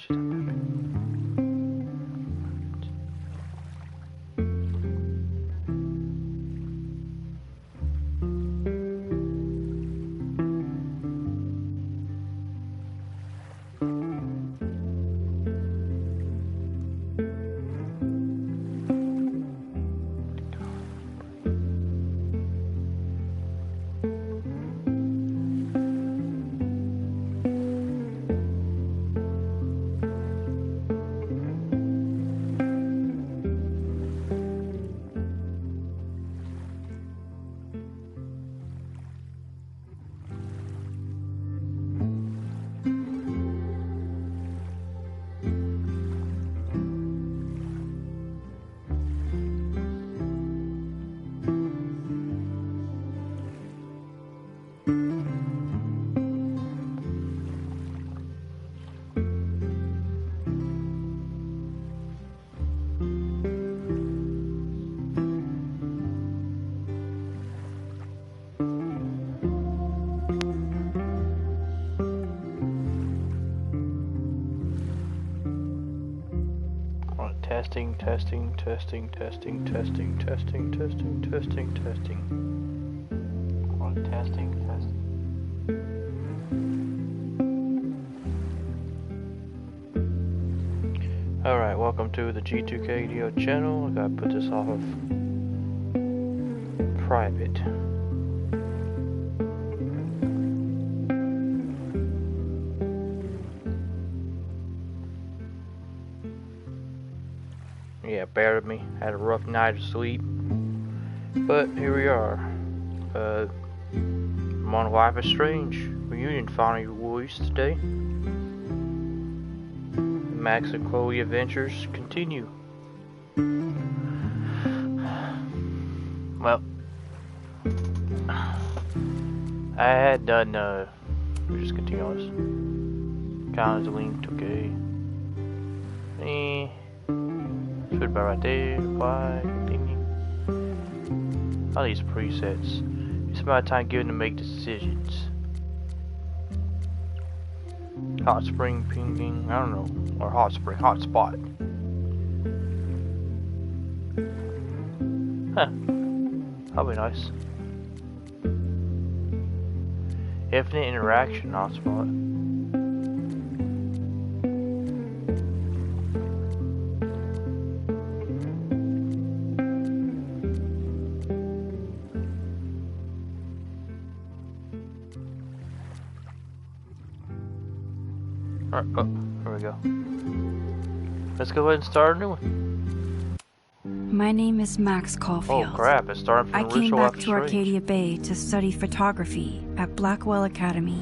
Testing. Alright, welcome to the G2KDO channel. I gotta put this off of private. Yeah, bear with me. Had a rough night of sleep. But here we are. I'm on Life is Strange. Reunion finally released today. Max and Chloe adventures continue. Well, I had done, we'll just continue on this. Count as linked, okay. Put it right there, why, all these presets. It's about time given to make decisions. Hot spring pinging, I don't know, or hot spring, hot spot. Huh, that'll be nice. Infinite interaction, hot spot. Alright, oh, here we go. Let's go ahead and start a new one. My name is Max Caulfield. Oh crap, it's starting from I the came original back Life is to Strange. Arcadia Bay to study photography at Blackwell Academy.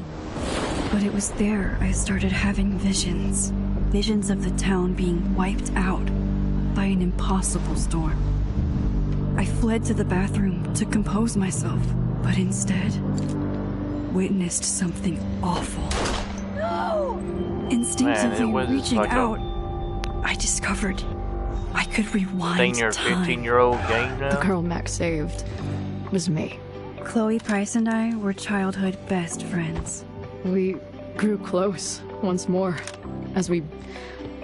But it was there I started having visions. Visions of the town being wiped out by an impossible storm. I fled to the bathroom to compose myself, but instead witnessed something awful. No! Instinctively reaching like out, I discovered I could rewind Thing your time. 15-year-old game now? The girl Max saved was me. Chloe Price and I were childhood best friends. We grew close once more as we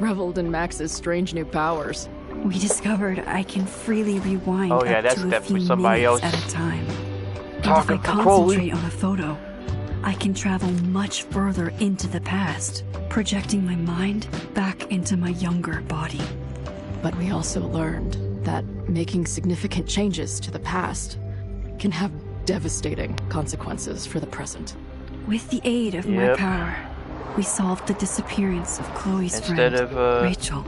reveled in Max's strange new powers. We discovered I can freely rewind Oh, yeah, up that's to a definitely few somebody minutes else at a time. talking And if I for Chloe. concentrate on a photo, I can travel much further into the past, projecting my mind back into my younger body. But we also learned that making significant changes to the past can have devastating consequences for the present. With the aid of my Yep. power, we solved the disappearance of Chloe's Instead friend, of, Rachel.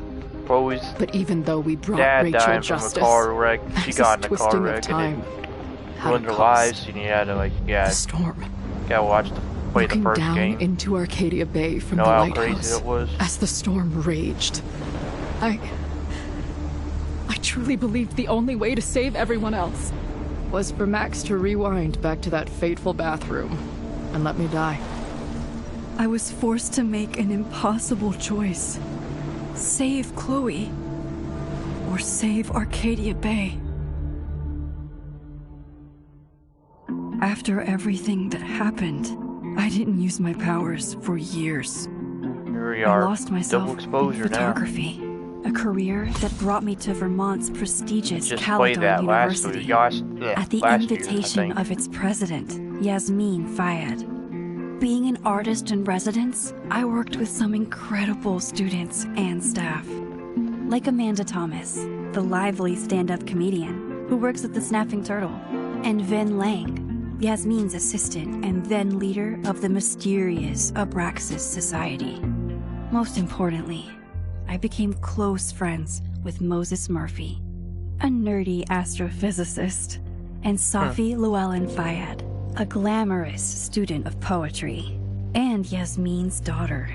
Chloe's But even though we brought dad Rachel dying from a justice, car wreck, she Max's got in a car twisting of wreck and time it had ruined a her cost. lives, and you had to, like, The yeah, storm. gotta watch play the Looking first down game. into Arcadia Bay from Know the how lighthouse crazy it was? as the storm raged. I truly believed the only way to save everyone else was for Max to rewind back to that fateful bathroom and let me die. I was forced to make an impossible choice. Save Chloe, or save Arcadia Bay. After everything that happened, I didn't use my powers for years. We I are lost myself double exposure in now. photography, a career that brought me to Vermont's prestigious Just played Caledon that last University year, at the last year, I invitation think. of its president, Yasmin Fayed. Being an artist in residence, I worked with some incredible students and staff, like Amanda Thomas, the lively stand-up comedian who works at the Snapping Turtle, and Vin Lang, Yasmin's assistant and then leader of the mysterious Abraxas Society. Most importantly, I became close friends with Moses Murphy, a nerdy astrophysicist, and Safi Llewellyn Fayed, a glamorous student of poetry, and Yasmin's daughter.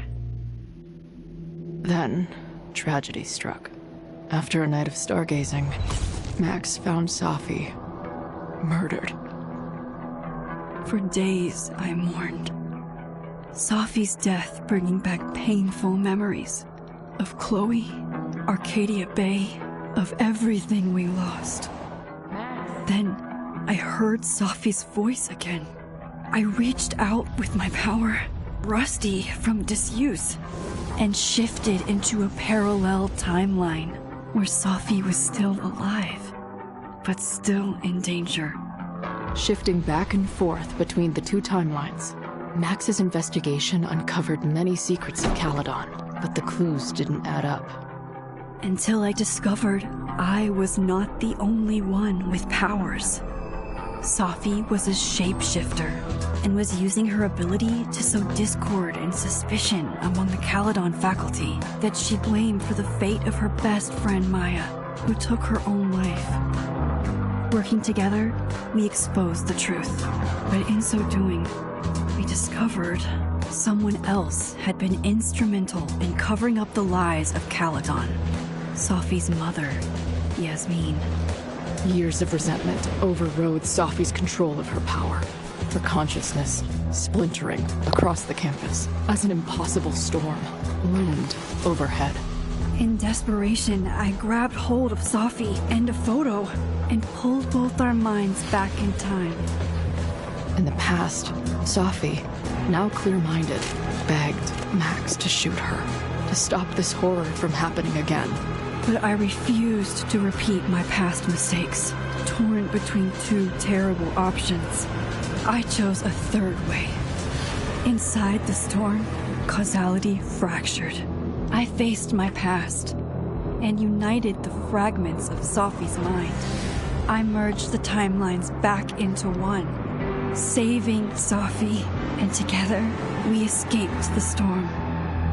Then, tragedy struck. After a night of stargazing, Max found Safi murdered. For days, I mourned. Safi's death bringing back painful memories of Chloe, Arcadia Bay, of everything we lost. Then, I heard Safi's voice again. I reached out with my power, rusty from disuse, and shifted into a parallel timeline where Safi was still alive, but still in danger. Shifting back and forth between the two timelines, Max's investigation uncovered many secrets of Caledon, but the clues didn't add up. Until I discovered I was not the only one with powers. Safi was a shapeshifter and was using her ability to sow discord and suspicion among the Caledon faculty that she blamed for the fate of her best friend Maya, who took her own life. Working together, we exposed the truth, but in so doing, we discovered someone else had been instrumental in covering up the lies of Caledon. Safi's mother, Yasmin. Years of resentment overrode Safi's control of her power, her consciousness splintering across the campus as an impossible storm loomed overhead. In desperation, I grabbed hold of Safi and a photo and pulled both our minds back in time. In the past, Safi, now clear-minded, begged Max to shoot her, to stop this horror from happening again. But I refused to repeat my past mistakes, torn between two terrible options. I chose a third way. Inside the storm, causality fractured. I faced my past and united the fragments of Safi's mind. I merged the timelines back into one, saving Safi, and together we escaped the storm.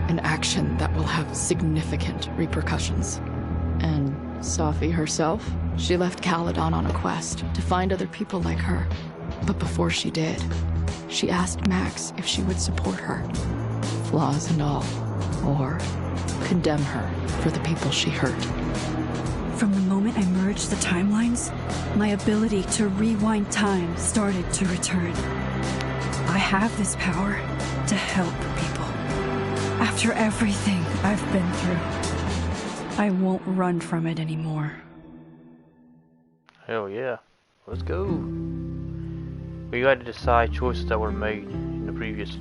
An action that will have significant repercussions. And Safi herself? She left Caledon on a quest to find other people like her. But before she did, she asked Max if she would support her, flaws and all, or condemn her for the people she hurt. From the moment I merged the timelines, my ability to rewind time started to return. I have this power to help people. After everything I've been through, I won't run from it anymore. Hell yeah. Let's go. We got to decide choices that were made in the previous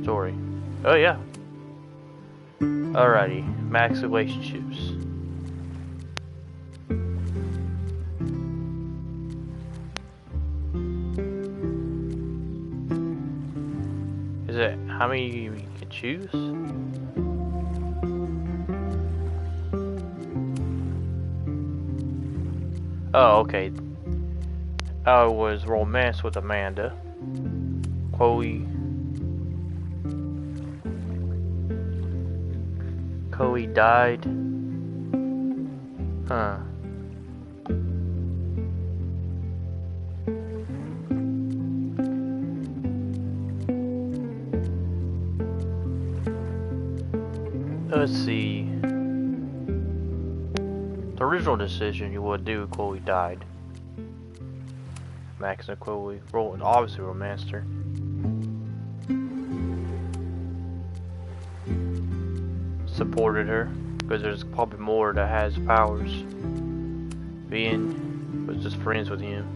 story. Oh yeah. Alrighty. Max relationships. Is it how many we can choose? Oh, okay. I was romance with Amanda. Chloe died. Huh. Let's see. The original decision you would do, Chloe died. Max and Chloe obviously romanced her. Supported her, because there's probably more that has powers. Being was just friends with him.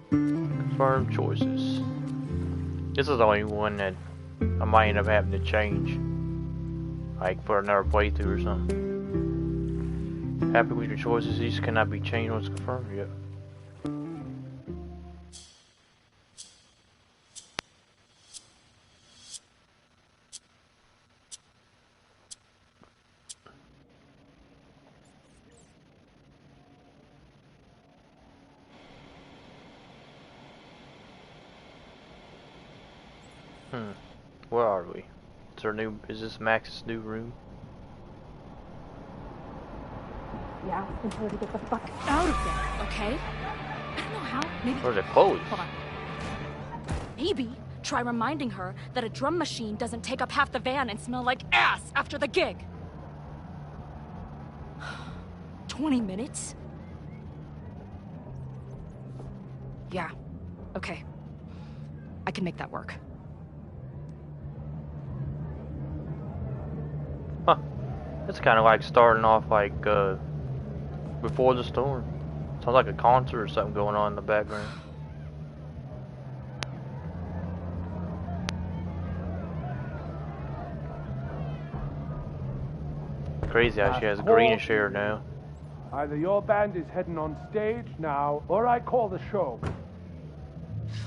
Confirmed choices. This is the only one that I might end up having to change. Like for another playthrough or something. Happy with your choices, these cannot be changed once confirmed yet. Where are we? Is this Max's new room? Yeah, and tell her to get the fuck out of there, okay? I don't know how. Maybe. Where's it Chloe? Hold on. Maybe try reminding her that a drum machine doesn't take up half the van and smell like ass after the gig. 20 minutes? Yeah. Okay. I can make that work. Huh. It's kind of like starting off like before the storm. Sounds like a concert or something going on in the background. Crazy how she has greenish hair now. Either your band is heading on stage now, or I call the show.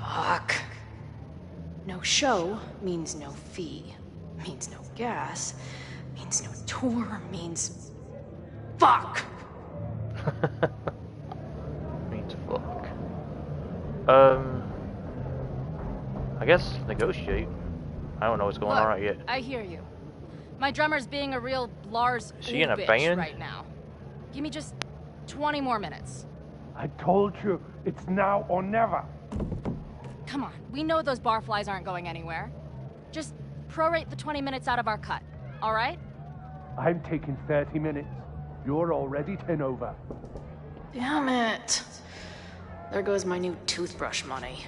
Fuck. No show means no fee, means no gas, means no tour, means... Fuck! Means fuck. I guess negotiate. I don't know what's going on right yet. I hear you. My drummer's being a real Lars Is she in a bitch band? right now. Give me just 20 more minutes. I told you, it's now or never. Come on, we know those barflies aren't going anywhere. Just prorate the 20 minutes out of our cut, all right? I'm taking 30 minutes. You're already 10 over. Damn it. There goes my new toothbrush money.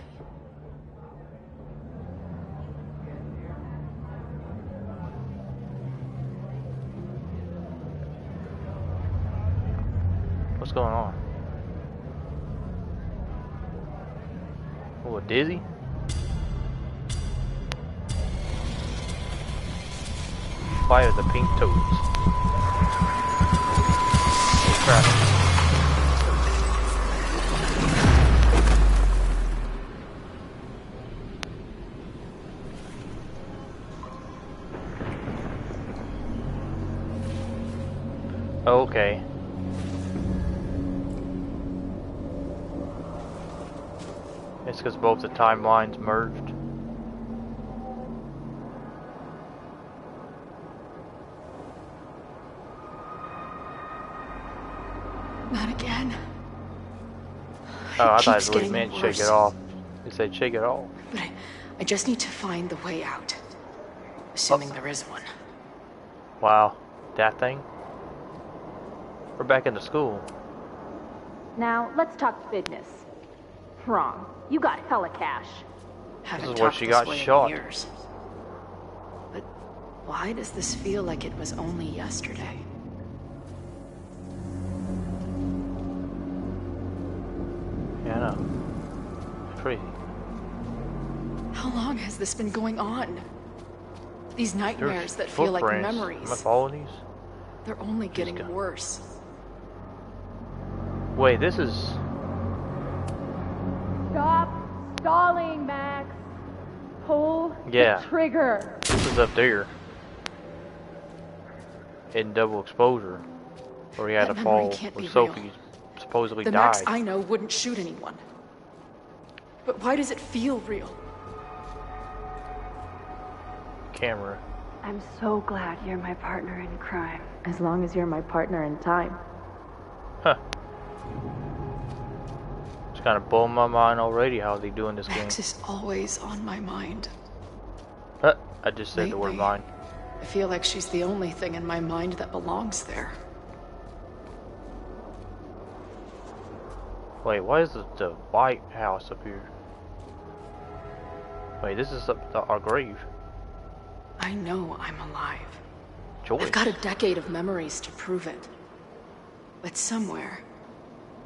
What's going on? Oh, a dizzy? Flight of the Pink Toads. Oh, crap. Okay. It's because both the timelines merged. Not again. Oh, I It thought keeps it really getting meant shake worse. it off. It said shake it off. But I just need to find the way out. Assuming there is one. Wow. That thing? We're back into school. Now, let's talk business. Wrong. You got hella cash. Haven't is where talked she this got way in shot. years. But why does this feel like it was only yesterday? Yeah, I know. Crazy. How long has this been going on? These nightmares that There's feel like footprints. memories. Am I following these? They're only getting gone. worse. Wait, this is... Stop stalling, Max. Pull Yeah. the trigger. This is up there. In double exposure. Where he had That to memory fall. can't Where be Sophie real. supposedly The died. Max I know wouldn't shoot anyone. But why does it feel real? Camera. I'm so glad you're my partner in crime. As long as you're my partner in time. Huh. It's kind of blowing my mind already how they doing this Max game. is always on my mind. Huh, I just said the word Lately, mine. I feel like she's the only thing in my mind that belongs there. Wait, why is the White House up here? Wait, this is our grave. I know I'm alive. Joyce. I've got a decade of memories to prove it. But somewhere,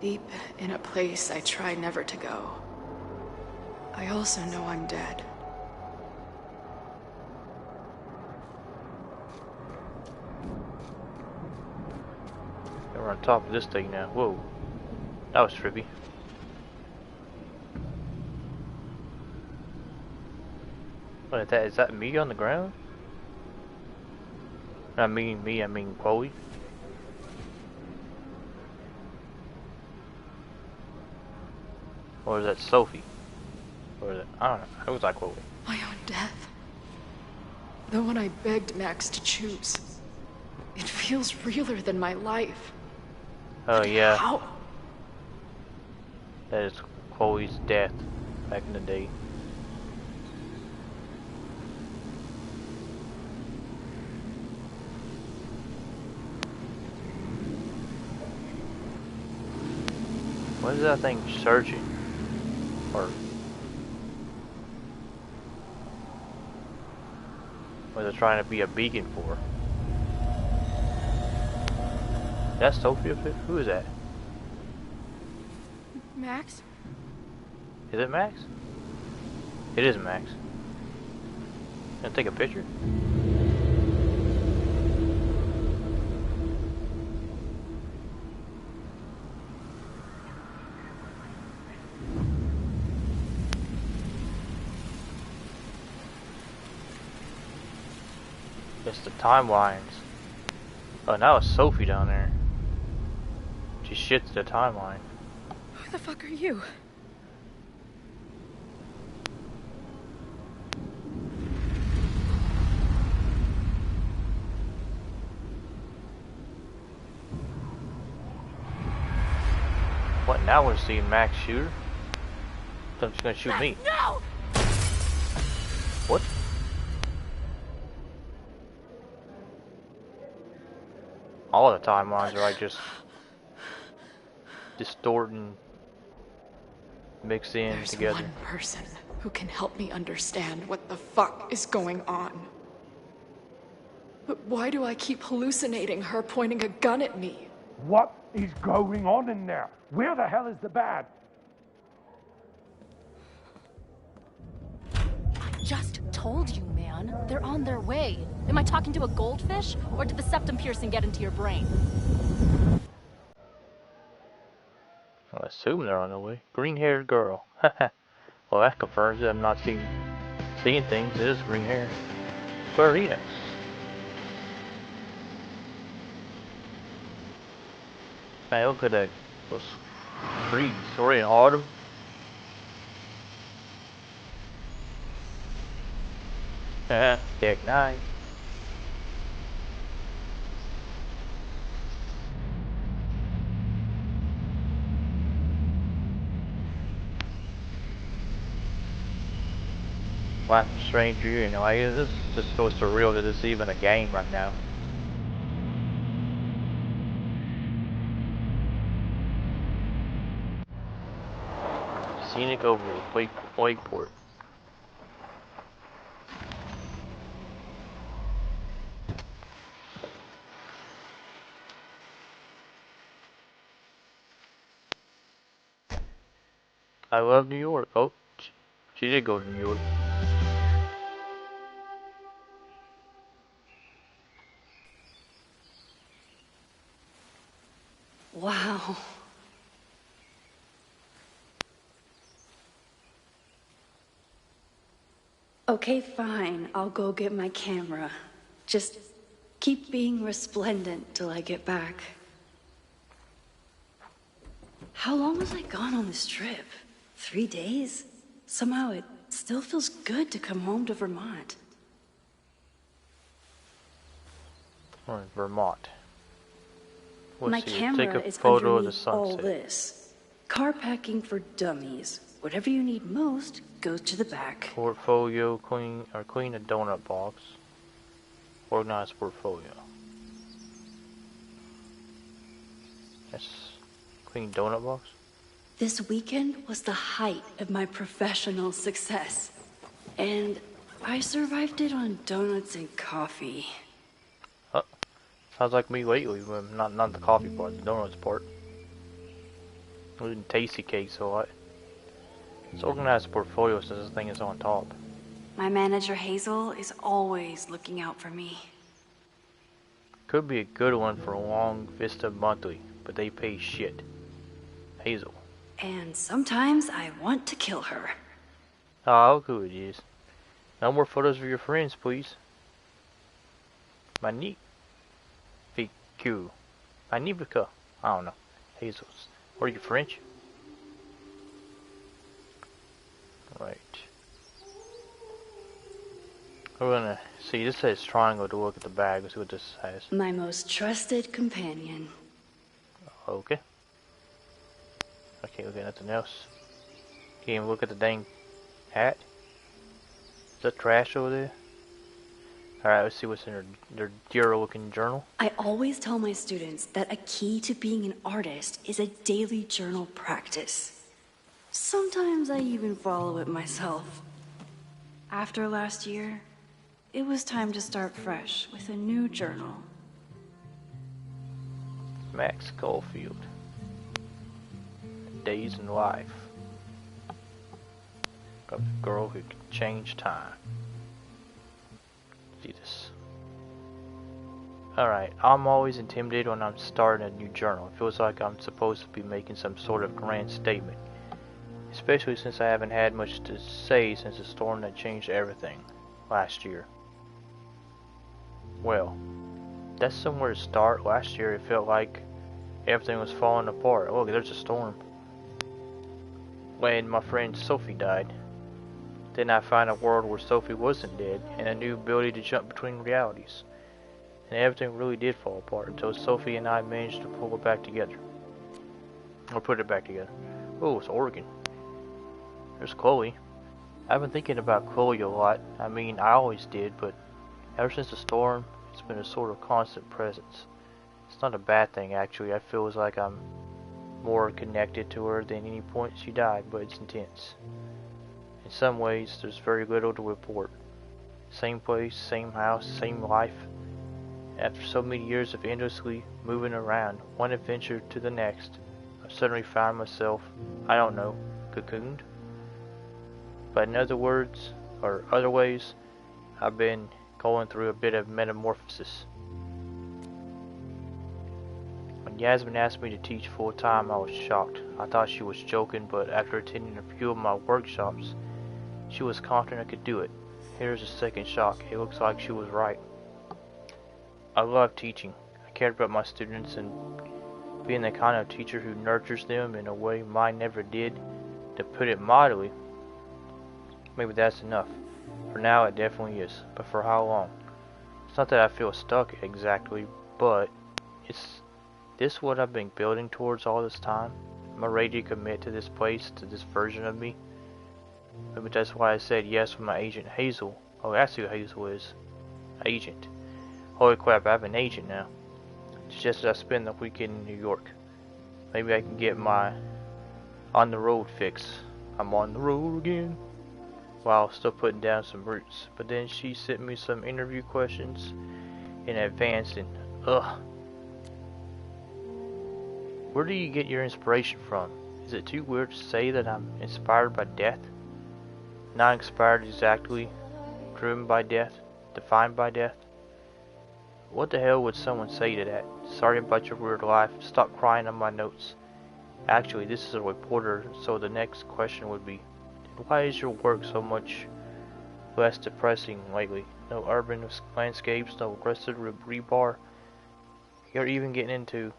deep in a place I try never to go, I also know I'm dead. We're on top of this thing now. Whoa. That was trippy. What is that me on the ground? I mean me, I mean Chloe. Or is that Sophie? Or is it, I don't know. It was like Chloe. My own death. The one I begged Max to choose. It feels realer than my life. Oh yeah. How? That is Chloe's death back in the day. What is that thing searching? Or was it trying to be a beacon for? That's Sophie up there? Who is that? Max? Is it Max? It is Max. Gonna take a picture? It's the timelines. Oh, now it's Sophie down there. She shits the timeline. Who the fuck are you? What, now we're seeing Max shoot her? Thought she's gonna shoot me. No! What? All the timelines are like just distorting, mix in There's together. one person who can help me understand what the fuck is going on. But why do I keep hallucinating her pointing a gun at me? What is going on in there? Where the hell is the bad? Just told you, man. They're on their way. Am I talking to a goldfish? Or did the septum piercing get into your brain? I assume they're on their way. Green-haired girl. Well, that confirms that I'm not seeing things. It is green hair. Clarita. Man, look at that. Those trees. Already in autumn. Deck 9. Life of Stranger, you know, this is just so surreal that this is even a game right now. Scenic over Wakeport. I love New York. Oh, she did go to New York. Wow. Okay, fine. I'll go get my camera. Just keep being resplendent till I get back. How long was I gone on this trip? 3 days? Somehow it still feels good to come home to Vermont. We're in Vermont. Let's My see, camera take a is photo of the underneath all sunset. this. Car packing for dummies. Whatever you need most goes to the back. Portfolio, clean a donut box. Organized portfolio. Yes, clean donut box. This weekend was the height of my professional success. And I survived it on donuts and coffee. Sounds like me lately, but not the coffee part, the donuts part. I didn't tasty cake, so it's organized portfolio since this thing is on top. My manager Hazel is always looking out for me. Could be a good one for Long Vista Monthly, but they pay shit. Hazel. And sometimes I want to kill her. Oh, how good it is. No more photos of your friends, please. Magnifique. Magnifica. I don't know. Hazel's. Are you French? Right. We're gonna see, this says triangle to look at the bag. Let's see what this says. My most trusted companion. Okay. I can't look at nothing else. Can't even look at the dang hat. Is that trash over there? Alright, let's see what's in their dear looking journal. I always tell my students that a key to being an artist is a daily journal practice. Sometimes I even follow it myself. After last year, it was time to start fresh with a new journal. Max Caulfield. Days in Life. A girl who can change time. See this. Alright, I'm always intimidated when I'm starting a new journal. It feels like I'm supposed to be making some sort of grand statement. Especially since I haven't had much to say since the storm that changed everything last year. Well, that's somewhere to start. Last year it felt like everything was falling apart. Look, there's a storm. When my friend Sophie died, then I found a world where Sophie wasn't dead and a new ability to jump between realities. And everything really did fall apart until Sophie and I managed to pull it back together. Or put it back together. Oh, it's Oregon. There's Chloe. I've been thinking about Chloe a lot. I mean, I always did, but ever since the storm, it's been a sort of constant presence. It's not a bad thing, actually. I feel as like I'm more connected to her than any point she died, but it's intense. In some ways, there's very little to report. Same place, same house, same life. After so many years of endlessly moving around, one adventure to the next, I suddenly found myself, I don't know, cocooned? But in other words, or other ways, I've been going through a bit of metamorphosis. When Yasmin asked me to teach full time, I was shocked. I thought she was joking, but after attending a few of my workshops, she was confident I could do it. Here's a second shock. It looks like she was right. I love teaching. I cared about my students and being the kind of teacher who nurtures them in a way mine never did. To put it mildly, maybe that's enough. For now, it definitely is. But for how long? It's not that I feel stuck exactly, but is this what I've been building towards all this time? Am I ready to commit to this place, to this version of me? Maybe that's why I said yes with my agent Hazel. Oh, that's who Hazel is. Agent. Holy crap, I have an agent now. It's just that I spend the weekend in New York. Maybe I can get my on the road fix. I'm on the road again. While still putting down some roots. But then she sent me some interview questions in advance and ugh. Where do you get your inspiration from? Is it too weird to say that I'm inspired by death? Not inspired exactly, driven by death, defined by death? What the hell would someone say to that? Sorry about your weird life, stop crying on my notes. Actually, this is a reporter, so the next question would be, why is your work so much less depressing lately? No urban landscapes, no aggressive rebar. You're even getting into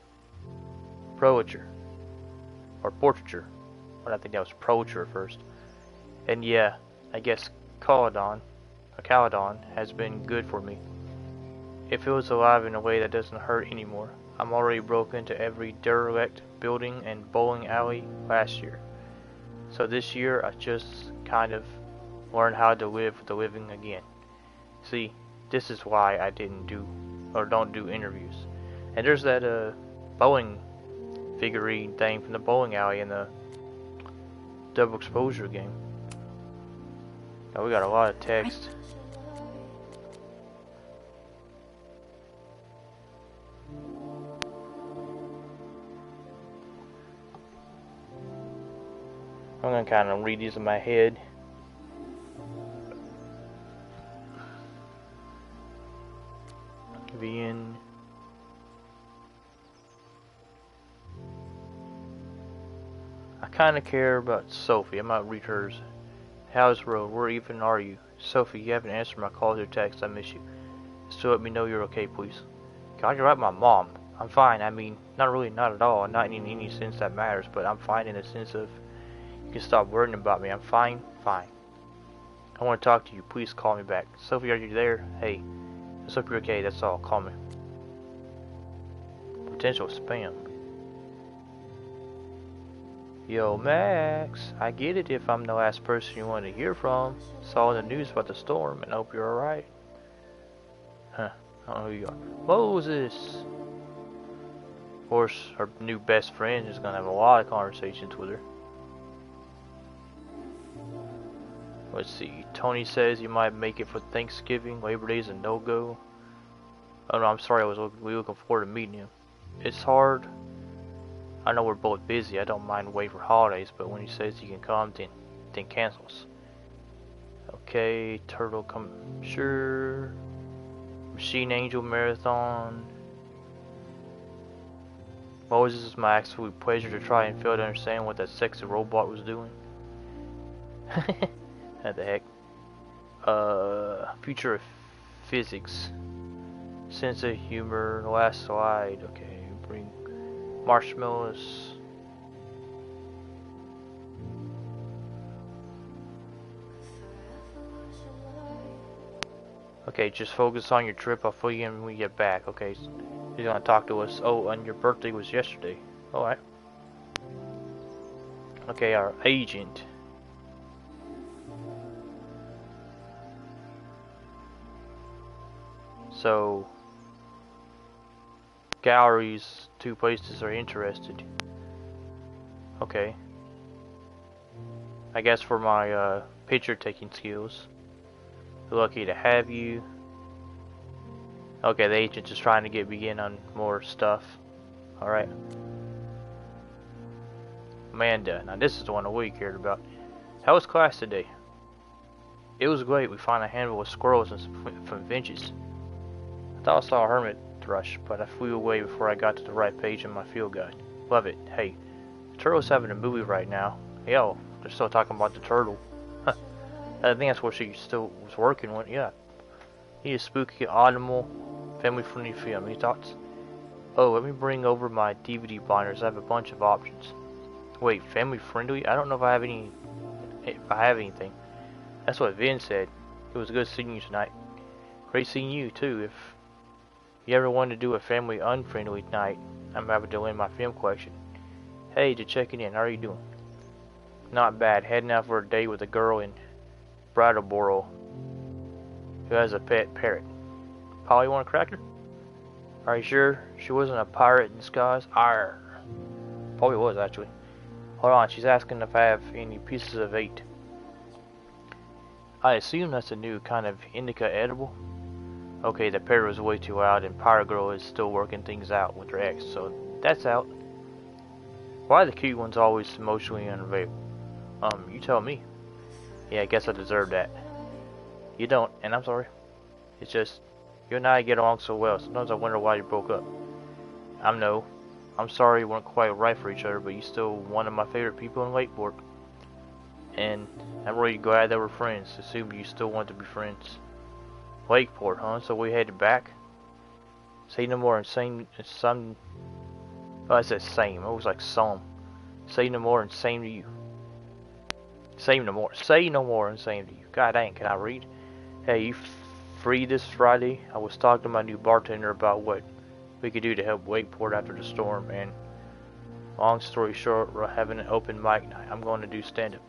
portraiture. Or portraiture. Well, I think that was portraiture first. And yeah, I guess Caledon has been good for me. It feels alive in a way that doesn't hurt anymore. I'm already broke into every derelict building and bowling alley last year. So this year I just kind of learned how to live with the living again. See, this is why I didn't do or don't do interviews. And there's that bowling figurine thing from the bowling alley in the double exposure game. Now we got a lot of text. I'm gonna kind of read these in my head. VN kinda care about Sophie. I might read hers. How's Road? Where even are you? Sophie, you haven't answered my calls or texts. I miss you. Still let me know you're okay, please. God, you're right, my mom. I'm fine. I mean, not really, not at all. Not in any sense that matters, but I'm fine in the sense of you can stop worrying about me. I'm fine, fine. I want to talk to you. Please call me back. Sophie, are you there? Hey, I hope you're okay. That's all. Call me. Potential spam. Yo, Max. I get it if I'm the last person you want to hear from. Saw the news about the storm and hope you're alright. Huh. I don't know who you are. Moses! Of course, her new best friend is going to have a lot of conversations with her. Let's see. Tony says you might make it for Thanksgiving. Labor Day's a no-go. Oh no, I'm sorry. I was looking forward to meeting him. It's hard. I know we're both busy. I don't mind waiting for holidays, but when he says he can come, then cancels. Okay, Turtle come. Sure. Machine Angel Marathon. Moses, is my absolute pleasure to try and fail to understand what that sexy robot was doing. What the heck? Future of physics. Sense of humor. Last slide. Okay, bring marshmallows. Okay, just focus on your trip. I'll fill you in when we get back. Okay, he's gonna talk to us. Oh, and your birthday was yesterday. Alright. Okay, our agent. So, galleries, 2 places are interested. Okay. I guess for my picture taking skills. Lucky to have you. Okay, the agent is trying to begin on more stuff. Alright. Amanda. Now this is the one we cared about. How was class today? It was great. We found a handful of squirrels and some finches. I thought I saw a hermit thrush, but I flew away before I got to the right page in my field guide. Love it. Hey, the turtle's having a movie right now. Yo, they're still talking about the turtle. I think that's what she still was working with. Yeah. He is spooky, audible, family-friendly film. Any thoughts? Oh, let me bring over my DVD binders. I have a bunch of options. Wait, family-friendly? I don't know if I have any. If I have anything. That's what Vin said. It was good seeing you tonight. Great seeing you too. If you ever want to do a family-unfriendly night, I'm happy to lend my film collection. Hey, just checking in. How are you doing? Not bad. Heading out for a date with a girl in Brattleboro who has a pet parrot. Polly, want a cracker? Are you sure she wasn't a pirate in disguise? Arr. Probably was, actually. Hold on, she's asking if I have any pieces of 8. I assume that's a new kind of indica edible. Okay, the parrot was way too loud and Pirate Girl is still working things out with her ex, so that's out. Why are the cute ones always emotionally unavailable? You tell me. Yeah, I guess I deserve that. You don't, and I'm sorry. It's just, you and I get along so well. Sometimes I wonder why you broke up. I'm sorry you weren't quite right for each other, but you're still one of my favorite people in Lakeport. And I'm really glad that we're friends. Assumed you still want to be friends. Lakeport, huh? So we headed back? Say no more and same. Oh, I said same. It was like some. Say no more and same to you. Say no more. Say no more and same to you. God dang, can I read? Hey, you free this Friday? I was talking to my new bartender about what we could do to help Lakeport after the storm, and long story short, we're having an open mic night. I'm going to do stand-up.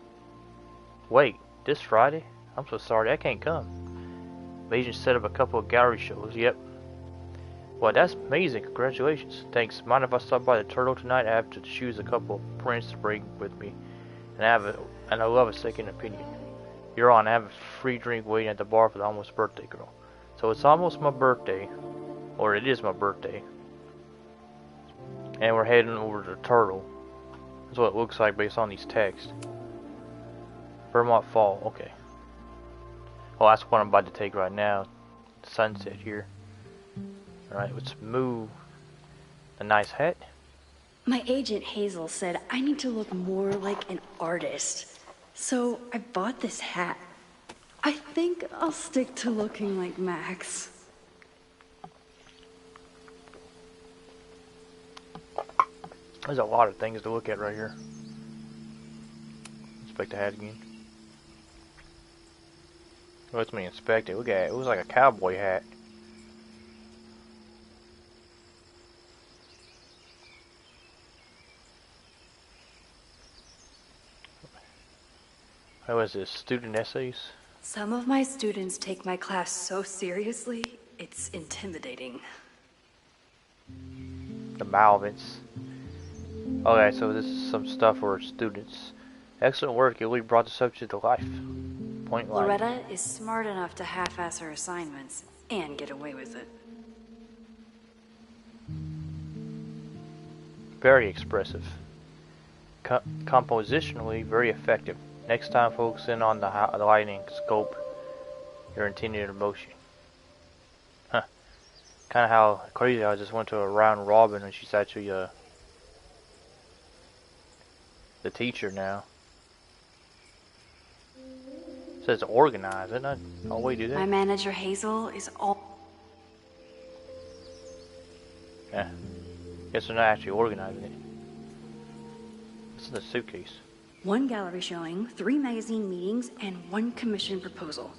Wait, this Friday? I'm so sorry, I can't come. The agent set up a couple of gallery shows. Yep. Well, that's amazing. Congratulations. Thanks. Mind if I stop by the Turtle tonight? I have to choose a couple of prints to bring with me, and I love a second opinion. You're on. I have a free drink waiting at the bar for the almost birthday girl. So it's almost my birthday, or it is my birthday, and we're heading over to the Turtle. That's what it looks like based on these texts. Vermont Fall. Okay. Well, that's what I'm about to take right now. Sunset here. Alright, let's move. A nice hat. My agent Hazel said I need to look more like an artist. So I bought this hat. I think I'll stick to looking like Max. There's a lot of things to look at right here. Inspect the hat again. Let's me inspect it. Look at it. It was like a cowboy hat. What was this? Student essays? Some of my students take my class so seriously, it's intimidating. The Malvins. Okay, so this is some stuff for students. Excellent work. You really brought the subject to life. Point line. Loretta is smart enough to half-ass her assignments and get away with it. Very expressive. Compositionally, very effective. Next time, focus in on the lighting scope, your intended emotion. Huh. Kind of how crazy I just went to a round robin and she's actually the teacher now. It says organized, isn't it? Oh, we do that. My manager Hazel is all. Yeah. Guess they're not actually organizing it. What's in the suitcase? 1 gallery showing, 3 magazine meetings, and 1 commission proposal.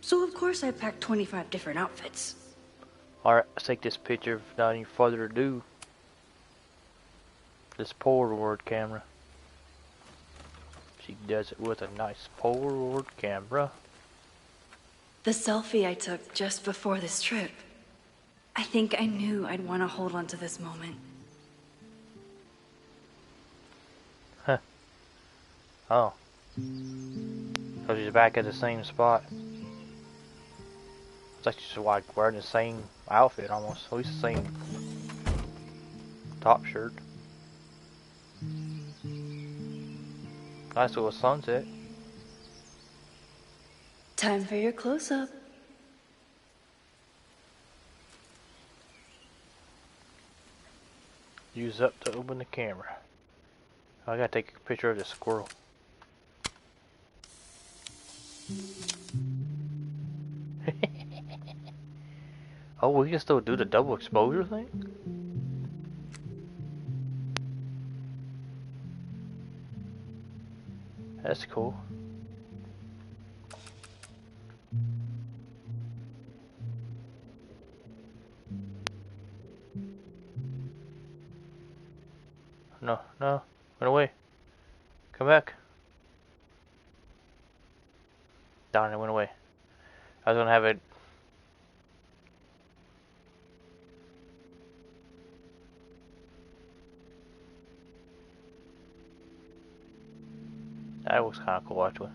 So of course I packed 25 different outfits. Alright, let's take this picture without any further ado. This Polaroid camera. She does it with a nice Polaroid camera. The selfie I took just before this trip. I think I knew I'd want to hold on to this moment. Huh. Oh. So she's back at the same spot. It's like she's like wearing the same outfit almost. At least the same top shirt. Nice little sunset. Time for your close-up. Use up to open the camera. I gotta take a picture of the squirrel. Oh, we can still do the double exposure thing? That's cool. No, no, run away. Come back. Darn, it went away. I was gonna have it. That was kind of cool, actually.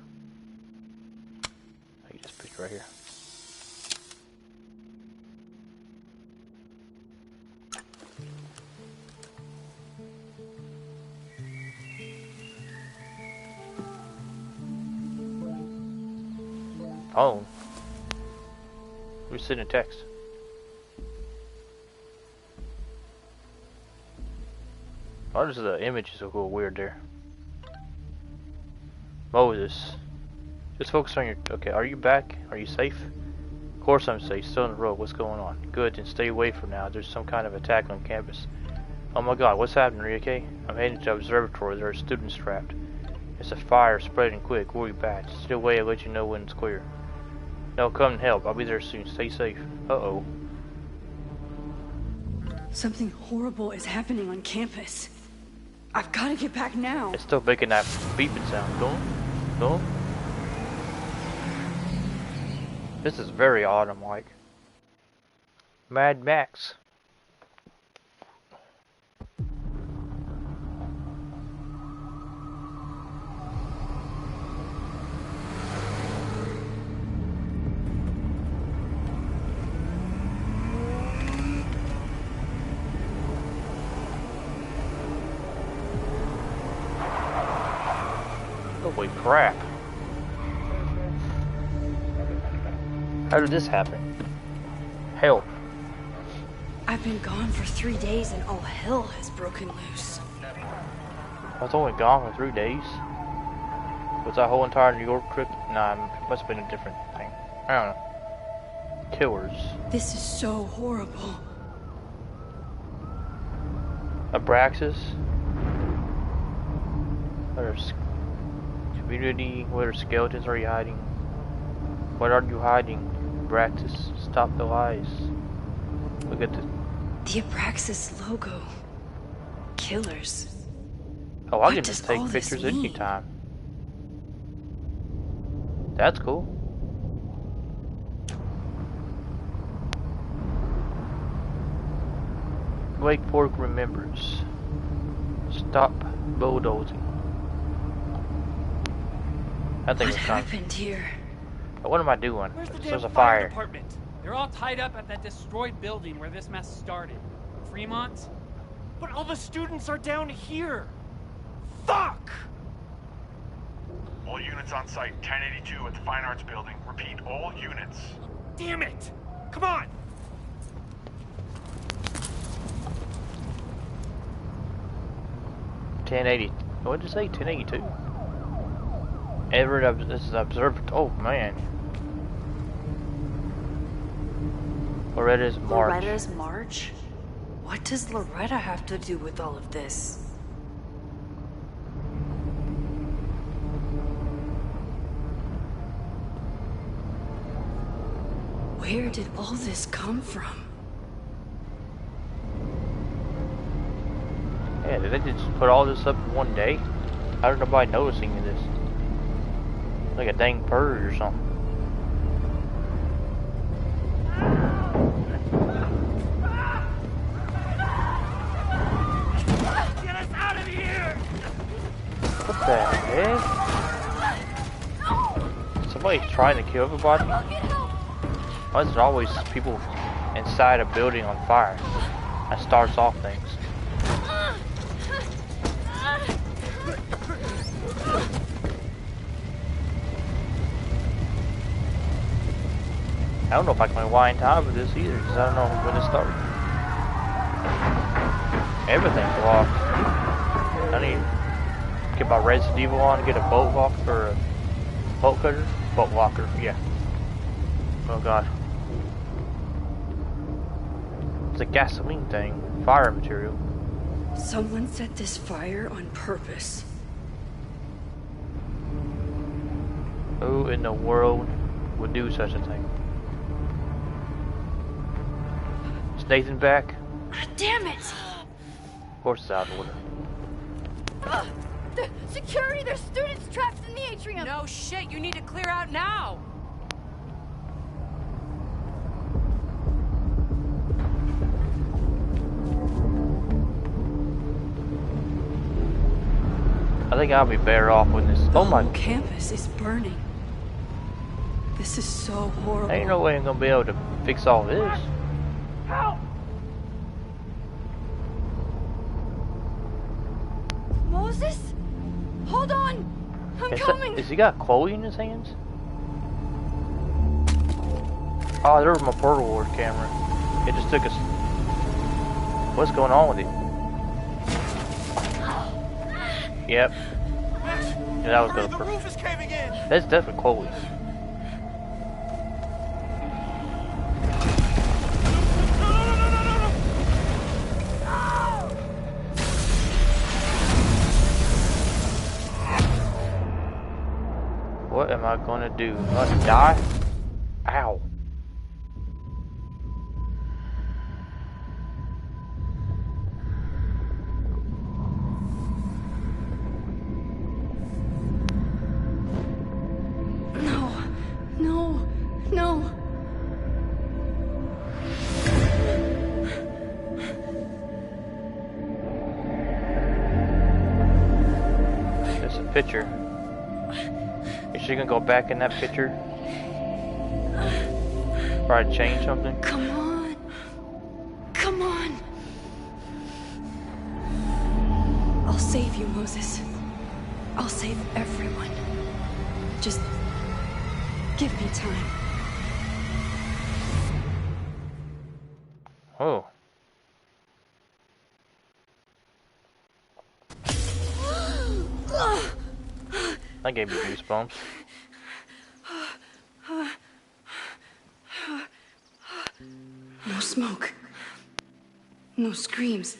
I get this picture right here. Oh. We're sending text. Why does the image is so cool weird there? Moses. Just focus on your... Okay, are you back? Are you safe? Of course I'm safe. Still on the road. What's going on? Good, then stay away from now. There's some kind of attack on campus. Oh my god, what's happening? Are you okay? I'm heading to the observatory. There are students trapped. It's a fire spreading quick. We'll be back. Still wait. I'll let you know when it's clear. No, come and help. I'll be there soon. Stay safe. Uh-oh. Something horrible is happening on campus. I've got to get back now. It's still making that beeping sound. Go on. Go on. This is very autumn-like. Mad Max. Holy crap. How did this happen? Help. I've been gone for 3 days and all hell has broken loose. I was only gone for 3 days. Was that whole entire New York trip? Nah, it must have been a different thing. I don't know. Killers. This is so horrible. Abraxas. There's community. Where skeletons are you hiding? What are you hiding? Abraxas, stop the lies. Look at the Abraxas logo. Killers. Oh, I What can does just take all this pictures mean? anytime. That's cool. Wake Fork remembers. Stop bulldozing. I think What it's time. happened here? What am I doing? Where's the There's damn a fire fire. department? They're all tied up at that destroyed building where this mess started. Fremont? But all the students are down here! Fuck! All units on site, 1082 at the Fine Arts Building. Repeat, all units. Damn it! Come on! $10.80. What did you say? $10.82. Everett, this is observed. Oh man. Loretta's March. Loretta's March? What does Loretta have to do with all of this? Where did all this come from? Yeah, did they just put all this up in one day? How did nobody notice any of this? Like a dang purge or something. Get us out of here! What the heck? Somebody's trying to kill everybody? Why is there always people inside a building on fire? That starts off things. I don't know if I can rewind time with this either, because I don't know when it started. Everything's locked. I need to get my Resident Evil on and get a bolt lock or a bolt cutter? Bolt locker, yeah. Oh god. It's a gasoline thing. Fire material. Someone set this fire on purpose. Who in the world would do such a thing? Is Nathan back? Damn it! Of course it's out of order. The security, there's students trapped in the atrium. No shit, you need to clear out now. I think I'll be better off with this. Oh my. The whole campus is burning. This is so horrible. Ain't no way I'm gonna be able to fix all this. Help! Moses? Hold on! I'm coming! Has he got Chloe in his hands? Oh, there was my Portal Wars camera. It just took us. What's going on with it? Yep. Yeah, that was good. The roof is caving in! That's definitely Chloe. What am I gonna do? I'm gonna die? Ow. No. There's a picture. Is she gonna go back in that picture? Try to change something? Come on. Come on. I'll save you, Moses. I'll save everyone. Just give me time. Oh, That gave me goosebumps. No smoke. No screams.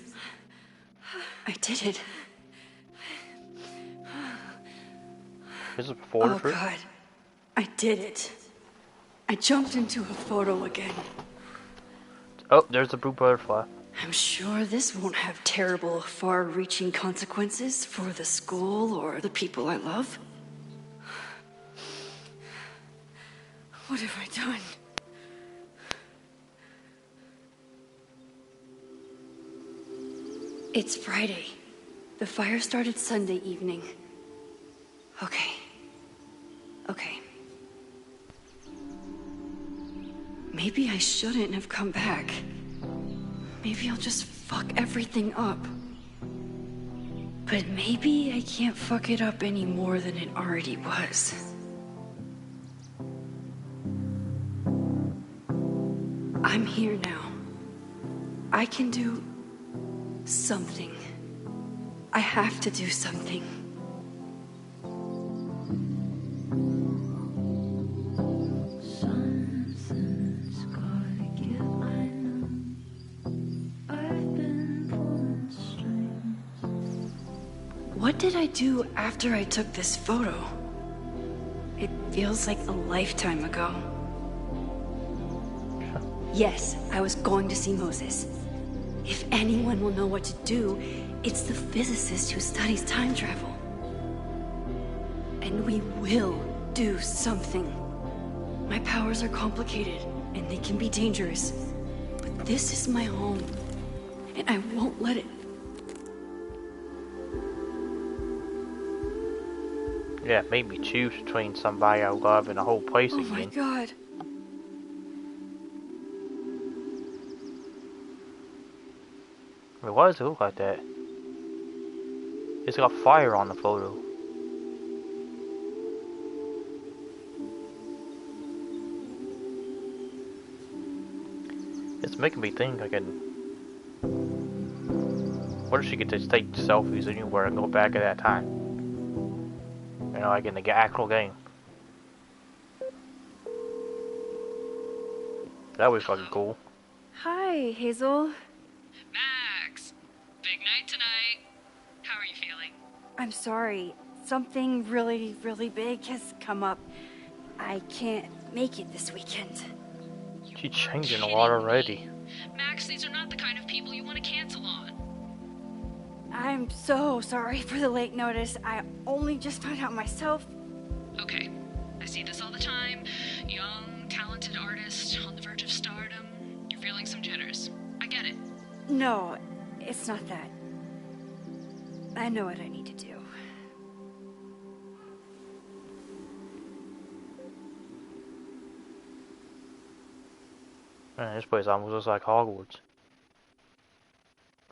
I did it. This is before the Oh trip? God. I did it. I jumped into a photo again. Oh, there's the blue butterfly. I'm sure this won't have terrible, far-reaching consequences for the school or the people I love. What have I done? It's Friday. The fire started Sunday evening. Okay. Maybe I shouldn't have come back. Maybe I'll just fuck everything up. But maybe I can't fuck it up any more than it already was. I'm here now. I can do something. I have to do something. What did I do after I took this photo? It feels like a lifetime ago. Yes, I was going to see Moses. If anyone will know what to do, it's the physicist who studies time travel. And we will do something. My powers are complicated, and they can be dangerous. But this is my home, and I won't let it. Yeah, it made me choose between somebody I love and the whole place again. Oh my God. Why does it look like that? It's got fire on the photo. It's making me think I can... What if she could just take selfies anywhere and go back at that time? You know, like in the actual game. That was fucking cool. Hi, Hazel. Max, big night tonight. How are you feeling? I'm sorry. Something really, really big has come up. I can't make it this weekend. She's changing a lot already. Max, these are not the kind of people you want to cancel on. I'm so sorry for the late notice. I only just found out myself. Okay, I see this all the time. Young, talented artist on the verge of stardom. You're feeling some jitters. I get it. No, it's not that. I know what I need to do. Man, this place almost looks like Hogwarts.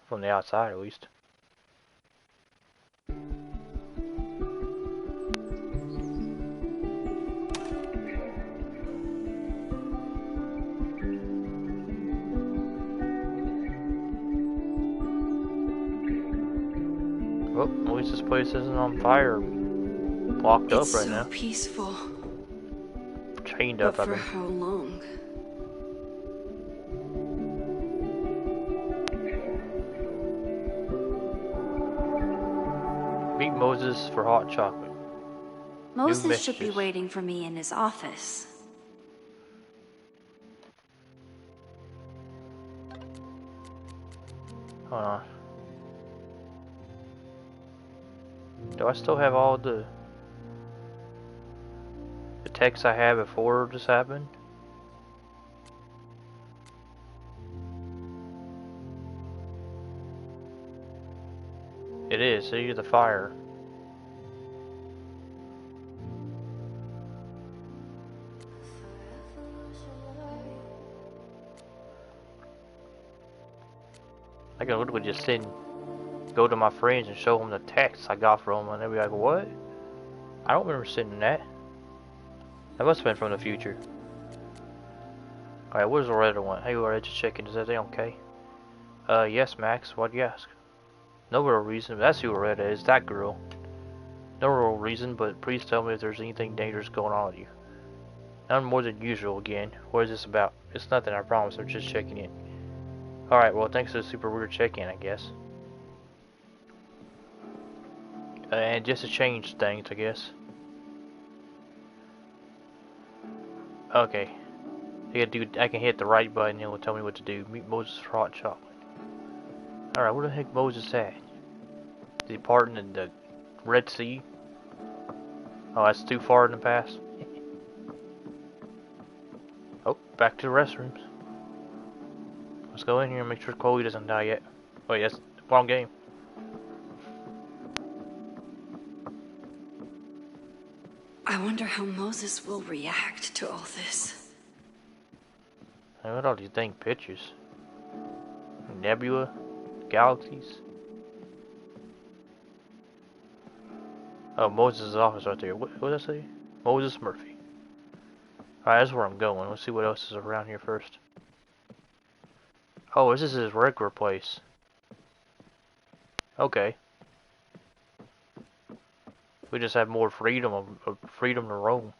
From the outside, at least. Well, at least this place isn't on fire. Locked up right now. It's so peaceful. Chained up, But I for mean. how long? Meet Moses for hot chocolate. Moses should be messages. waiting for me in his office. Hold on. Do I still have all the texts I had before this happened? It is. See the fire. I can literally just go to my friends and show them the text I got from them, and they'll be like, "What? I don't remember sending that. That must have been from the future." Alright, where's Loretta one? Hey Loretta, just checking, is everything okay? Yes Max, what'd you ask? No real reason, but that's who Loretta is, that girl. No real reason, but please tell me if there's anything dangerous going on with you. None more than usual again. What is this about? It's nothing, I promise. I'm just checking in. Alright, well, thanks for the super weird check-in, I guess. And just to change things, I guess. Okay. I can hit the right button and it will tell me what to do. Meet Moses for hot chocolate. Alright, where the heck Moses at? Is he parting in the Red Sea? Oh, that's too far in the past. Oh, back to the restrooms. Let's go in here and make sure Chloe doesn't die yet. Wait, that's the wrong game. I wonder how Moses will react to all this. Hey, what all these dang pictures? Nebula? Galaxies? Oh, Moses' office right there. What did I say? Moses Murphy. Alright, that's where I'm going. Let's see what else is around here first. Oh, this is his regular place. Okay. We just have more freedom of freedom to roam.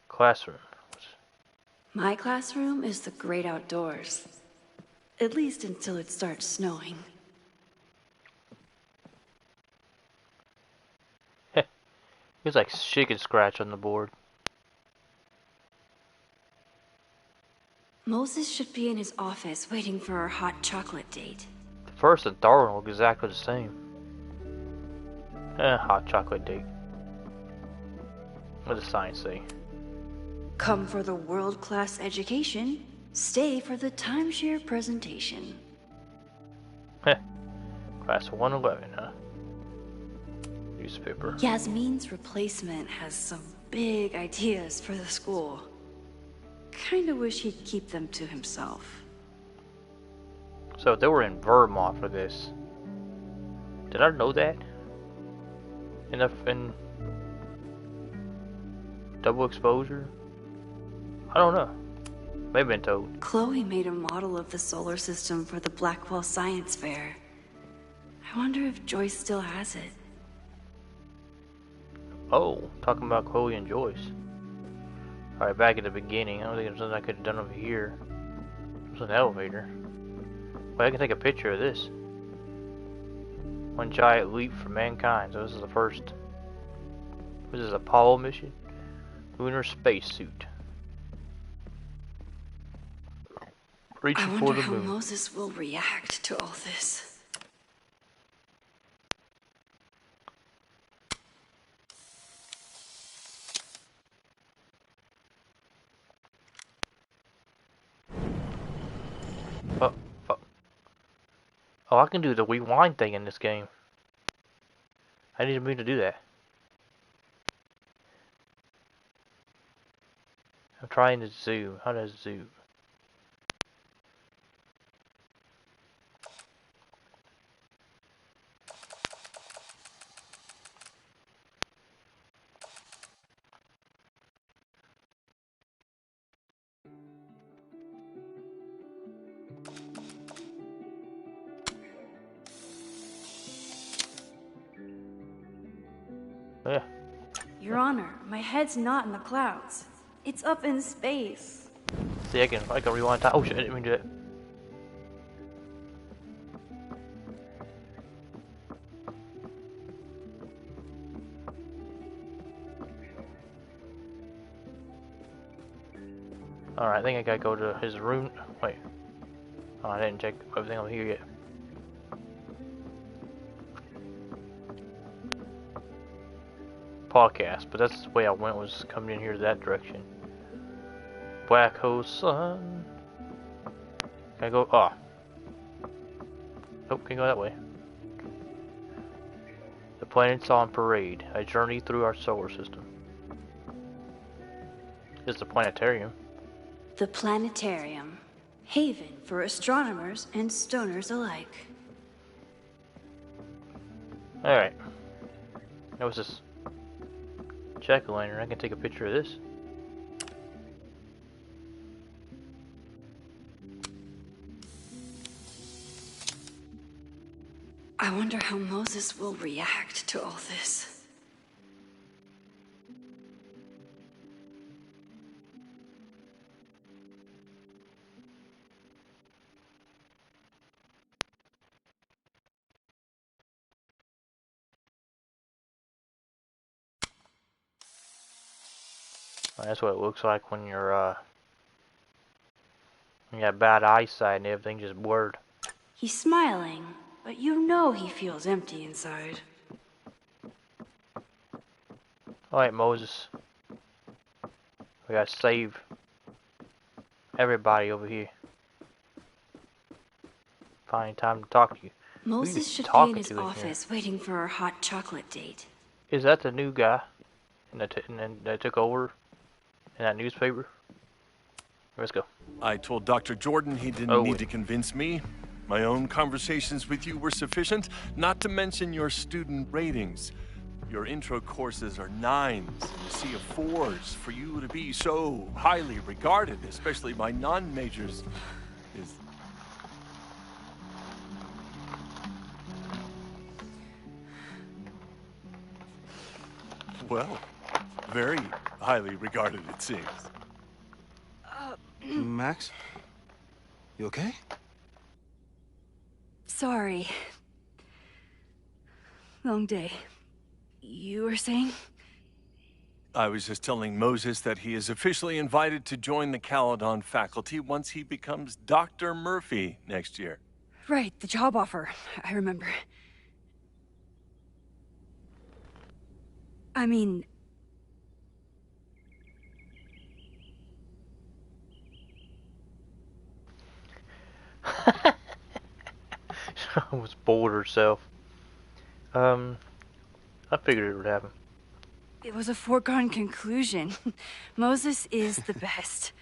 Classroom. My classroom is the great outdoors. At least until it starts snowing. There's like chicken scratch on the board. Moses should be in his office waiting for our hot chocolate date. The first and Darwin look exactly the same. Hot chocolate date. What does the sign say? Come for the world-class education. Stay for the timeshare presentation. Heh. Class 111, huh? Newspaper. Yasmin's replacement has some big ideas for the school. Kinda wish he'd keep them to himself. So they were in Vermont for this. Did I know that? In double exposure? I don't know. Maybe been told. Chloe made a model of the solar system for the Blackwell Science Fair. I wonder if Joyce still has it. Oh, talking about Chloe and Joyce. Alright, back at the beginning. I don't think there's something I could have done over here. There's an elevator. Wait, I can take a picture of this. One giant leap for mankind. So this is the first. This is Apollo mission. Lunar spacesuit. Reaching for the moon. I wonder how Moses will react to all this. Oh, I can do the rewind thing in this game. I didn't mean to do that. I'm trying to zoom. How does zoom? Yeah. Your Honor, my head's not in the clouds. It's up in space. See, I can rewind time. Oh shit, I didn't mean to do that. Alright, I think I gotta go to his room. Wait. Oh, I didn't check everything over here yet. Podcast, but that's the way I went, was coming in here that direction. Black hole sun. Can I go? Oh. Nope, can't go that way. The planets on parade. A journey through our solar system. It's the planetarium. The planetarium. Haven for astronomers and stoners alike. Alright. That was this jack-o'-lantern. I can take a picture of this. I wonder how Moses will react to all this. That's what it looks like when you're when you got bad eyesight and everything just blurred. He's smiling, but you know he feels empty inside. Alright, Moses. We gotta save everybody over here. Finding time to talk to you. Moses should be in his office waiting for our hot chocolate date. Is that the new guy that took over in that newspaper? Let's go. I told Dr. Jordan he didn't need to convince me. My own conversations with you were sufficient, not to mention your student ratings. Your intro courses are 9s and a sea of 4s. For you to be so highly regarded, especially by non-majors, is... well, very highly regarded, it seems. Max? You okay? Sorry. Long day. You were saying? I was just telling Moses that he is officially invited to join the Caledon faculty once he becomes Dr. Murphy next year. Right, the job offer. I remember. I mean... She almost bored herself. I figured it would happen. It was a foregone conclusion. Moses is the best.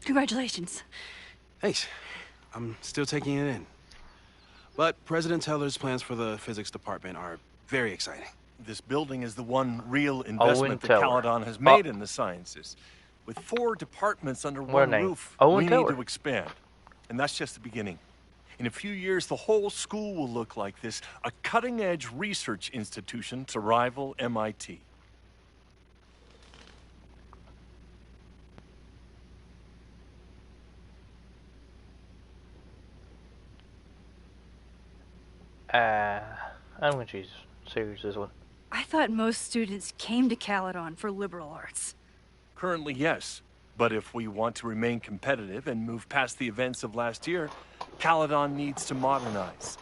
Congratulations. Thanks. I'm still taking it in. But President Teller's plans for the physics department are very exciting. This building is the one real investment that Teller. Caledon has made in the sciences. With 4 departments under one roof, we need to expand. And that's just the beginning. In a few years, the whole school will look like this, a cutting-edge research institution to rival MIT. I'm gonna choose serious this one. I thought most students came to Caledon for liberal arts. Currently, yes. But if we want to remain competitive and move past the events of last year, Caledon needs to modernize.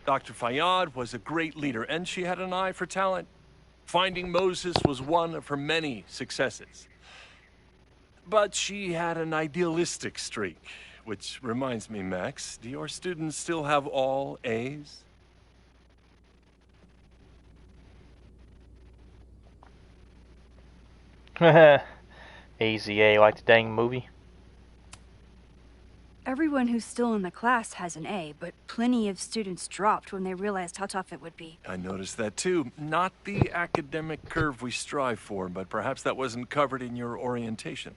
Dr. Fayyad was a great leader, and she had an eye for talent. Finding Moses was one of her many successes. But she had an idealistic streak, which reminds me, Max, do your students still have all A's? Easy A, like the dang movie. Everyone who's still in the class has an A, but plenty of students dropped when they realized how tough it would be. I noticed that too. Not the academic curve we strive for, but perhaps that wasn't covered in your orientation.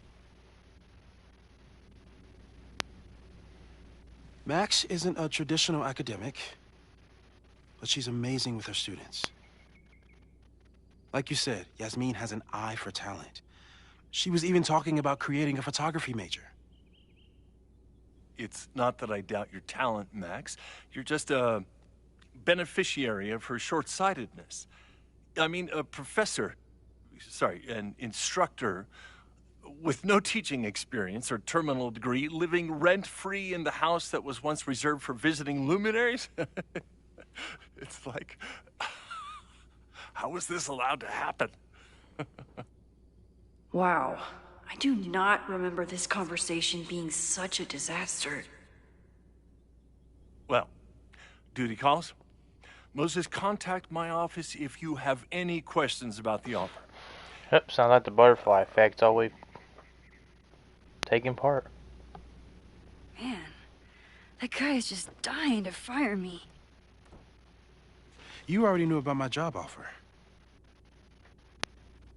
Max isn't a traditional academic, but she's amazing with her students. Like you said, Yasmin has an eye for talent. She was even talking about creating a photography major. It's not that I doubt your talent, Max. You're just a beneficiary of her short-sightedness. I mean, a professor, an instructor with no teaching experience or terminal degree, living rent-free in the house that was once reserved for visiting luminaries? It's like, how was this allowed to happen? Wow. I do not remember this conversation being such a disaster. Well, duty calls. Moses, contact my office if you have any questions about the offer. Yep, sounds like the butterfly effect's always taking part. Man, that guy is just dying to fire me. You already knew about my job offer.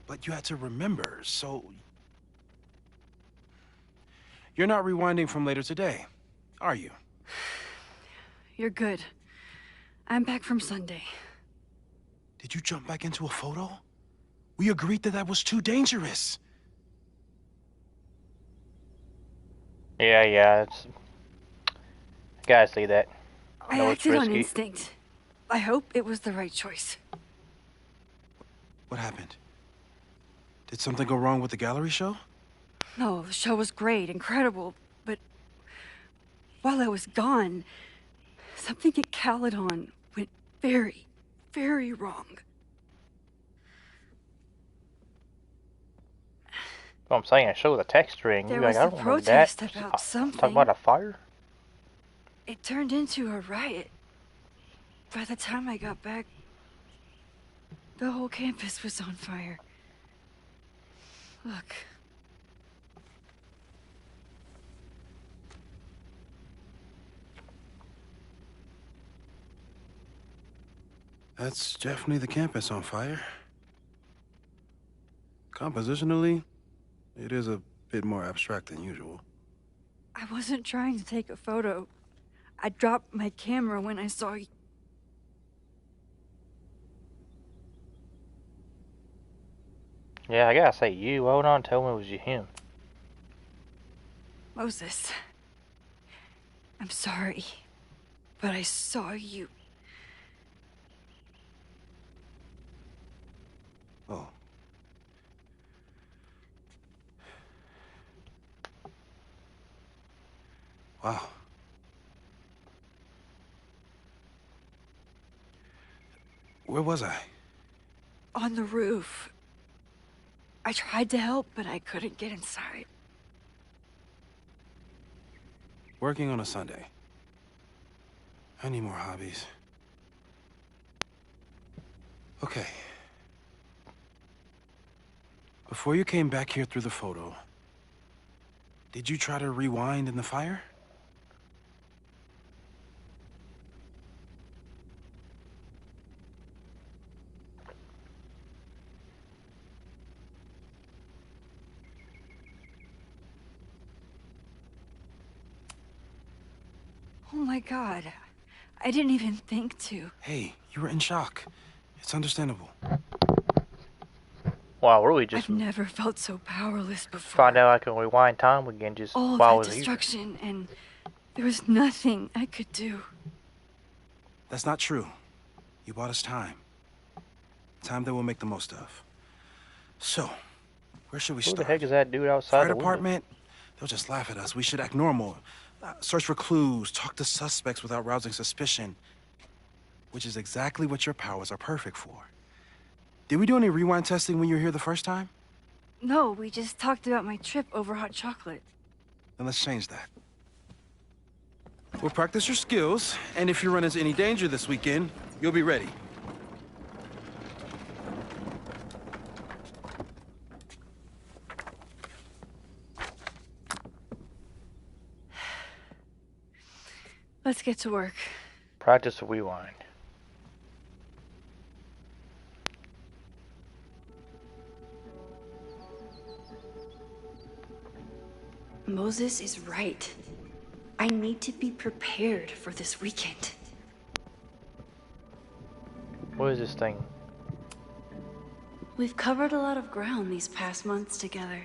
But you had to remember, so... You're not rewinding from later today, are you? you're good. I'm back from Sunday. Did you jump back into a photo? We agreed that was too dangerous. Yeah, it's... I gotta see that. I know it's acted on risky. instinct. I hope it was the right choice. What happened? Did something go wrong with the gallery show? No, the show was great, incredible, but while I was gone, something at Caledon went very, very wrong. What I'm saying, I show the text string. There You're was like, I a don't remember protest that. about something. Talk about a fire? It turned into a riot. By the time I got back, the whole campus was on fire. Look. That's definitely the campus on fire. Compositionally, it is a bit more abstract than usual. I wasn't trying to take a photo. I dropped my camera when I saw you. Yeah, I gotta say, you. Hold on, tell me it was you, him. Moses. I'm sorry, but I saw you. Oh. Wow. Where was I? On the roof. I tried to help, but I couldn't get inside. Working on a Sunday. I need more hobbies. Okay. Before you came back here through the photo, did you try to rewind in the fire? Oh my God. I didn't even think to. Hey, you were in shock. It's understandable. Wow, really just... I've never felt so powerless before. Find out I can rewind time again just all while I that was here. destruction, and there was nothing I could do. That's not true. You bought us time. Time that we'll make the most of. So, where should we Who start? the heck is that dude outside Fire the window? department? They'll just laugh at us. We should act normal. Search for clues, talk to suspects without rousing suspicion. Which is exactly what your powers are perfect for. Did we do any rewind testing when you were here the first time? No, we just talked about my trip over hot chocolate. Then let's change that. We'll practice your skills, and if you run into any danger this weekend, you'll be ready. Let's get to work. Practice a rewind. Moses is right. I need to be prepared for this weekend. What is this thing? We've covered a lot of ground these past months together.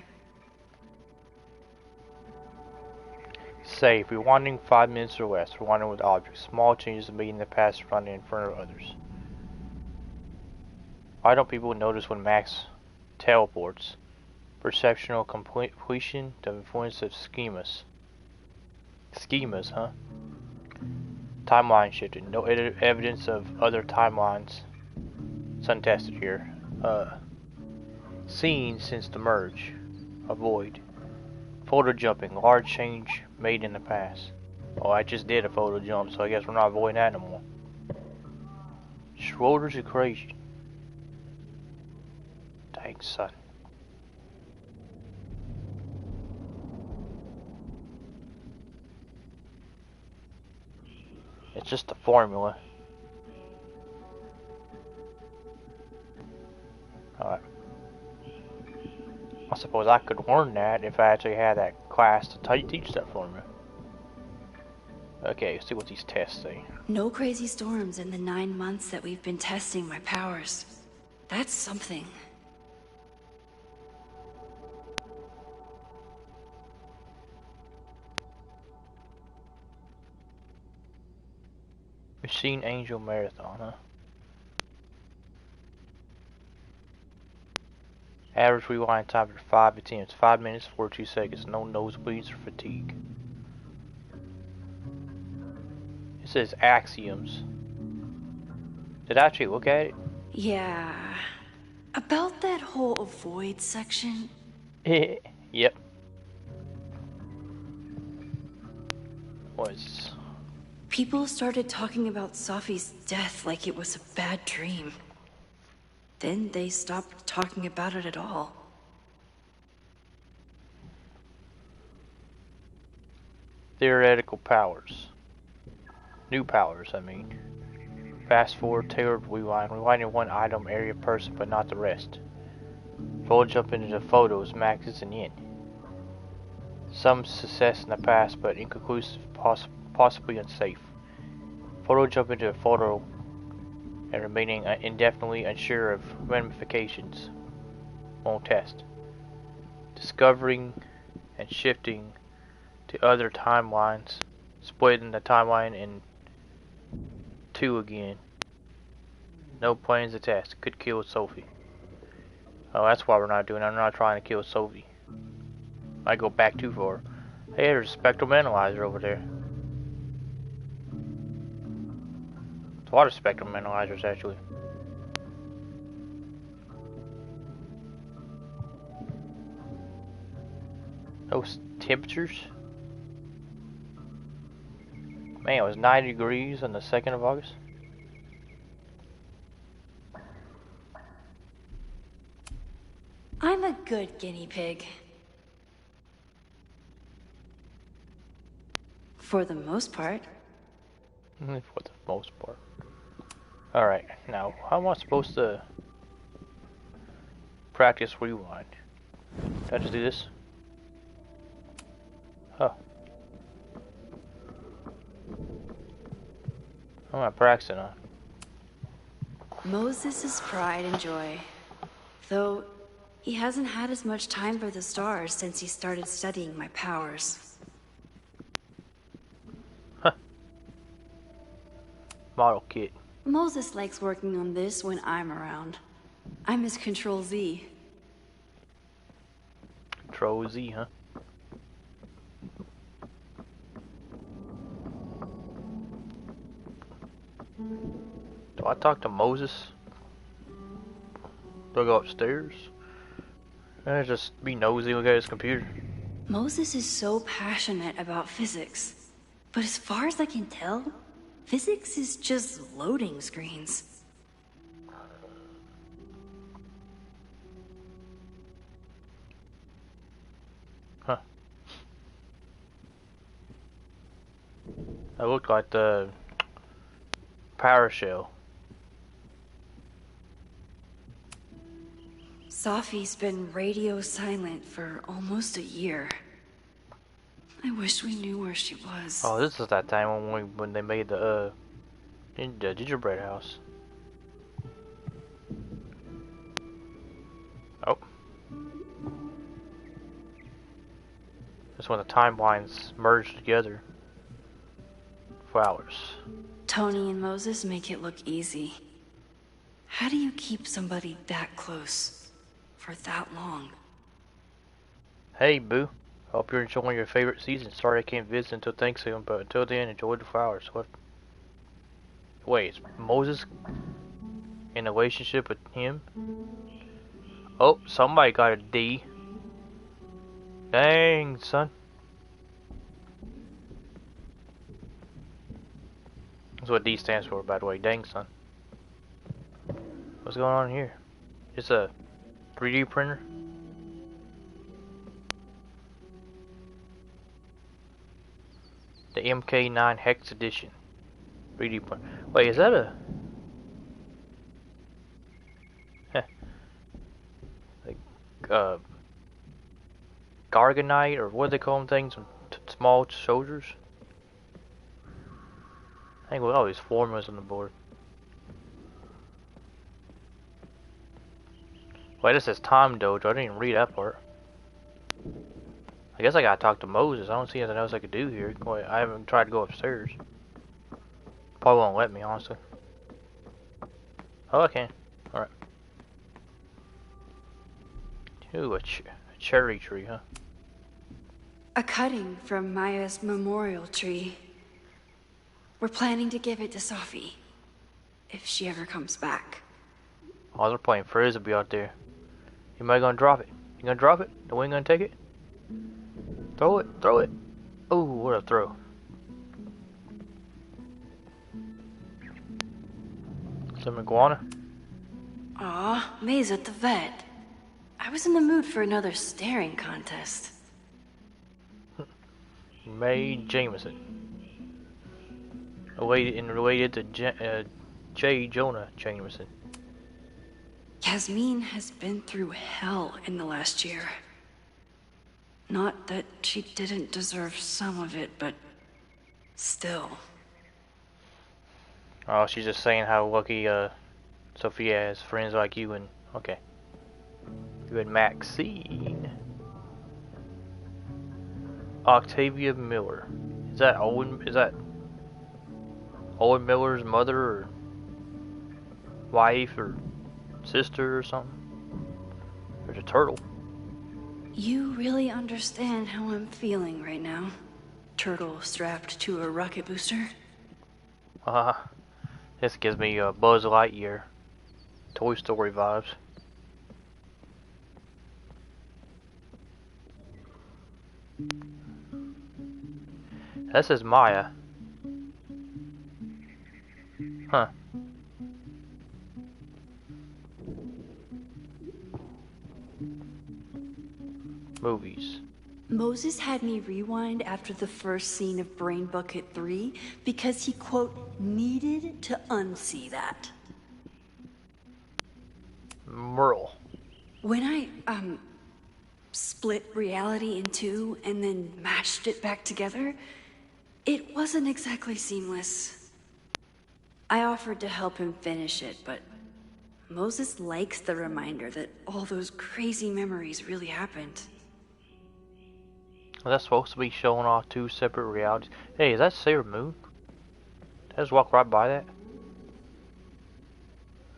Safe. Rewinding 5 minutes or less. Rewinding with objects. Small changes made in the past running in front of others. Why don't people notice when Max teleports? Perceptual completion, the influence of schemas. Schemas, huh? Timeline shifted. No evidence of other timelines. It's untested here. Seen since the merge. Avoid. Photo jumping. Large change made in the past. Oh, I just did a photo jump, so I guess we're not avoiding that no more. Schroeder's equation. Dang, son. It's just a formula. Alright. I suppose I could learn that if I actually had that class to teach that formula. Okay, let's see what these tests say. No crazy storms in the 9 months that we've been testing my powers. That's something. Machine Angel Marathon, huh? Average rewind time for 5 attempts, 5 minutes, 42 seconds. No nosebleeds or fatigue. It says axioms. Did I actually look at it? Yeah. About that whole avoid section. Yep. Was. People started talking about Sophie's death like it was a bad dream. Then they stopped talking about it at all. Theoretical powers. New powers, I mean. Fast forward, tailored rewind. Rewinding one item, area, person, but not the rest. Forward jump into the photos, maxes, and in. Some success in the past, but inconclusive, possibly unsafe. Photo jump into a photo and remaining indefinitely unsure of ramifications. Won't test. Discovering and shifting to other timelines. Splitting the timeline in two again. No plans to test. Could kill Sophie. Oh, that's why we're not doing it. I'm not trying to kill Sophie. I go back too far. Hey, there's a spectrum analyzer over there. There's a lot of spectrum analyzers, actually. Those temperatures? Man, it was 90 degrees on the 2nd of August. I'm a good guinea pig. For the most part. For the most part. Alright, now, how am I supposed to practice rewind? Did I just do this? Huh. I'm not practicing on. Moses' pride and joy. Though, he hasn't had as much time for the stars since he started studying my powers. Huh. Model kit. Moses likes working on this when I'm around. I'm his Control Z. Control Z, huh? Do I talk to Moses? Do I go upstairs? I just be nosy and look at his computer. Moses is so passionate about physics. But as far as I can tell, physics is just loading screens. Huh. That looked like the power shell. Sophie's been radio silent for almost a year. I wish we knew where she was. Oh, this is that time when they made the gingerbread house. Oh. That's when the timelines merged together. Flowers. Tony and Moses make it look easy. How do you keep somebody that close for that long? Hey, Boo. Hope you're enjoying your favorite season. Sorry I can't visit until Thanksgiving, but until then, enjoy the flowers. What? Wait, is Moses in a relationship with him? Oh, somebody got a D. Dang, son. That's what D stands for, by the way. Dang, son. What's going on here? It's a 3D printer? The MK9 Hex Edition. 3D printer. Wait, is that a... like, Garganite, or what do they call them things? Small soldiers? I think we got all these formulas on the board. Wait, this says Time Dojo. I didn't even read that part. I guess I gotta talk to Moses. I don't see anything else I could do here. Wait, I haven't tried to go upstairs. Probably won't let me, honestly. Oh, I can. Alright. Ooh, a cherry tree, huh? A cutting from Maya's memorial tree. We're planning to give it to Sophie, if she ever comes back. Oh, they're playing Frisbee out there. You might gonna drop it. You gonna drop it? The wing gonna take it? Throw it, throw it. Oh, what a throw. Some iguana. Aw, May's at the vet. I was in the mood for another staring contest. Mae Jameson. Related to J. Jonah Jameson. Yasmin has been through hell in the last year. Not that she didn't deserve some of it, but still. Oh, she's just saying how lucky Sophia has friends like you and okay. You and Maxine. Octavia Miller. Is that Owen Miller's mother or wife or sister or something? There's a turtle. You really understand how I'm feeling right now. Turtle strapped to a rocket booster. This gives me Buzz Lightyear, Toy Story vibes. That says Maya. Huh. Movies. Moses had me rewind after the first scene of Brain Bucket 3 because he, quote, needed to unsee that. Merle. When I, split reality in two and then mashed it back together, it wasn't exactly seamless. I offered to help him finish it, but Moses likes the reminder that all those crazy memories really happened. That's supposed to be showing off two separate realities. Hey, is that Sailor Moon? Did I just walk right by that?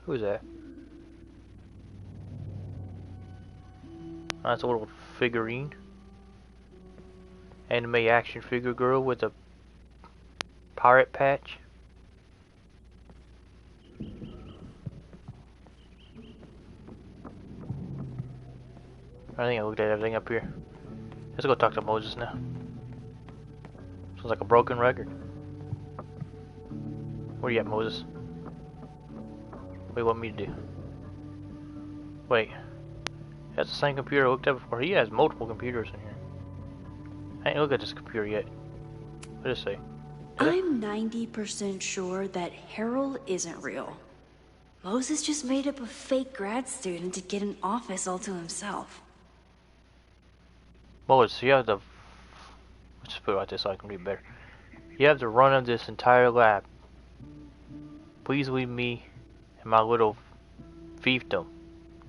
Who is that? That's a little figurine. Anime action figure girl with a pirate patch. I think I looked at everything up here. Let's go talk to Moses now. Sounds like a broken record. Where you at, Moses? What do you want me to do? Wait. That's the same computer I looked at before. He has multiple computers in here. I ain't looked at this computer yet. What does it say? I'm 90% sure that Harold isn't real. Moses just made up a fake grad student to get an office all to himself. Moses, you have the... Let's just put it like this so I can read better. You have the run of this entire lab. Please leave me and my little fiefdom.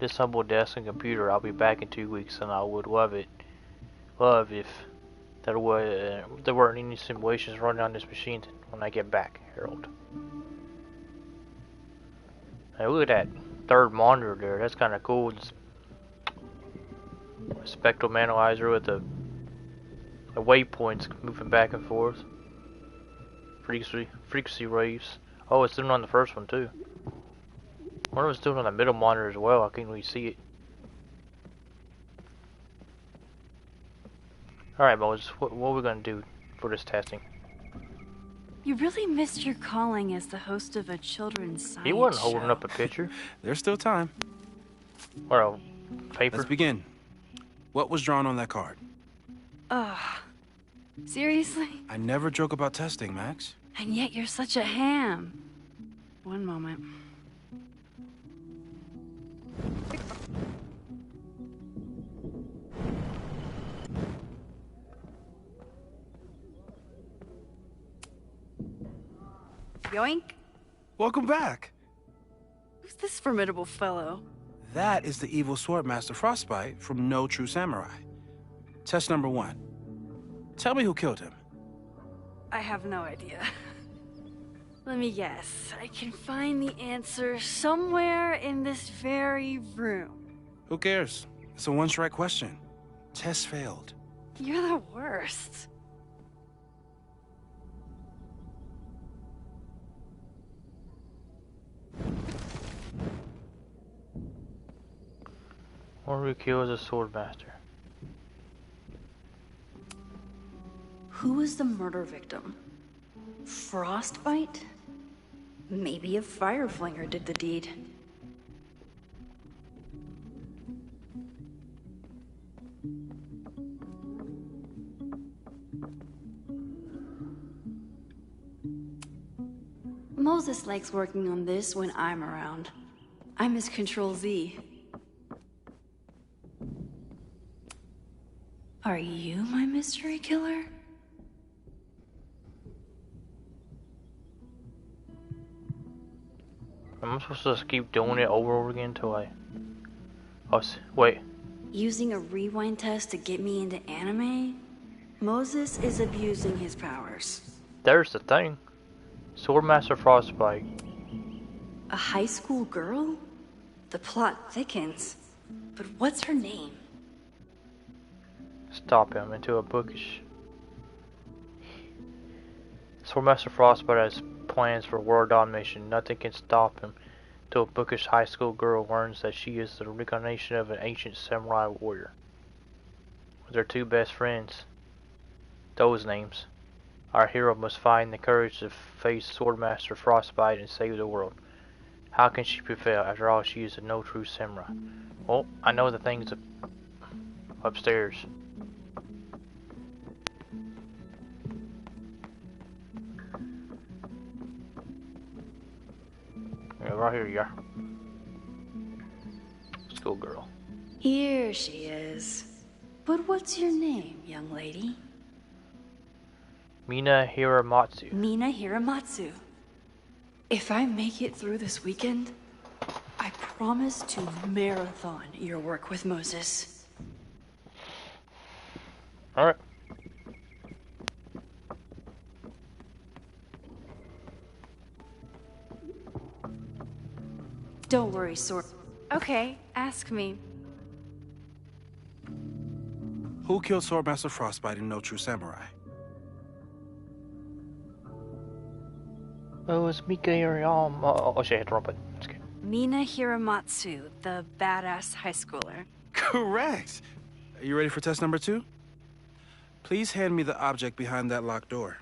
This humble desk and computer. I'll be back in 2 weeks, and I would love if there weren't any simulations running on this machine when I get back, Harold. Hey, look at that third monitor there. That's kind of cool. It's a spectrum analyzer with the waypoints moving back and forth. Frequency waves. Oh, it's doing on the first one too. I wonder if it's doing on the middle monitor as well. I can't really see it. Alright, Moses, what are we going to do for this testing? You really missed your calling as the host of a children's science show. He wasn't holding up a picture. There's still time. Or a paper. Let's begin. What was drawn on that card? Ugh. Seriously? I never joke about testing, Max. And yet you're such a ham. One moment. Yoink. Welcome back. Who's this formidable fellow? That is the evil Swordmaster Frostbite from No True Samurai. Test number 1. Tell me who killed him. I have no idea. Let me guess. I can find the answer somewhere in this very room. Who cares? It's a one-strike question. Test failed. You're the worst. Or who kills a Swordmaster? Who was the murder victim? Frostbite? Maybe a Fireflinger did the deed. Moses likes working on this when I'm around. I'm his Control-Z. Are you my mystery killer? Am I supposed to just keep doing it over and over again until I... Oh, wait. Using a rewind test to get me into anime? Moses is abusing his powers. There's the thing. Swordmaster Frostbite. A high school girl? The plot thickens. But what's her name? Stop him into a bookish. Swordmaster Frostbite has plans for world domination. Nothing can stop him till a bookish high school girl learns that she is the reincarnation of an ancient samurai warrior. With her two best friends, those names, our hero must find the courage to face Swordmaster Frostbite and save the world. How can she prevail? After all, she is a no true samurai. Well, I know the things upstairs. Yeah, right here you are. Schoolgirl. Here she is. But what's your name, young lady? Mina Hiramatsu. Mina Hiramatsu. If I make it through this weekend, I promise to marathon your work with Moses. Alright. Don't worry, Sword. Okay, ask me. Who killed Swordmaster Frostbite in No True Samurai? Oh, it's Mika Hirayama. Oh, she hit the wrong button. It's okay. Mina Hiramatsu, the badass high schooler. Correct. Are you ready for test number 2? Please hand me the object behind that locked door.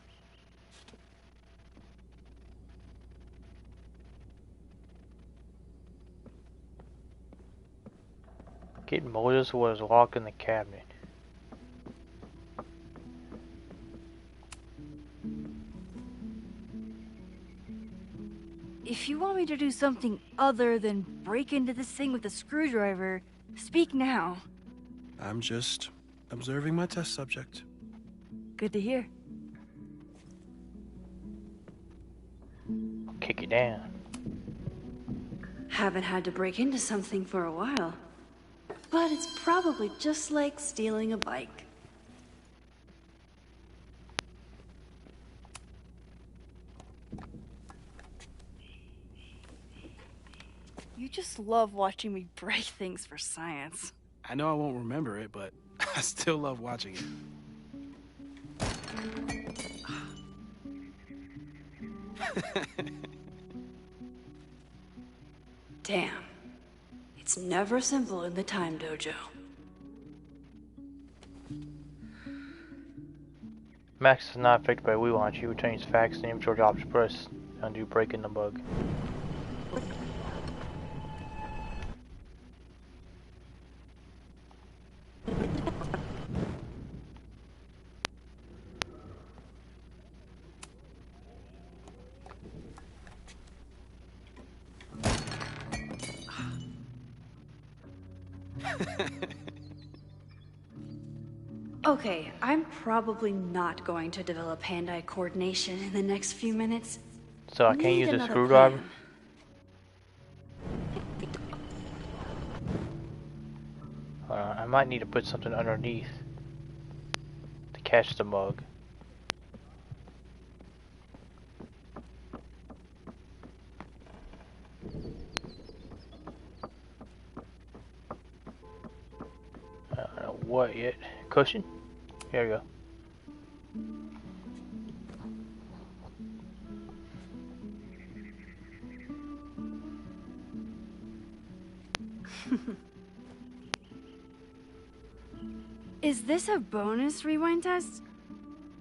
Kid Moses was locked in the cabinet. If you want me to do something other than break into this thing with a screwdriver, speak now. I'm just observing my test subject. Good to hear. Kick it down. Haven't had to break into something for a while. But it's probably just like stealing a bike. You just love watching me break things for science. I know I won't remember it, but I still love watching it. Damn. It's never simple in the Time Dojo. Max is not affected by WeWatch. He retains fax name George Option Press undo breaking the bug. Okay, I'm probably not going to develop hand-eye coordination in the next few minutes, So I can't Need use a another screwdriver? plan. I might need to put something underneath to catch the mug. I don't know what yet. Cushion? Here we go. Is this a bonus rewind test?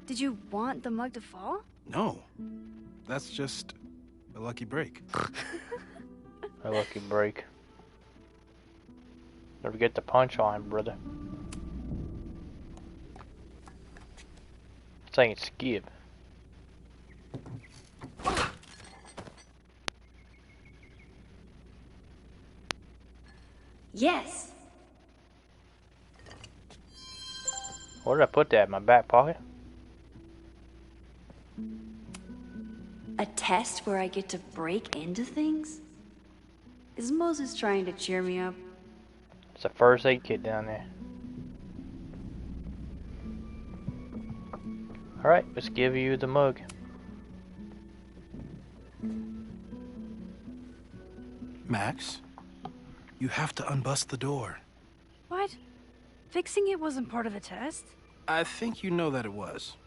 Did you want the mug to fall? No. That's just a lucky break. A lucky break. Don't forget the punchline, brother. Saying skip. Yes. Where did I put that? In my back pocket? A test where I get to break into things? Is Moses trying to cheer me up? It's a first aid kit down there. Alright, let's give you the mug. Max, you have to unbust the door. What? Fixing it wasn't part of the test? I think you know that it was.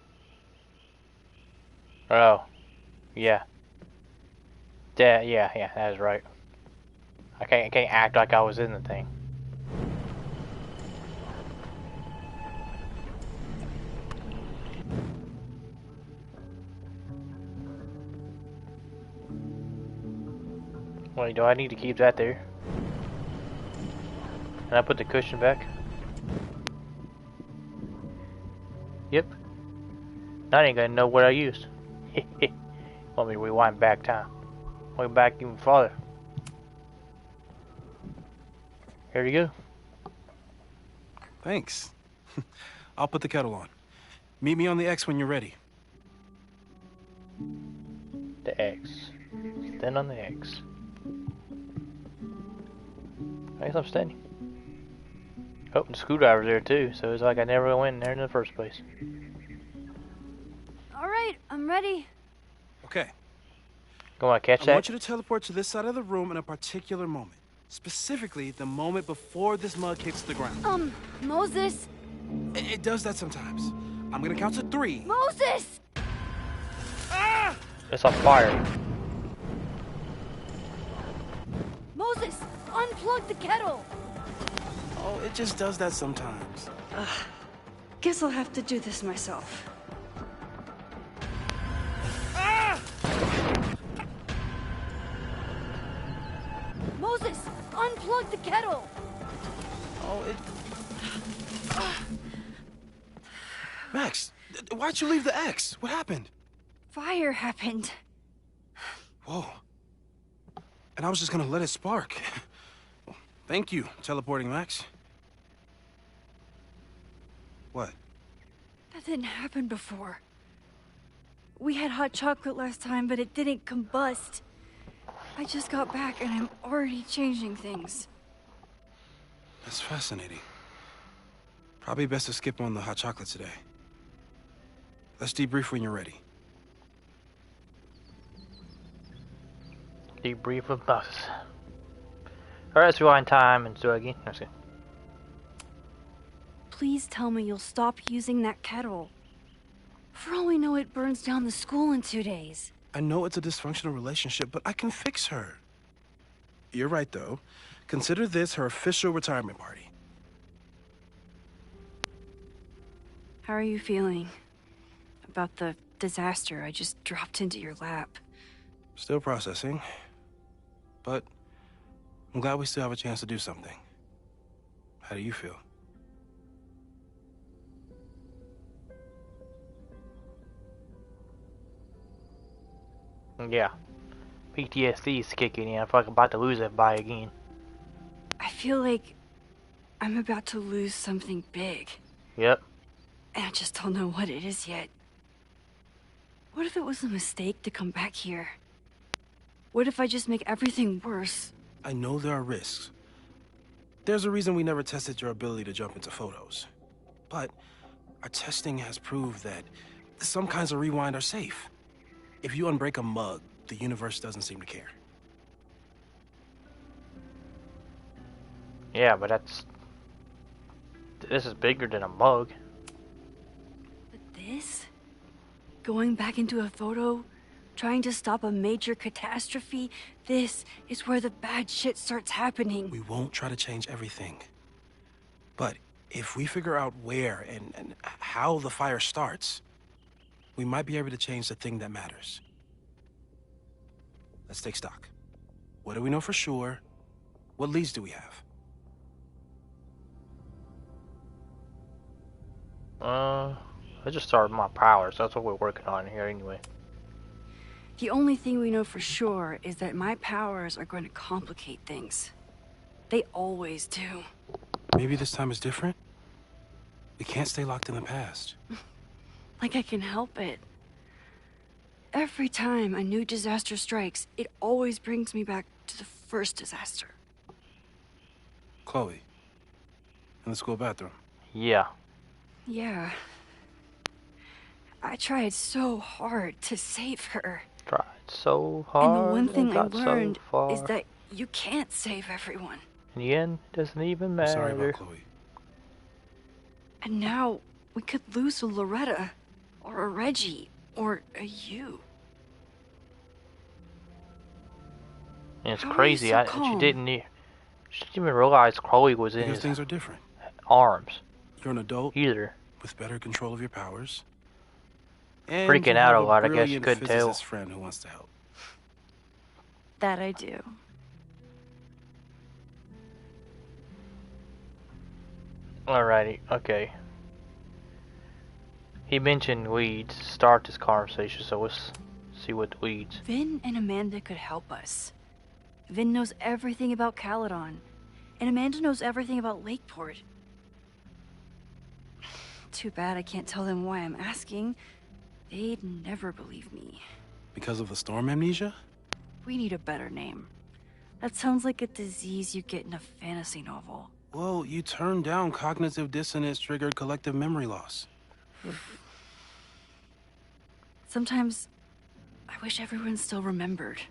Oh. Yeah. Yeah, that is right. I can't act like I was in the thing. Wait, do I need to keep that there? Can I put the cushion back? Yep. I ain't gonna know what I used. Let me rewind back time. Way back even farther. Here you go. Thanks. I'll put the kettle on. Meet me on the X when you're ready. The X. Stand on the X. I guess I'm standing. Oh, the screwdriver's there too, so it's like I never went in there in the first place. Alright, I'm ready. Okay. Go on, catch that? I want you to teleport to this side of the room in a particular moment. Specifically, the moment before this mug hits the ground. Moses! It does that sometimes. I'm gonna count to 3. Moses! Ah! It's on fire. Moses! Unplug the kettle! Oh, it just does that sometimes. Guess I'll have to do this myself. Ah! Moses! Unplug the kettle! Oh, it... Max, why'd you leave the X? What happened? Fire happened. Whoa. And I was just gonna let it spark. Thank you, teleporting Max. What? That didn't happen before. We had hot chocolate last time, but it didn't combust. I just got back and I'm already changing things. That's fascinating. Probably best to skip on the hot chocolate today. Let's debrief when you're ready. Debrief with Moses. Alright, let's rewind time and do it again. That's good. Please tell me you'll stop using that kettle. For all we know, it burns down the school in 2 days. I know it's a dysfunctional relationship, but I can fix her. You're right, though. Consider this her official retirement party. How are you feeling about the disaster I just dropped into your lap? Still processing. But I'm glad we still have a chance to do something. How do you feel? Yeah. PTSD is kicking in. I feel like I'm about to lose that buy again. I feel like I'm about to lose something big. Yep. And I just don't know what it is yet. What if it was a mistake to come back here? What if I just make everything worse? I know there are risks. There's a reason we never tested your ability to jump into photos. But our testing has proved that some kinds of rewind are safe. If you unbreak a mug, the universe doesn't seem to care. Yeah, but this is bigger than a mug. But this? Going back into a photo? Trying to stop a major catastrophe? This is where the bad shit starts happening. We won't try to change everything. But if we figure out where and how the fire starts, we might be able to change the thing that matters. Let's take stock. What do we know for sure? What leads do we have? I just started my powers. That's what we're working on here anyway. The only thing we know for sure is that my powers are going to complicate things. They always do. Maybe this time is different? We can't stay locked in the past. Like I can help it. Every time a new disaster strikes, it always brings me back to the first disaster. Chloe, in the school bathroom. Yeah. Yeah. I tried so hard to save her. Tried so hard. And the one thing I got learned so is that you can't save everyone. In the end, it doesn't even matter. Sorry about Chloe. And now we could lose a Loretta, or a Reggie, or a you. And it's How are you crazy. so She calm? didn't even realize Chloe was in Because his things are different. arms. You're an adult Either. with better control of your powers. And Freaking you out have a lot, I guess you brilliant couldn't tell. physicist friend who wants to help. That I do. Alrighty, okay. He mentioned weeds to start this conversation, so let's see what the weeds. Vin and Amanda could help us. Vin knows everything about Caledon, and Amanda knows everything about Lakeport. Too bad I can't tell them why I'm asking. They'd never believe me. Because of the storm amnesia? We need a better name. That sounds like a disease you get in a fantasy novel. Well, you turned down cognitive dissonance triggered collective memory loss. Sometimes I wish everyone still remembered.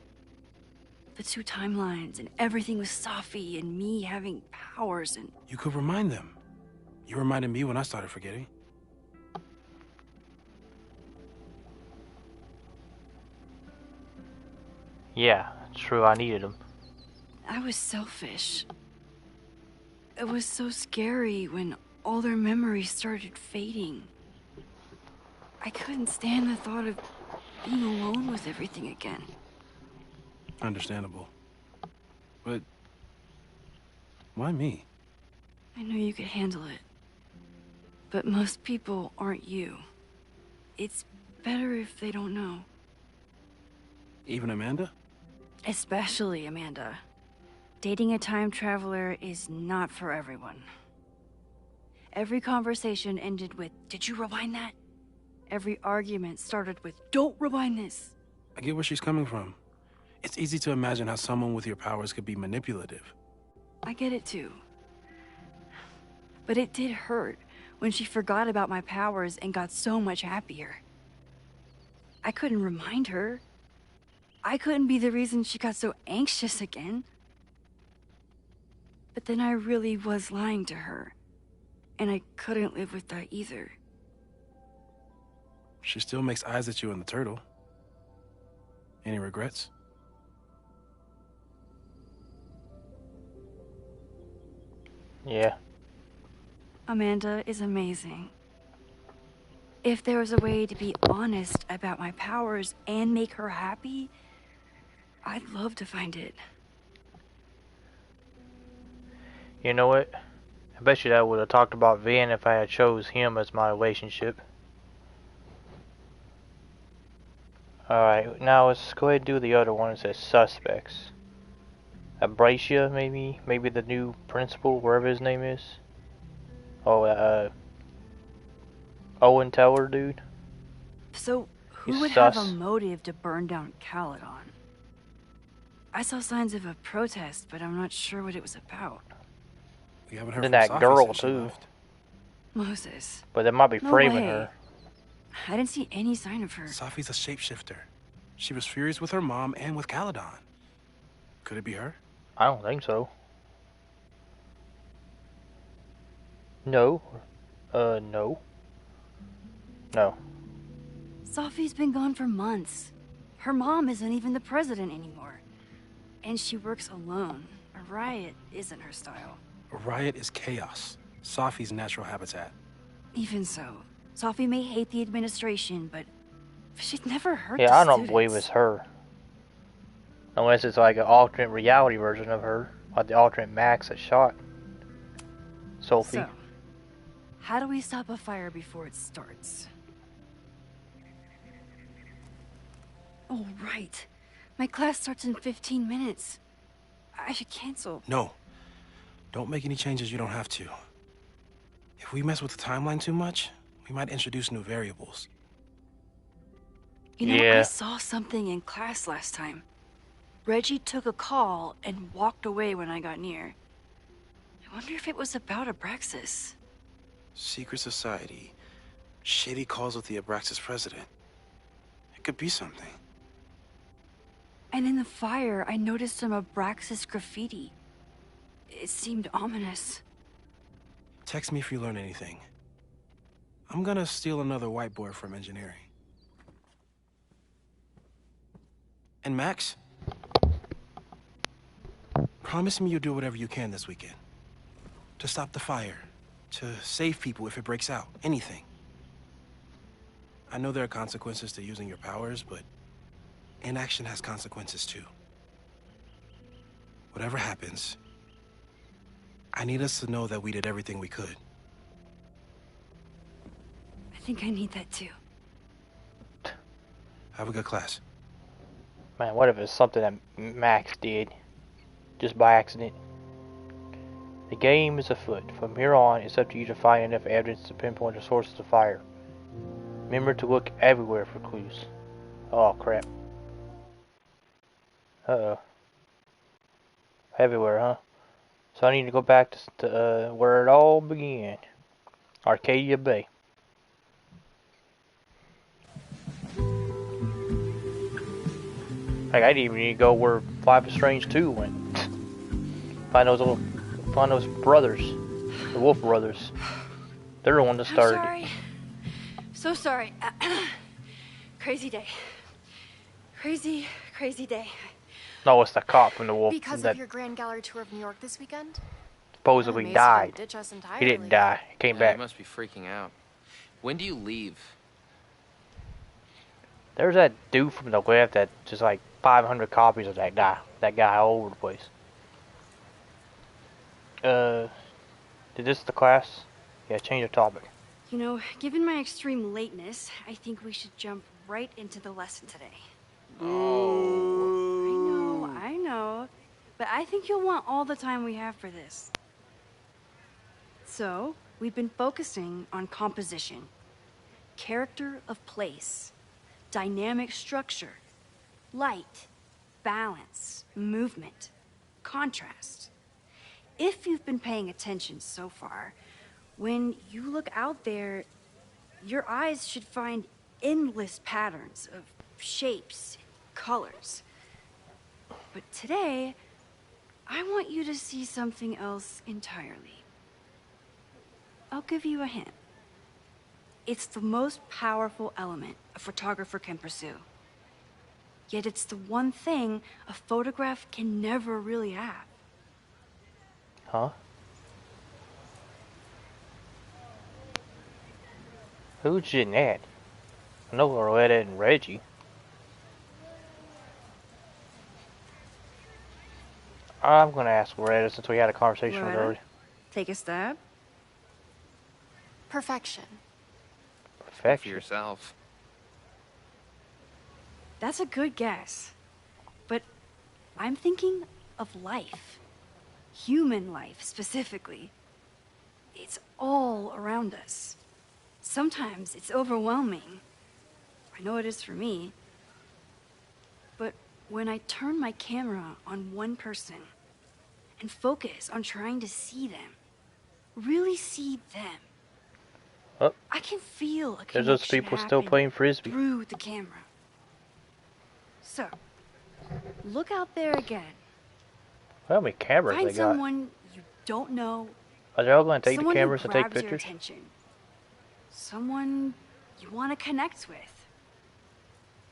The two timelines and everything with Safi and me having powers and... You could remind them. You reminded me when I started forgetting. Yeah, true, I needed him. I was selfish. It was so scary when all their memories started fading. I couldn't stand the thought of being alone with everything again. Understandable. But why me? I knew you could handle it. But most people aren't you. It's better if they don't know. Even Amanda? Especially Amanda. Dating a time traveler is not for everyone. Every conversation ended with, "Did you rewind that?" Every argument started with, "Don't rewind this." I get where she's coming from. It's easy to imagine how someone with your powers could be manipulative. I get it too. But it did hurt when she forgot about my powers and got so much happier. I couldn't remind her. I couldn't be the reason she got so anxious again. But then I really was lying to her. And I couldn't live with that either. She still makes eyes at you and the turtle. Any regrets? Yeah. Amanda is amazing. If there was a way to be honest about my powers and make her happy, I'd love to find it. You know what? I bet you that would have talked about Vin if I had chose him as my relationship. Alright, now let's go ahead and do the other one. It says suspects. Abracia, maybe? Maybe the new principal, wherever his name is. Oh, Owen Teller, dude. So, who He's would sus. have a motive to burn down Caledon? I saw signs of a protest, but I'm not sure what it was about. We haven't heard And from that Safi girl since she too. left. Moses. But they might be No framing way. her. I didn't see any sign of her. Safi's a shapeshifter. She was furious with her mom and with Caledon. Could it be her? I don't think so. No. No. No. Safi's been gone for months. Her mom isn't even the president anymore. And she works alone. A riot isn't her style. A riot is chaos. Safi's natural habitat. Even so, Safi may hate the administration, but she'd never hurt Yeah, the I don't students. believe it's her. Unless it's like an alternate reality version of her. Like the alternate Max that shot Sophie. So, how do we stop a fire before it starts? Oh, right. My class starts in 15 minutes. I should cancel. No. Don't make any changes you don't have to. If we mess with the timeline too much, we might introduce new variables. You know, Yeah. I saw something in class last time. Reggie took a call and walked away when I got near. I wonder if it was about Abraxas. Secret society. Shady calls with the Abraxas president. It could be something. And in the fire, I noticed some Abraxas graffiti. It seemed ominous. Text me if you learn anything. I'm gonna steal another whiteboard from engineering. And Max? Promise me you'll do whatever you can this weekend. To stop the fire. To save people if it breaks out. Anything. I know there are consequences to using your powers, but inaction has consequences too. Whatever happens, I need us to know that we did everything we could. I think I need that too. Have a good class. Man, what if it's something that Max did? Just by accident. The game is afoot. From here on, it's up to you to find enough evidence to pinpoint the source of the fire. Remember to look everywhere for clues. Oh, crap. Uh-oh. Everywhere, huh? So I need to go back to where it all began. Arcadia Bay. Like, I didn't even need to go where Life is Strange 2 went. Find those brothers. The Wolf brothers. They're the one that started. I'm sorry. So sorry. Crazy day. Crazy day. No, it's the cop from the Wolf Because that of your Grand Gallery tour of New York this weekend? supposedly I'm amazed you died. didn't ditch us He entirely. didn't die. He came Yeah, back. You must be freaking out. When do you leave? There's that dude from the left that just like 500 copies of that guy. That guy all over the place. Did this the class? Yeah, change the topic. You know, given my extreme lateness, I think we should jump right into the lesson today. Oh. I know. But I think you'll want all the time we have for this. So, we've been focusing on composition, character of place, dynamic structure, light, balance, movement, contrast. If you've been paying attention so far, when you look out there, your eyes should find endless patterns of shapes, colors. But today, I want you to see something else entirely. I'll give you a hint. It's the most powerful element a photographer can pursue. Yet it's the one thing a photograph can never really have. Huh? Who's Jeanette? I know Loretta and Reggie. I'm gonna ask Loretta since we had a conversation with her. Loretta, take a stab. Perfection. For Perfection. yourself. That's a good guess. But I'm thinking of life. Human life, specifically. It's all around us. Sometimes it's overwhelming. I know it is for me. But when I turn my camera on one person and focus on trying to see them, really see them, Oh, I can feel a there's those connection people still happen playing frisbee. through the camera. So, look out there again. How many cameras Find they got? someone you don't know. Are they all going to take the Someone who cameras and take grabs your pictures? attention. Someone you want to connect with.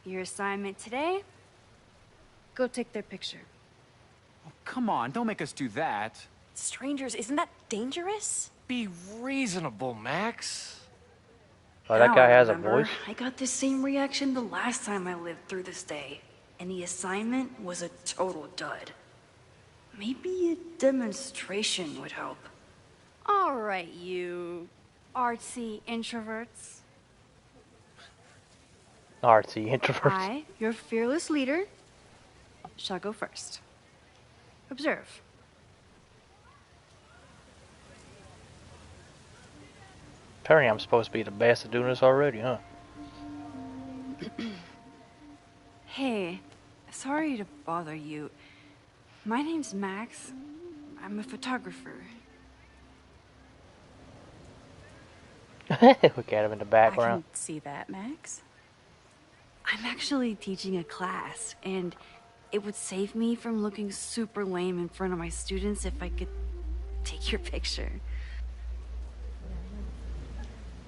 Your assignment today? Go take their picture. Oh, come on, don't make us do that. Strangers, isn't that dangerous? Be reasonable, Max. Oh, that Now guy I has a remember. voice? I got the same reaction the last time I lived through this day. And the assignment was a total dud. Maybe a demonstration would help. All right, you artsy introverts. Artsy introverts. I, your fearless leader, shall go first. Observe. Apparently I'm supposed to be the best at doing this already, huh? Hey, sorry to bother you. My name's Max. I'm a photographer. Look at him in the I background. can see that, Max. I'm actually teaching a class, and it would save me from looking super lame in front of my students if I could take your picture.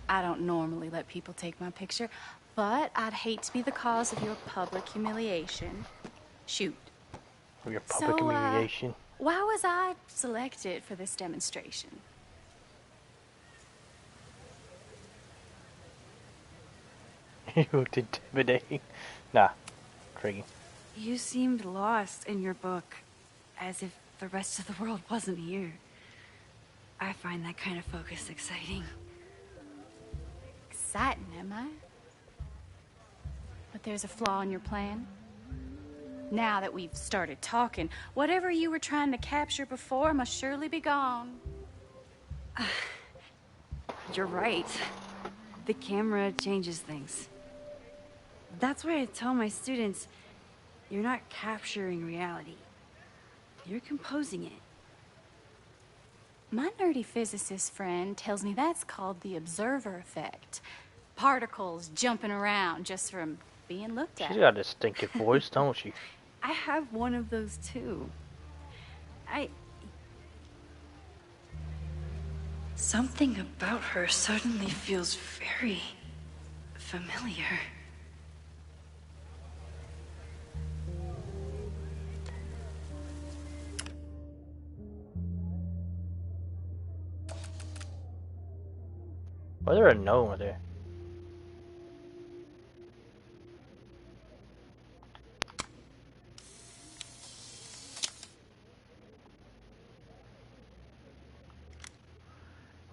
I don't normally let people take my picture, but I'd hate to be the cause of your public humiliation. Shoot. Your public humiliation. Why was I selected for this demonstration? You looked intimidating. Nah, intriguing. You seemed lost in your book, as if the rest of the world wasn't here. I find that kind of focus exciting. Exciting, am I? But there's a flaw in your plan. Now that we've started talking, whatever you were trying to capture before must surely be gone. You're right. The camera changes things. That's why I tell my students, you're not capturing reality. You're composing it. My nerdy physicist friend tells me that's called the observer effect. Particles jumping around just from being looked at. She's got a distinctive voice, don't she? I have one of those too. Something about her suddenly feels very familiar. Why is there a gnome over there?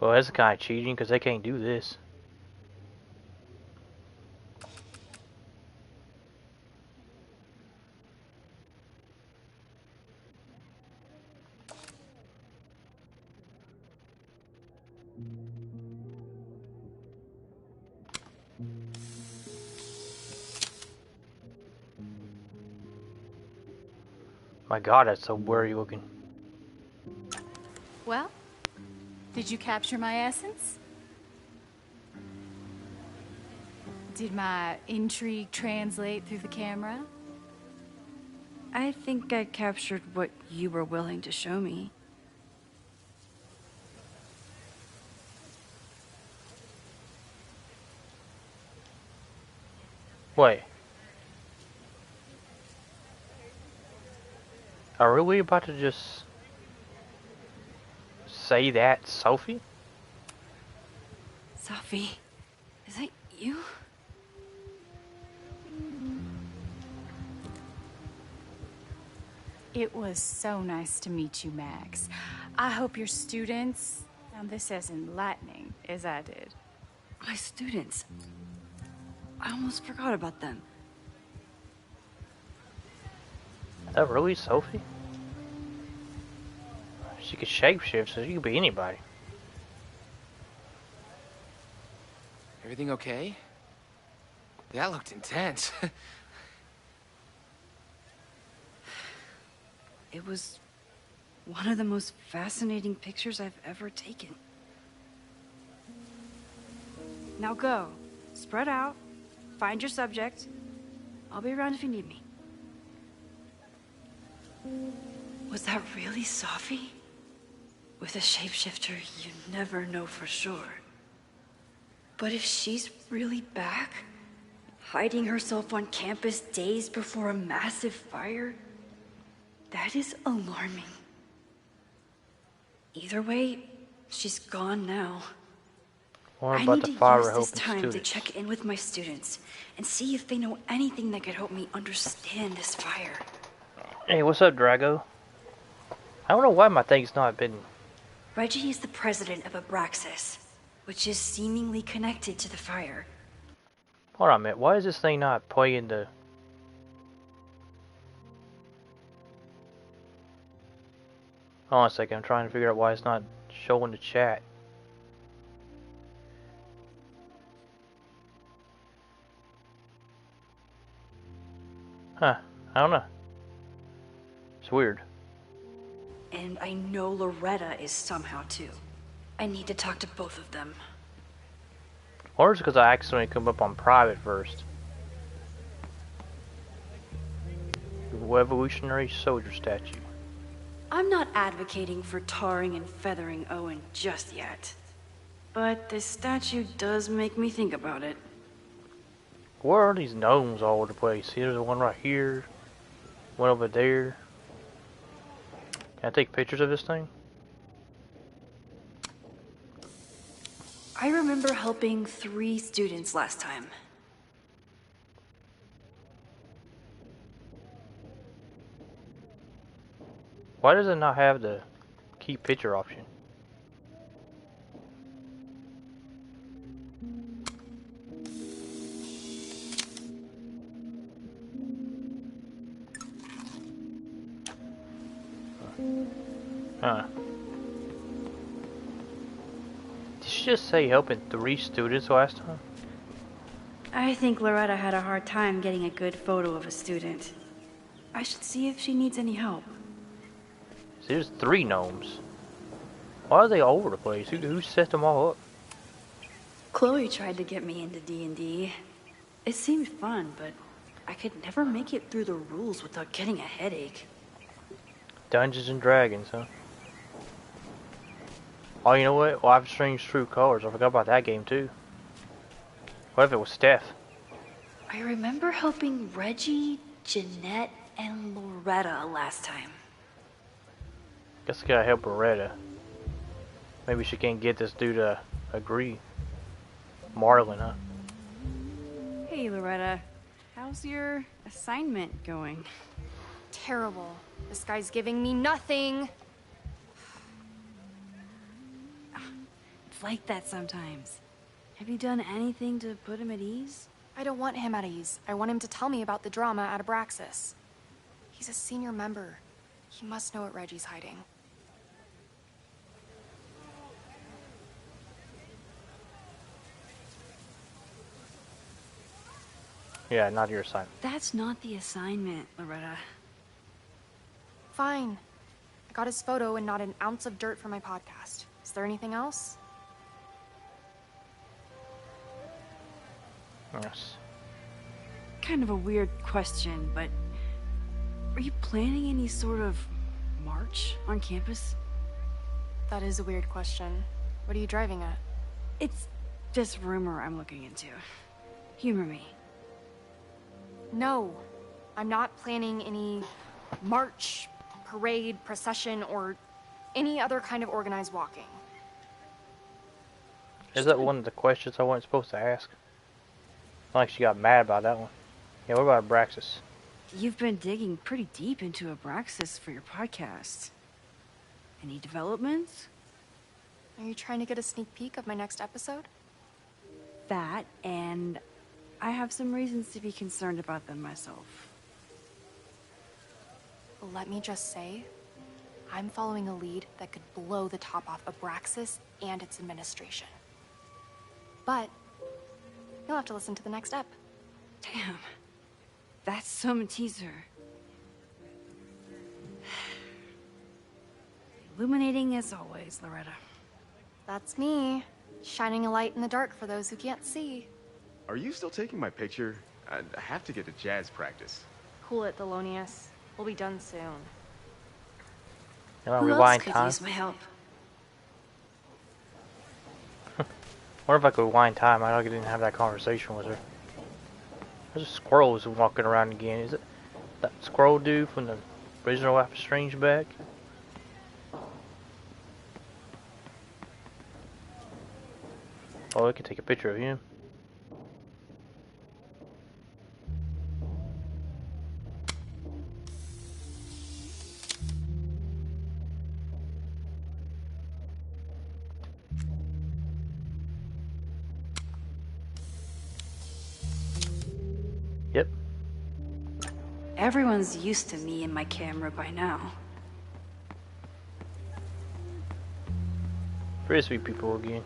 Well, that's kind of cheating because they can't do this. My God, that's so blurry looking. Well, did you capture my essence? Did my intrigue translate through the camera? I think I captured what you were willing to show me. Wait. Are we about to just say that, Sophie? Sophie, is that you? It was so nice to meet you, Max. I hope your students found this as enlightening as I did. My students. I almost forgot about them. Is that really Sophie? She could shapeshift, so she could be anybody. Everything okay? That looked intense. It was one of the most fascinating pictures I've ever taken. Now go. Spread out. Find your subject. I'll be around if you need me. Was that really Safi? With a shapeshifter, you never know for sure. But if she's really back, hiding herself on campus days before a massive fire, that is alarming. Either way, she's gone now. What I about need the to fire use this helping time to students? check in with my students and see if they know anything that could help me understand this fire. Hey, what's up, Drago? I don't know why my thing's not been... Reggie is the president of Abraxas, which is seemingly connected to the fire. Hold on a minute, why is this thing not playing the... Hold on a second, I'm trying to figure out why it's not showing the chat. Huh, I don't know. It's weird. And I know Loretta is somehow too. I need to talk to both of them. Or it's because I accidentally come up on private first. Evolutionary soldier statue. I'm not advocating for tarring and feathering Owen just yet. But this statue does make me think about it. Where are these gnomes all over the place? See, there's one right here. One over there. Can I take pictures of this thing? I remember helping 3 students last time. Why does it not have the keep picture option? Huh. Did she just say helping 3 students last time? I think Loretta had a hard time getting a good photo of a student. I should see if she needs any help. See, there's 3 gnomes. Why are they all over the place? Who set them all up? Chloe tried to get me into D&D. It seemed fun, but I could never make it through the rules without getting a headache. Dungeons and Dragons, huh? Oh, you know what? Life is Strange True Colors. I forgot about that game, too. What if it was Steph? I remember helping Reggie, Jeanette, and Loretta last time. Guess I gotta help Loretta. Maybe she can't get this dude to agree. Marlon, huh? Hey, Loretta. How's your assignment going? Terrible. This guy's giving me nothing. It's like that sometimes. Have you done anything to put him at ease? I don't want him at ease. I want him to tell me about the drama at Abraxas. He's a senior member. He must know what Reggie's hiding. Yeah, not your assignment. That's not the assignment, Loretta. Fine. I got his photo and not an ounce of dirt for my podcast. Is there anything else? Yes. Kind of a weird question, but are you planning any sort of march on campus? That is a weird question. What are you driving at? It's just rumor I'm looking into. Humor me. No, I'm not planning any march, parade, procession, or any other kind of organized walking. Is that one of the questions I wasn't supposed to ask? Not like she got mad about that one. Yeah, what about Abraxas? You've been digging pretty deep into Abraxas for your podcast. Any developments? Are you trying to get a sneak peek of my next episode? That, and I have some reasons to be concerned about them myself. Let me just say, I'm following a lead that could blow the top off Abraxas and its administration. But you'll have to listen to the next ep. Damn. That's some teaser. Illuminating as always, Loretta. That's me, shining a light in the dark for those who can't see. Are you still taking my picture? I have to get to jazz practice. Cool it, Thelonious. We'll be done soon. You want to Who rewind else could time? use my help? What if I could rewind time? I didn't have that conversation with her. There's squirrels walking around again. Is it that squirrel dude from the original Life is Strange back? Oh, I could take a picture of him. Yep. Everyone's used to me and my camera by now. Frisbee people again.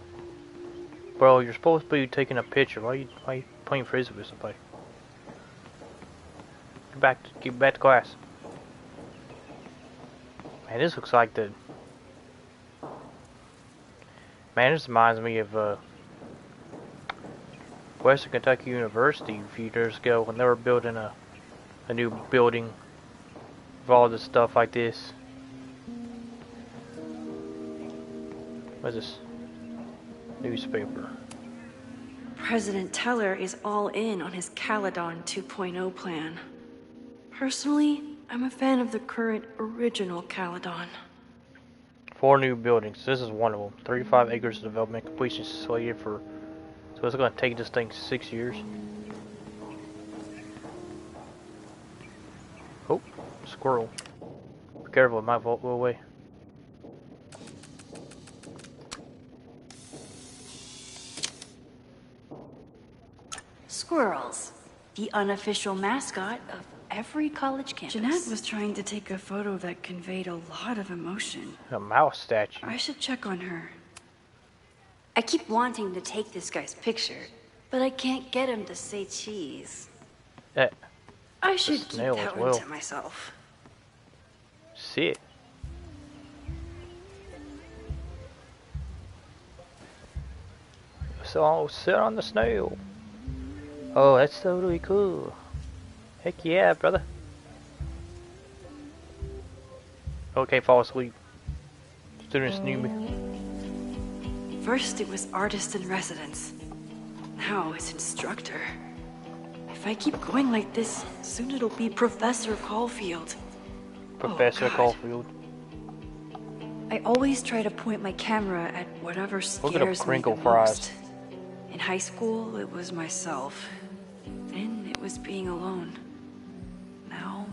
Bro, you're supposed to be taking a picture. Why are you playing frisbee with somebody? Get back to class. Man, this looks like the... Man, this reminds me of Western Kentucky University a few years ago when they were building a new building with all this stuff like this. What is this? Newspaper. President Teller is all in on his Caledon 2.0 plan. Personally, I'm a fan of the current original Caledon. 4 new buildings. This is one of them. 35 acres of development completion slated for... So it's going to take this thing 6 years. Oh, squirrel. Be careful, it might vault away. Squirrels, the unofficial mascot of every college campus. Jeanette was trying to take a photo that conveyed a lot of emotion. A mouse statue. I should check on her. I keep wanting to take this guy's picture, but I can't get him to say cheese. I should keep that one to myself. Sit. So sit on the snail. Oh, that's totally cool. Heck yeah, brother. Okay, fall asleep. Students knew me. First it was artist in residence. Now it's instructor. If I keep going like this, soon it'll be Professor Caulfield. Professor Caulfield. I always try to point my camera at whatever scares me the fries. most. In high school, it was myself. Then it was being alone. Now,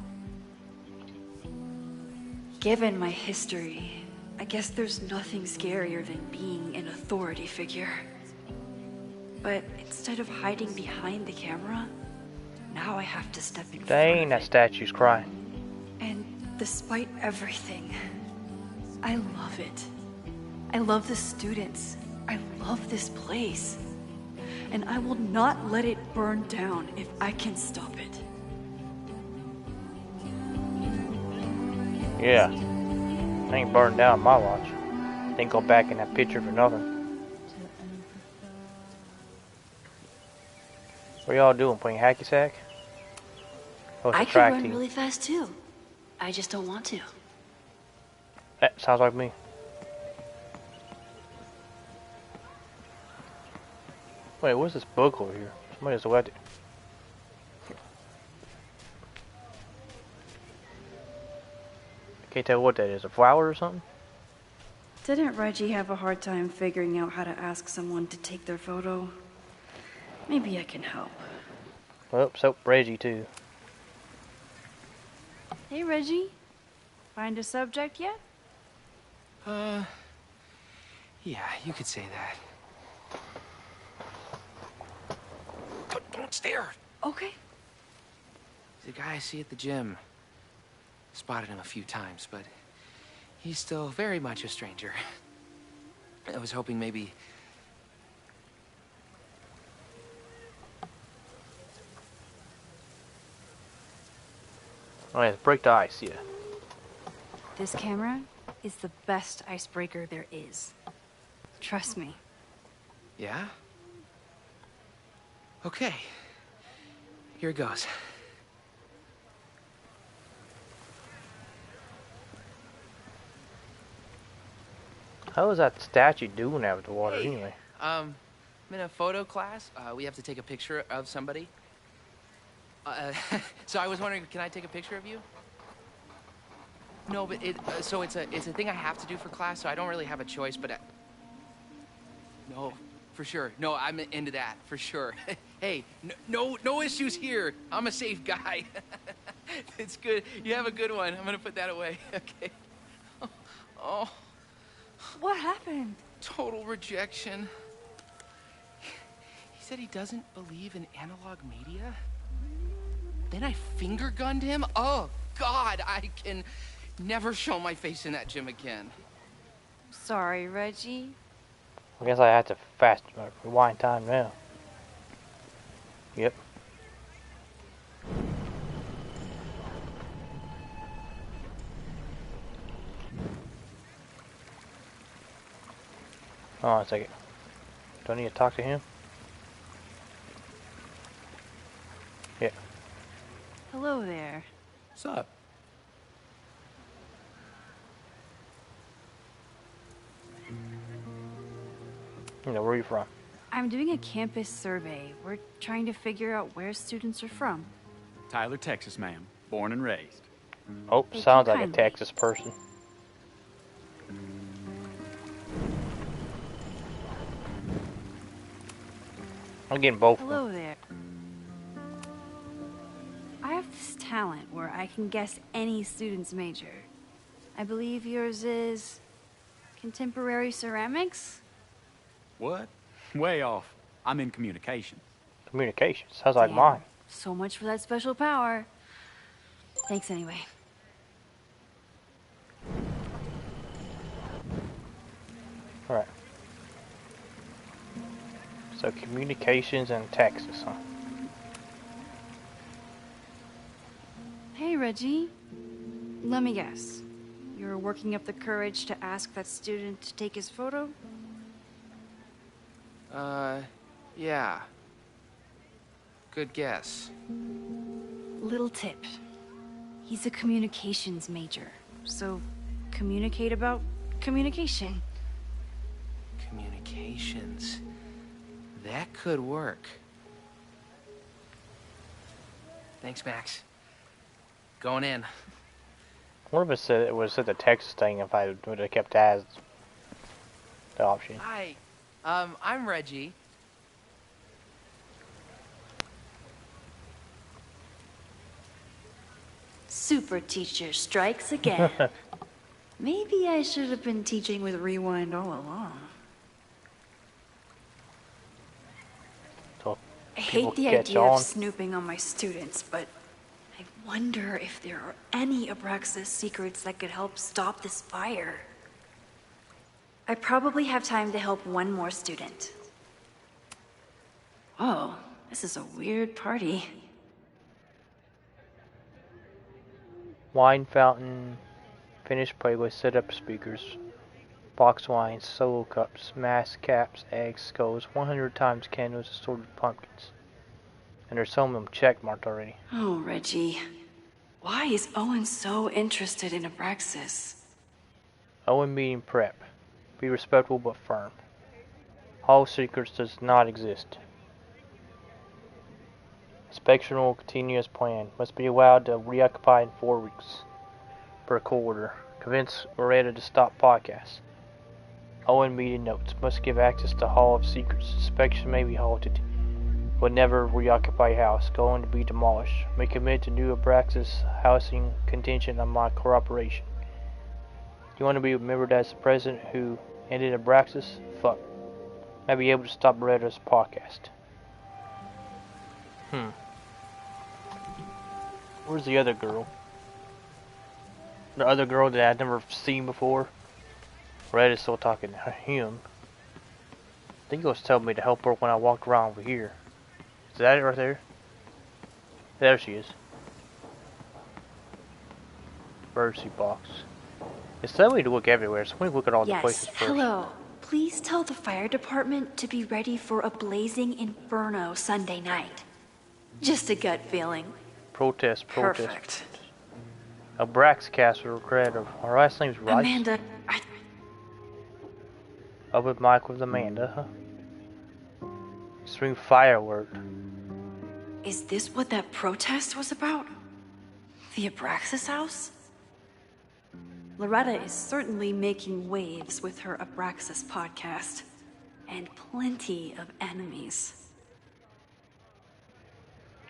given my history, I guess there's nothing scarier than being an authority figure. But instead of hiding behind the camera, now I have to step in front. Dang, that statue's crying. And despite everything, I love it. I love the students. I love this place. And I will not let it burn down if I can stop it. Yeah. I ain't burned down my watch. Didn't go back in that picture for nothing. What y'all doing? Playing hacky sack? Oh, it's I a could track run team. really fast too. I just don't want to. That sounds like me. Wait, what's this book over here? Somebody just left it. I can't tell what that is. A flower or something? Didn't Reggie have a hard time figuring out how to ask someone to take their photo? Maybe I can help. Well, so Reggie too. Hey, Reggie. Find a subject yet? Yeah, you could say that. Don't stare. Okay. The guy I see at the gym. Spotted him a few times, but he's still very much a stranger. I was hoping maybe... Oh yeah, break the ice, yeah. This camera, is the best icebreaker there is. Trust me. Yeah? Okay. Here it goes. How is that statue doing that with the water anyway? I'm in a photo class. We have to take a picture of somebody. So I was wondering, can I take a picture of you? No, but it's a thing I have to do for class, so I don't really have a choice, but no, for sure. No, I'm into that, for sure. Hey, no issues here. I'm a safe guy. It's good. You have a good one. I'm gonna put that away. Okay. Oh. What happened? Total rejection. He said he doesn't believe in analog media. Then I finger gunned him. Oh, God, I can never show my face in that gym again. Sorry, Reggie. I guess I have to rewind time now. Yep. Hold on a second. Do I need to talk to him? Yeah. Hello there. What's up? You know, where are you from? I'm doing a campus survey. We're trying to figure out where students are from. Tyler, Texas, ma'am. Born and raised. Oh, Thank sounds you like a kindly. Texas person. I'm getting both of them. Hello there. I have this talent where I can guess any student's major. I believe yours is contemporary ceramics? What? Way off. I'm in communications. Communications? Sounds like Damn. mine. So much for that special power. Thanks anyway. Alright. So communications in Texas, huh? Hey, Reggie. Let me guess. You're working up the courage to ask that student to take his photo? Yeah. Good guess. Little tip. He's a communications major, so communicate about communication. Communications. That could work. Thanks, Max. Going in. I wonder if it was the Texas thing if I would have kept as the option. Hi. I'm Reggie. Super teacher strikes again. Maybe I should have been teaching with Rewind all along. So I people hate the catch idea on. of snooping on my students, but I wonder if there are any Abraxas secrets that could help stop this fire. I probably have time to help one more student. Oh, this is a weird party. Wine fountain, finished playlist, set up speakers, box wines, solo cups, mask caps, eggs, skulls, 100 times candles, assorted pumpkins. And there's some of them check marked already. Oh, Reggie. Why is Owen so interested in Abraxas? Owen meeting prep. Be respectful but firm. Hall secrets does not exist. Inspection will continue as planned. Must be allowed to reoccupy in 4 weeks. Per order. Convince Loretta to stop podcast. Owen meeting notes. Must give access to Hall of Secrets. Inspection may be halted. But never reoccupy house. Going to be demolished. May commit to new Abraxas housing contingent on my cooperation. You want to be remembered as the president who ended Abraxas? Fuck. May be able to stop Loretta's podcast. Where's the other girl? The other girl that I'd never seen before? Loretta's still talking to him. I think he was telling me to help her when I walked around over here. Is that it right there? There she is. Emergency box. It's telling me to look everywhere, so let me look at all the Yes, places first. hello. Please tell the fire department to be ready for a blazing inferno Sunday night. Just a gut feeling. Protest. Perfect. Abraxcast creative. Our last name's Rice. Amanda, Up with Mike with Amanda, huh? Spring firework. is this what that protest was about? The Abraxas house? Loretta is certainly making waves with her Abraxas podcast. And plenty of enemies.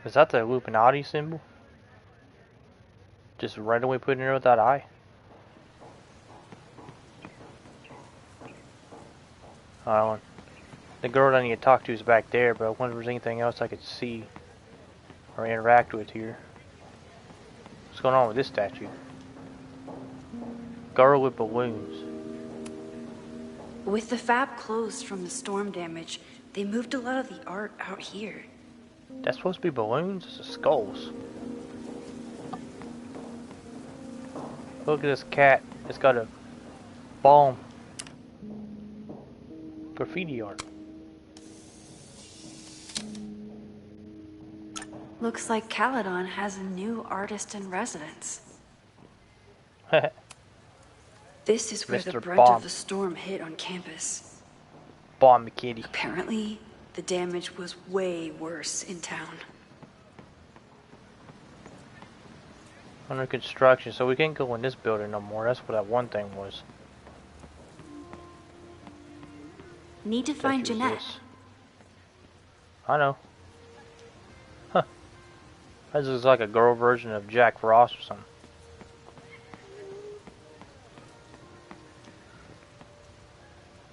Is that the Illuminati symbol? Just randomly put in there with that eye? The girl I need to talk to is back there, but I wonder if there's anything else I could see or interact with here. What's going on with this statue? Girl with balloons. With the fab closed from the storm damage, they moved a lot of the art out here. That's supposed to be balloons? It's skulls. Look at this cat. It's got a bomb. Graffiti art. Looks like Caledon has a new artist in residence. This is where the Mr. brunt Bomb. of the storm hit on campus. Bomb kitty. Apparently, the damage was way worse in town. Under construction, so we can't go in this building no more. That's what that one thing was. Need to find Statue is Jeanette. this. I know. Huh. This looks like a girl version of Jack Frost or something.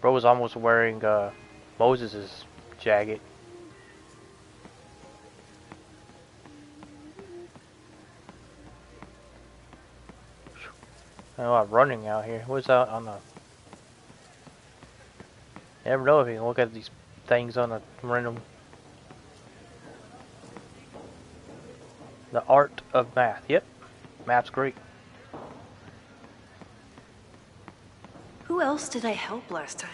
Bro was almost wearing Moses' jacket. I know I'm running out here. What's out on the... Never know if you can look at these things on a random... The art of math. Yep. Math's great. Who else did I help last time?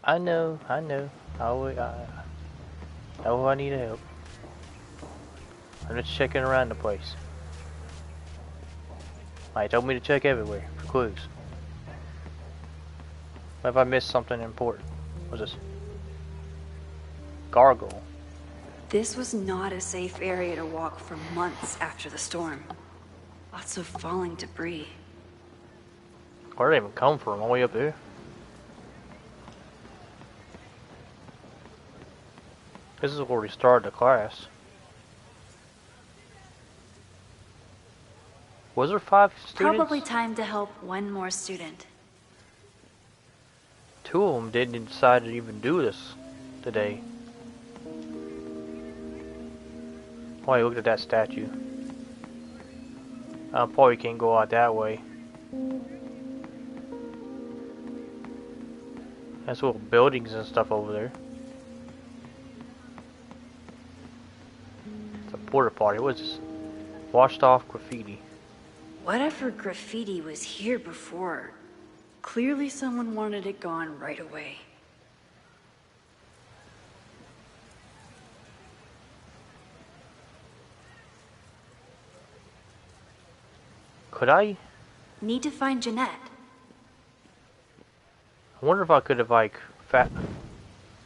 I know. I know I need help. I'm just checking around the place. He told me to check everywhere for clues. What if I missed something important? What's this? Gargoyle. This was not a safe area to walk for months after the storm. Lots of falling debris. Where did it even come from? All the way up there? This is where we started the class. Was there 5 students? Probably time to help one more student. 2 of them didn't decide to even do this today. Oh, you looked at that statue. I probably can't go out that way. There's little buildings and stuff over there. It's a porta potty. What's this? Washed off graffiti. Whatever graffiti was here before, clearly someone wanted it gone right away. Could I? Need to find Jeanette. I wonder if I could have, like,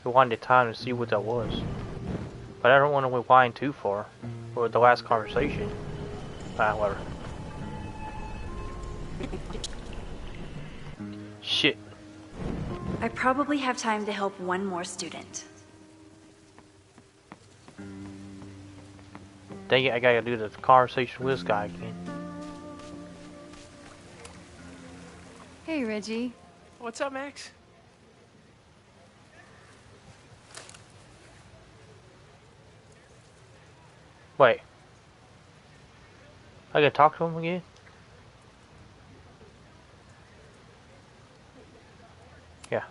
rewinded time to see what that was. But I don't want to rewind too far. Or the last conversation. Whatever. Shit. I probably have time to help one more student. Dang it, I gotta do the conversation with this guy again. Hey, Reggie. What's up, Max? Wait. I gotta talk to him again? Yeah.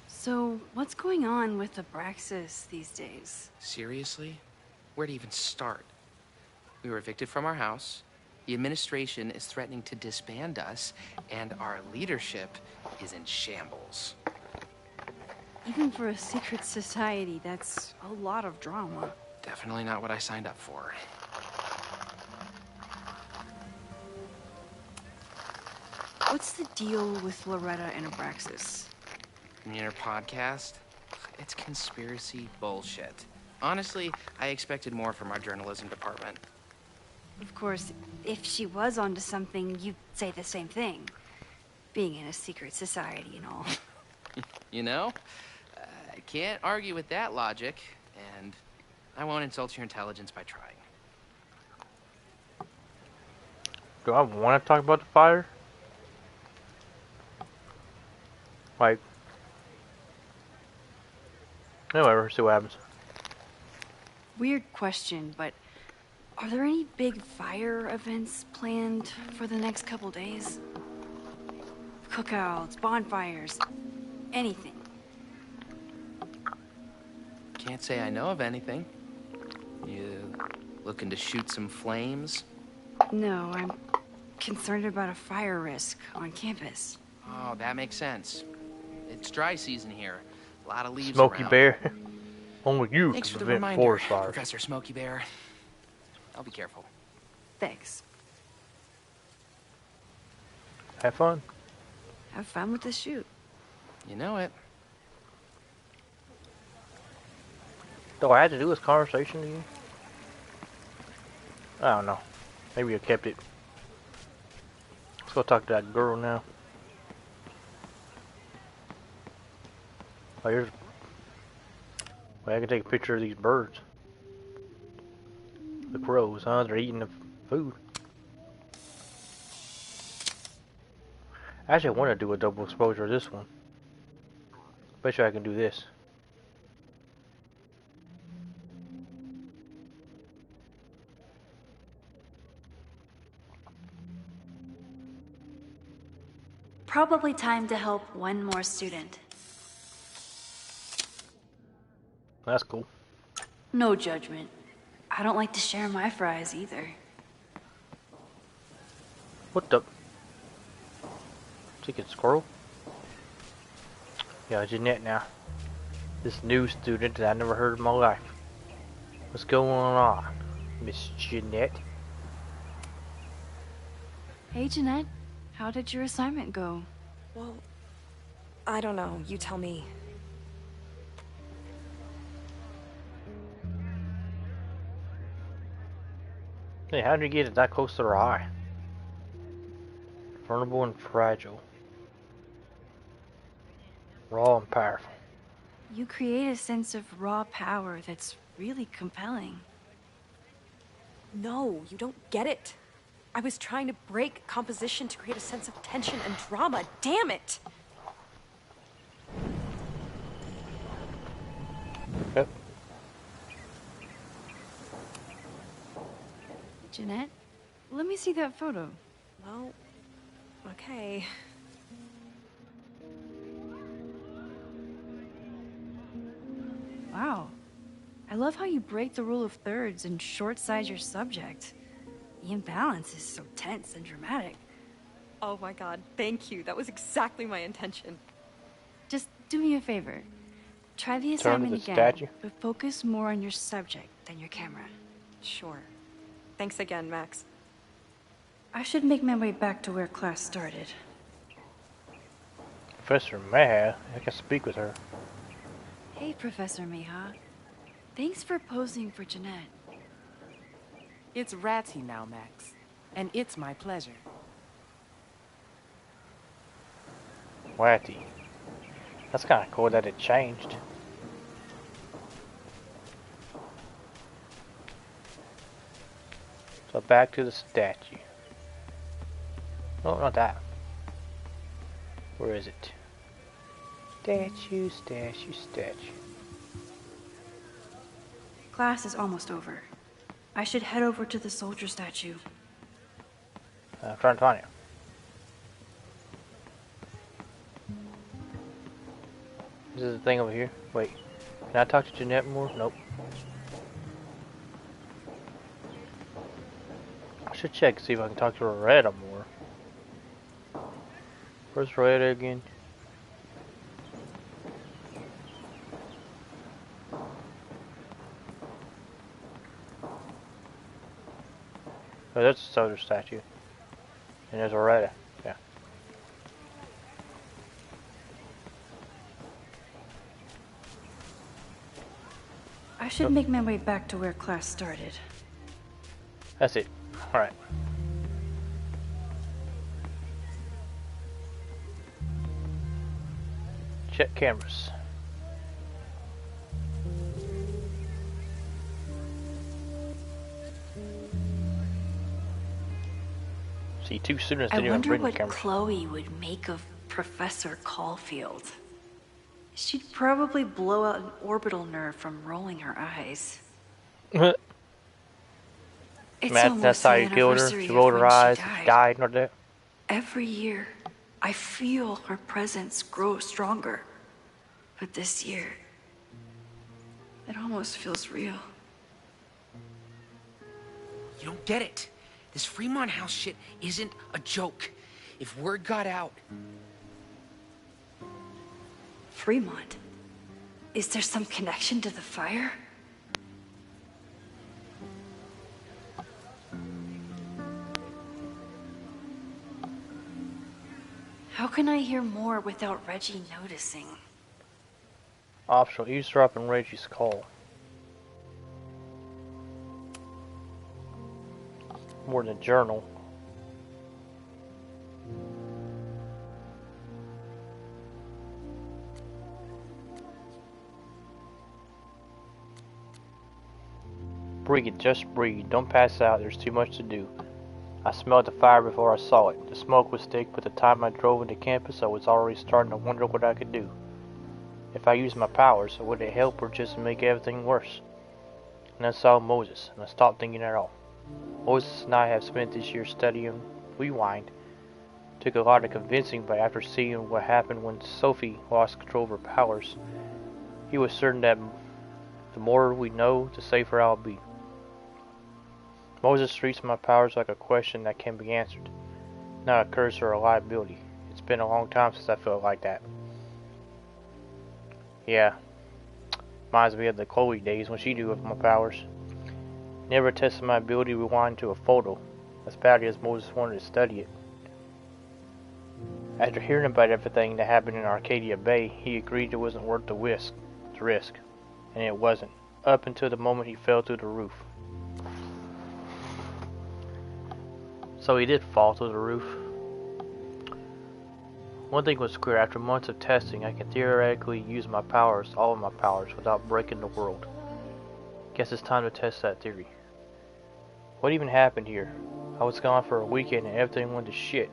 So, what's going on with Abraxas these days? Seriously? Where to even start? We were evicted from our house. The administration is threatening to disband us, and our leadership is in shambles. Even for a secret society, that's a lot of drama. Definitely not what I signed up for. What's the deal with Loretta and Abraxas? You mean her podcast? It's conspiracy bullshit. Honestly, I expected more from our journalism department. Of course, if she was onto something, you'd say the same thing. Being in a secret society and all. You know? I can't argue with that logic, and I won't insult your intelligence by trying. Do I want to talk about the fire? Like, whatever, see what happens. Weird question, but are there any big fire events planned for the next couple days? Cookouts, bonfires, anything? Can't say I know of anything. You looking to shoot some flames? No, I'm concerned about a fire risk on campus. Oh, that makes sense. It's dry season here. A lot of leaves Smokey around. Bear. Only you Thanks can for the prevent reminder, forest fires. Professor Smokey Bear. I'll be careful. Thanks. Have fun. Have fun with the shoot. You know it. Do I have to do this conversation to you? I don't know. Maybe I kept it. Let's go talk to that girl now. Oh, here's... Well, I can take a picture of these birds. The crows, huh? They're eating the food. I actually want to do a double exposure of this one. Bet you I can do this. Probably time to help one more student. That's cool. No judgment. I don't like to share my fries either. What the? Chicken squirrel? Yeah, Jeanette now. This new student that I never heard in my life. What's going on, Miss Jeanette? Hey, Jeanette. How did your assignment go? Well, I don't know. You tell me. Hey, how did you get it that close to her eye? Vulnerable and fragile. Raw and powerful. You create a sense of raw power that's really compelling. No, you don't get it. I was trying to break composition to create a sense of tension and drama. Damn it! Yep. Jeanette, let me see that photo. Well, okay. Wow. I love how you break the rule of thirds and short-size your subject. The imbalance is so tense and dramatic. Oh my god, thank you. That was exactly my intention. Just do me a favor. Try the Turn to assignment the again, statue. but focus more on your subject than your camera. Sure. Thanks again, Max. I should make my way back to where class started. Professor Maha, I can speak with her. Hey, Professor Miha. Thanks for posing for Jeanette. It's Ratty now, Max. And it's my pleasure. Watty. That's kind of cool that it changed. So back to the statue. Oh, not that. Where is it? Statue, statue, statue. Class is almost over. I should head over to the soldier statue. I'm trying to find it. This is the thing over here. Wait. Can I talk to Jeanette more? Nope. should check, see if I can talk to Loretta more. Where's Loretta again? Oh, that's a soda statue. And there's Loretta. Yeah. I should make my way back to where class started. That's it. Alright. Check cameras. See, 2 students I didn't even wonder bring the what camera. Chloe would make of Professor Caulfield. She'd probably blow out an orbital nerve from rolling her eyes. It's Matt, almost that's how the you killed her. anniversary She of rolled her when she eyes, died. died, or that. Every year, I feel her presence grow stronger. But this year, it almost feels real. You don't get it. This Fremont House shit isn't a joke. If word got out... Fremont? Is there some connection to the fire? How can I hear more without Reggie noticing? Optional eavesdropping Reggie's call. More than a journal. Breathe, just breathe. Don't pass out. There's too much to do. I smelled the fire before I saw it. The smoke was thick, but the time I drove into campus, I was already starting to wonder what I could do. If I used my powers, would it help or just make everything worse? And I saw Moses, and I stopped thinking at all. Moses and I have spent this year studying Rewind. Took a lot of convincing, but after seeing what happened when Sophie lost control of her powers, he was certain that the more we know, the safer I'll be. Moses treats my powers like a question that can be answered, not a curse or a liability. It's been a long time since I felt like that. Yeah, reminds me of the Chloe days when she knew of my powers. Never tested my ability to rewind to a photo, as badly as Moses wanted to study it. After hearing about everything that happened in Arcadia Bay, he agreed it wasn't worth the risk, and it wasn't, up until the moment he fell through the roof. So he did fall through the roof. One thing was clear: after months of testing, I can theoretically use my powers, all of my powers, without breaking the world. Guess it's time to test that theory. What even happened here? I was gone for a weekend and everything went to shit.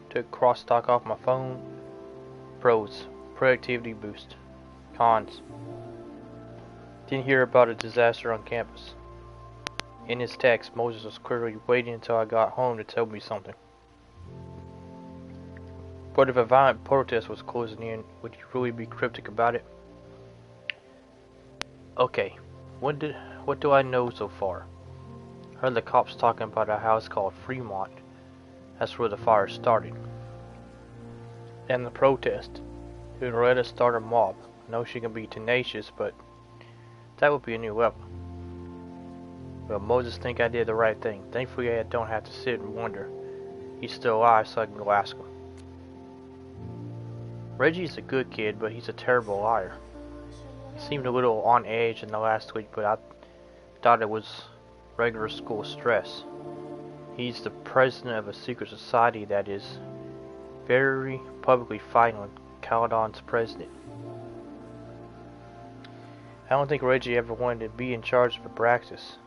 Took crosstalk off my phone. Pros: productivity boost. Cons: didn't hear about a disaster on campus. In his text, Moses was clearly waiting until I got home to tell me something. But if a violent protest was closing in, would he really be cryptic about it? Okay, what do I know so far? Heard the cops talking about a house called Fremont. That's where the fire started. And the protest. Who Loretta start a mob. I know she can be tenacious, but that would be a new level. Well, Moses think I did the right thing. Thankfully I don't have to sit and wonder. He's still alive, so I can go ask him. Reggie's a good kid, but he's a terrible liar. He seemed a little on edge in the last week, but I thought it was regular school stress. He's the president of a secret society that is very publicly fighting with Caledon's president. I don't think Reggie ever wanted to be in charge of Abraxas.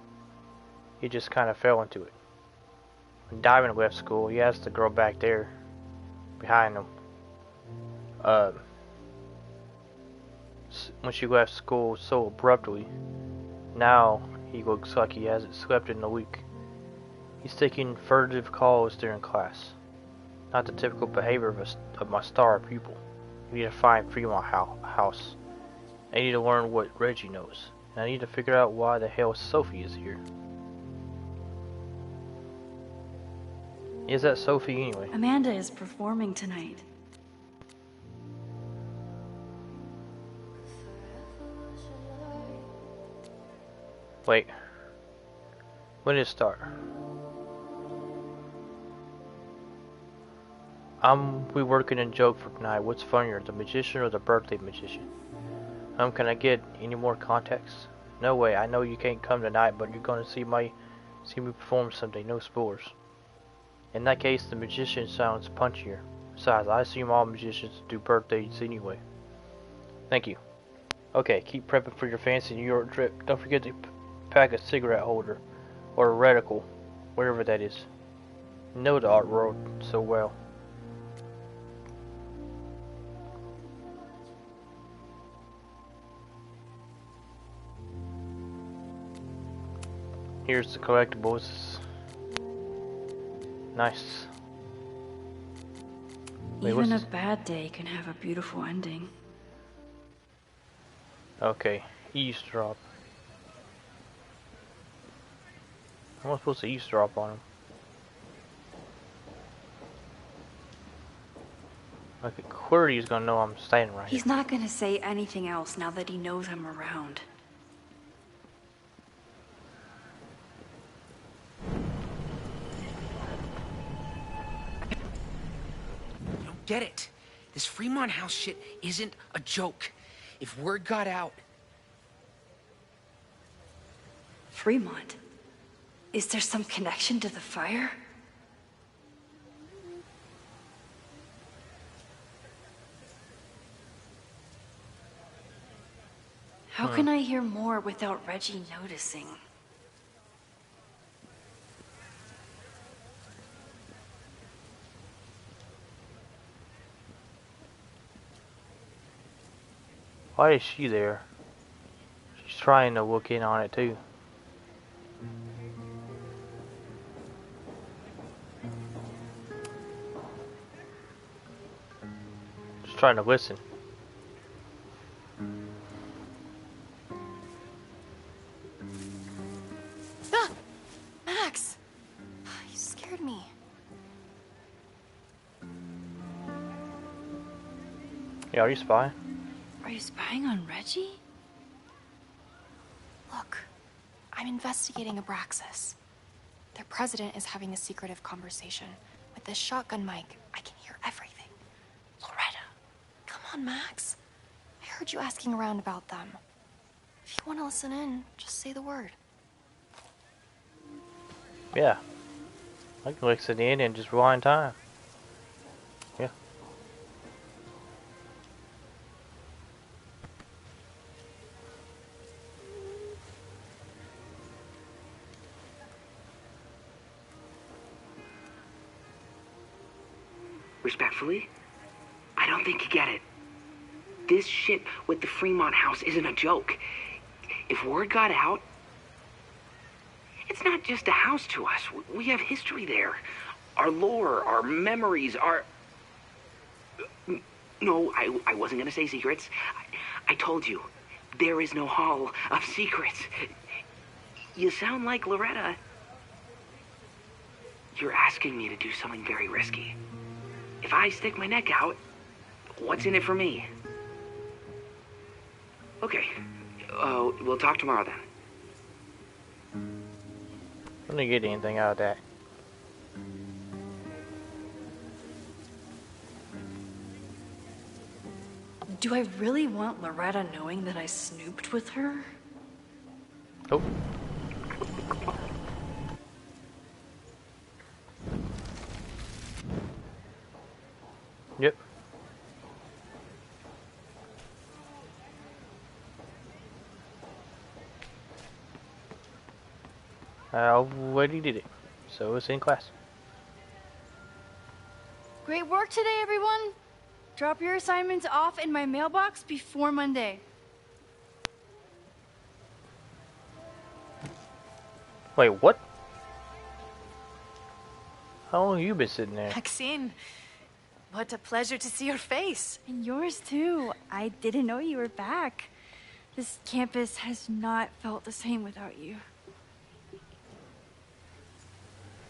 He just kind of fell into it. When Diamond left school, he asked the girl back there, behind him. When she left school so abruptly, now he looks like he hasn't slept in a week. He's taking furtive calls during class. Not the typical behavior of my star pupil. We need to find Fremont House. I need to learn what Reggie knows. And I need to figure out why the hell Sophie is here. Is that Sophie anyway? Amanda is performing tonight. Wait. When did it start? We working a joke for tonight. What's funnier, the magician or the birthday magician? Can I get any more context? No way. I know you can't come tonight, but you're gonna see me perform someday. No spoilers. In that case, the magician sounds punchier. Besides, I assume all magicians do birthdays anyway. Thank you. Okay, keep prepping for your fancy New York trip. Don't forget to pack a cigarette holder or a reticle, whatever that is. You know the art world so well. Here's the collectibles. Nice. Wait, Even a bad day can have a beautiful ending. Okay, eavesdrop. How am I supposed to eavesdrop on him? Like, clearly he's gonna know I'm standing right He's not gonna say anything else now that he knows I'm around. Get it? This Fremont House shit isn't a joke. If word got out... Fremont? Is there some connection to the fire? How can I hear more without Reggie noticing? Why is she there? She's trying to look in on it too. Just trying to listen. Ah! Max! You scared me. Yeah, are you spying? Are you spying on Reggie? Look, I'm investigating Abraxas. Their president is having a secretive conversation. With this shotgun mic, I can hear everything. Loretta, come on, Max. I heard you asking around about them. If you want to listen in, just say the word. Yeah. I can listen in and just rewind time. Yeah. Respectfully, I don't think you get it. This shit with the Fremont House isn't a joke. If word got out, it's not just a house to us. We have history there. Our lore, our memories, our... No, I wasn't gonna say secrets. I told you, there is no hall of secrets. You sound like Loretta. You're asking me to do something very risky. If I stick my neck out, what's in it for me? Okay. We'll talk tomorrow then. I didn't get anything out of that. Do I really want Loretta knowing that I snooped with her? Oh. Yep. I already did it, so it's in class. Great work today, everyone! Drop your assignments off in my mailbox before Monday. Wait, what? How long have you been sitting there? Maxine, what a pleasure to see your face. And yours too. I didn't know you were back. This campus has not felt the same without you.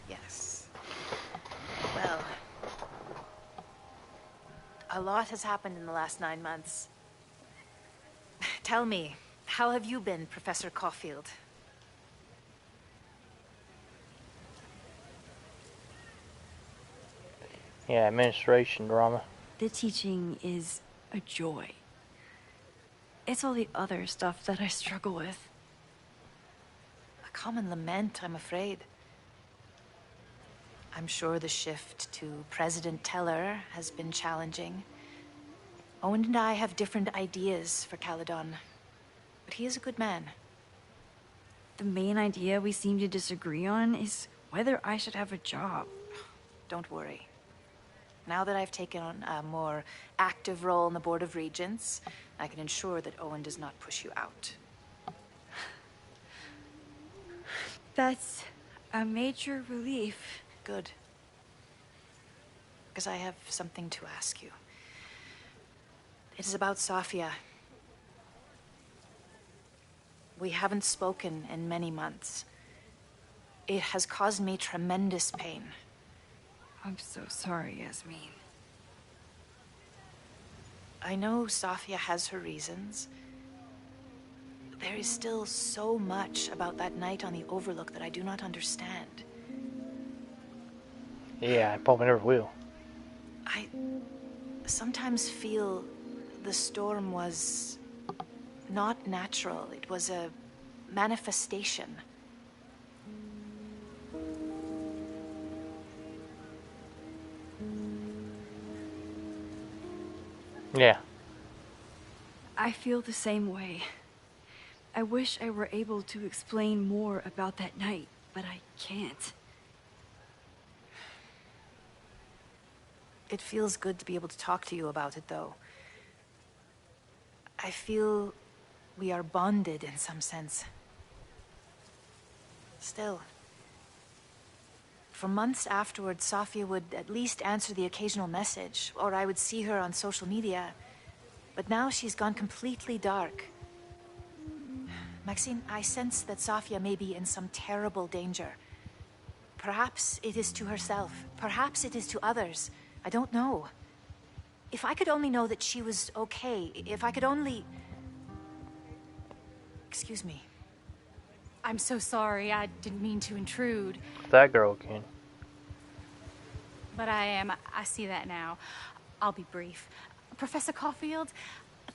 Yes. A lot has happened in the last 9 months. Tell me, how have you been, Professor Caulfield? Yeah, administration drama. The teaching is a joy. It's all the other stuff that I struggle with. A common lament, I'm afraid. I'm sure the shift to President Teller has been challenging. Owen and I have different ideas for Caledon, but he is a good man. The main idea we seem to disagree on is whether I should have a job. Don't worry. Now that I've taken on a more active role in the Board of Regents, I can ensure that Owen does not push you out. That's a major relief. Good. Because I have something to ask you. It is about Sofia. We haven't spoken in many months. It has caused me tremendous pain. I'm so sorry, Yasmin. I know Sofia has her reasons. There is still so much about that night on the Overlook that I do not understand. Yeah, I probably never will. I sometimes feel the storm was not natural. It was a manifestation. Yeah. I feel the same way. I wish I were able to explain more about that night, but I can't. It feels good to be able to talk to you about it, though. I feel we are bonded in some sense. Still, for months afterwards, Sofia would at least answer the occasional message, or I would see her on social media. But now she's gone completely dark. Maxine, I sense that Sofia may be in some terrible danger. Perhaps it is to herself. Perhaps it is to others. I don't know. If I could only know that she was okay, if I could only... Excuse me. I'm so sorry. I didn't mean to intrude. That girl again. But I see that now. I'll be brief. Professor Caulfield,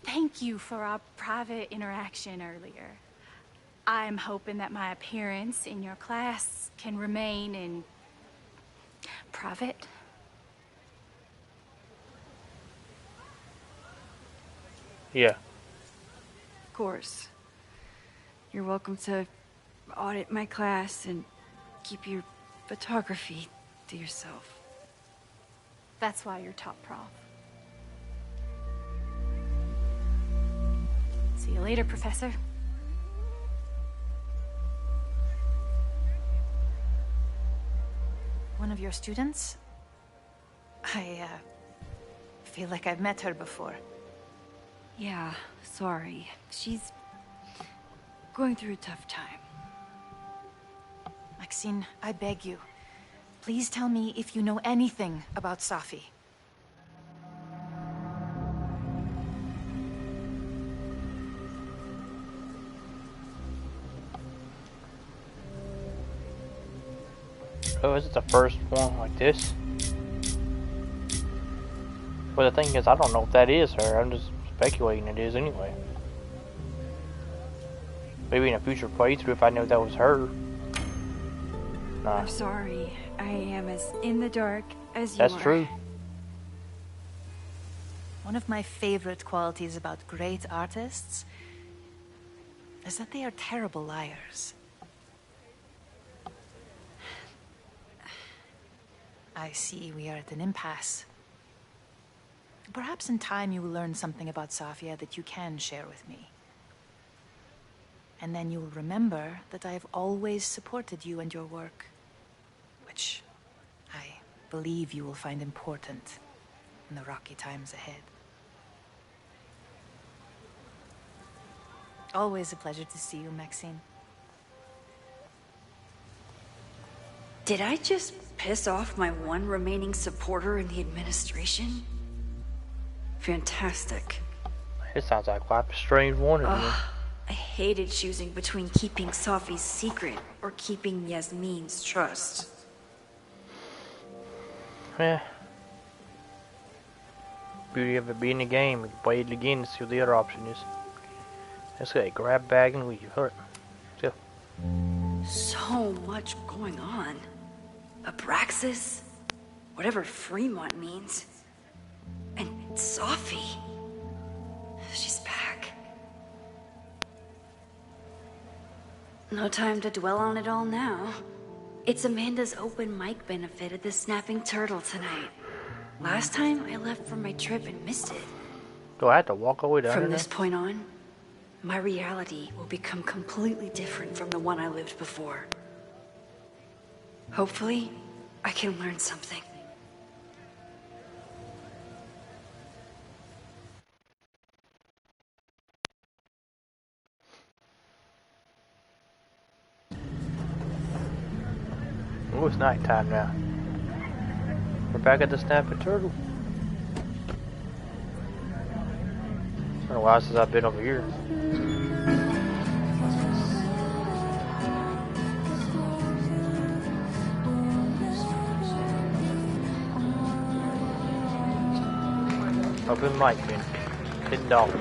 thank you for our private interaction earlier. I'm hoping that my appearance in your class can remain in private. Yeah. Of course. You're welcome to audit my class and keep your photography to yourself. That's why you're top prof. See you later, Professor. One of your students? I feel like I've met her before. Yeah, sorry. She's going through a tough time. Maxine, I beg you. Please tell me if you know anything about Safi. Oh, is it the first one like this? Well, the thing is, I don't know if that is her. I'm just speculating it is anyway. Maybe in a future playthrough if I knew that was her. Nah. I'm sorry. I am as in the dark as you That's are. true. One of my favorite qualities about great artists is that they are terrible liars. I see we are at an impasse. Perhaps in time you will learn something about Sofia that you can share with me. And then you will remember that I have always supported you and your work, which I believe you will find important in the rocky times ahead. Always a pleasure to see you, Maxine. Did I just piss off my one remaining supporter in the administration? fantastic. It sounds like quite a strange one to me. I hated choosing between keeping Safi's secret or keeping Yasmin's trust. Yeah. Beauty of it being a game. We can play it again and see what the other option is. Let's get a grab bag and leave. Hurry. Let's go. So much going on. Abraxas, whatever Fremont means, and Safi. She's back. No time to dwell on it all now. It's Amanda's open mic benefit at the Snapping Turtle tonight. Last time I left for my trip and missed it. Do I have to walk all the way down From there? this point on, my reality will become completely different from the one I lived before. Hopefully, I can learn something. Oh, it's nighttime now. We're back at the Snapping Turtle. It's been a while since I've been over here. Open mic, man. $10.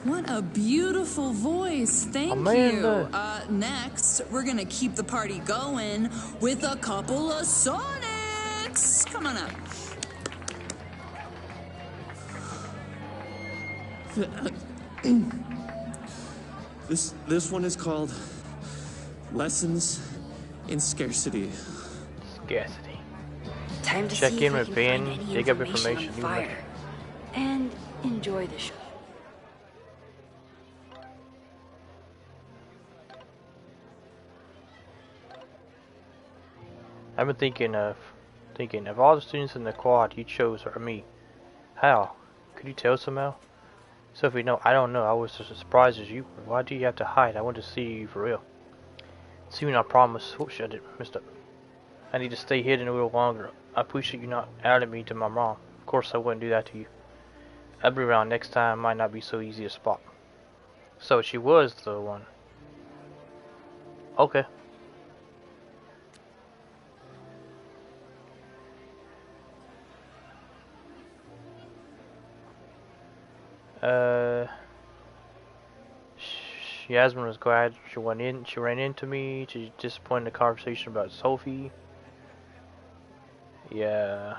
What a beautiful voice. Thank Amanda. you. Next, we're gonna keep the party going with a couple of Sonics. Come on up. This one is called Lessons in Scarcity. Scarcity. Time to Check see in if I with can Ben, find any dig up information on information. the fire. And enjoy the show. I've been thinking of all the students in the quad you chose are me. How? Could you tell somehow? Sophie, no, I don't know. I was as surprised as you were. Why do you have to hide? I want to see you for real. Soon, I promise. Oh shit, I messed up. I need to stay hidden a little longer. I appreciate you not outing me to my mom. Of course, I wouldn't do that to you. I'll be around next time. Might not be so easy to spot. So she was the one. Okay. Yasmin was glad she went in. She ran into me. She's disappointed in the conversation about Sophie. Yeah.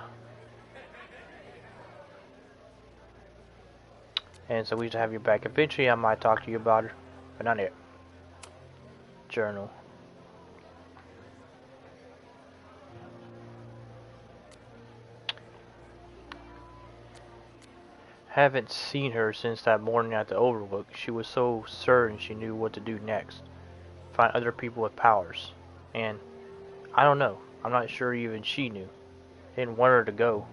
And so we used to have you back. Eventually, I might talk to you about her, but not yet. Journal. Haven't seen her since that morning at the Overlook. She was so certain she knew what to do next. Find other people with powers. And I don't know. I'm not sure even she knew. I didn't want her to go,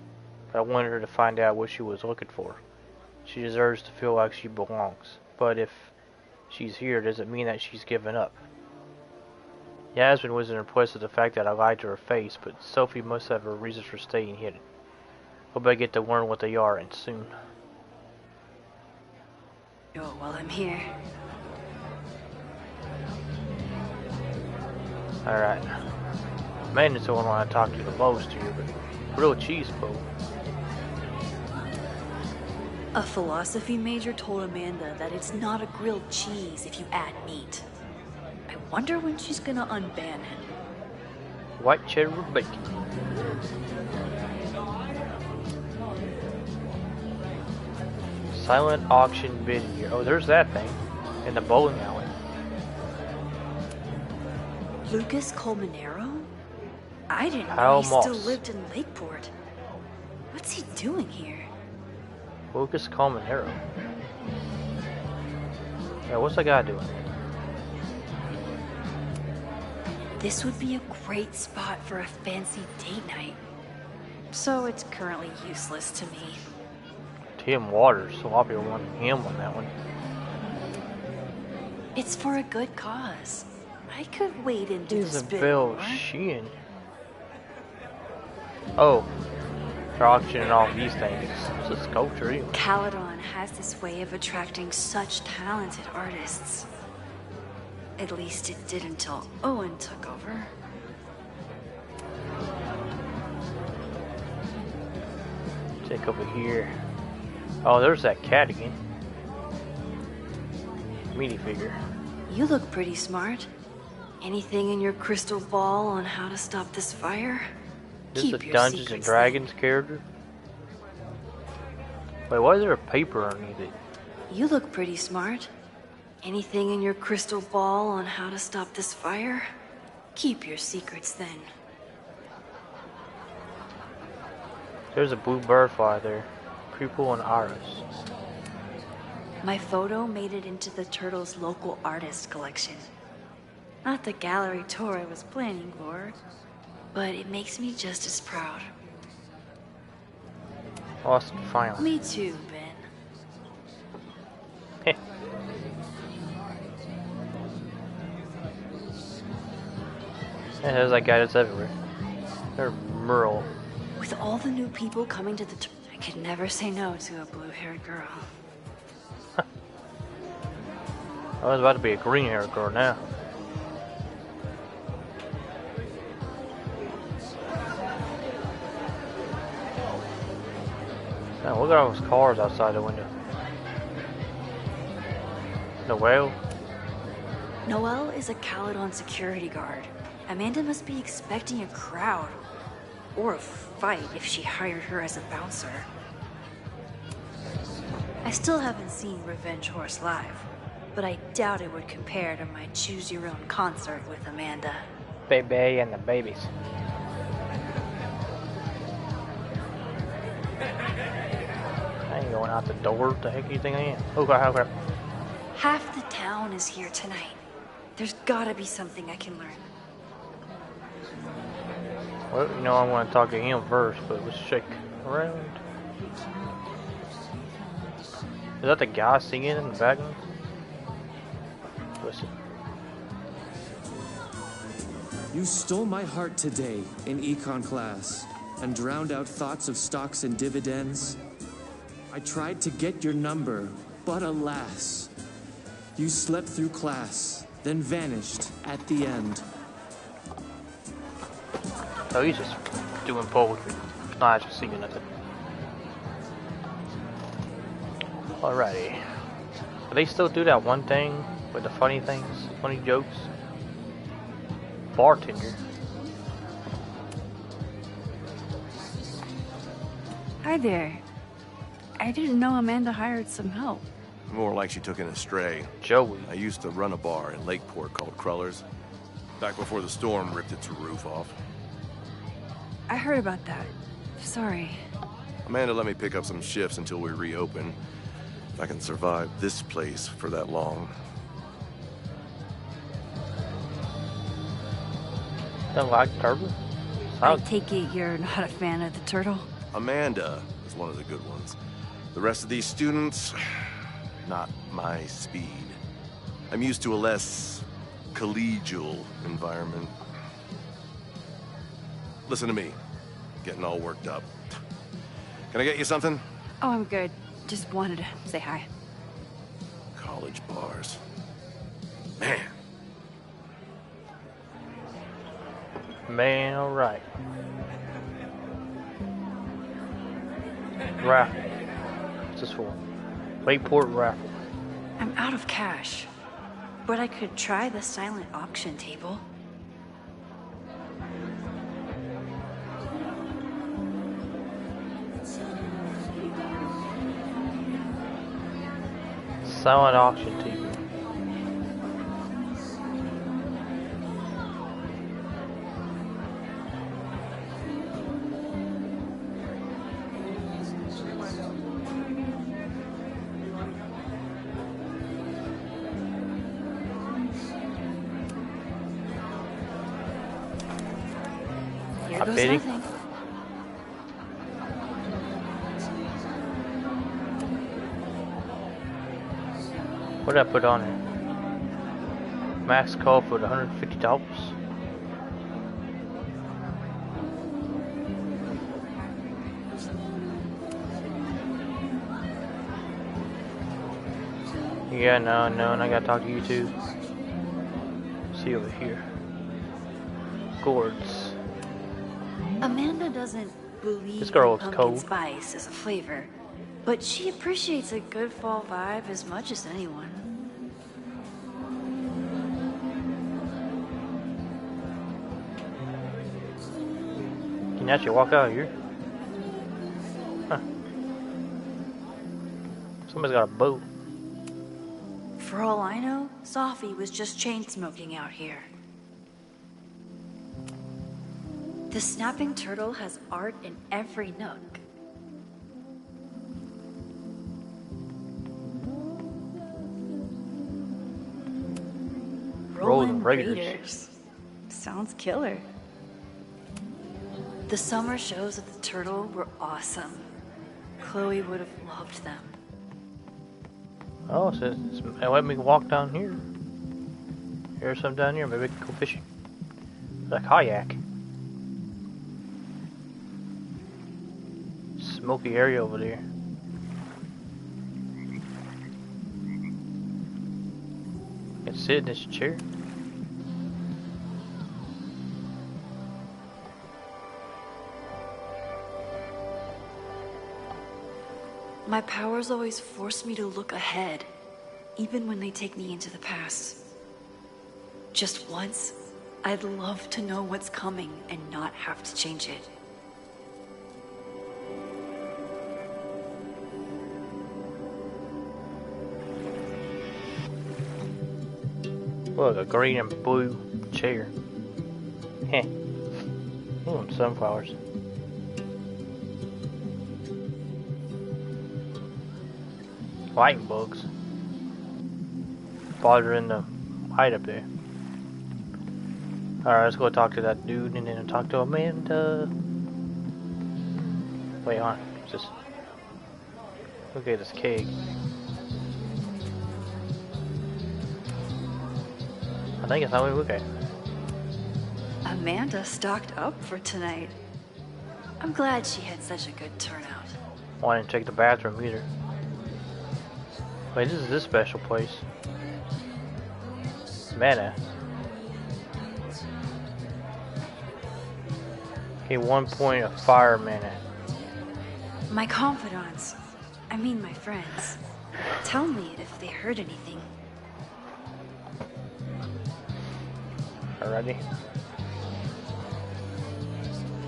but I wanted her to find out what she was looking for. She deserves to feel like she belongs. But if she's here, does it mean that she's given up? Yasmin wasn't impressed with the fact that I lied to her face, but Sophie must have her reasons for staying hidden. Hope I get to learn what they are, and soon. Yo, while I'm here. Alright. Amanda's the one I talk to the most here, but grilled cheese bowl. A philosophy major told Amanda that it's not a grilled cheese if you add meat. I wonder when she's gonna unban it. White cheddar with bacon. Silent auction bidding here. Oh, there's that thing. In the bowling alley. Lucas Colmenero? I didn't Hal know he Moss. still lived in Lakeport. What's he doing here? Lucas Colmenero. Yeah, what's that guy doing? This would be a great spot for a fancy date night. So it's currently useless to me. Tim Waters, so I'll be wanting him on that one. It's for a good cause. I could wade into this bit Isabel more. Sheehan. Oh, They're auctioning off these things. It's a sculpture, anyway. Caledon has this way of attracting such talented artists. At least it did until Owen took over. Check over here. Oh, there's that cat again. Minifigure. You look pretty smart. Anything in your crystal ball on how to stop this fire? This is Keep a your Dungeons and secrets Dragons character. Wait, why is there a paper underneath it? You look pretty smart. Anything in your crystal ball on how to stop this fire? Keep your secrets then. There's a blue butterfly there. Pupil and iris. My photo made it into the Turtles' local artist collection. Not the gallery tour I was planning for, but it makes me just as proud. Lost finally. Me too, Ben. Yeah, there's that guy that's everywhere. There's Merle. With all the new people coming to the I could never say no to a blue-haired girl. I was about to be a green-haired girl now. Man, look at all those cars outside the window. Noelle? Noelle is a Caledon security guard. Amanda must be expecting a crowd. Or a fight if she hired her as a bouncer. I still haven't seen Revenge Horse live, but I doubt it would compare to my Choose Your Own concert with Amanda. Baby and the babies. I ain't going out the door. What the heck do you think I am? Oh crap. Half the town is here tonight. There's gotta be something I can learn. Well, you know I want to talk to him first, but let's check around. Is that the guy singing in the background? Listen. You stole my heart today in econ class and drowned out thoughts of stocks and dividends. I tried to get your number, but alas, you slept through class, then vanished at the end. Oh, he's just doing poetry. Not actually singing nothing. Alrighty. Do they still do that one thing with the funny things, funny jokes? Bartender. Hi there. I didn't know Amanda hired some help. More like she took in a stray. Joey. I used to run a bar in Lakeport called Crullers. Back before the storm ripped its roof off. I heard about that. Sorry. Amanda let me pick up some shifts until we reopen. If I can survive this place for that long. Don't like turtle? I take it you're not a fan of the turtle? Amanda is one of the good ones. The rest of these students, not my speed. I'm used to a less collegial environment. Listen to me, getting all worked up. Can I get you something? Oh, I'm good. Just wanted to say hi. College bars. Man. Man, alright. Raffle. What's this for? Lakeport raffle. I'm out of cash, but I could try the silent auction table. Silent auction table. Here goes bidding. nothing. What did I put on it? Max call for $150. Yeah, no, and I gotta talk to you too. See over here. Gourds. Amanda doesn't believe This girl looks pumpkin cold. spice as a flavor, but she appreciates a good fall vibe as much as anyone. Can you actually walk out here? Huh. Somebody's got a boat. For all I know, Sophie was just chain smoking out here. The snapping turtle has art in every nook. Rolling Raiders. Sounds killer. The summer shows at the Turtle were awesome. Chloe would have loved them. Oh, so let me walk down here. Here's some down here. Maybe we can go fishing. A kayak. Smoky area over there. Let's sit in this chair. My powers always force me to look ahead, even when they take me into the past. Just once, I'd love to know what's coming and not have to change it. Look, a green and blue chair. Heh. Ooh, sunflowers. Lightning bugs. Bothering the light up there. Alright, let's go talk to that dude and then talk to Amanda. Wait, hold on. Just look at this cake. I think it's how we look at it. Amanda stocked up for tonight. I'm glad she had such a good turnout. Oh, I didn't check the bathroom either. Wait, this is this special place. Mana. Okay, 1 point of fire mana. My confidants, I mean my friends, tell me if they heard anything. Alrighty.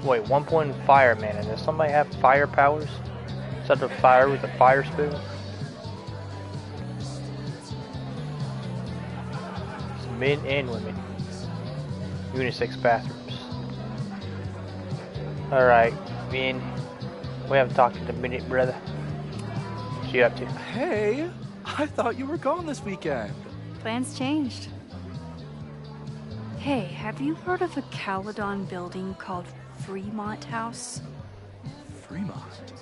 Wait, 1 point of fire mana. Does somebody have fire powers? Set a fire with a fire spell? It's men and women. Unisex bathrooms. Alright, men. We haven't talked in a minute, brother. What you up to? Hey, I thought you were gone this weekend. Plans changed. Hey, have you heard of a Caledon building called Fremont House? Fremont?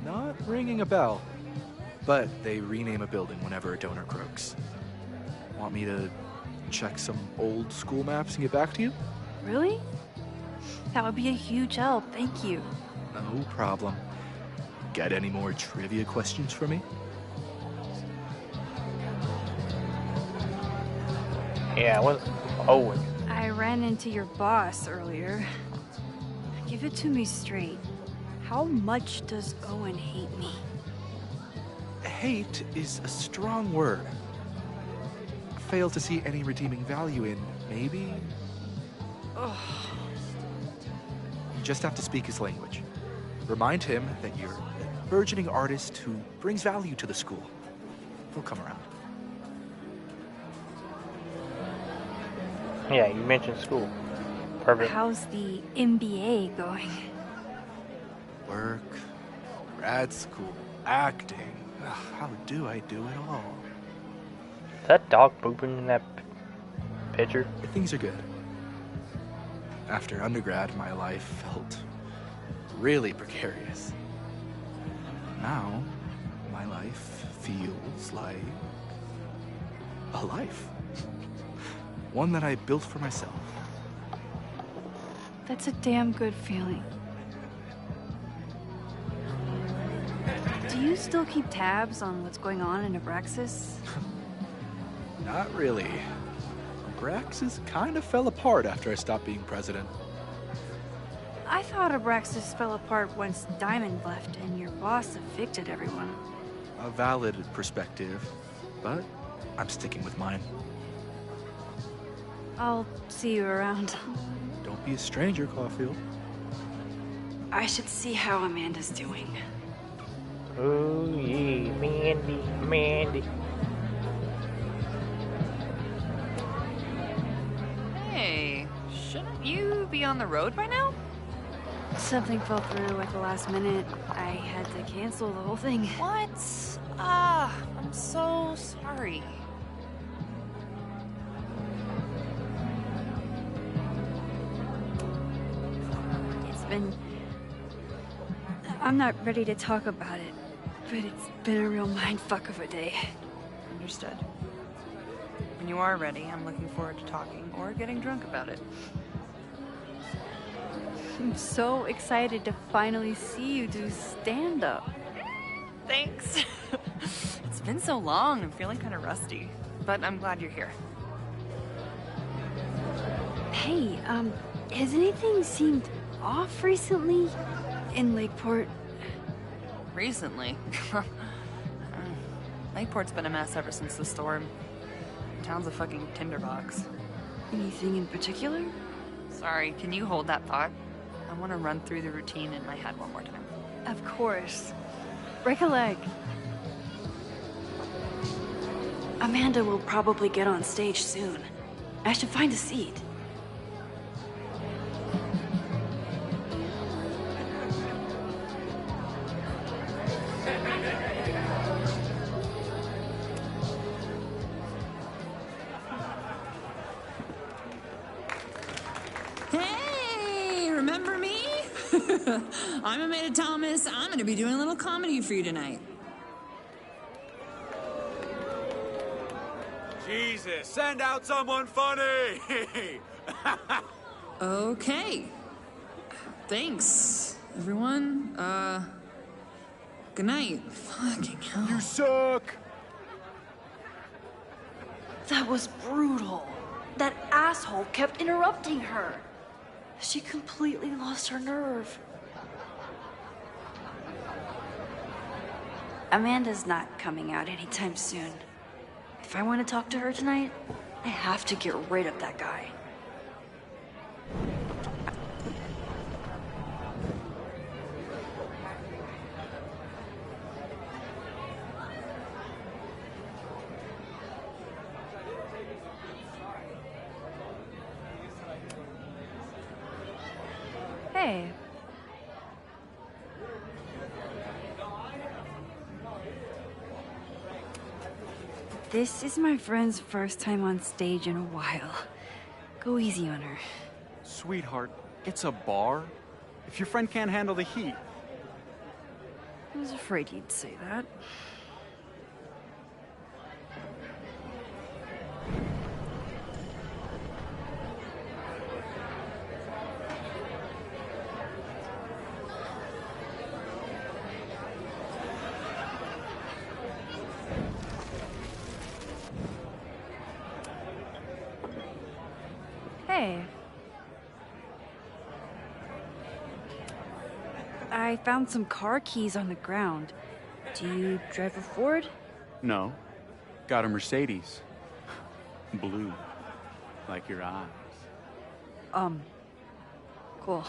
Not ringing a bell. But they rename a building whenever a donor croaks. Want me to check some old school maps and get back to you? Really? That would be a huge help, thank you. No problem. Got any more trivia questions for me? Yeah, what? Owen. I ran into your boss earlier. Give it to me straight. How much does Owen hate me? Hate is a strong word. Fail to see any redeeming value in, maybe? Ugh. You just have to speak his language. Remind him that you're a burgeoning artist who brings value to the school. He'll come around. Yeah, you mentioned school. Perfect. How's the MBA going? Work, grad school, acting. Ugh, how do I do it all? Is that dog pooping in that picture? Things are good. After undergrad, my life felt really precarious. Now, my life feels like a life. One that I built for myself. That's a damn good feeling. Do Do you still keep tabs on what's going on in Abraxas? Not really. Abraxas kind of fell apart after I stopped being president. I thought Abraxas fell apart once Diamond left and your boss evicted everyone. A valid perspective, but I'm sticking with mine. I'll see you around. Don't be a stranger, Caulfield. I should see how Amanda's doing. Oh yeah, Mandy. Hey, shouldn't you be on the road by now? Something fell through at the last minute. I had to cancel the whole thing. What? Ah, I'm so sorry. I'm not ready to talk about it, but it's been a real mindfuck of a day. Understood. When you are ready, I'm looking forward to talking or getting drunk about it. I'm so excited to finally see you do stand-up. Thanks. It's been so long, I'm feeling kind of rusty, but I'm glad you're here. Hey, has anything seemed off recently in Lakeport? Recently? Lakeport's been a mess ever since the storm. Town's a fucking tinderbox. Anything in particular? Sorry, can you hold that thought? I want to run through the routine in my head one more time. Of course. Break a leg. Amanda will probably get on stage soon. I should find a seat. Hey, remember me? I'm Amanda Thomas. I'm going to be doing a little comedy for you tonight. Jesus, send out someone funny! Okay. Thanks, everyone. Good night. Fucking hell. You suck! That was brutal. That asshole kept interrupting her. She completely lost her nerve. Amanda's not coming out anytime soon. If I want to talk to her tonight, I have to get rid of that guy. Hey. This is my friend's first time on stage in a while. Go easy on her. Sweetheart, it's a bar. If your friend can't handle the heat. I was afraid you'd say that. Hey. I found some car keys on the ground. Do you drive a Ford? No. Got a Mercedes. Blue. Like your eyes. Cool.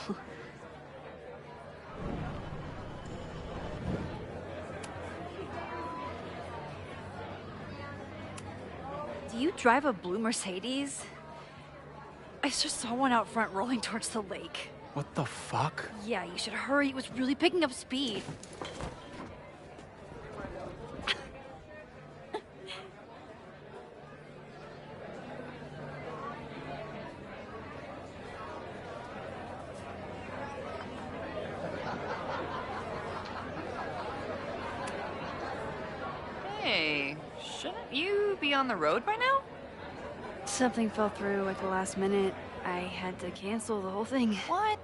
Do you drive a blue Mercedes? I just saw one out front rolling towards the lake. What the fuck? Yeah, you should hurry. It was really picking up speed. Hey, shouldn't you be on the road by now? Something fell through at the last minute. I had to cancel the whole thing. What?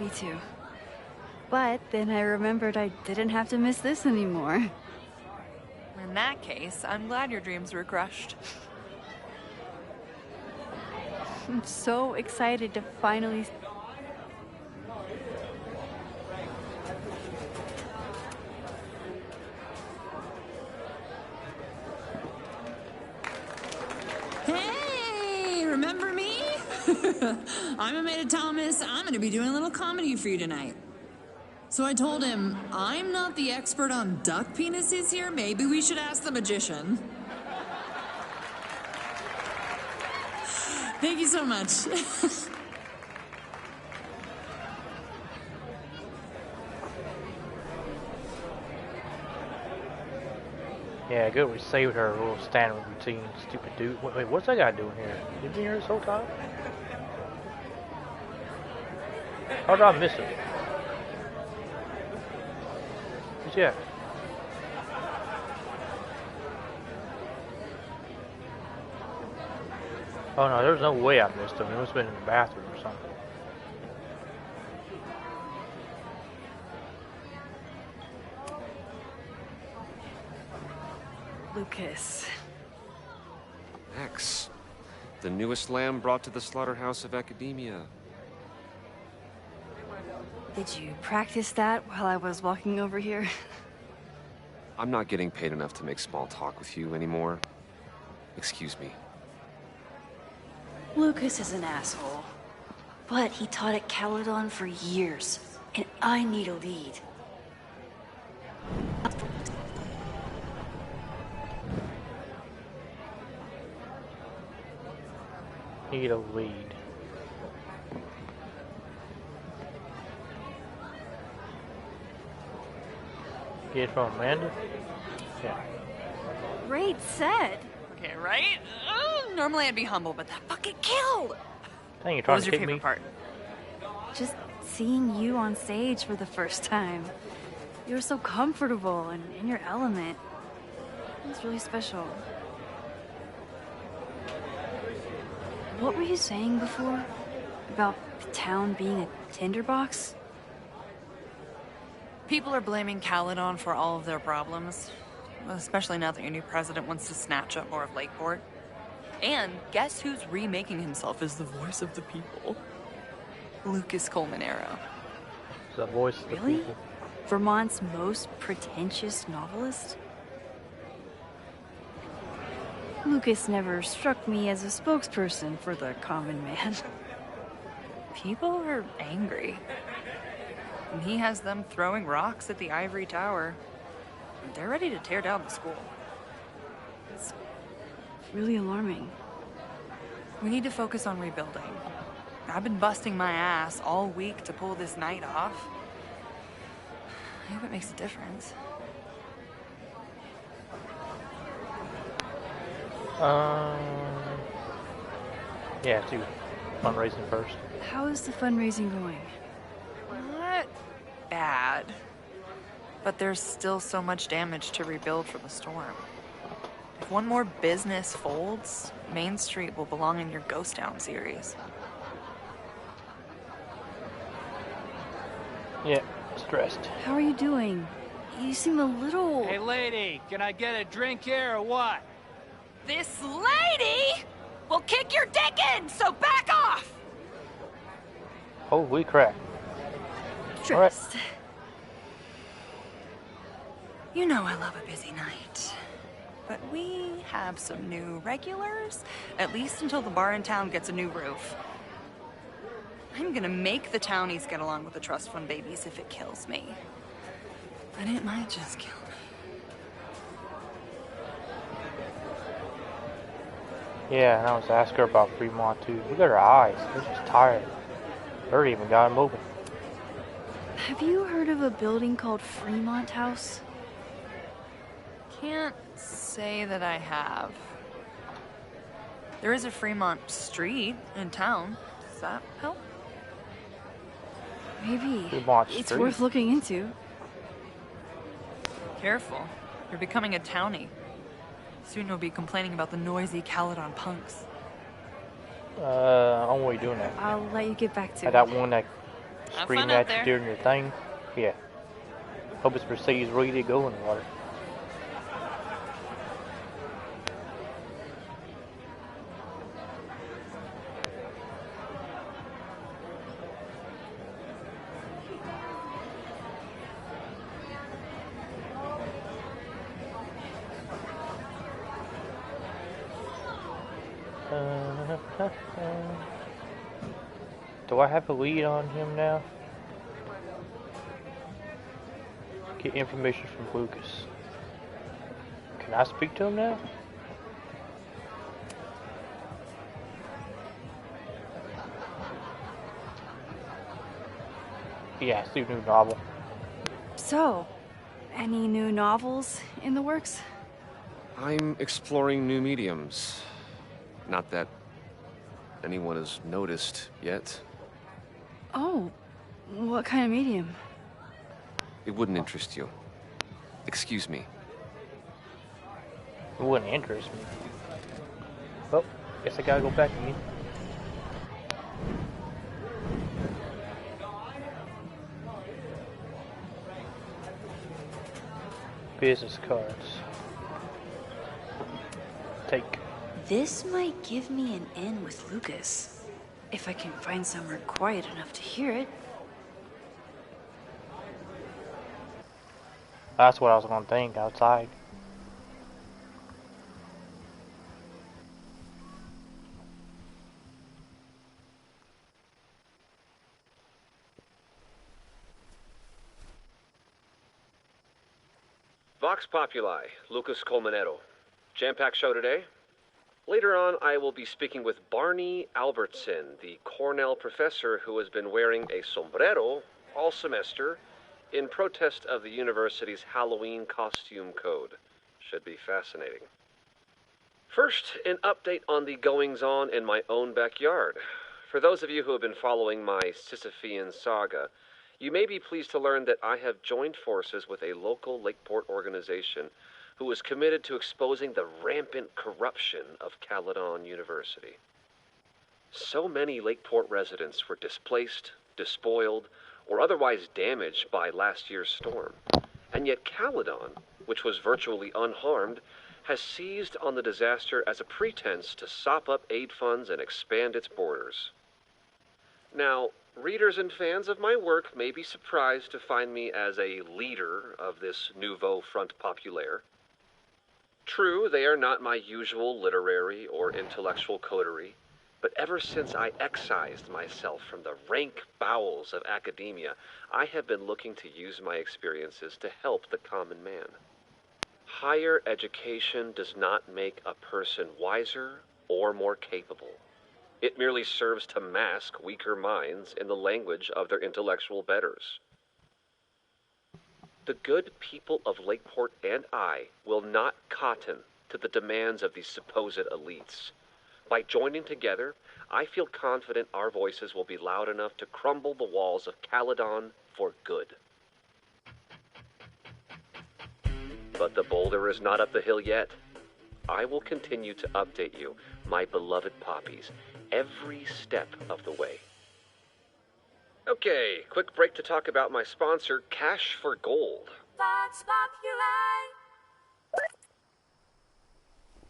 Me too. But then I remembered I didn't have to miss this anymore. In that case, I'm glad your dreams were crushed. I'm so excited to finally... Hey, remember me? I'm Amanda Thomas. I'm going to be doing a little comedy for you tonight. So I told him, I'm not the expert on duck penises here. Maybe we should ask the magician. Thank you so much. Yeah, good. We saved her little standard routine. Stupid dude. Wait, what's that guy doing here? He been here this whole time? How did I miss him? Where's he at? Oh no, there's no way I missed him. He must have been in the bathroom or something. Lucas. Max, the newest lamb brought to the slaughterhouse of academia. Did you practice that while I was walking over here? I'm not getting paid enough to make small talk with you anymore. Excuse me. Lucas is an asshole. But he taught at Caledon for years, and I need a lead. Need a lead. Get it from Amanda? Yeah. Great set. Okay, right? Normally I'd be humble, but that fucking killed! Dang, you're What trying was to your kick favorite me? part? Just seeing you on stage for the first time. You were so comfortable and in your element. It was really special. What were you saying before? About the town being a tinderbox? People are blaming Caledon for all of their problems. Especially now that your new president wants to snatch up more of Lakeport. And guess who's remaking himself as the voice of the people? Lucas Colmenero. The voice of the Really? people. Vermont's most pretentious novelist? Lucas never struck me as a spokesperson for the common man. People are angry. And he has them throwing rocks at the Ivory Tower. They're ready to tear down the school. It's really alarming. We need to focus on rebuilding. I've been busting my ass all week to pull this night off. I hope it makes a difference. Yeah, do fundraising first. How is the fundraising going? Not bad. But there's still so much damage to rebuild from the storm. If one more business folds, Main Street will belong in your Ghost Town series. Yeah, stressed. How are you doing? You seem a little... Hey, lady, can I get a drink here or what? This lady will kick your dick in, so back off! Holy crap. Stressed. You know I love a busy night. But we have some new regulars, at least until the bar in town gets a new roof. I'm gonna make the townies get along with the trust fund babies if it kills me. But it might just kill me. Yeah, and I was asking her about Fremont too. Look at her eyes. They're just tired. Bird even got him moving. Have you heard of a building called Fremont House? Can't say that I have. There is a Fremont Street in town. Does that help? Maybe. Fremont It's Street. worth looking into. Careful. You're becoming a townie. Soon you'll be complaining about the noisy Caledon punks. I'm only doing that. I'll let you get back to That one that Have scream fun at out you there. during your thing. Yeah. Hope it's Mercedes ready to go in the water. Do I have a lead on him now? Get information from Lucas. Can I speak to him now? Yeah, it's the new novel. So, any new novels in the works? I'm exploring new mediums. Not that anyone has noticed yet. Oh, what kind of medium? It wouldn't interest you. Excuse me. It wouldn't interest me. Well, guess I gotta go back again. Business cards. Take. This might give me an in with Lucas, if I can find somewhere quiet enough to hear it. That's what I was gonna think outside. Vox Populi, Lucas Colmenero. Jam-packed show today. Later on, I will be speaking with Barney Albertson, the Cornell professor who has been wearing a sombrero all semester in protest of the university's Halloween costume code. Should be fascinating. First, an update on the goings-on in my own backyard. For those of you who have been following my Sisyphean saga, you may be pleased to learn that I have joined forces with a local Lakeport organization who is committed to exposing the rampant corruption of Caledon University. So many Lakeport residents were displaced, despoiled, or otherwise damaged by last year's storm. And yet Caledon, which was virtually unharmed, has seized on the disaster as a pretense to sop up aid funds and expand its borders. Now, readers and fans of my work may be surprised to find me as a leader of this nouveau front populaire. True, they are not my usual literary or intellectual coterie, but ever since I excised myself from the rank bowels of academia, I have been looking to use my experiences to help the common man. Higher education does not make a person wiser or more capable. It merely serves to mask weaker minds in the language of their intellectual betters. The good people of Lakeport and I will not cotton to the demands of these supposed elites. By joining together, I feel confident our voices will be loud enough to crumble the walls of Caledon for good. But the boulder is not up the hill yet. I will continue to update you, my beloved poppies, every step of the way. Okay, quick break to talk about my sponsor, Cash for Gold. Vox Populi.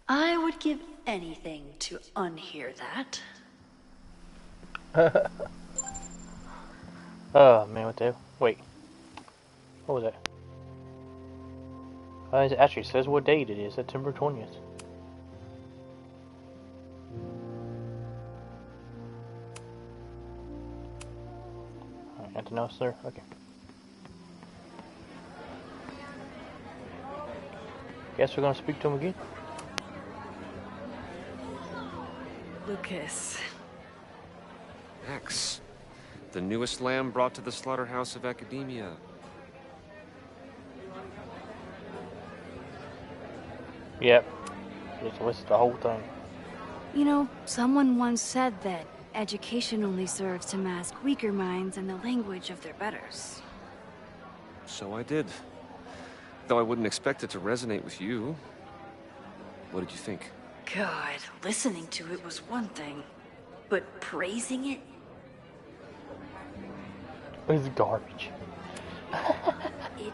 I would give anything to unhear that. Oh man, what the? Wait. What was that? It actually says what date it is, September 20th. Alright, nothing else there? Okay. Guess we're gonna speak to him again. Lucas. Max, the newest lamb brought to the slaughterhouse of academia. Yep. Just list the whole thing. You know, someone once said that education only serves to mask weaker minds in the language of their betters. So I did. Though I wouldn't expect it to resonate with you. What did you think? God, listening to it was one thing, but praising it? It's garbage. It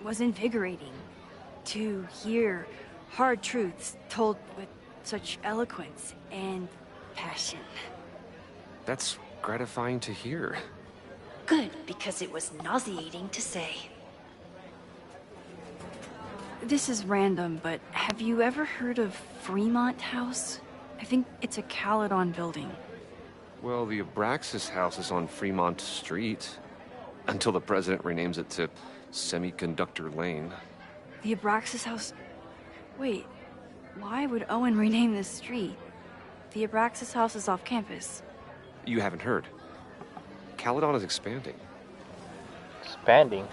was invigorating to hear hard truths told with such eloquence and passion. That's gratifying to hear. Good, because it was nauseating to say. This is random, but have you ever heard of Fremont House? I think it's a Caledon building. Well, the Abraxas house is on Fremont Street. Until the president renames it to Semiconductor Lane. The Abraxas House... Wait, why would Owen rename this street? The Abraxas House is off campus. You haven't heard. Caledon is expanding. Expanding?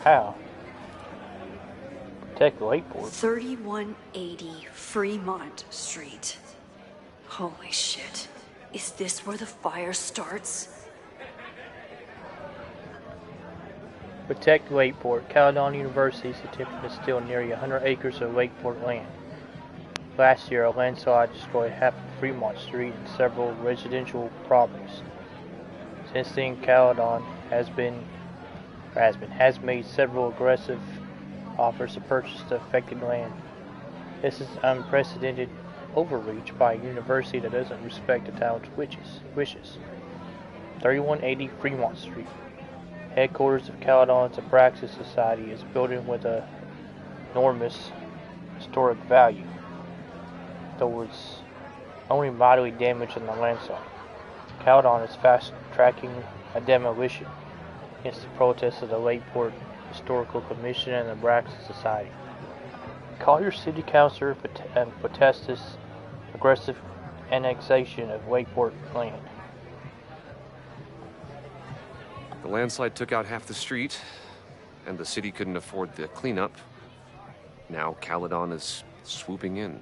How? Protect Lakeport. 3180 Fremont Street. Holy shit. Is this where the fire starts? Protect Lakeport. Caledon University is attempting to steal nearly 100 acres of Lakeport land. Last year, a landslide destroyed half of Fremont Street and several residential properties. Since then, Caledon has made several aggressive offers to purchase the affected land. This is unprecedented overreach by a university that doesn't respect the town's wishes. 3180 Fremont Street. Headquarters of Caledon's Abraxas Society is a building with an enormous historic value, though it's only moderately damaged in the landslide. Caledon is fast-tracking a demolition against the protests of the Lakeport Historical Commission and the Abraxas Society. Call your city councilor and protest this aggressive annexation of Lakeport land. The landslide took out half the street, and the city couldn't afford the cleanup. Now Caledon is swooping in.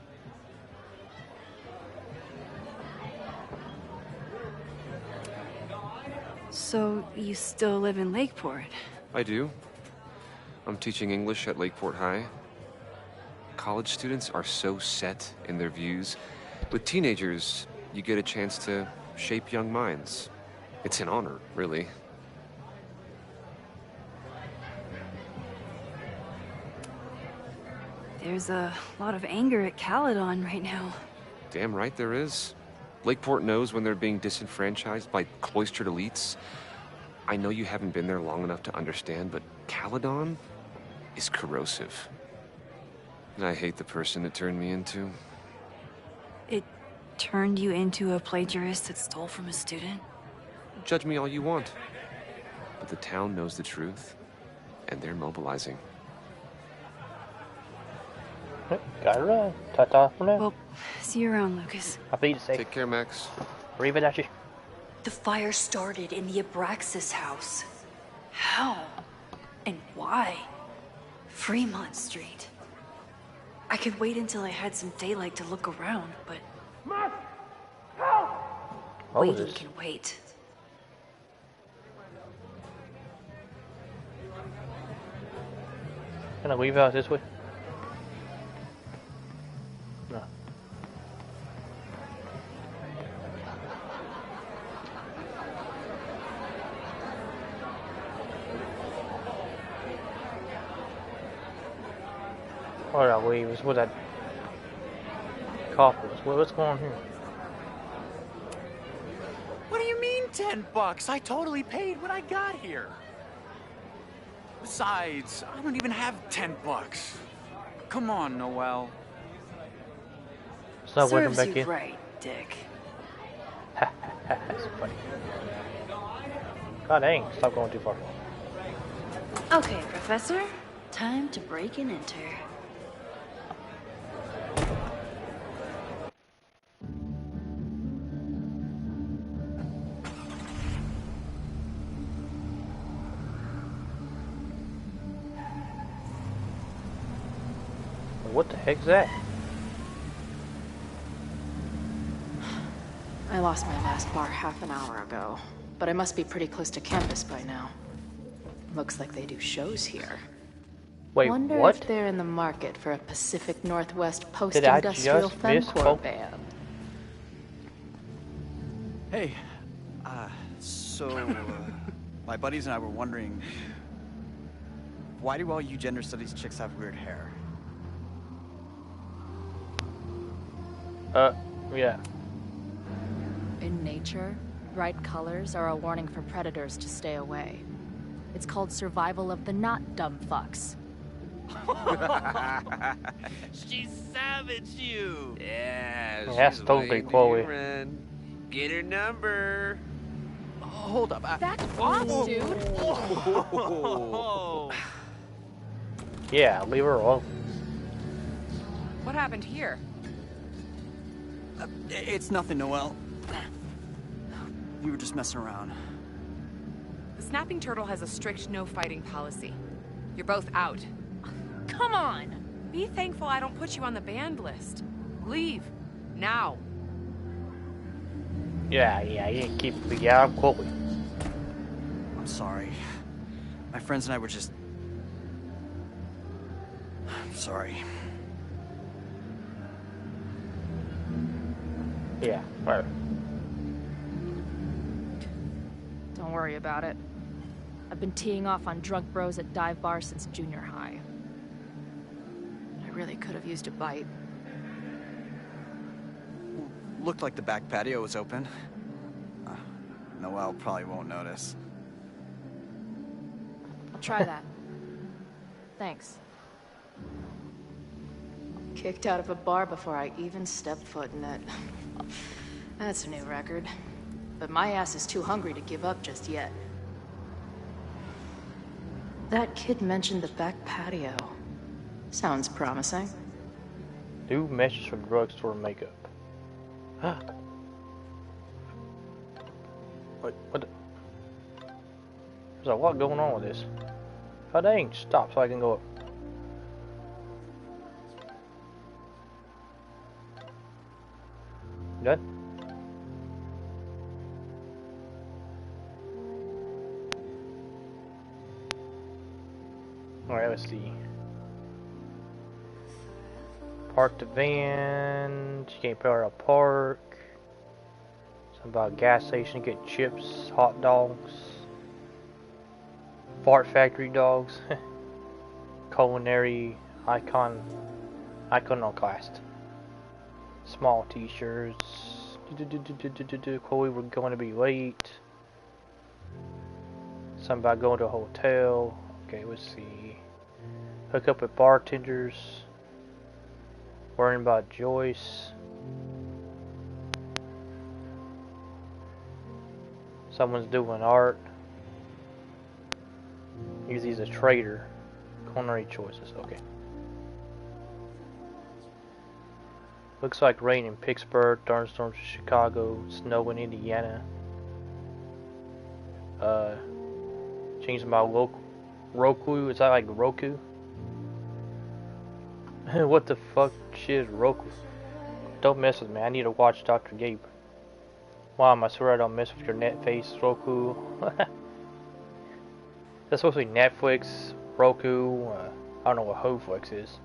So, you still live in Lakeport? I do. I'm teaching English at Lakeport High. College students are so set in their views. With teenagers, you get a chance to shape young minds. It's an honor, really. There's a lot of anger at Caledon right now. Damn right there is. Lakeport knows when they're being disenfranchised by cloistered elites. I know you haven't been there long enough to understand, but Caledon is corrosive. And I hate the person it turned me into. It turned you into a plagiarist that stole from a student? Judge me all you want. But the town knows the truth, and they're mobilizing. Gotta run. Ta-ta for now. Well, see you around, Lucas. I'll be safe. Take care, Max. Arrivederci. The fire started in the Abraxas house. How? And why? Fremont Street. I could wait until I had some daylight to look around, but... Waiting can wait. Can I leave out this way? No. Where did I leave? Is what that cough was. What's going on here? What do you mean $10? I totally paid when I got here. Besides, I don't even have $10. Come on, Noel. It's not working Serves back you in. right, Dick. That's funny. God dang, stop going too far. Okay, Professor. Time to break and enter. What the heck's that? I lost my last bar half an hour ago, but I must be pretty close to campus by now. Looks like they do shows here. Wait, Wonder what? if they're in the market for a Pacific Northwest Did I post-industrial just miss femcore band. Hey, So, my buddies and I were wondering, why do all you gender studies chicks have weird hair? Yeah. In nature, bright colors are a warning for predators to stay away. It's called survival of the not dumb fucks. She savaged you. Yeah, That's she's totally waiting Chloe. to run. Get her number. Hold up. Back off, dude. Yeah, leave her alone. What happened here? It's nothing, Noelle. We were just messing around. The Snapping Turtle has a strict no fighting policy. You're both out. Come on! Be thankful I don't put you on the banned list. Leave. Now. Yeah, you can keep the out Chloe. I'm sorry. My friends and I were just... I'm sorry. Yeah, right. Don't worry about it. I've been teeing off on drunk bros at dive bars since junior high. I really could have used a bite. Looked like the back patio was open. Noelle probably won't notice. I'll try that. Thanks. Kicked out of a bar before I even stepped foot in it. That's a new record. But my ass is too hungry to give up just yet. That kid mentioned the back patio. Sounds promising. New message from drugstore makeup. What the? There's a lot going on with this. Oh dang, stop so I can go up. Done? Alright, let's see. Park the van. You can't power a park. Something about a gas station, get chips, hot dogs. Fart factory dogs. Culinary iconoclast. Small t-shirts. Chloe, we're going to be late. Something about going to a hotel. Okay, let's see. Hook up with bartenders. Worrying about Joyce. Someone's doing art. He's a trader. Culinary choices. Okay. Looks like rain in Pittsburgh, thunderstorms in Chicago, snow in Indiana. Changing my Roku. Is that like Roku? What the fuck shit is Roku? Don't mess with me. I need to watch Dr. Gabe. Mom, I swear I don't mess with your net face, Roku. That's supposed to be Netflix, Roku. I don't know what HoFlix is.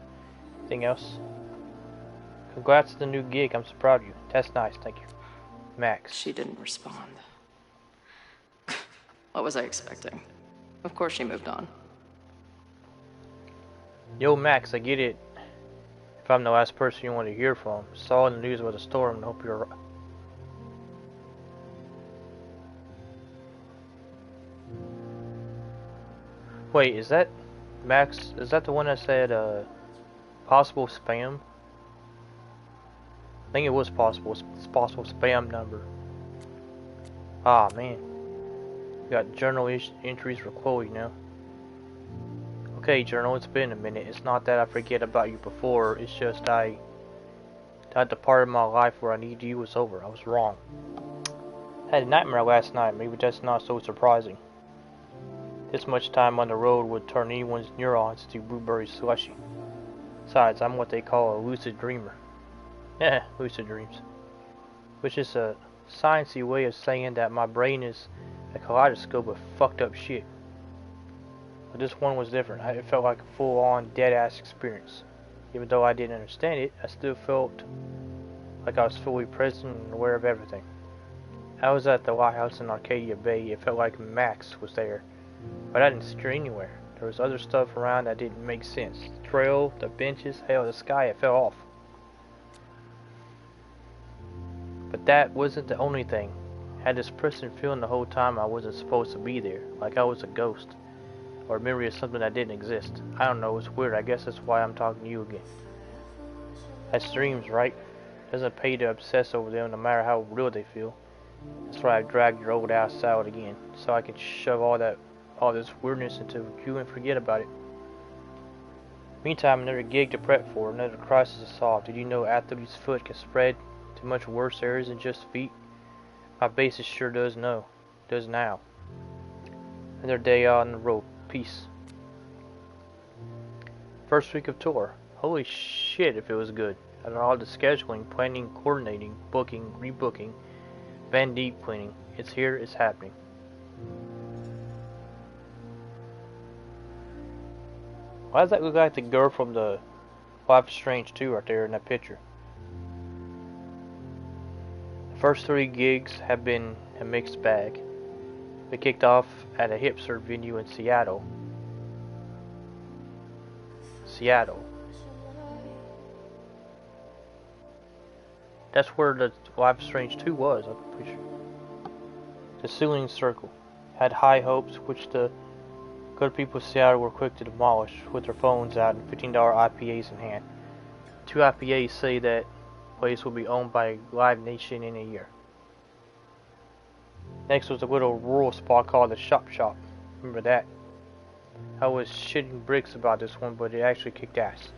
Anything else? Congrats to the new gig. I'm so proud of you. That's nice. Thank you. Max. She didn't respond. What was I expecting? Of course she moved on. Yo, Max, I get it. If I'm the last person you want to hear from, saw in the news about a storm and hope you're... Wait, is that... Max, is that the one that said, possible spam? I think it was possible. It's possible spam number. Ah, man. We got journal entries for Chloe now. Okay, journal, it's been a minute. It's not that I forget about you before. It's just that the part of my life where I need you was over. I was wrong. I had a nightmare last night. Maybe that's not so surprising. This much time on the road would turn anyone's neurons to blueberry slushy. Besides, I'm what they call a lucid dreamer. Yeah, lucid dreams. Which is a sciencey way of saying that my brain is a kaleidoscope of fucked up shit. But this one was different. It felt like a full-on dead-ass experience. Even though I didn't understand it, I still felt like I was fully present and aware of everything. I was at the lighthouse in Arcadia Bay. It felt like Max was there, but I didn't see her anywhere. There was other stuff around that didn't make sense. The trail, the benches, hell, the sky, it fell off. But that wasn't the only thing. I had this pressing feeling the whole time I wasn't supposed to be there, like I was a ghost, or a memory of something that didn't exist. I don't know, it's weird. I guess that's why I'm talking to you again. That's dreams, right? Doesn't pay to obsess over them, no matter how real they feel. That's why I dragged your old ass out again, so I can shove all this weirdness into you and forget about it. Meantime, another gig to prep for, another crisis to solve. Did you know athlete's foot can spread to much worse areas than just feet? My basis sure does now. Another day on the road. Peace. First week of tour. Holy shit if it was good. After all the scheduling, planning, coordinating, booking, rebooking, Van Deep cleaning. It's here, it's happening. Why does that look like the girl from the Life is Strange 2 right there in that picture? The first 3 gigs have been a mixed bag. We kicked off at a hipster venue in Seattle. That's where the Life is Strange 2 was, I'm pretty sure. The Ceiling Circle had high hopes, which the good people of Seattle were quick to demolish with their phones out and $15 IPAs in hand. 2 IPAs say that place will be owned by Live Nation in a year. Next was a little rural spot called the Shop. Remember that? I was shitting bricks about this one, but it actually kicked ass.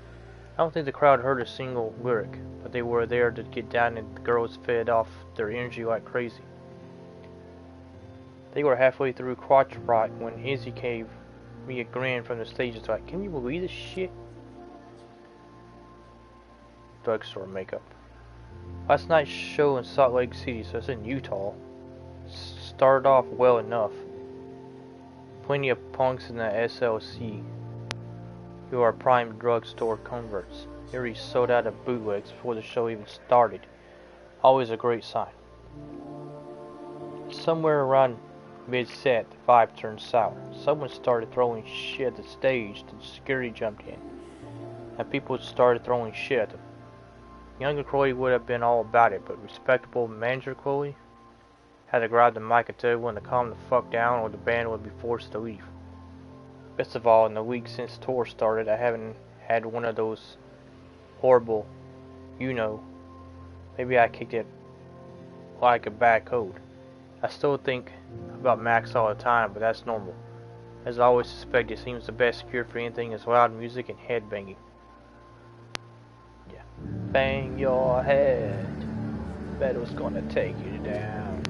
I don't think the crowd heard a single lyric, but they were there to get down and the girls fed off their energy like crazy. They were halfway through Crotch Rot when Izzy gave me a grin from the stage. It's like, can you believe this shit? Drugstore makeup. Last night's show in Salt Lake City, so it's in Utah, started off well enough. Plenty of punks in the SLC who are prime drugstore converts. They already sold out of bootlegs before the show even started. Always a great sign. Somewhere around mid-set, the vibe turned sour. Someone started throwing shit at the stage, then security jumped in, and people started throwing shit at them. Younger Chloe would have been all about it, but respectable manager Chloe had to grab the mic and tell everyone to calm the fuck down or the band would be forced to leave. Best of all, in the week since tour started, I haven't had one of those horrible, maybe I kicked it like a bad code. I still think about Max all the time, but that's normal. As I always suspect, it seems the best cure for anything is loud music and head banging. Yeah. Bang your head. Bet it was gonna take you down.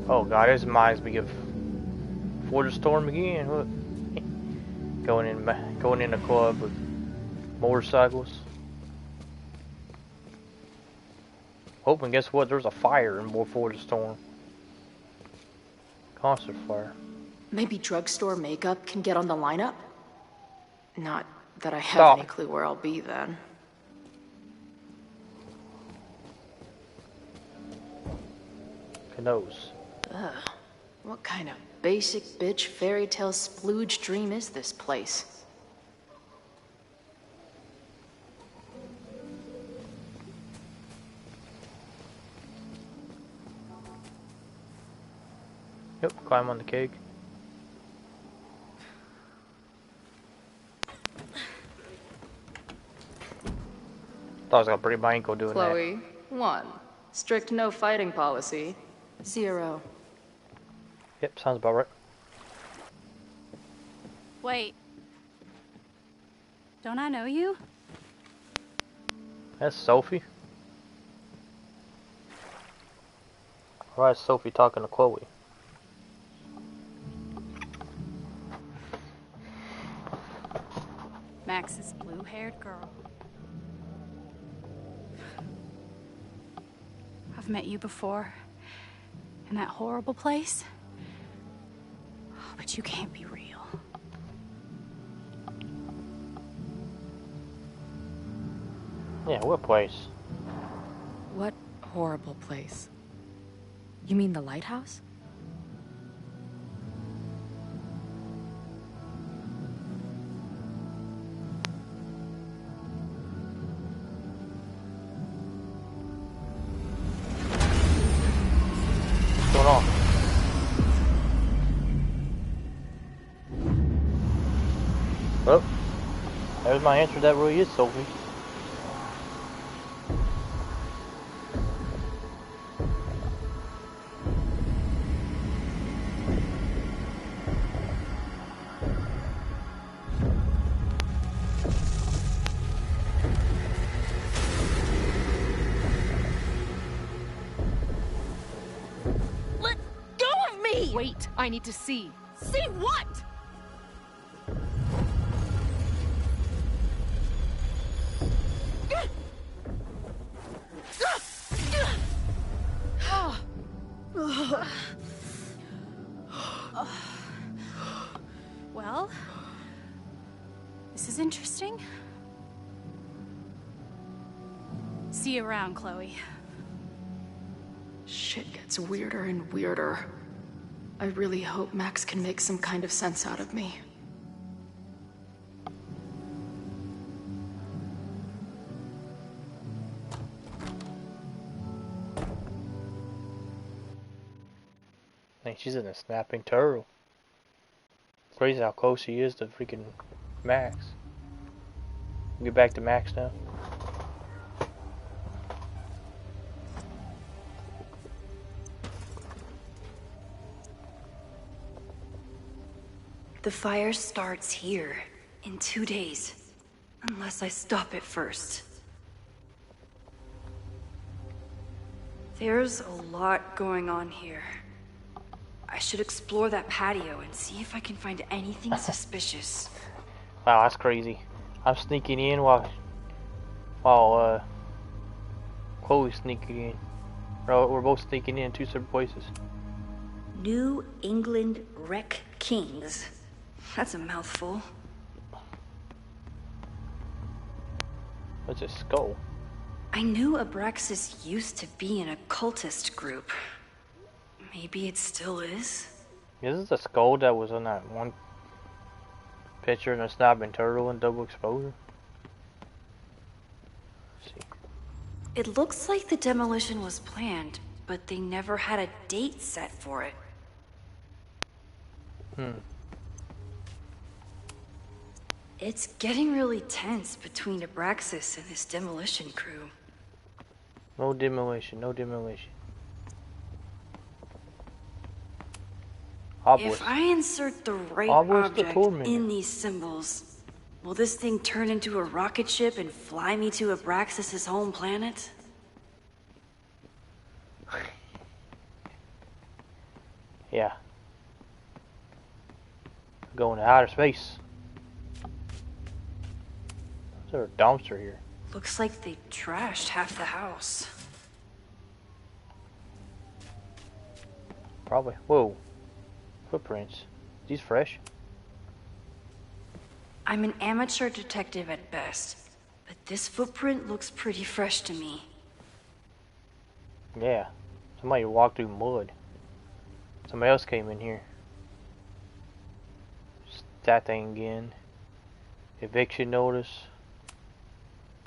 Oh god, this reminds me of Before the Storm again. Look. Going in a club with motorcycles. Hoping, guess what? There's a fire in Before the Storm. Concert fire. Maybe drugstore makeup can get on the lineup? Not that I have any clue where I'll be then. Canoes. Ugh. What kind of basic bitch fairy tale splooge dream is this place? Yep, climb on the cake. Thought I was gonna break my ankle doing that. Chloe, 1. Strict no fighting policy. 0. Yep, sounds about right. Wait. Don't I know you? That's Sophie. Why is Sophie talking to Chloe? Max's blue-haired girl. I've met you before. In that horrible place. Oh, but you can't be real. Yeah, what place? What horrible place? You mean the lighthouse? What's going on? Well, there's my answer. That really is Sophie. Let go of me! Wait, I need to see. See what? Well, this is interesting. See you around, Chloe. Shit gets weirder and weirder. I really hope Max can make some kind of sense out of me. Man, she's in a snapping turtle. Crazy how close she is to freaking Max. Get back to Max now. The fire starts here in 2 days, unless I stop it first. There's a lot going on here. I should explore that patio and see if I can find anything suspicious. Wow, that's crazy. I'm sneaking in while Chloe's sneaking in. We're both sneaking in two separate places. New England Wreck Kings. That's a mouthful. What's a skull? I knew Abraxas used to be an occultist group. Maybe it still is. Is this the skull that was on that one picture in a snapping turtle and double exposure? Let's see. It looks like the demolition was planned, but they never had a date set for it. It's getting really tense between Abraxas and his demolition crew. No demolition, no demolition. If I insert the right object in these symbols, will this thing turn into a rocket ship and fly me to Abraxas' home planet? Yeah. Going to outer space. Is there a dumpster here? Looks like they trashed half the house. Probably. Whoa. Footprints. These fresh? I'm an amateur detective at best, but this footprint looks pretty fresh to me. Yeah. Somebody walked through mud. Somebody else came in here. That thing again. Eviction notice.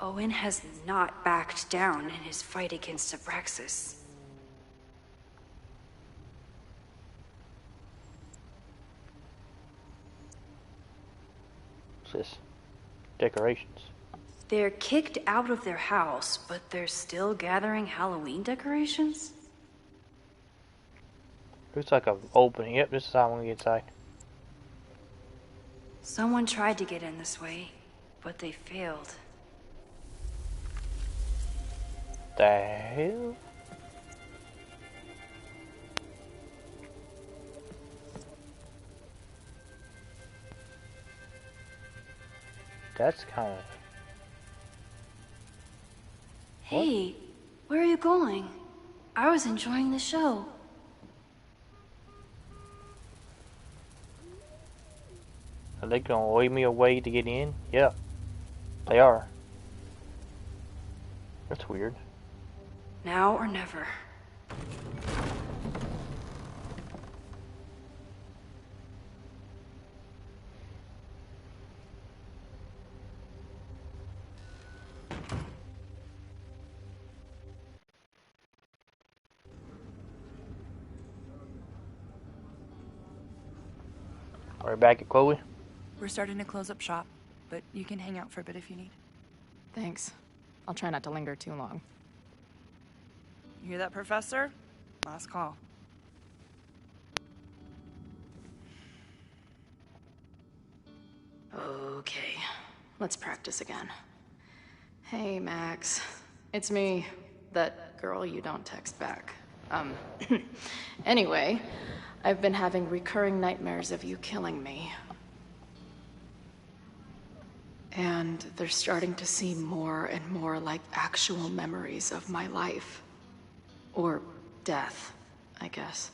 Owen has not backed down in his fight against Abraxas. What's this? Decorations. They're kicked out of their house, but they're still gathering Halloween decorations? Looks like an opening. Yep, this is how I'm gonna get inside. Someone tried to get in this way, but they failed. The hell? That's kind of... Hey, where are you going? I was enjoying the show. Are they gonna wave me away to get in? Yeah, they are. That's weird. Now or never. We're back at Chloe. We're starting to close up shop, but you can hang out for a bit if you need. Thanks. I'll try not to linger too long. You hear that, Professor? Last call. Okay, let's practice again. Hey, Max. It's me, that girl you don't text back. Anyway, I've been having recurring nightmares of you killing me. And they're starting to seem more and more like actual memories of my life. Or death, I guess.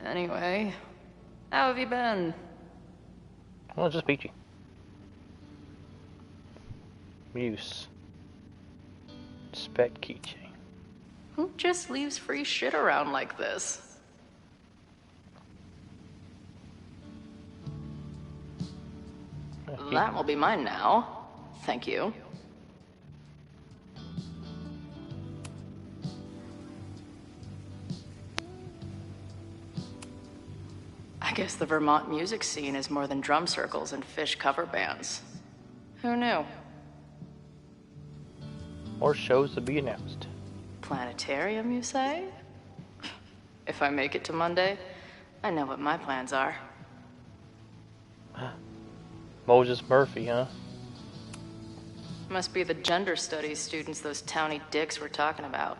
Anyway, how have you been? Well, just peachy. Muse. Spec keychain. Who just leaves free shit around like this? That will be mine now. Thank you. I guess the Vermont music scene is more than drum circles and Fish cover bands. Who knew? More shows to be announced. Planetarium, you say? If I make it to Monday, I know what my plans are. Moses Murphy, huh? Must be the gender studies students those towny dicks were talking about.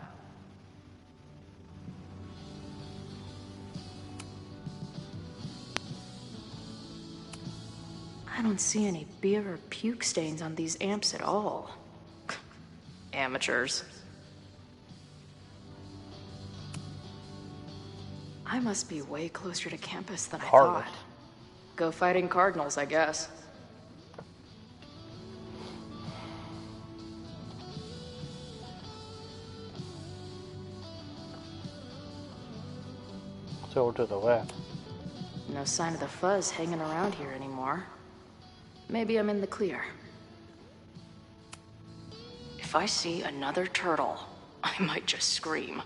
I don't see any beer or puke stains on these amps at all. Amateurs. I must be way closer to campus than I thought. Go fighting Cardinals, I guess. It's over to the left. No sign of the fuzz hanging around here anymore. Maybe I'm in the clear. If I see another turtle, I might just scream.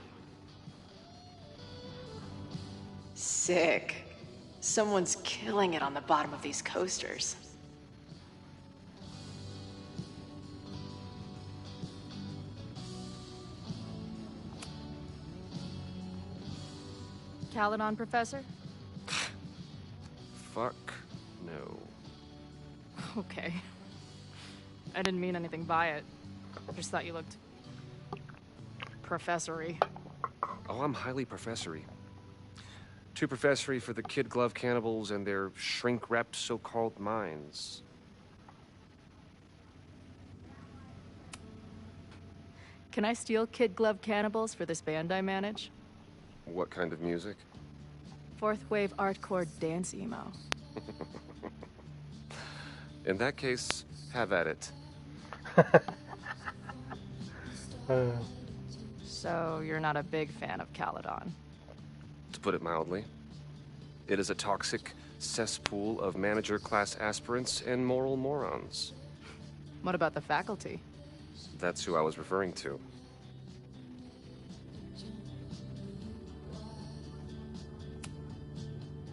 Sick. Someone's killing it on the bottom of these coasters. Caledon, Professor? Fuck no. Okay. I didn't mean anything by it. Just thought you looked... professory. Oh, I'm highly professory. Too professory for the kid glove cannibals and their shrink-wrapped so-called minds. Can I steal kid glove cannibals for this band I manage? What kind of music? Fourth wave artcore dance emo. In that case, have at it. So you're not a big fan of Caledon? To put it mildly, it is a toxic cesspool of manager-class aspirants and moral morons. What about the faculty? That's who I was referring to.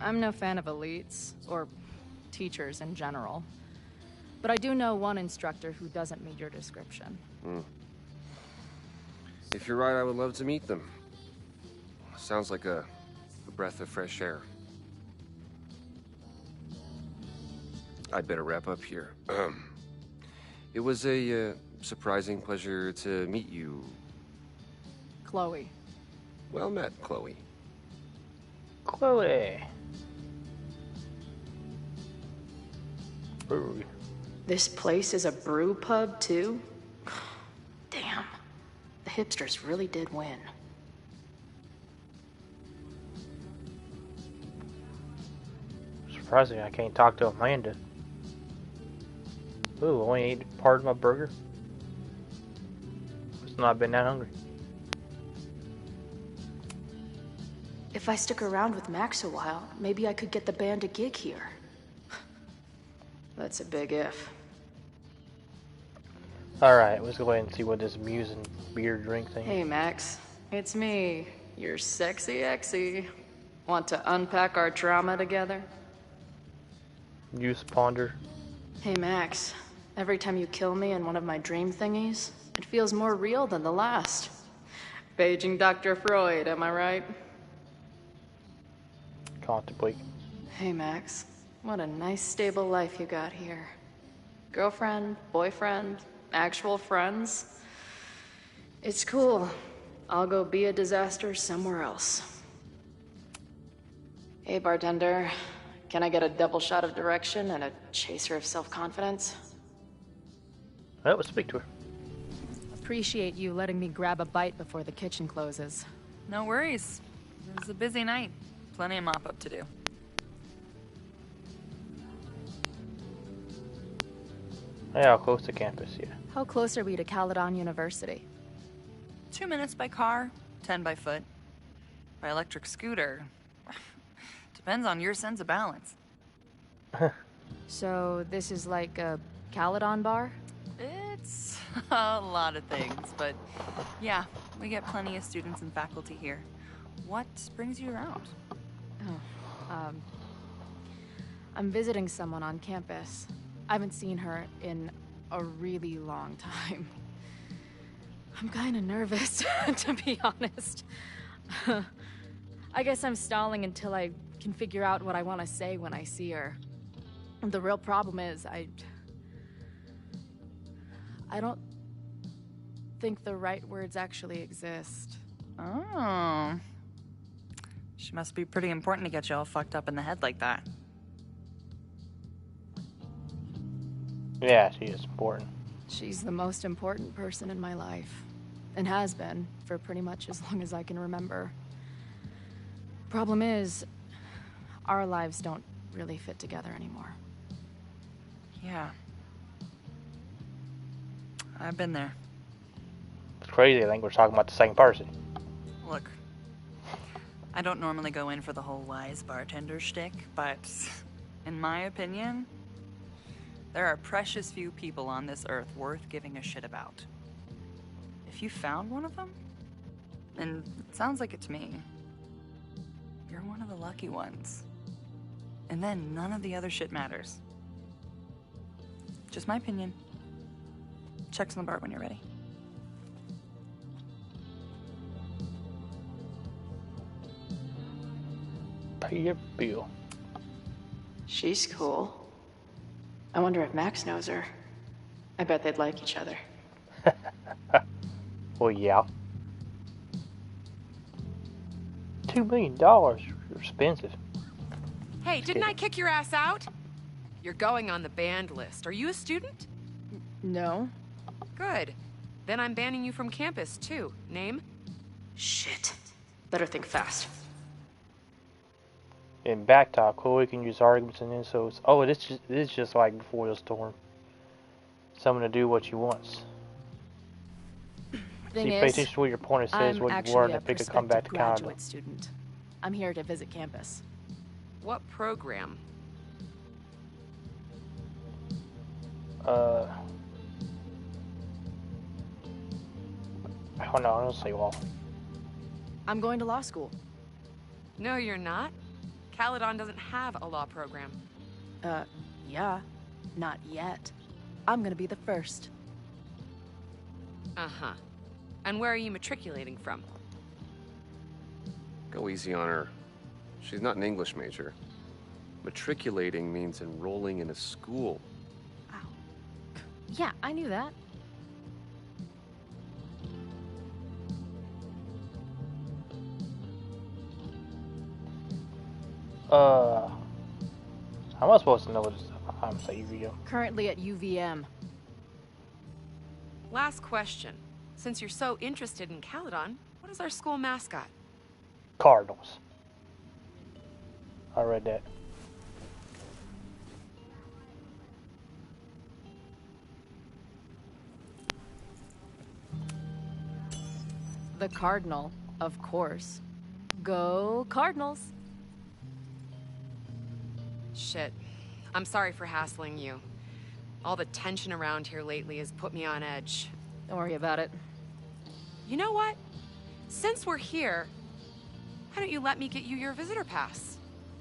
I'm no fan of elites, or teachers in general. But I do know one instructor who doesn't meet your description. If you're right, I would love to meet them. Sounds like a breath of fresh air. I'd better wrap up here. It was a surprising pleasure to meet you. Chloe. Well met, Chloe. Chloe. Brewery. This place is a brew pub, too? Damn. The hipsters really did win. Surprising I can't talk to Amanda. Ooh, only ate part of my burger. It's not been that hungry. If I stick around with Max a while, maybe I could get the band a gig here. That's a big if. Alright, let's go ahead and see what this Muse and beer drink thing is. Hey, Max. It's me, your sexy exy. Want to unpack our trauma together? Use ponder. Hey Max, every time you kill me in one of my dream thingies, it feels more real than the last. Paging Dr. Freud, am I right? Contemplate. Hey Max, what a nice stable life you got here. Girlfriend, boyfriend, actual friends. It's cool. I'll go be a disaster somewhere else. Hey bartender, can I get a double shot of direction and a chaser of self-confidence? Well, let's speak to her. Appreciate you letting me grab a bite before the kitchen closes. No worries. It was a busy night. Plenty of mop-up to do. Yeah, how close to campus, yeah. How close are we to Caledon University? 2 minutes by car, 10 by foot. By electric scooter. Depends on your sense of balance. So this is like a Caledon bar? It's a lot of things, but yeah, we get plenty of students and faculty here. What brings you around? Oh, I'm visiting someone on campus. I haven't seen her in a really long time. I'm kinda nervous, to be honest. I guess I'm stalling until I can figure out what I want to say when I see her. The real problem is, I don't think the right words actually exist. Oh. She must be pretty important to get you all fucked up in the head like that. Yeah, she is important. She's the most important person in my life, and has been for pretty much as long as I can remember. Problem is, our lives don't really fit together anymore. Yeah. I've been there. It's crazy, I think we're talking about the same person. Look, I don't normally go in for the whole wise bartender shtick, but in my opinion, there are precious few people on this earth worth giving a shit about. If you found one of them, and it sounds like it to me, you're one of the lucky ones. And then none of the other shit matters. Just my opinion. Checks on the bar when you're ready. Pay your bill. She's cool. I wonder if Max knows her. I bet they'd like each other. Well, yeah. $2 million. You're expensive. Hey, didn't I kick your ass out? You're going on the banned list. Are you a student? No. Good. Then I'm banning you from campus, too. Name? Shit. Better think fast. In backtalk, Chloe can use arguments and insults. Oh, this is just like before the storm. Someone to do what she wants. Thing pay is, attention to what your opponent says, I'm what you actually were, and a pick a comeback to prospective Canada. graduate student. I'm here to visit campus. What program? I don't know, honestly, well. I'm going to law school. No, you're not. Caledon doesn't have a law program. Yeah. Not yet. I'm gonna be the first. Uh-huh. And where are you matriculating from? Go easy on her. She's not an English major. Matriculating means enrolling in a school. Yeah, I knew that. How am I supposed to know this? I'm saying UVM. Currently at UVM. Last question. Since you're so interested in Caledon, what is our school mascot? Cardinals. I read that. The Cardinal, of course. Go Cardinals! Shit. I'm sorry for hassling you. All the tension around here lately has put me on edge. Don't worry about it. You know what? Since we're here, Why don't you let me get you your visitor pass?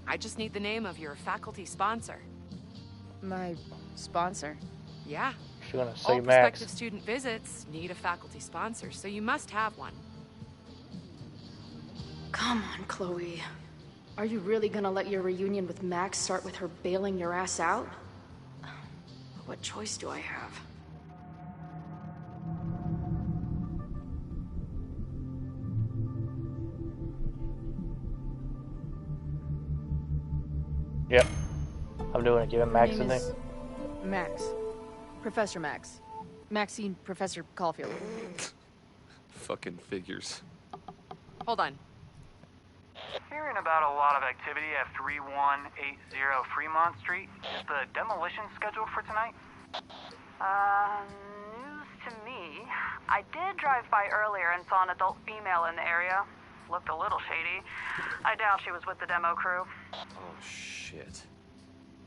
I just need the name of your faculty sponsor. My sponsor? Yeah. She's gonna say All Max. prospective student visits need a faculty sponsor, so you must have one. Come on, Chloe. Are you really gonna let your reunion with Max start with her bailing your ass out? What choice do I have? Yep. I'm doing it. Giving Max Her the name name. is Max. Professor Max. Maxine Professor Caulfield. Fucking figures. Hold on. Hearing about a lot of activity at 3180 Fremont Street. Is the demolition scheduled for tonight? News to me. I did drive by earlier and saw an adult female in the area. Looked a little shady. I doubt she was with the demo crew. Oh, shit.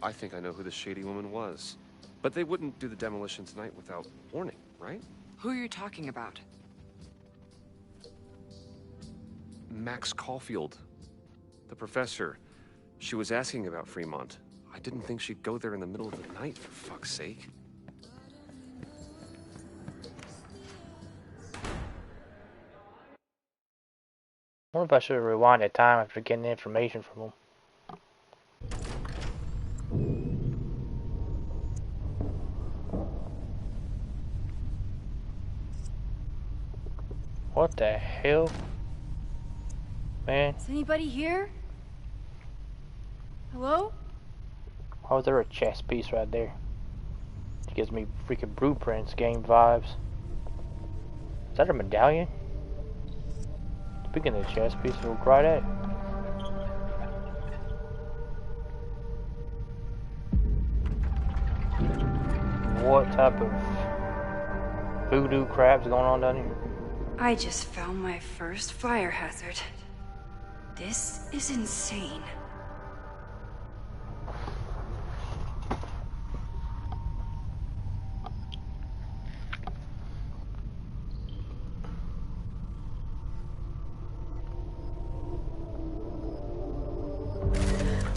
I think I know who the shady woman was. But they wouldn't do the demolition tonight without warning, right? Who are you talking about? Max Caulfield. The professor. She was asking about Fremont. I didn't think she'd go there in the middle of the night, for fuck's sake. I wonder if I should have rewinded time after getting the information from him. What the hell? Man, Is anybody here? Hello? how is there a chess piece right there? It gives me freaking Blueprints game vibes. Is that a medallion? Speaking of chess piece, look right at it. What type of voodoo crap's going on down here? I just found my first fire hazard. This is insane.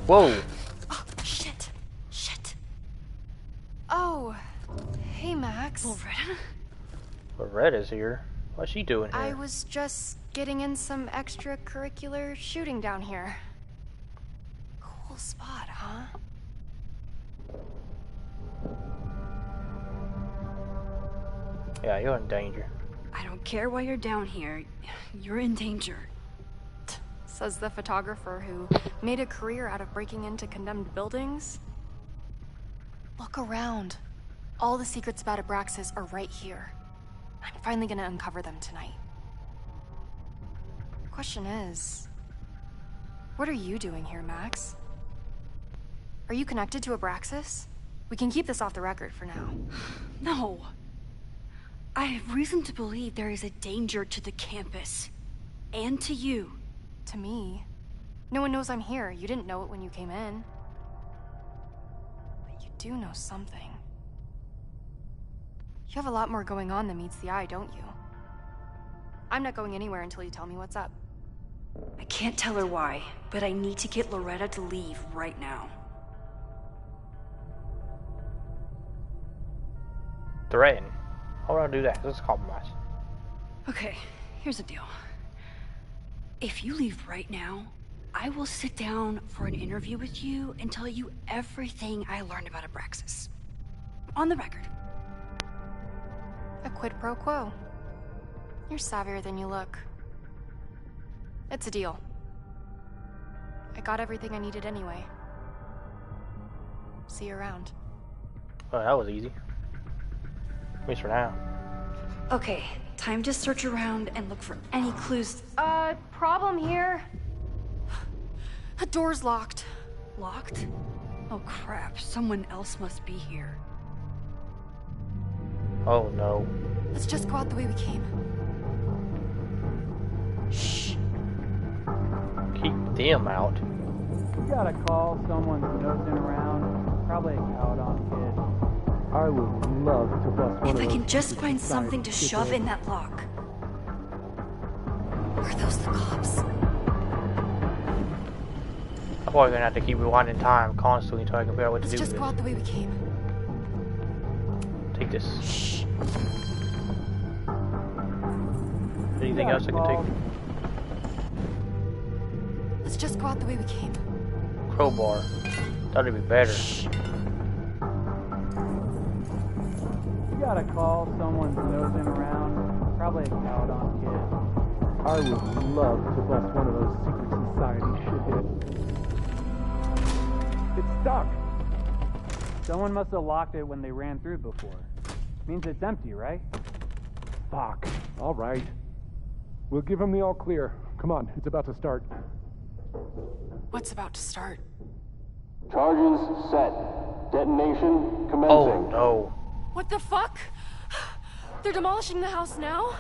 Whoa! Oh, shit. Shit. Oh, hey, Max. Loretta? Loretta's here. What's she doing here? I was just getting in some extracurricular shooting down here. Cool spot, huh? Yeah, you're in danger. I don't care why you're down here. You're in danger. Says the photographer who made a career out of breaking into condemned buildings. Look around. All the secrets about Abraxas are right here. I'm finally gonna uncover them tonight. Question is, what are you doing here, Max? Are you connected to Abraxas? We can keep this off the record for now. No. I have reason to believe there is a danger to the campus. And to you. To me? No one knows I'm here. You didn't know it when you came in. But you do know something. You have a lot more going on than meets the eye, don't you? I'm not going anywhere until you tell me what's up. I can't tell her why, but I need to get Loretta to leave right now. Threaten. How would I do that? Let's compromise. Okay, here's the deal. If you leave right now, I will sit down for an interview with you and tell you everything I learned about Abraxas. On the record. A quid pro quo. You're savvier than you look. It's a deal. I got everything I needed anyway. See you around. Oh, that was easy. At least for now. Okay, time to search around and look for any clues. Problem here. The door's locked. Locked? Oh crap, someone else must be here. Oh no. Let's just go out the way we came. Shh. Keep them out. You got a call, someone's nosing around. Probably a Caladon kid. I would love to bust one If of I those can just stupid find side something to shove people. in that lock. Are those the cops? Probably gonna have to keep rewinding time constantly until I can figure out what to do Let's with just it. go out the way we came. Take this. Shh. Anything else I can take? Let's just go out the way we came. Crowbar. That'd be better. You gotta call someone's nosing around. Probably a Caledon kid. I would love to bust one of those secret society shitheads. It's stuck. Someone must have locked it when they ran through before. Means it's empty, right? Fuck. All right. We'll give him the all clear. Come on, it's about to start. What's about to start? Charges set. Detonation commencing. Oh no. What the fuck? They're demolishing the house now?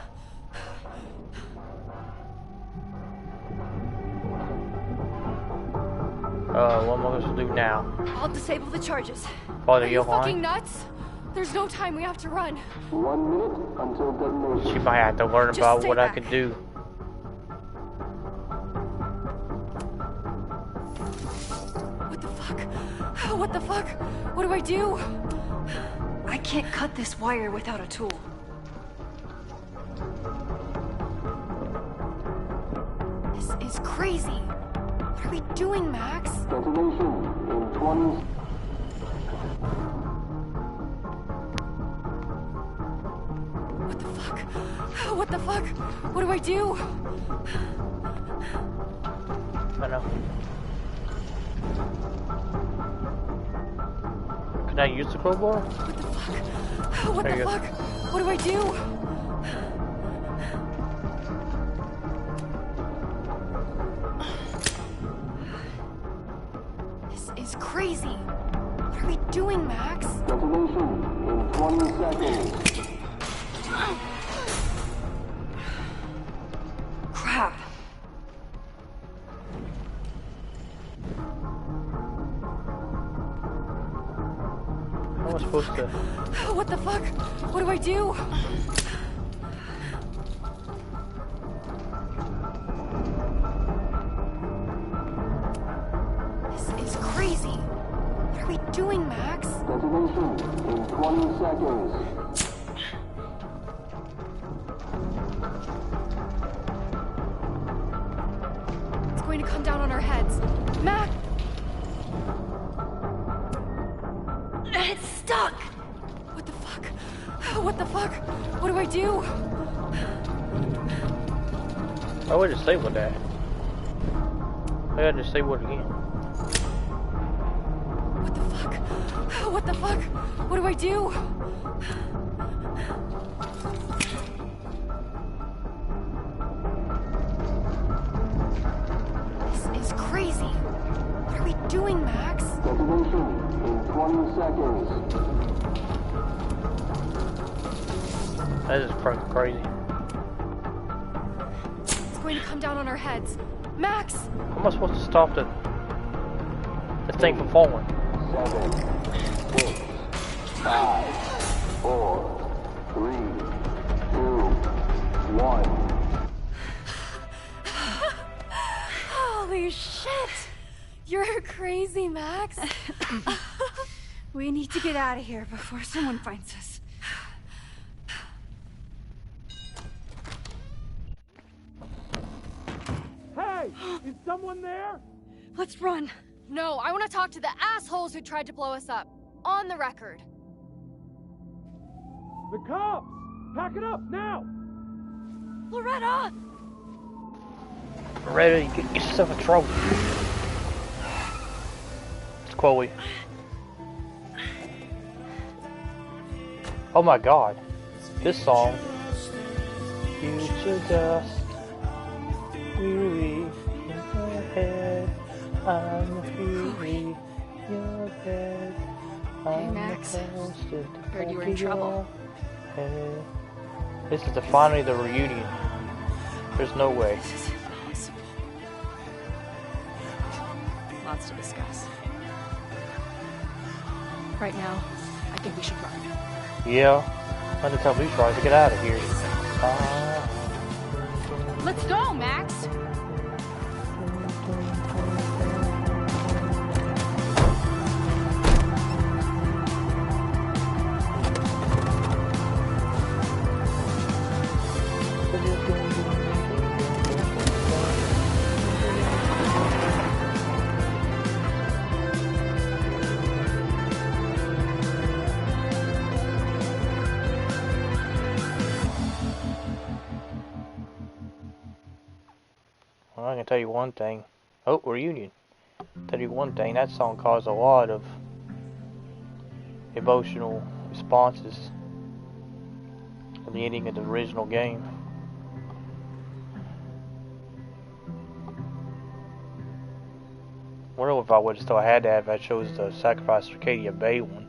What am I supposed to do now? I'll disable the charges. Father Are you Johan? fucking nuts? There's no time, we have to run. 1 minute until detonation. She might have to learn Just about stay what back. I can do. What the fuck? What the fuck? What do I do? I can't cut this wire without a tool. This is crazy. What are we doing, Max? Detonation in 20. What the fuck? What the fuck? What do I do? I know. Can I use the crowbar? What There the you go. fuck? What do I do? This is crazy. What are we doing, Max? Detonation in 20 seconds. Crap. How am I supposed to? What the fuck? What do I do? This is crazy. What are we doing, Max? Detonation in 20 seconds. It's going to come down on our heads. Max! It's stuck! What the fuck? What the fuck? What do I do? I would disable that. I gotta disable it again. What the fuck? What do I do? This is crazy. What are we doing, Max? Detonation in 20 seconds. That is fucking crazy. It's going to come down on our heads. Max! How am I supposed to stop the thing from falling? 7, 6, 5, 4, 3, 2, 1. Holy shit! You're crazy, Max. We need to get out of here before someone finds us. Hey! Is someone there? Let's run. No, I want to talk to the assholes who tried to blow us up. On the record. The cops! Pack it up, now! Loretta! Ready, get yourself in trouble. It's Chloe. Oh my god. This song. Future dust. Weary in your head. I'm the fury. You're dead. Hey, Max. Heard you were in trouble. This is finally the reunion. There's no way. This is impossible. Lots to discuss. Right now, I think we should run. Yeah. I'm gonna tell these guys to get out of here. Let's go, Max! can tell you one thing. Oh, reunion. Tell you one thing, that song caused a lot of emotional responses at the ending of the original game. I wonder if I would have still had that if I chose the Sacrifice Arcadia Bay one.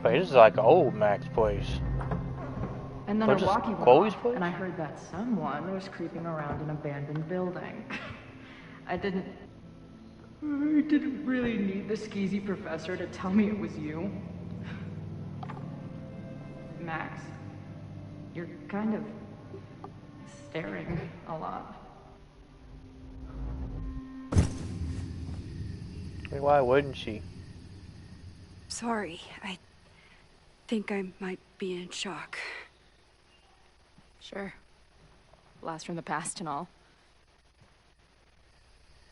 Wait, this is like an old Max place. And then So a just walkie went Chloe's off, place? and I heard that someone was creeping around an abandoned building. I didn't really need the skeezy professor to tell me it was you. Max, you're kind of staring a lot. Why wouldn't she? Sorry, I think I might be in shock. Sure. Blast from the past and all.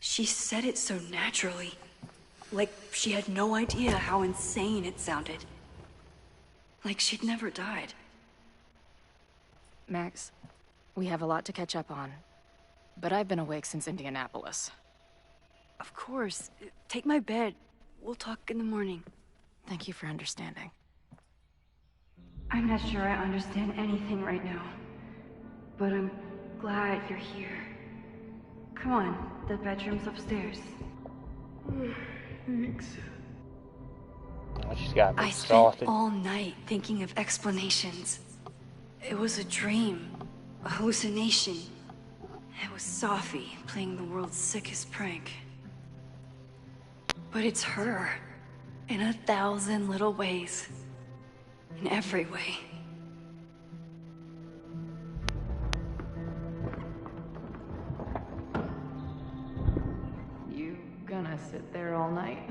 She said it so naturally. Like she had no idea how insane it sounded. Like she'd never died. Max, we have a lot to catch up on. But I've been awake since Indianapolis. Of course. Take my bed. We'll talk in the morning. Thank you for understanding. I'm not sure I understand anything right now. But I'm glad you're here. Come on, the bedroom's upstairs. Thanks. Oh, she's got I exhausted. spent all night thinking of explanations. It was a dream, a hallucination. It was Sophie playing the world's sickest prank. But it's her, in 1,000 little ways. In every way. You gonna sit there all night?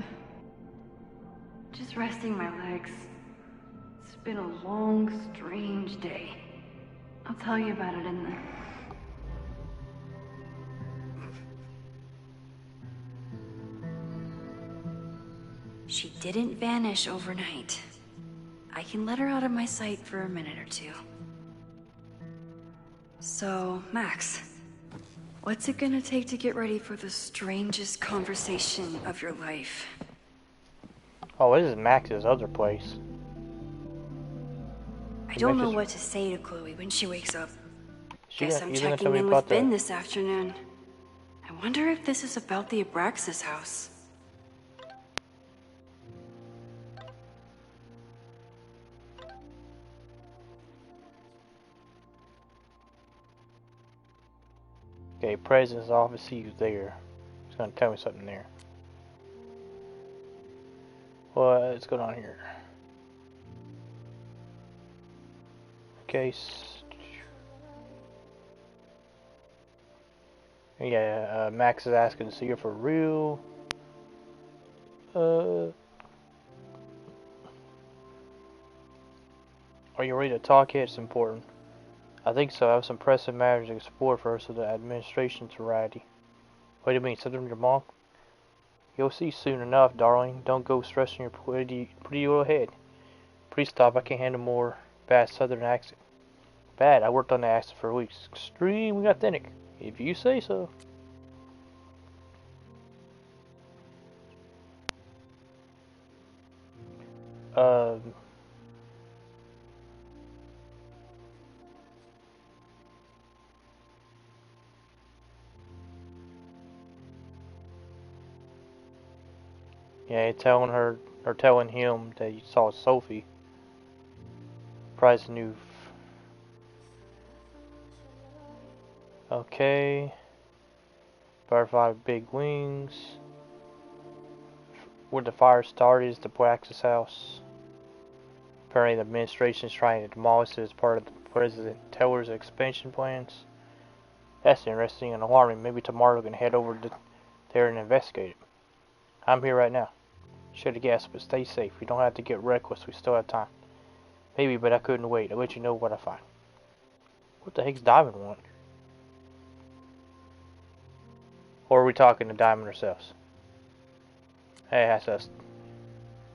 Just resting my legs. It's been a long, strange day. I'll tell you about it in the... She didn't vanish overnight. I can let her out of my sight for a minute or two. So, Max, what's it gonna take to get ready for the strangest conversation of your life? Oh, this is Max's other place. I don't know what to say to Chloe when she wakes up. Guess I'm You gonna tell checking me in about with Ben the... this afternoon. I wonder if this is about the Abraxas house. Okay, President's office, see you there. He's gonna tell me something there. What's going on here? Case. Yeah, Max is asking to see her for real. Are you ready to talk yet? It's important. I think so. I have some pressing matters to explore first with the administration's variety. Wait a minute, something from your mom? You'll see soon enough, darling. Don't go stressing your pretty little head. Please stop. I can't handle more bad southern accent. Bad. I worked on the accent for weeks. Extremely authentic. If you say so. Yeah, telling her or telling him that you saw Sophie. Price new. Okay. Butterfly big wings. Where the fire started is the Abraxas house. Apparently the administration is trying to demolish it as part of the President Teller's expansion plans. That's interesting and alarming. Maybe tomorrow we can head over there and investigate it. I'm here right now. Should have guessed, but stay safe. We don't have to get reckless. We still have time. Maybe, but I couldn't wait. I'll let you know what I find. What the heck's Diamond want? Or are we talking to Diamond ourselves? Hey, that's us.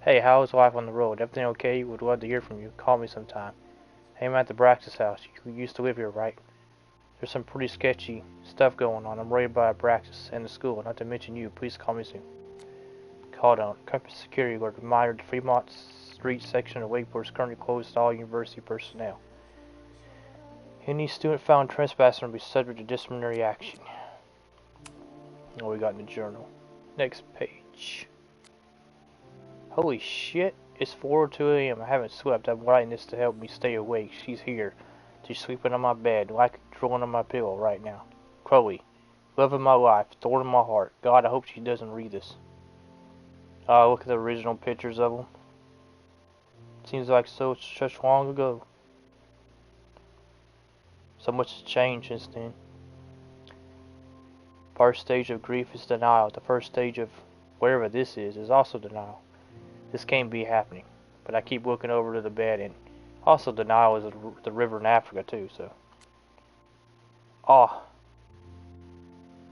Hey, how's life on the road? Everything okay? Would love to hear from you. Call me sometime. Hey, I'm at the Braxis house. You used to live here, right? There's some pretty sketchy stuff going on. I'm worried about Braxis and the school, not to mention you. Please call me soon. Called on. Campus security alert. Reminder, the Fremont Street section of Wakeport is currently closed to all university personnel. Any student found trespassing will be subject to disciplinary action. What we got in the journal. Next page. Holy shit. It's 4:02 a.m. I haven't slept. I'm writing this to help me stay awake. She's here. She's sleeping on my bed, like drooling on my pillow right now. Chloe. Love of my life. Thorn in my heart. God, I hope she doesn't read this. Look at the original pictures of them. Seems like such long ago. So much has changed since then. First stage of grief is denial. The first stage of wherever this is also denial. This can't be happening. But I keep looking over to the bed, and also denial is the river in Africa too, so. Oh.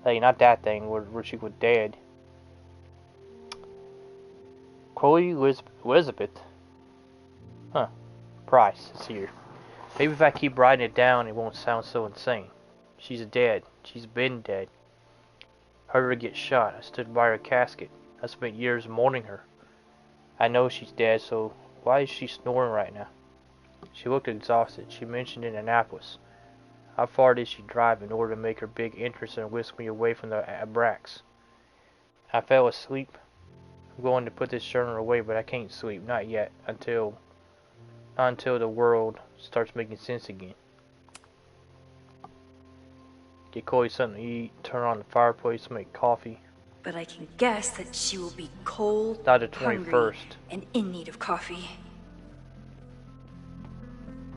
Hey, not that thing where she was dead. Chloe Elizabeth. Huh. Price is here. Maybe if I keep writing it down, it won't sound so insane. She's dead. She's been dead. Heard her get shot. I stood by her casket. I spent years mourning her. I know she's dead, so why is she snoring right now? She looked exhausted. She mentioned Indianapolis. How far did she drive in order to make her big entrance and whisk me away from the Brax? I fell asleep. I'm going to put this journal away, but I can't sleep. Not yet. Not until the world starts making sense again. Get Chloe something to eat. Turn on the fireplace. Make coffee. But I can guess that she will be cold, Not the hungry, 21st. and in need of coffee.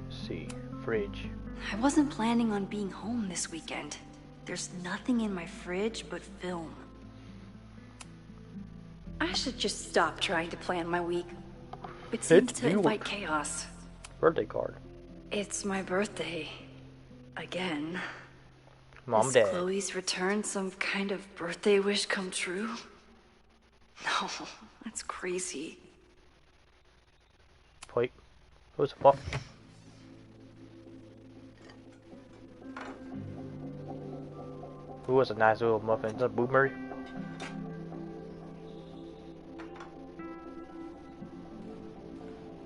Let's see. Fridge. I wasn't planning on being home this weekend. There's nothing in my fridge but film. I should just stop trying to plan my week. It seems to invite chaos. Birthday card. It's my birthday. Again. Mom, Is Dad. Chloe's return some kind of birthday wish come true? No, that's crazy. Wait. What's the fuck? Ooh, was a nice little muffin. Is that blueberry?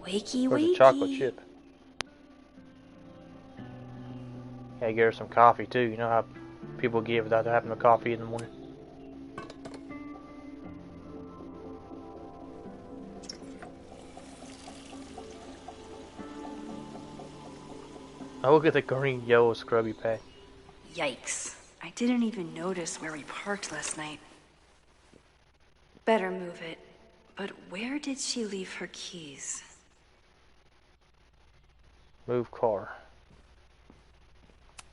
Wakey, Where's wakey. the chocolate chip? Gotta get her some coffee too. You know how people get without having a coffee in the morning. Oh, look at the green, yellow, scrubby pad. Yikes. I didn't even notice where we parked last night. Better move it. But where did she leave her keys? Move car.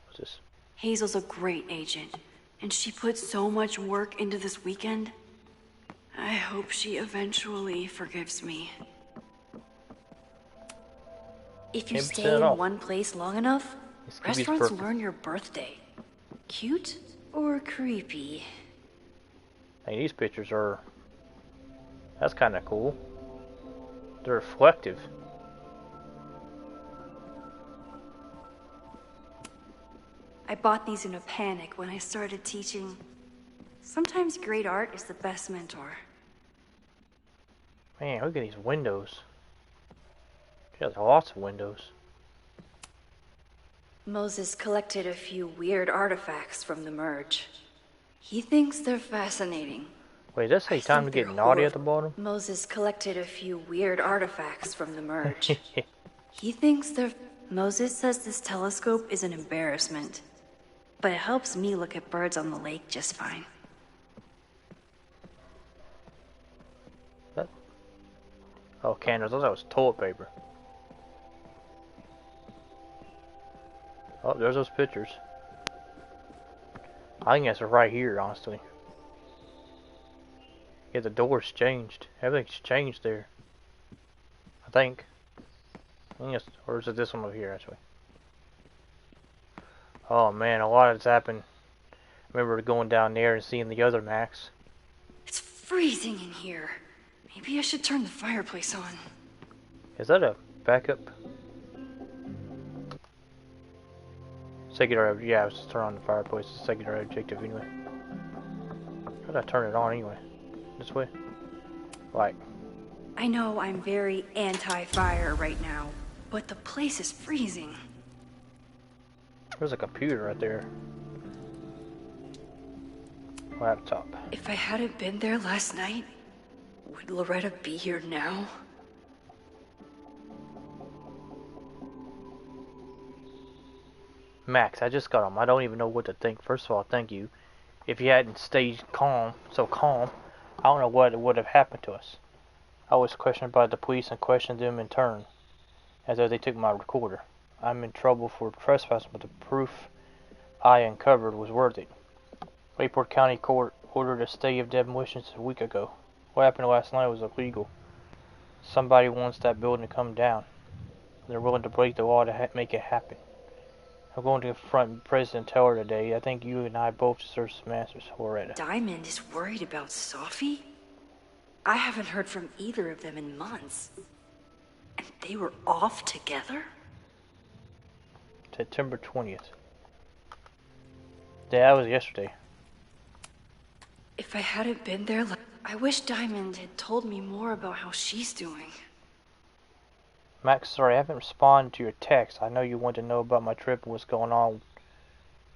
What's this? Hazel's a great agent, and she put so much work into this weekend. I hope she eventually forgives me. If you 10% stay in off. one place long enough, This could be restaurants perfect. learn your birthday. Cute or creepy? Hey, these pictures are... That's kind of cool. They're reflective. I bought these in a panic when I started teaching. Sometimes great art is the best mentor. Man, look at these windows. She has lots of windows. Moses collected a few weird artifacts from the merge. He thinks they're fascinating. Wait, does that say time to get naughty at the bottom? Moses collected a few weird artifacts from the merge. He thinks they're... Moses says this telescope is an embarrassment. But it helps me look at birds on the lake just fine. Oh, candles. I thought that was toilet paper. Oh, there's those pictures. I think that's right here, honestly. Yeah, the door's changed. Everything's changed there. I think. Or is it this one over here, actually? Oh man, a lot has happened. I remember going down there and seeing the other Max. freezing in here. Maybe I should turn the fireplace on. Is that a backup? Secondary, yeah, I was just turning on the fireplace. It's a secondary objective anyway. How did I turn it on anyway? This way? Like. I know I'm very anti-fire right now, but the place is freezing. There's a computer right there. Laptop. If I hadn't been there last night, would Loretta be here now? Max, I just got home. I don't even know what to think. First of all, thank you. If you hadn't stayed calm, I don't know what would have happened to us. I was questioned by the police and questioned them in turn, as though they took my recorder. I'm in trouble for trespassing, but the proof I uncovered was worth it. Lakeport County Court ordered a stay of demolitions a week ago. What happened last night was illegal. Somebody wants that building to come down. They're willing to break the law to make it happen. I'm going to confront President Teller today. I think you and I both deserve some answers, Loretta. Diamond is worried about Sophie? I haven't heard from either of them in months. And they were off together? September 20th. Yeah, that was yesterday. If I hadn't been there, I wish Diamond had told me more about how she's doing. Max, sorry, I haven't responded to your text. I know you want to know about my trip and what's going on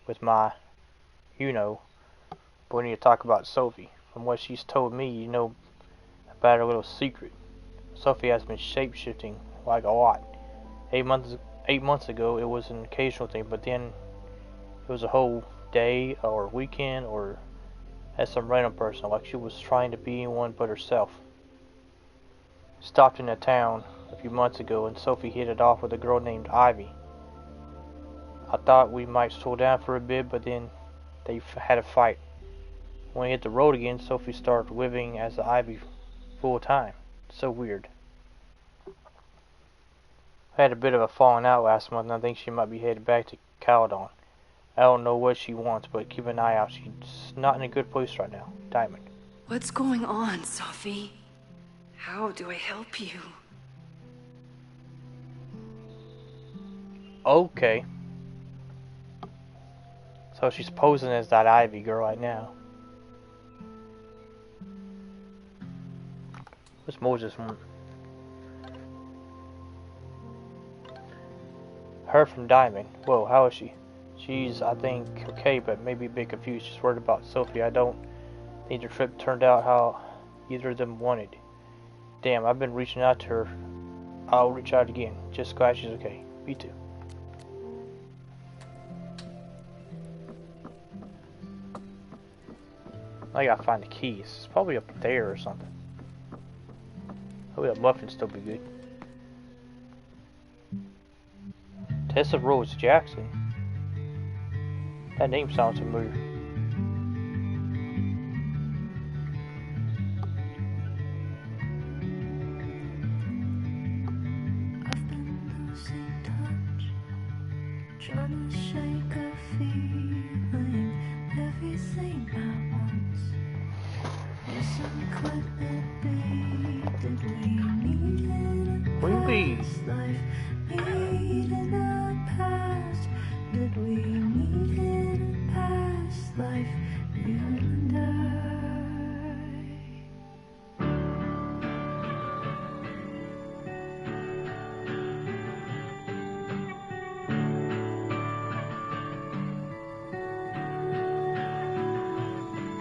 with my, but we need to talk about Sophie. From what she's told me, you know about her little secret. Sophie has been shape-shifting like a lot. 8 months ago, it was an occasional thing, but then it was a whole day or weekend or as some random person, like she was trying to be anyone but herself. Stopped in a town a few months ago and Sophie hit it off with a girl named Ivy. I thought we might slow down for a bit, but then they had a fight. When we hit the road again, Sophie started living as Ivy full time. So weird. I had a bit of a falling out last month and I think she might be headed back to Caledon. I don't know what she wants, but keep an eye out. She's not in a good place right now. Diamond. What's going on, Sophie? How do I help you? Okay. So she's posing as that Ivy girl right now. What's Moses want? Her from Diamond. Whoa, how is she? She's, I think, okay, but maybe a bit confused. She's worried about Sophie. I don't think the trip turned out how either of them wanted. Damn, I've been reaching out to her. I'll reach out again. Just glad she's okay. Me too. I gotta find the keys. It's probably up there or something. Oh, that muffin still be good. Tessa Rose Jackson. That name sounds familiar. I've been losing touch, trying to shake a feeling, everything at once. Listen, could it be that we meet in a past life? Meet in a past, did we meet in a past life, you and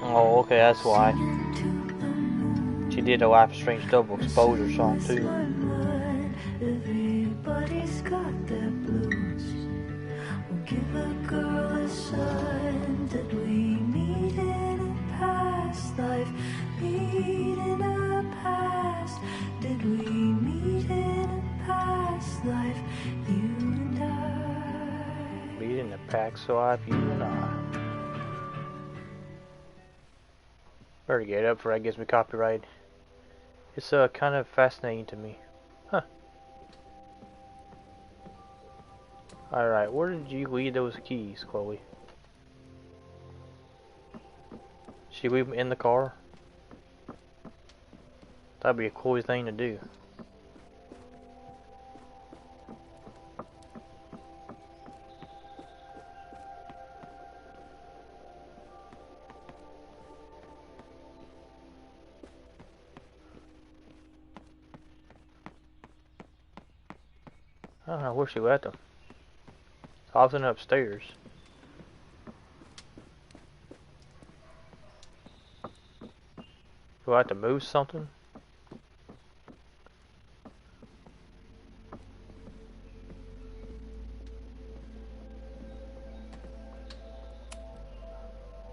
Oh, okay, that's why. She did a Life is Strange double exposure song too. everybody's got their blues. We'll give a girl a sign that we meet in a past life. Meet in a past. Did we meet in a past life? You and I. Meet in the past life, you and I. Better get up for that gets me copyright. It's kind of fascinating to me. Huh. Alright, where did you leave those keys, Chloe? She leave them in the car? That'd be a cool thing to do. I don't know where she left them. It's often upstairs. Do I have to move something?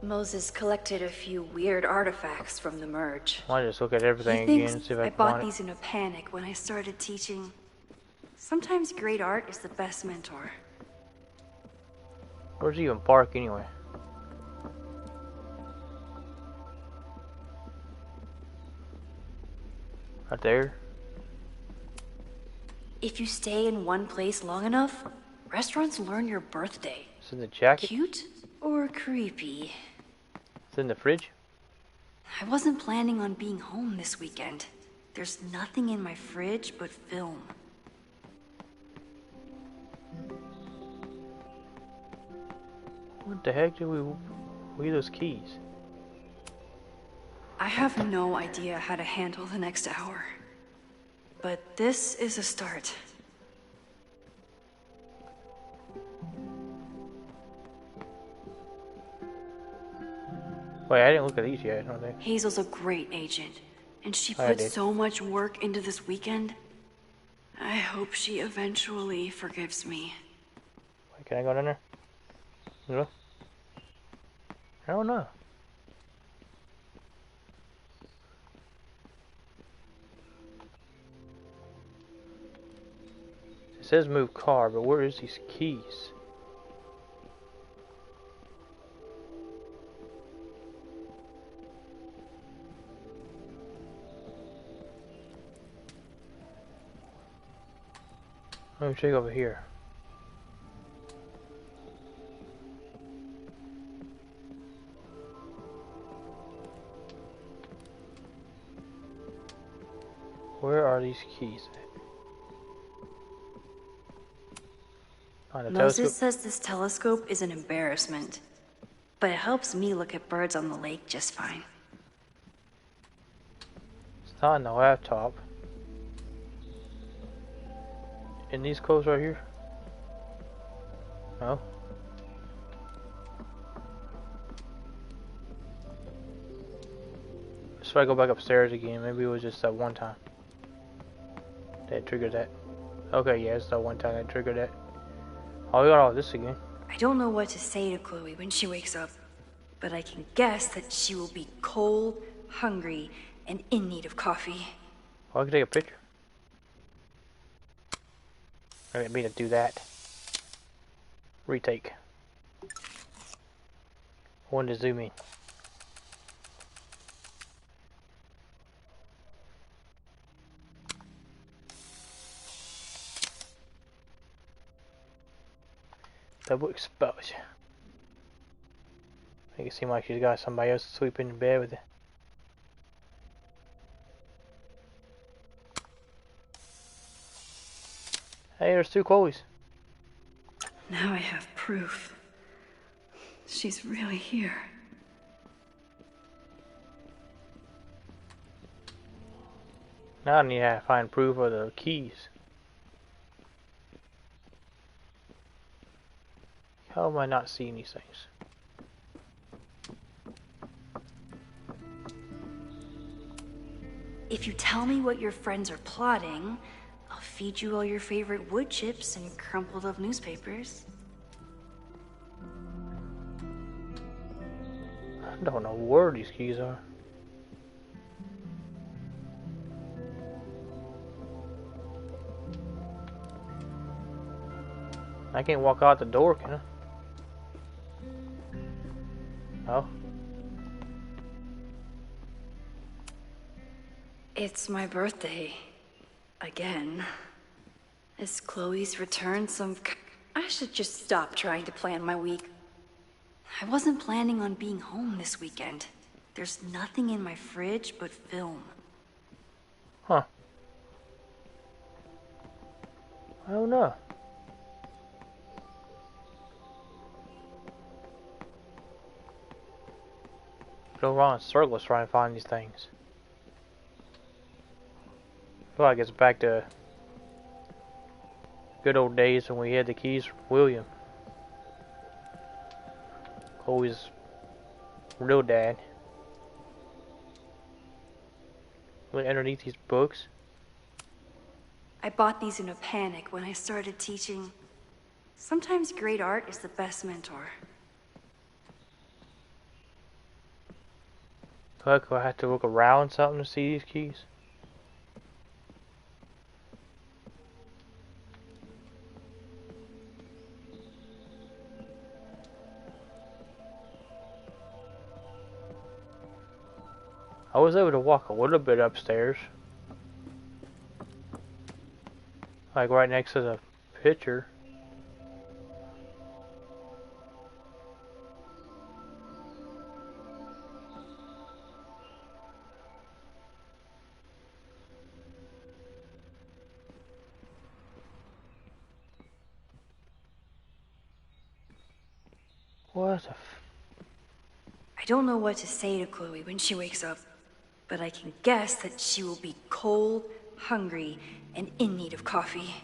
Moses collected a few weird artifacts from the merge. Might just look at everything He again thinks and see if I I can bought find it. these in a panic when I started teaching. Sometimes great art is the best mentor. Where's he even park anyway? Right there. If you stay in one place long enough, restaurants learn your birthday. It's in the jacket. Cute or creepy? It's in the fridge. I wasn't planning on being home this weekend. There's nothing in my fridge but film. What the heck do we leave those keys? I have no idea how to handle the next hour. But this is a start. Wait, I didn't look at these yet, I don't think. Hazel's a great agent, and she I put did. so much work into this weekend. I hope she eventually forgives me. Wait, can I go down there? No? I don't know. It says move car, but where is these keys? Let me check over here. Where are these keys? On the Moses telescope? says this telescope is an embarrassment, but it helps me look at birds on the lake just fine. It's not in the laptop. In these clothes right here? No. So I go back upstairs again. Maybe it was just that one time that triggered that. Okay, yeah, it's that one time that triggered that. Oh, we got all this again. I don't know what to say to Chloe when she wakes up, but I can guess that she will be cold, hungry, and in need of coffee. Oh, I can take a picture. I didn't mean to do that. Retake. I wanted to zoom in. Double exposure. Make it seem like she's got somebody else sleeping in bed with it. Hey, there's two Chloes. Now I have proof. She's really here. Now I need to find proof of the keys. How am I not seeing these things? If you tell me what your friends are plotting, I'll feed you all your favorite wood chips and crumpled up newspapers. I don't know where these keys are. I can't walk out the door, can I? Oh. It's my birthday. Again. Is Chloe's return some... I should just stop trying to plan my week. I wasn't planning on being home this weekend. There's nothing in my fridge but film. Huh. I don't know. Go around in circles trying to find these things. I feel like it's back to good old days when we had the keys from William. Chloe's real dad. Look underneath these books. I bought these in a panic when I started teaching. Sometimes great art is the best mentor. Look, I have to look around something to see these keys. I was able to walk a little bit upstairs. Like right next to the picture. What the f... I don't know what to say to Chloe when she wakes up, but I can guess that she will be cold, hungry, and in need of coffee.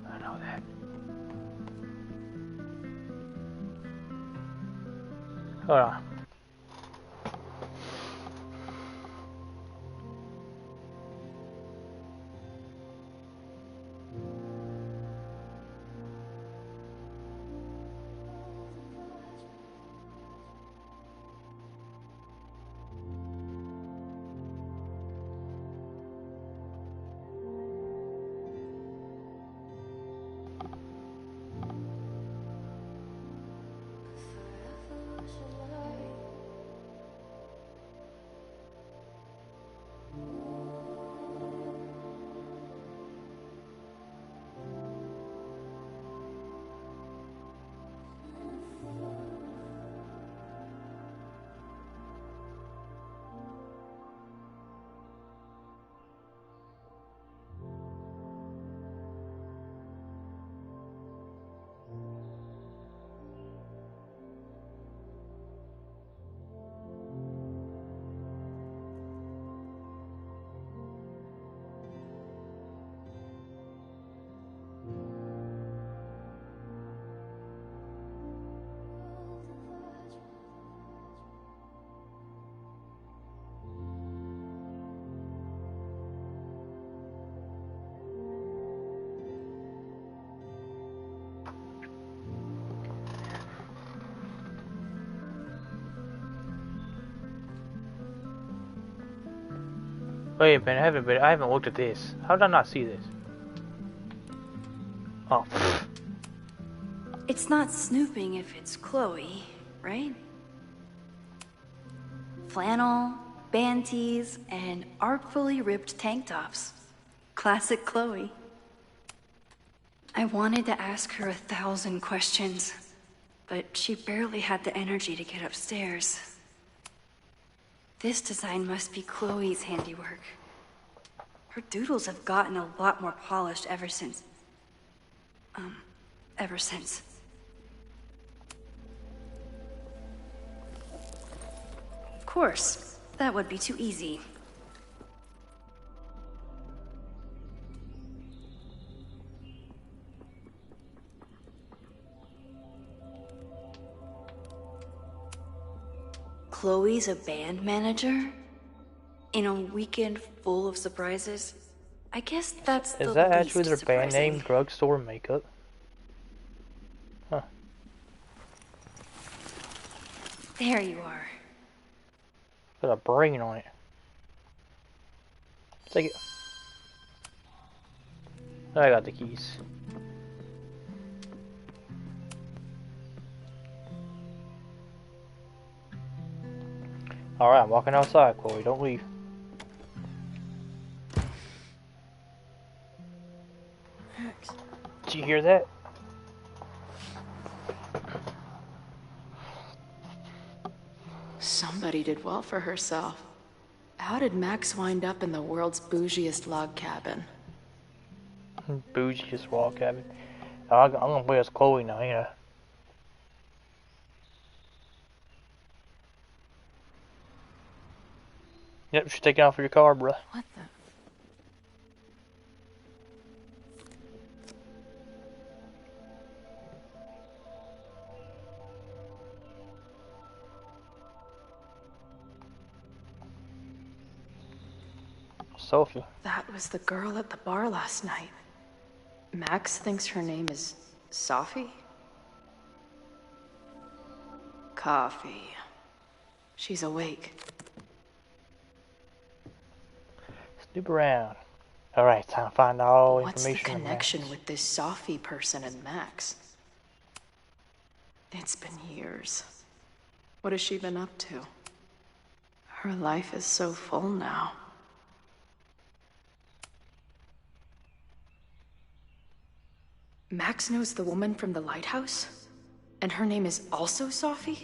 I know that. Hold on. Wait a minute, I haven't looked at this. How did I not see this? Oh. It's not snooping if it's Chloe, right? Flannel, band tees, and artfully ripped tank tops. Classic Chloe. I wanted to ask her 1,000 questions, but she barely had the energy to get upstairs. This design must be Chloe's handiwork. Her doodles have gotten a lot more polished ever since. Of course, that would be too easy. Chloe's a band manager? In a weekend full of surprises? I guess that's the Is that least actually their band surprising. name, Drugstore Makeup? Huh. There you are. Got a brain on it. Take it. I got the keys. Alright, I'm walking outside, Chloe. Don't leave. Did you hear that? Somebody did well for herself. How did Max wind up in the world's bougiest log cabin? Bougiest wall cabin. I'm gonna play as Chloe now, you know. Yep, she's taking off your car, bruh. What the? Sophie. That was the girl at the bar last night. Max thinks her name is Sophie? Coffee. She's awake. Snoop around. Alright, time to find all What's the information. connection with this Sophie person and Max? It's been years. What has she been up to? Her life is so full now. Max knows the woman from the lighthouse? And her name is also Sophie?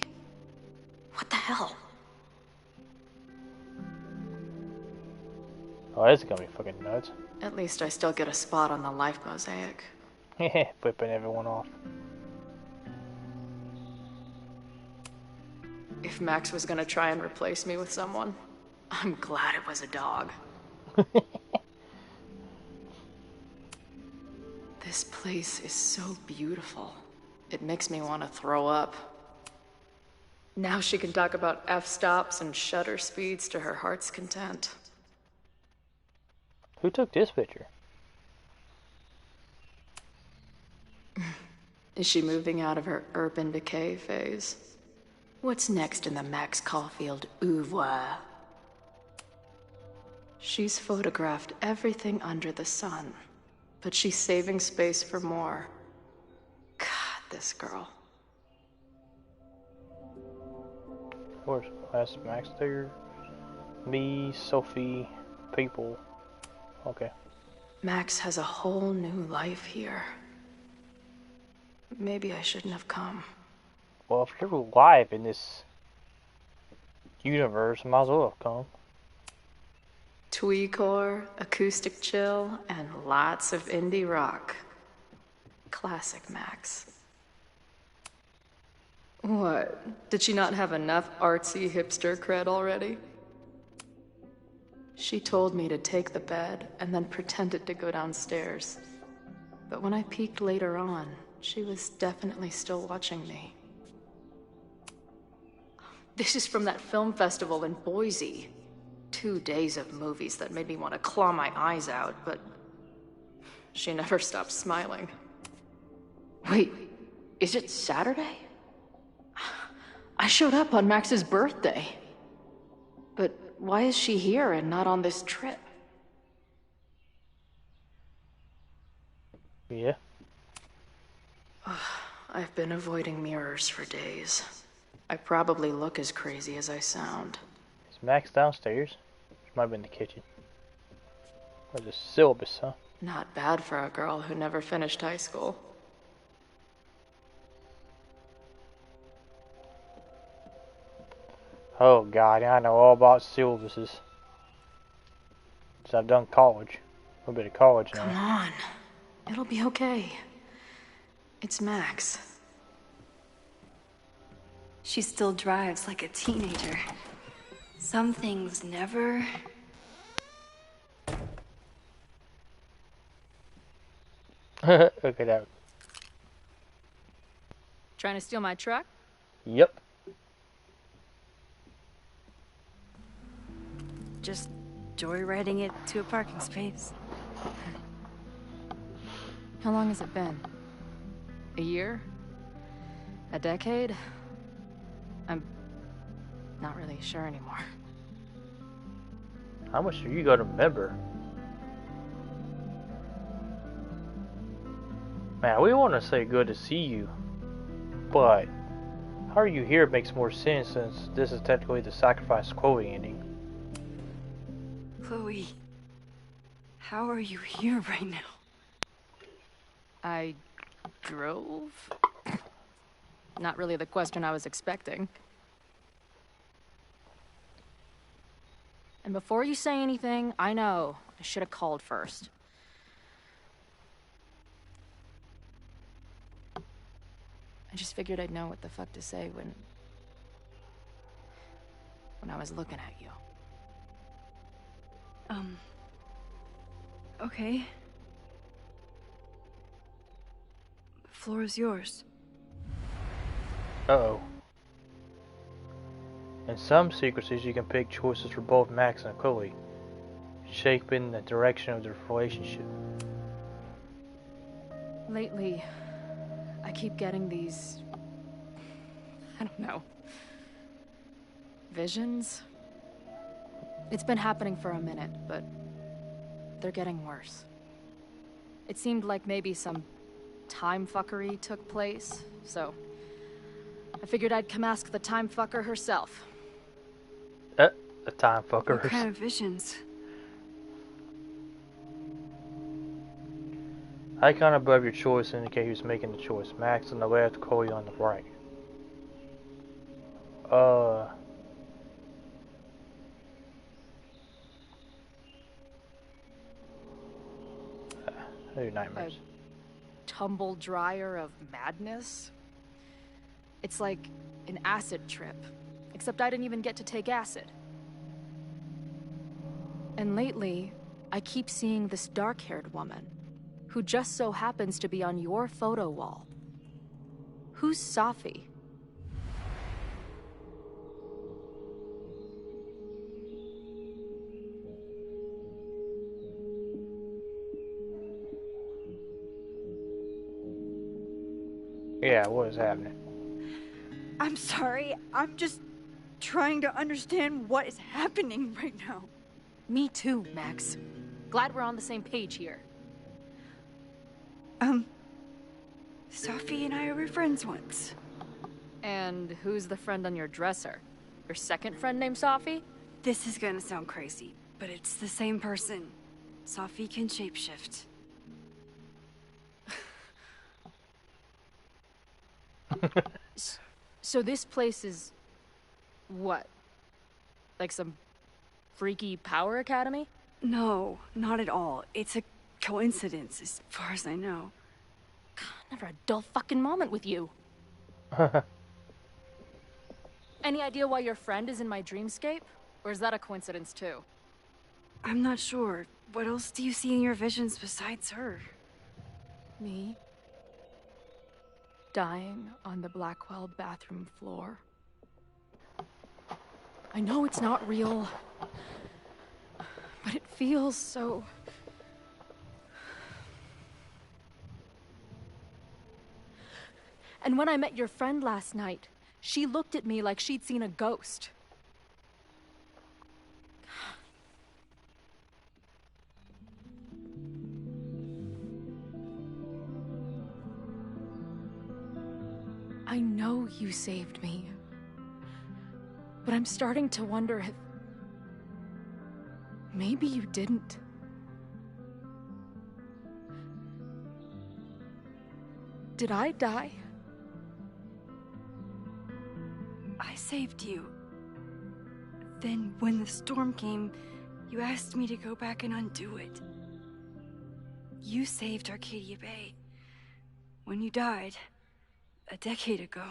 What the hell? Oh, this is gonna be fucking nuts. At least I still get a spot on the life mosaic. Flipping everyone off. If Max was gonna try and replace me with someone, I'm glad it was a dog. This place is so beautiful. It makes me want to throw up. Now she can talk about f-stops and shutter speeds to her heart's content. Who took this picture? Is she moving out of her urban decay phase? What's next in the Max Caulfield oeuvre? She's photographed everything under the sun, but she's saving space for more. God, this girl. Of course, that's Max there. Me, Sophie, people. Okay. Max has a whole new life here. Maybe I shouldn't have come. Well, if you're alive in this universe, might as well have come. Tweecore, acoustic chill, and lots of indie rock. Classic Max. What? Did she not have enough artsy hipster cred already? She told me to take the bed and then pretended to go downstairs. But when I peeked later on, she was definitely still watching me. This is from that film festival in Boise. 2 days of movies that made me want to claw my eyes out, but she never stopped smiling. Wait, is it Saturday? I showed up on Max's birthday. But why is she here and not on this trip? Yeah. I've been avoiding mirrors for days. I probably look as crazy as I sound. Is Max downstairs? She might be in the kitchen. Or the syllabus, huh? Not bad for a girl who never finished high school. Oh god, I know all about syllabuses. So I've done college. A bit of college now. Come on. It'll be okay. It's Max. She still drives like a teenager. Some things never... Look at that. Trying to steal my truck? Yep. Just joyriding it to a parking space. How long has it been? A year? A decade? I'm not really sure anymore. How much are you gonna remember? Man, we want to say good to see you, but how are you here makes more sense since this is technically the Sacrifice Chloe ending. Chloe, how are you here right now? I drove? Not really the question I was expecting. And before you say anything, I know I should have called first. I just figured I'd know what the fuck to say when I was looking at you. Okay. The floor is yours. Uh-oh. In some sequences, you can pick choices for both Max and Chloe, shaping the direction of their relationship. Lately, I keep getting these... I don't know. Visions? It's been happening for a minute, but they're getting worse. It seemed like maybe some time fuckery took place, so I figured I'd come ask the time fucker herself. The time fucker. What kind of visions? Icon above your choice indicate who's making the choice. Max on the left, Chloe on the right. Nightmares. A tumble dryer of madness? It's like an acid trip, except I didn't even get to take acid. And lately, I keep seeing this dark-haired woman, who just so happens to be on your photo wall. Who's Safi? Yeah, what is happening? I'm sorry, I'm just trying to understand what is happening right now. Me too, Max. Glad we're on the same page here. Safi and I were friends once. And who's the friend on your dresser? Your second friend named Safi? This is gonna sound crazy, but it's the same person. Safi can shapeshift. So this place is... what? Like some freaky power academy? No, not at all. It's a coincidence, as far as I know. Never a dull fucking moment with you. Any idea why your friend is in my dreamscape? Or is that a coincidence too? I'm not sure. What else do you see in your visions besides her? Me? Dying on the Blackwell bathroom floor. I know it's not real, but it feels so... And when I met your friend last night, she looked at me like she'd seen a ghost. I know you saved me, but I'm starting to wonder if maybe you didn't. Did I die? I saved you. Then, when the storm came, you asked me to go back and undo it. You saved Arcadia Bay. When you died, a decade ago.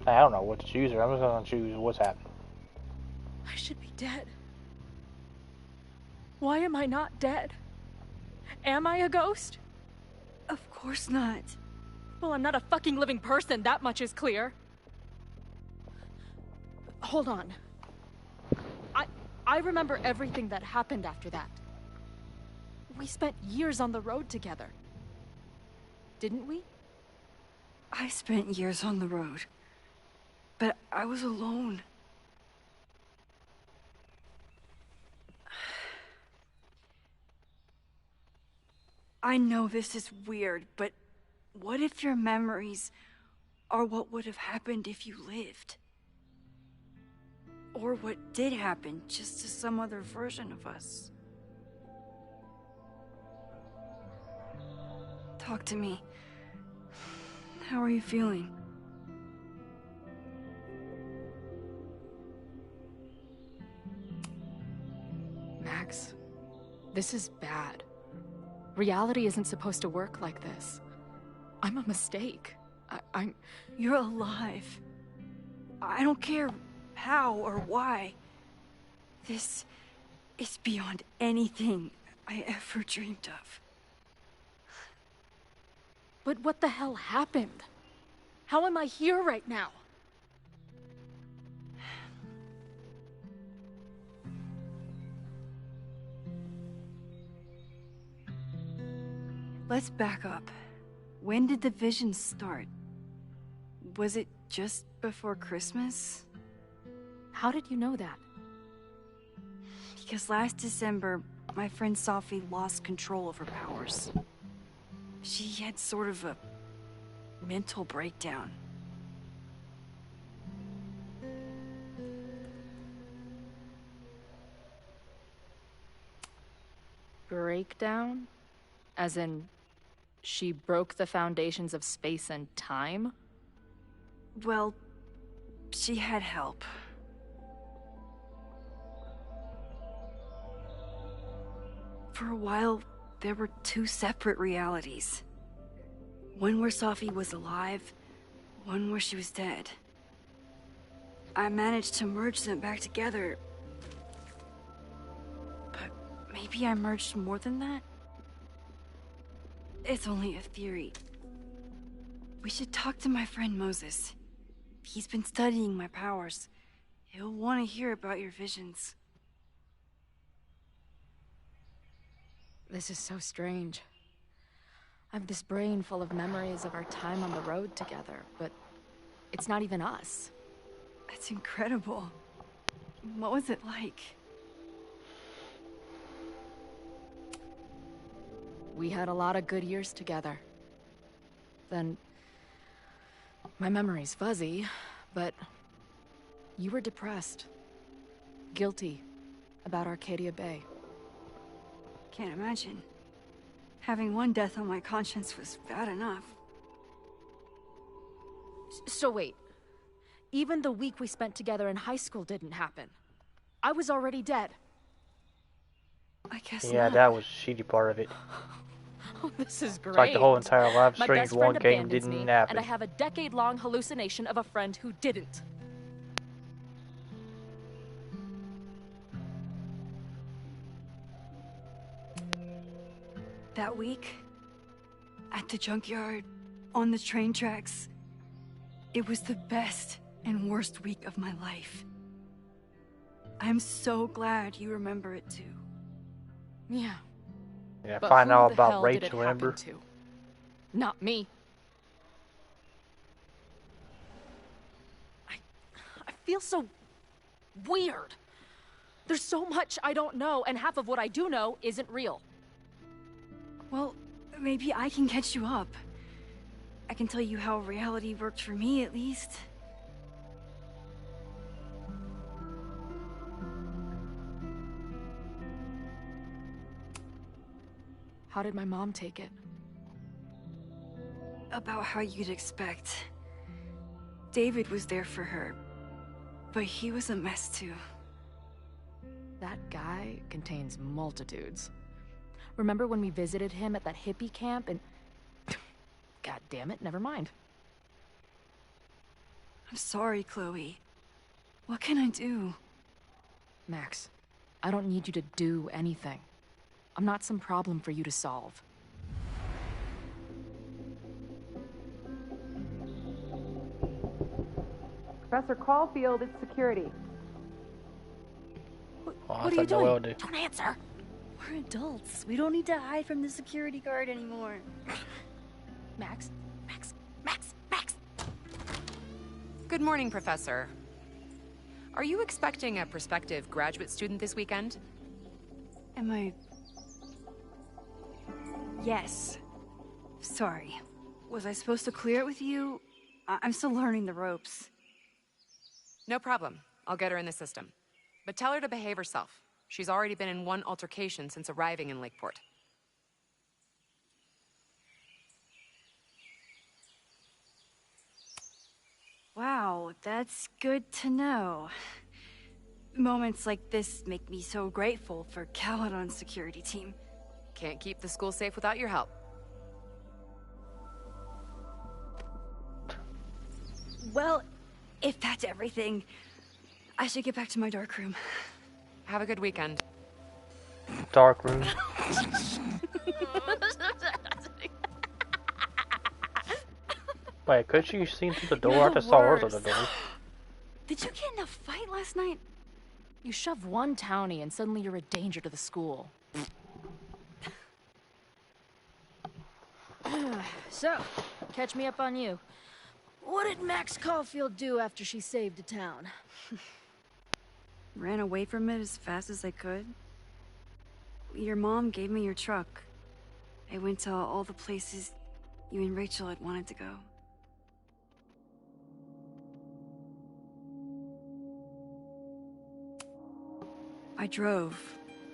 I don't know what to choose here. I'm just gonna choose what's happening. I should be dead. Why am I not dead? Am I a ghost? Of course not. Well, I'm not a fucking living person, that much is clear. Hold on. I remember everything that happened after that. We spent years on the road together. Didn't we? I spent years on the road. But I was alone. I know this is weird, but what if your memories are what would have happened if you lived? Or what did happen, just to some other version of us? Talk to me. How are you feeling? Max, this is bad. Reality isn't supposed to work like this. I'm a mistake. I'm... You're alive. I don't care how or why. This is beyond anything I ever dreamed of. But what the hell happened? How am I here right now? Let's back up. When did the visions start? Was it just before Christmas? How did you know that? Because last December, my friend Sophie lost control of her powers. She had sort of a mental breakdown. Breakdown? As in, she broke the foundations of space and time? Well, she had help. For a while, there were two separate realities. One where Sophie was alive, one where she was dead. I managed to merge them back together. But maybe I merged more than that? It's only a theory. We should talk to my friend Moses. He's been studying my powers. He'll want to hear about your visions. This is so strange. I have this brain full of memories of our time on the road together, but it's not even us. That's incredible. What was it like? We had a lot of good years together. Then... my memory's fuzzy, but... you were depressed. Guilty about Arcadia Bay. Can't imagine. Having one death on my conscience was bad enough. So wait. Even the week we spent together in high school didn't happen. I was already dead. I guess Yeah, not. that was the shitty part of it. Oh, this is great. It's like the whole entire Life My Strange best 1 friend game abandons didn't me, happen. and I have a decade-long hallucination of a friend who didn't. That week, at the junkyard, on the train tracks, it was the best and worst week of my life. I'm so glad you remember it too. Yeah. Yeah, But find who out the about hell did it Rachel, happen Amber. to? Not me. I feel so weird. There's so much I don't know, and half of what I do know isn't real. Well, maybe I can catch you up. I can tell you how reality worked for me, at least. How did my mom take it? About how you'd expect. David was there for her, but he was a mess too. That guy contains multitudes. Remember when we visited him at that hippie camp and... God damn it, never mind. I'm sorry, Chloe. What can I do? Max, I don't need you to do anything. I'm not some problem for you to solve. Professor Caulfield, it's security. Oh, What I are you thought Noel doing? did. Don't answer! We're adults. We don't need to hide from the security guard anymore. Max? Max! Good morning, Professor. Are you expecting a prospective graduate student this weekend? Am I... Yes. Sorry. Was I supposed to clear it with you? I'm still learning the ropes. No problem. I'll get her in the system. But tell her to behave herself. She's already been in one altercation since arriving in Lakeport. That's good to know. Moments like this make me so grateful for Caledon's security team. Can't keep the school safe without your help. Well, if that's everything, I should get back to my dark room. Have a good weekend. Dark room. Wait, could she seen through the door? I just saw her through the door. Did you get in a fight last night? You shove one townie and suddenly you're a danger to the school. So, catch me up on you. What did Max Caulfield do after she saved the town? Ran away from it as fast as I could. Your mom gave me your truck. I went to all the places you and Rachel had wanted to go. I drove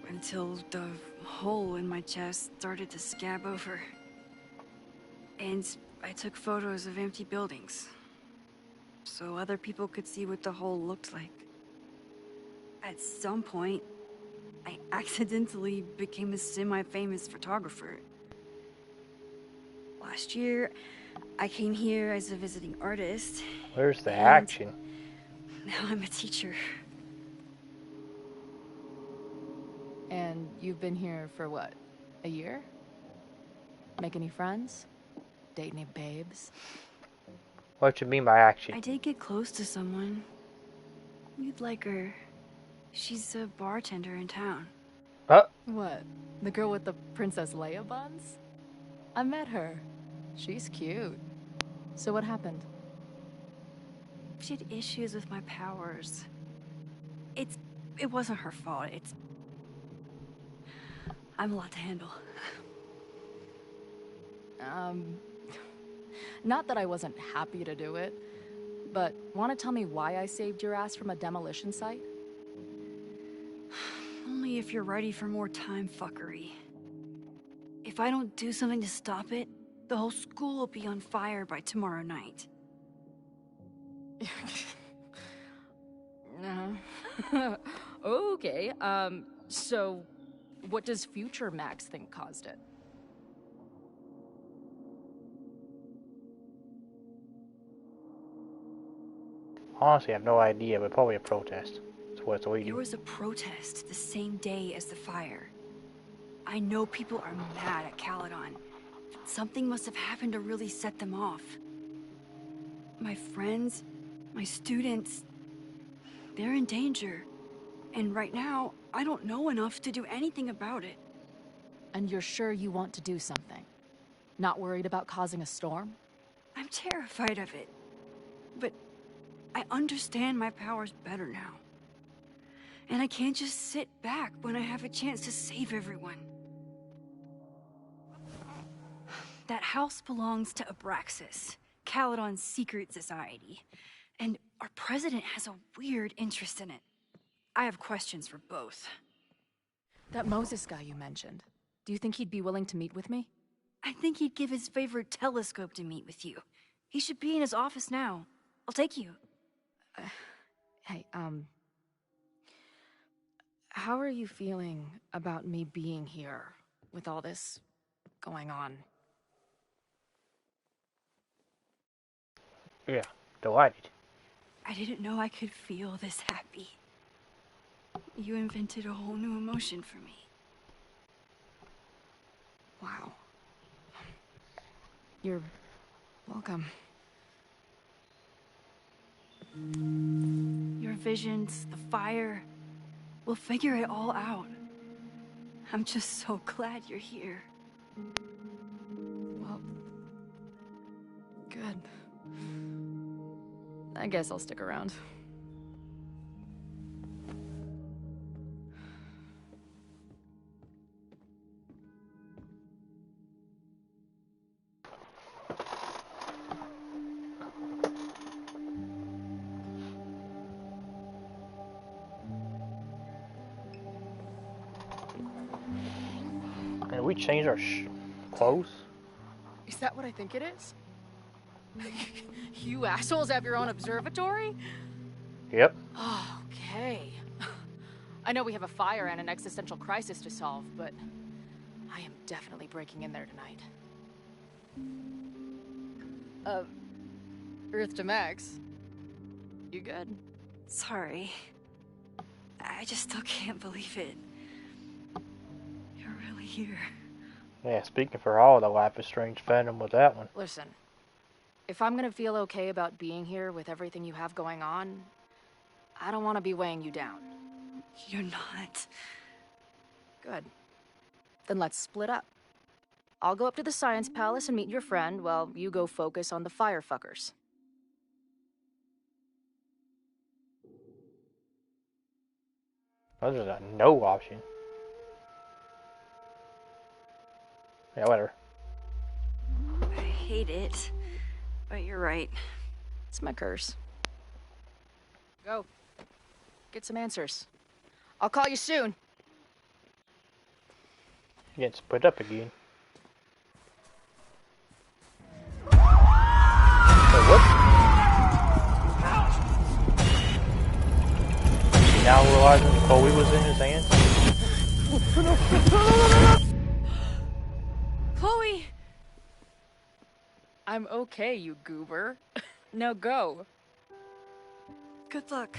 until the hole in my chest started to scab over. And I took photos of empty buildings, so other people could see what the hole looked like. At some point, I accidentally became a semi-famous photographer. Last year, I came here as a visiting artist. Where's the action? Now I'm a teacher. And you've been here for what? A year? Make any friends? Date any babes? What you mean by action? I did get close to someone. You'd like her. She's a bartender in town. What? The girl with the Princess Leia buns? I met her. She's cute. So what happened? She had issues with my powers. It wasn't her fault. I'm a lot to handle. Not that I wasn't happy to do it, but want to tell me why I saved your ass from a demolition site? Only if you're ready for more time fuckery. If I don't do something to stop it, the whole school will be on fire by tomorrow night. Okay, so what does future Max think caused it? Honestly, I have no idea, but probably a protest. That's what it's waiting. There was a protest the same day as the fire. I know people are mad at Caledon. Something must have happened to really set them off. My friends, my students, they're in danger. And right now, I don't know enough to do anything about it. And you're sure you want to do something? Not worried about causing a storm? I'm terrified of it. But I understand my powers better now. And I can't just sit back when I have a chance to save everyone. That house belongs to Abraxas, Caledon's secret society. And our president has a weird interest in it. I have questions for both. That Moses guy you mentioned, do you think he'd be willing to meet with me? I think he'd give his favorite telescope to meet with you. He should be in his office now. I'll take you. Hey, how are you feeling about me being here with all this going on? Yeah, delighted. I didn't know I could feel this happy. You invented a whole new emotion for me. Wow. You're welcome. Your visions, the fire, we'll figure it all out. I'm just so glad you're here. Well, good. I guess I'll stick around. And we changed our clothes? Is that what I think it is? You assholes have your own observatory? Yep. Okay. I know we have a fire and an existential crisis to solve, but I am definitely breaking in there tonight. Earth to Max. You good? Sorry. I just still can't believe it. You're really here. Yeah, speaking for all, the Life is Strange fandom with that one. Listen, if I'm gonna feel okay about being here with everything you have going on, I don't want to be weighing you down. You're not. Good. Then let's split up. I'll go up to the Science Palace and meet your friend while you go focus on the firefuckers. Oh, there's a no option. Yeah, whatever. I hate it, but you're right. It's my curse. Go. Get some answers. I'll call you soon. Getting split up again. Wait, what? She now realizing Chloe was in his hands? Chloe! I'm okay, you goober. Now go. Good luck.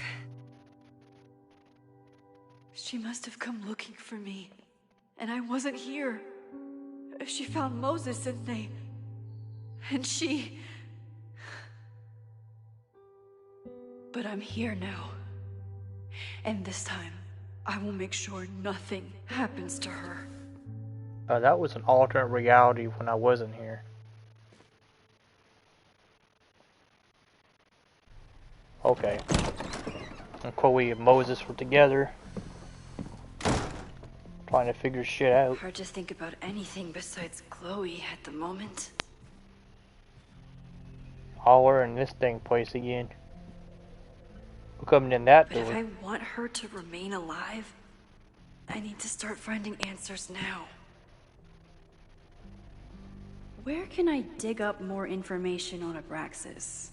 She must have come looking for me, and I wasn't here. She found Moses and she... But I'm here now. And this time, I will make sure nothing happens to her. That was an alternate reality when I wasn't here. Okay. And Chloe and Moses were together, trying to figure shit out. Hard to think about anything besides Chloe at the moment. All her in this dang place again. We're coming in that But if door. I want her to remain alive, I need to start finding answers now. Where can I dig up more information on Abraxas?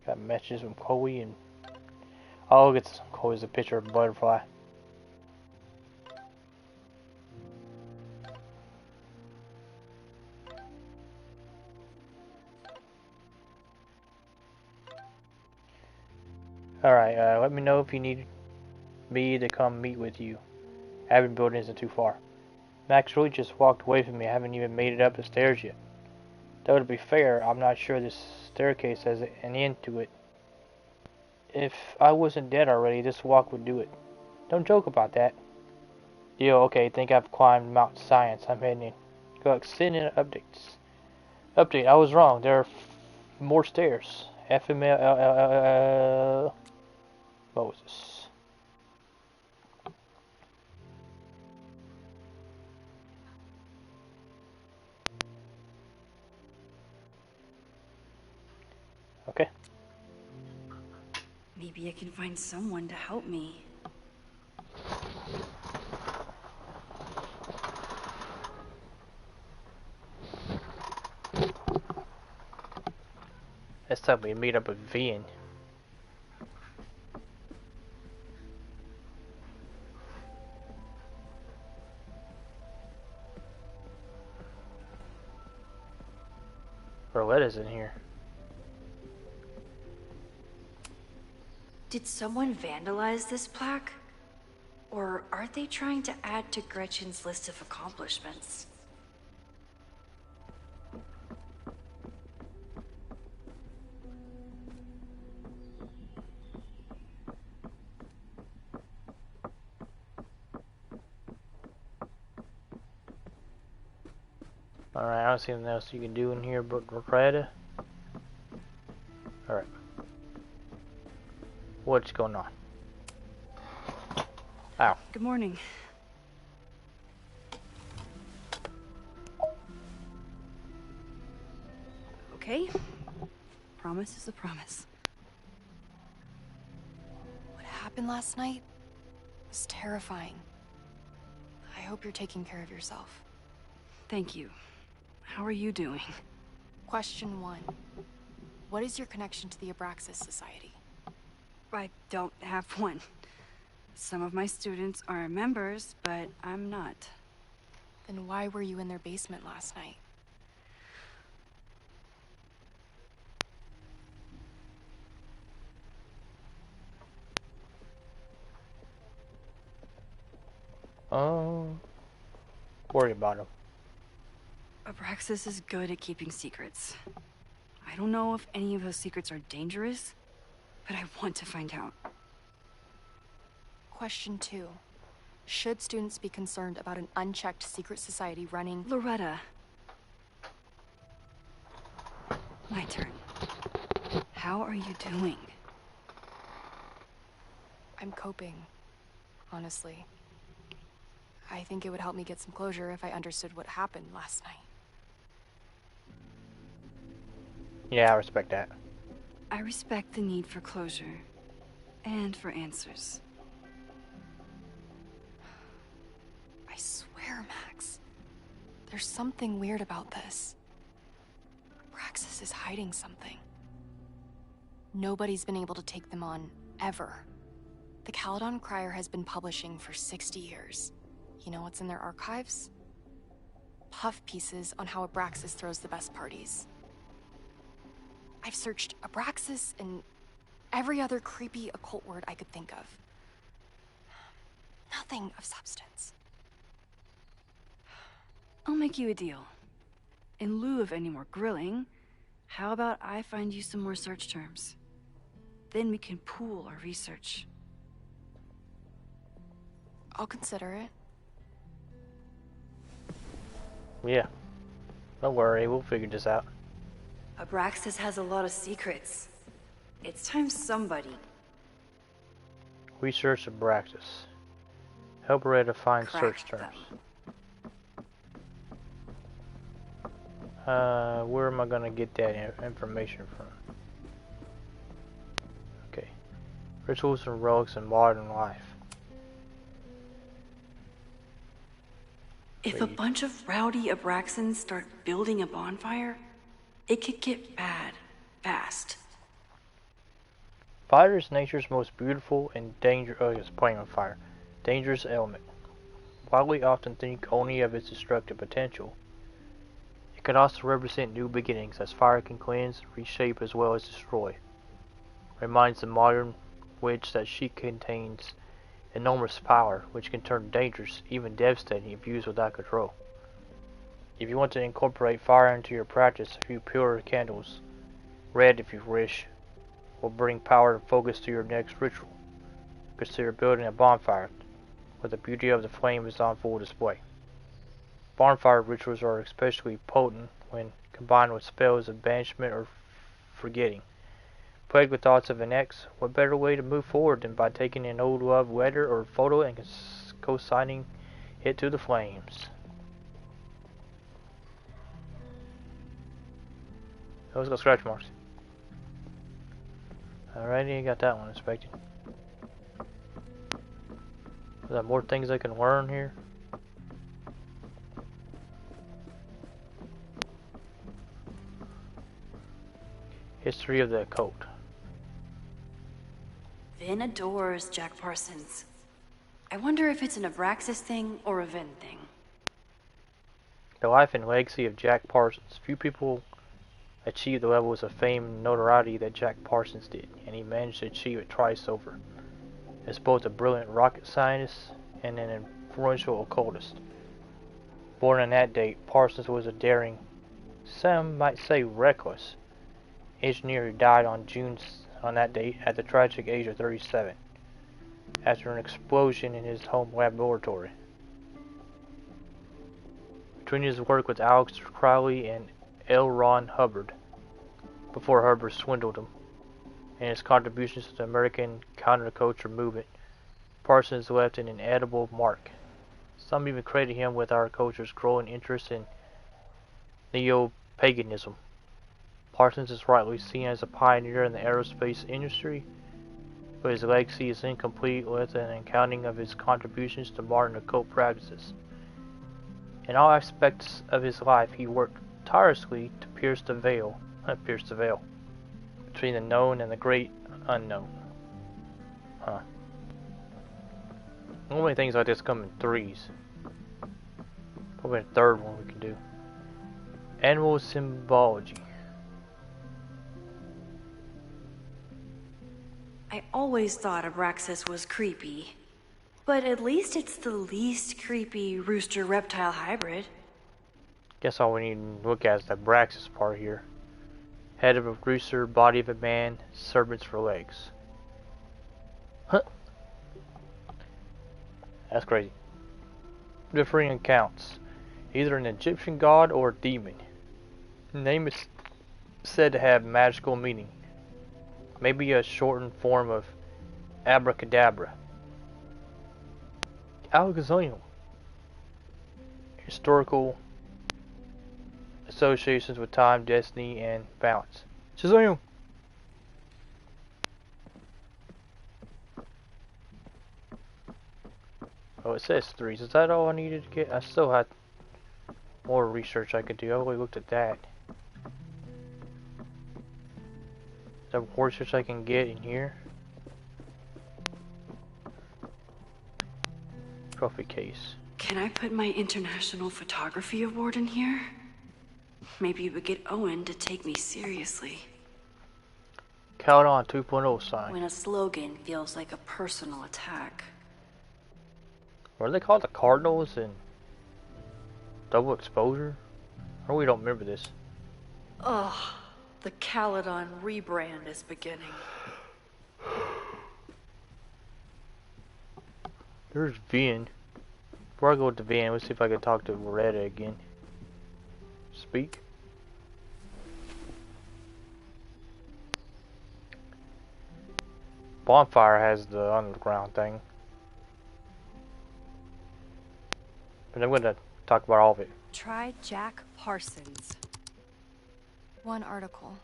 Got messages from Chloe and... Oh, it's Chloe's a picture of a butterfly. Alright, let me know if you need me to come meet with you. Abbott Building isn't too far. Max really just walked away from me. I haven't even made it up the stairs yet. Though to be fair, I'm not sure this staircase has an end to it. If I wasn't dead already, this walk would do it. Don't joke about that. Yo, okay, think I've climbed Mount Science. I'm heading in. Go send in updates. Update, I was wrong. There are more stairs. FML Moses. Okay. Maybe I can find someone to help me. Next time we meet up with Vian. Roletta's in here. Did someone vandalize this plaque? Or are they trying to add to Gretchen's list of accomplishments? Alright, I don't see anything else you can do in here but Roletta. Alright. What's going on? Ow. Good morning. Okay. Promise is a promise. What happened last night was terrifying. I hope you're taking care of yourself. Thank you. How are you doing? Question 1. What is your connection to the Abraxas Society? I don't have one. Some of my students are members, but I'm not. Then why were you in their basement last night? Worry about him. Abraxas is good at keeping secrets. I don't know if any of those secrets are dangerous, but I want to find out. Question 2. Should students be concerned about an unchecked secret society running... Loretta. My turn. How are you doing? I'm coping, honestly. I think it would help me get some closure if I understood what happened last night. Yeah, I respect that. I respect the need for closure. And for answers. I swear, Max. There's something weird about this. Abraxas is hiding something. Nobody's been able to take them on, ever. The Caledon Crier has been publishing for 60 years. You know what's in their archives? Puff pieces on how Abraxas throws the best parties. I've searched Abraxas and every other creepy occult word I could think of. Nothing of substance. I'll make you a deal. In lieu of any more grilling, how about I find you some more search terms? Then we can pool our research. I'll consider it. Yeah. Don't worry, we'll figure this out. Abraxas has a lot of secrets. It's time somebody... Research Abraxas. Help Loretta find search cracked terms. Where am I gonna get that information from? Okay. Rituals and relics in modern life. If a bunch of rowdy Abraxans start building a bonfire, it could get bad, fast. Fire is nature's most beautiful and dangerous fire. Dangerous element. While we often think only of its destructive potential, it can also represent new beginnings, as fire can cleanse, reshape, as well as destroy. Reminds the modern witch that she contains enormous power, which can turn dangerous, even devastating, if used without control. If you want to incorporate fire into your practice, a few pure candles, red if you wish, will bring power and focus to your next ritual. Consider building a bonfire, where the beauty of the flame is on full display. Bonfire rituals are especially potent when combined with spells of banishment or forgetting. Plagued with thoughts of an ex, what better way to move forward than by taking an old love letter or photo and co-signing it to the flames? Let's go scratch marks. Alrighty, got that one inspected. Is there more things I can learn here? History of the occult. Vin adores Jack Parsons. I wonder if it's an Abraxas thing or a Vin thing. The life and legacy of Jack Parsons. Few people achieve the levels of fame and notoriety that Jack Parsons did, and he managed to achieve it twice over. As both a brilliant rocket scientist and an influential occultist. Born on that date, Parsons was a daring, some might say reckless, engineer who died on that date at the tragic age of 37, after an explosion in his home laboratory. Between his work with Alex Crowley and L. Ron Hubbard, before Hubbard swindled him, and his contributions to the American counterculture movement, Parsons left an inedible mark. Some even credited him with our culture's growing interest in neo-paganism. Parsons is rightly seen as a pioneer in the aerospace industry, but his legacy is incomplete with an accounting of his contributions to modern occult practices. In all aspects of his life, he worked tirelessly to pierce the veil between the known and the great unknown. Huh. Normally things like this come in threes. Probably a third one we can do. Animal symbology. I always thought Abraxas was creepy. But at least it's the least creepy rooster-reptile hybrid. Guess all we need to look at is the Abraxas part here. Head of a rooster, body of a man, serpents for legs. Huh. That's crazy. Differing accounts. Either an Egyptian god or a demon. The name is said to have magical meaning. Maybe a shortened form of abracadabra. Alakazam. Historical associations with time, destiny, and balance. Shazam! Oh, it says threes. Is that all I needed to get? I still had more research I could do. I only looked at that. Is there more research I can get in here? Trophy case. Can I put my International Photography Award in here? Maybe it would get Owen to take me seriously. Caledon 2.0 sign. When a slogan feels like a personal attack. What are they called? The Cardinals and double exposure? Or we don't remember this. Ugh, the Caledon rebrand is beginning. There's Vin. Before I go to Vin, let's see if I can talk to Loretta again. Speak. Bonfire has the underground thing. But I'm going to talk about all of it. Try Jack Parsons. One article.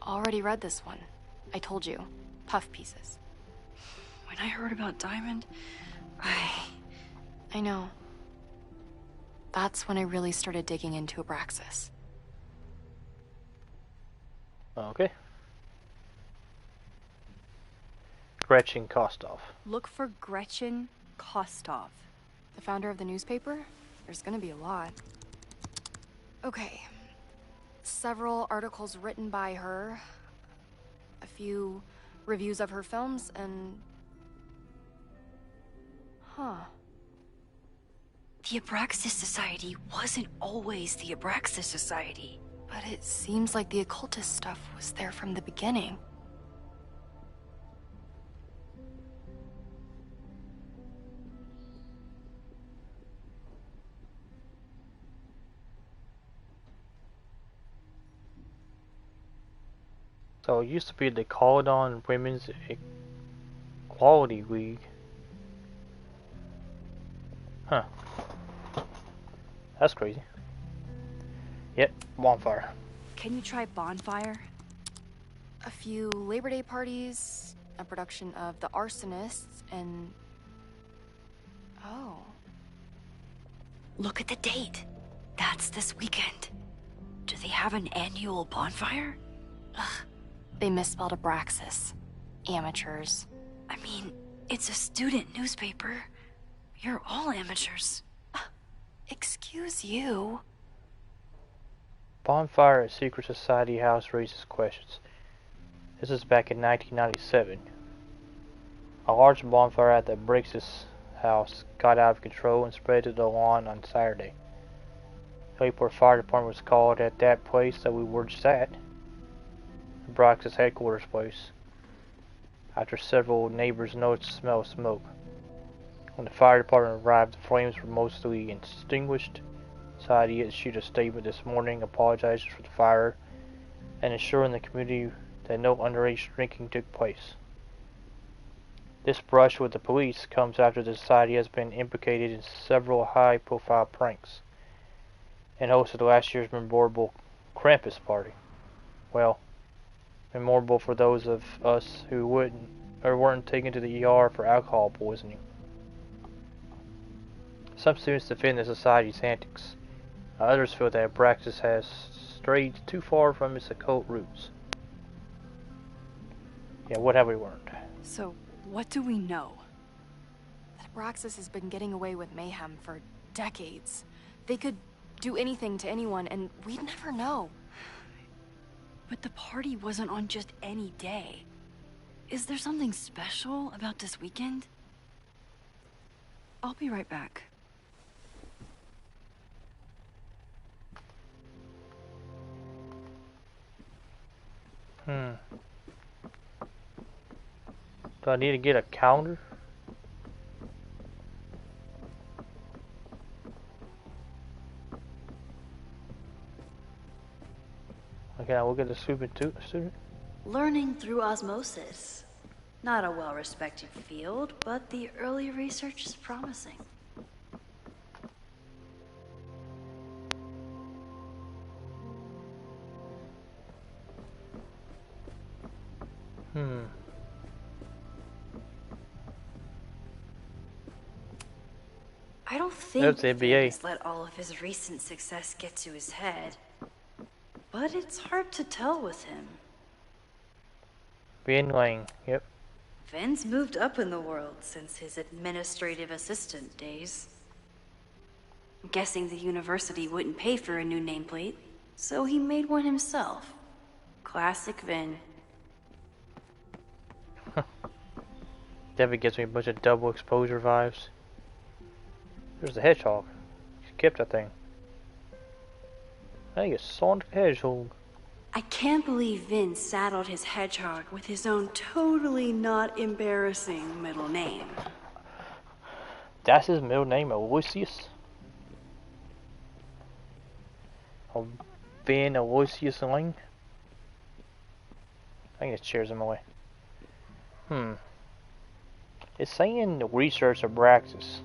Already read this one. I told you. Puff pieces. When I heard about Diamond, I know. That's when I really started digging into Abraxas. Okay. Gretchen Kostov. Look for Gretchen Kostov. The founder of the newspaper? There's gonna be a lot. Okay. Several articles written by her. A few reviews of her films, and... Huh. The Abraxas Society wasn't always the Abraxas Society. But it seems like the occultist stuff was there from the beginning. So it used to be the Caledon Women's Equality League. Huh. That's crazy. Yep, Bonfire. Can you try Bonfire? A few Labor Day parties, a production of The Arsonists, and... Oh. Look at the date. That's this weekend. Do they have an annual bonfire? Ugh. They misspelled Abraxas. Amateurs. I mean, it's a student newspaper. You're all amateurs. Excuse you. Bonfire at Secret Society House raises questions. This is back in 1997. A large bonfire at the Brix's house got out of control and spread to the lawn on Saturday. The Lakeport Fire Department was called at that place that we were just at. The Brix's headquarters place. After several neighbors noticed the smell of smoke. When the fire department arrived, the flames were mostly extinguished. Society issued a statement this morning apologizing for the fire and assuring the community that no underage drinking took place. This brush with the police comes after the society has been implicated in several high-profile pranks and hosted last year's memorable Krampus party. Well, memorable for those of us who weren't taken to the ER for alcohol poisoning. Some students defend the society's antics. Others feel that Abraxas has strayed too far from its occult roots. Yeah, what have we learned? So, what do we know? That Abraxas has been getting away with mayhem for decades. They could do anything to anyone, and we'd never know. But the party wasn't on just any day. Is there something special about this weekend? I'll be right back. Do I need to get a calendar? Okay, I'll get the student. Learning through osmosis. Not a well-respected field, but the early research is promising. I don't think Vince let all of his recent success get to his head. But it's hard to tell with him. Vin Lang, yep. Vin's moved up in the world since his administrative assistant days. I'm guessing the university wouldn't pay for a new nameplate, so he made one himself. Classic Vin. Definitely gives me a bunch of double exposure vibes. There's the hedgehog. Kept that thing. I think it's Sonic the Hedgehog. I can't believe Vin saddled his hedgehog with his own totally not embarrassing middle name. That's his middle name, Aloysius? Vin Aloysius Lang? I think this chair's in my way. It's saying research Abraxas.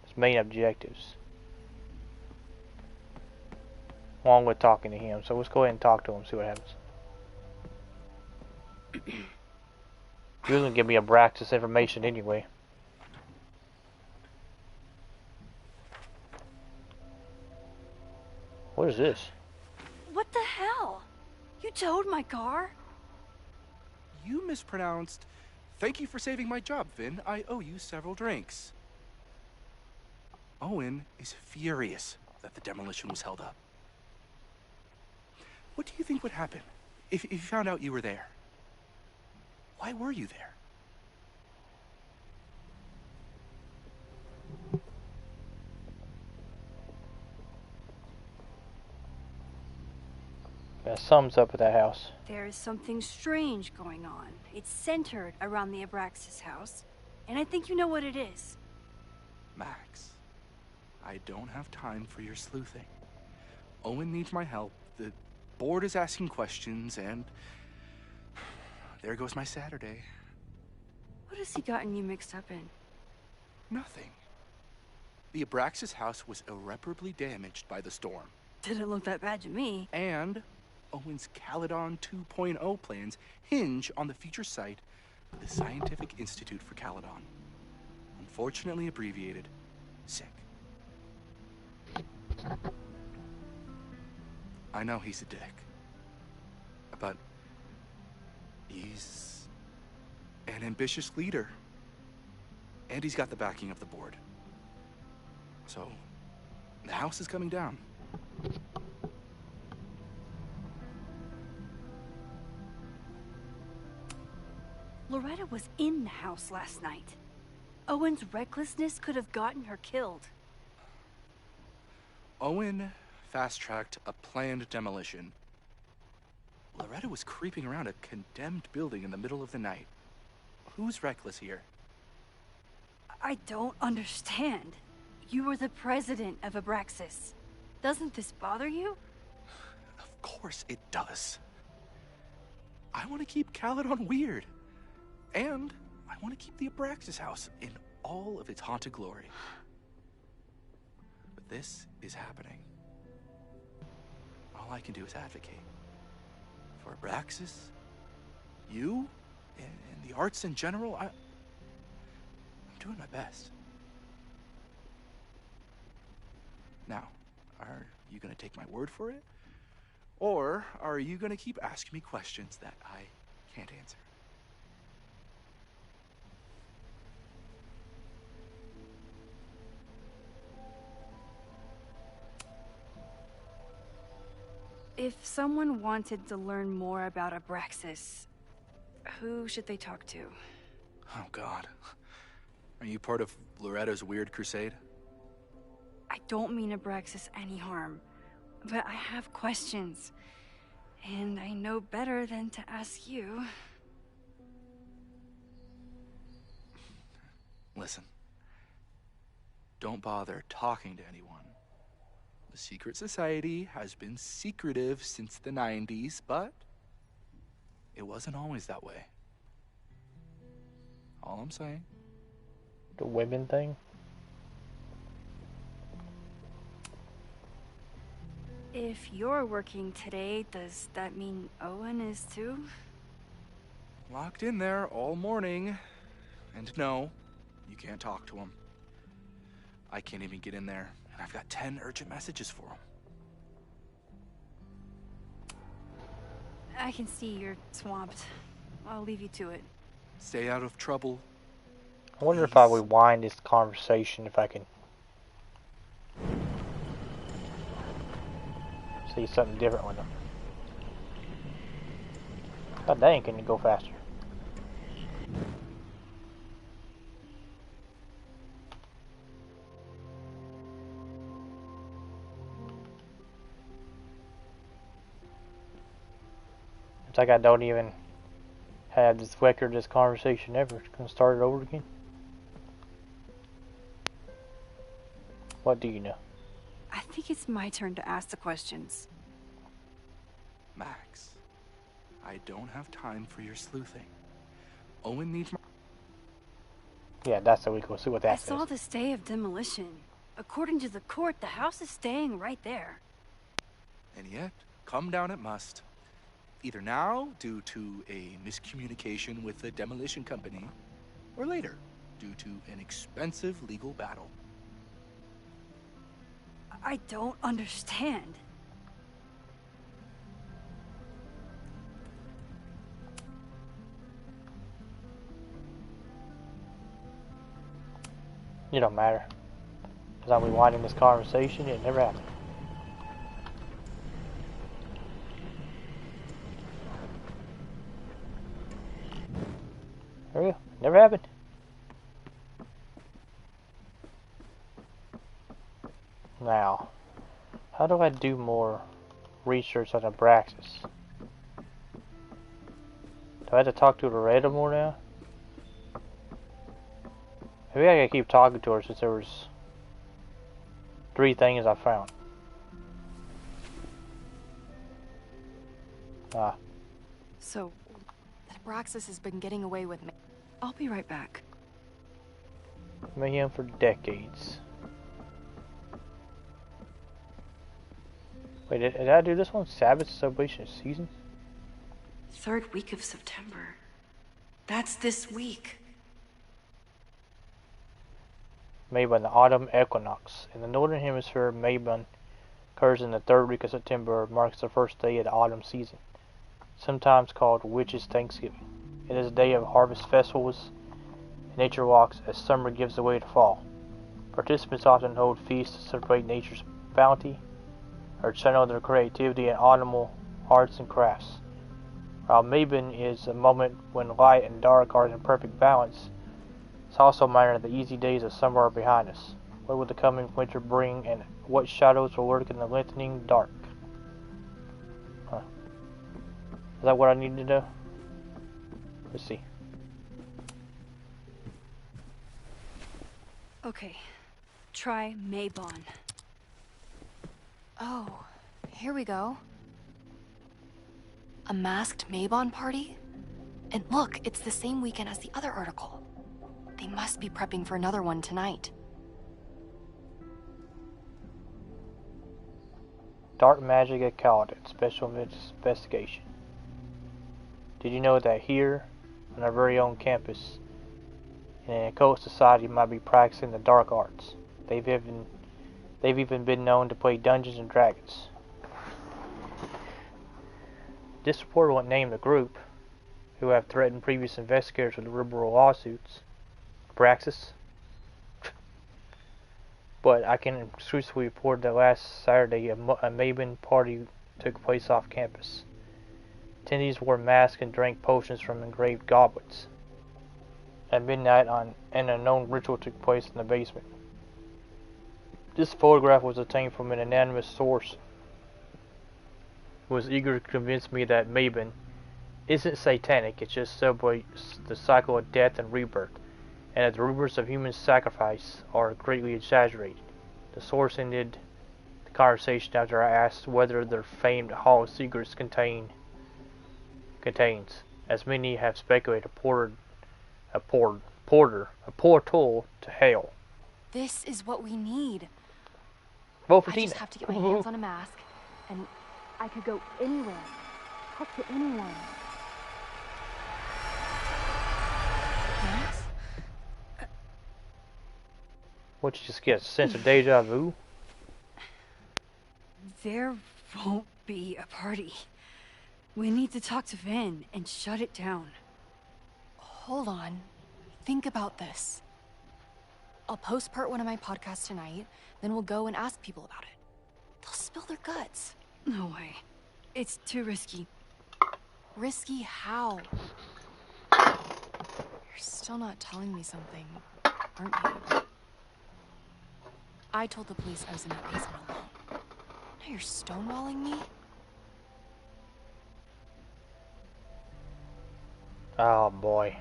Its main objectives. Along with talking to him. So let's go ahead and talk to him, see what happens. He was gonna give me Abraxas information anyway. What is this? What the hell? You towed my car? You mispronounced. Thank you for saving my job, Vin. I owe you several drinks. Owen is furious that the demolition was held up. What do you think would happen if you found out you were there? Why were you there? That sums up with that house. There is something strange going on. It's centered around the Abraxas house, and I think you know what it is. Max, I don't have time for your sleuthing. Owen needs my help. The board is asking questions, and there goes my Saturday. What has he gotten you mixed up in? Nothing. The Abraxas house was irreparably damaged by the storm. Didn't look that bad to me. And Owen's Caledon 2.0 plans hinge on the future site of the Scientific Institute for Caledon. Unfortunately abbreviated, SICK. I know he's a dick, but he's an ambitious leader, and he's got the backing of the board. So, the house is coming down. Loretta was in the house last night. Owen's recklessness could have gotten her killed. Owen fast-tracked a planned demolition. Loretta was creeping around a condemned building in the middle of the night. Who's reckless here? I don't understand. You were the president of Abraxas. Doesn't this bother you? Of course it does. I want to keep Caledon weird. And I want to keep the Abraxas house in all of its haunted glory. But this is happening. All I can do is advocate. For Abraxas, you, and the arts in general, I'm doing my best. Now, are you gonna take my word for it? Or are you gonna keep asking me questions that I can't answer? If someone wanted to learn more about Abraxas, who should they talk to? Oh, God. Are you part of Loretta's weird crusade? I don't mean Abraxas any harm, but I have questions, and I know better than to ask you. Listen. Don't bother talking to anyone. The secret society has been secretive since the 90s, but it wasn't always that way. All I'm saying. The women thing? If you're working today, does that mean Owen is too? Locked in there all morning. And no, you can't talk to him. I can't even get in there. And I've got 10 urgent messages for him. I can see you're swamped. I'll leave you to it. Stay out of trouble. I wonder if I would wind this conversation, if I can see something different with them. God dang, can you go faster? It's like I don't even have this record, this conversation ever. It's gonna start it over again. What do you know? I think it's my turn to ask the questions. Max, I don't have time for your sleuthing. Owen needs my... Yeah, that's so we can see what I that saw says. the stay of demolition. According to the court, the house is staying right there. And yet, come down it must. Either now, due to a miscommunication with the demolition company, or later, due to an expensive legal battle. I don't understand. It don't matter. As I'm rewinding this conversation, it never happened. There we go. Never happened. Now, how do I do more research on Abraxas? Do I have to talk to Loretta more now? Maybe I gotta keep talking to her since there was 3 things I found. Ah. So, Abraxas has been getting away with me. I'll be right back. Mayhem for decades. Wait, did I do this one? Sabbath celebration season? 3rd week of September. That's this week. Mabon, the autumn equinox. In the northern hemisphere, Mabon occurs in the 3rd week of September, marks the first day of the autumn season, sometimes called Witches' Thanksgiving. It is a day of harvest festivals and nature walks as summer gives way to fall. Participants often hold feasts to celebrate nature's bounty or channel their creativity in autumnal arts and crafts. While Mabon is a moment when light and dark are in perfect balance, it's also a matter that the easy days of summer are behind us. What will the coming winter bring, and what shadows will lurk in the lengthening dark? Huh. Is that what I need to know? Let's see. Okay, try Mabon. Oh, here we go. A masked Mabon party? And look, it's the same weekend as the other article. They must be prepping for another one tonight. Dark Magic at Caledon, Special Investigation. Did you know that here, on our very own campus, in an occult society might be practicing the dark arts? They've even They've even been known to play Dungeons and Dragons. This reporter won't name the group, who have threatened previous investigators with liberal lawsuits. Abraxas. But I can exclusively report that last Saturday a Mabon party took place off campus. Attendees wore masks and drank potions from engraved goblets. At midnight, an unknown ritual took place in the basement. This photograph was obtained from an anonymous source who was eager to convince me that Mabon isn't satanic, it just celebrates the cycle of death and rebirth, and that the rumors of human sacrifice are greatly exaggerated. The source ended the conversation after I asked whether their famed Hall of Secrets contains, as many have speculated, a portal to hell. This is what we need. Vote for I Tina. just have to get my hands on a mask, and I could go anywhere, talk to anyone. Max? What, you just get a sense of deja vu? There won't be a party. We need to talk to Vin and shut it down. Hold on. Think about this. I'll post part 1 of my podcast tonight, then we'll go and ask people about it. They'll spill their guts. No way. It's too risky. Risky how? You're still not telling me something, aren't you? I told the police I was in that basement alone. Now you're stonewalling me? Oh boy.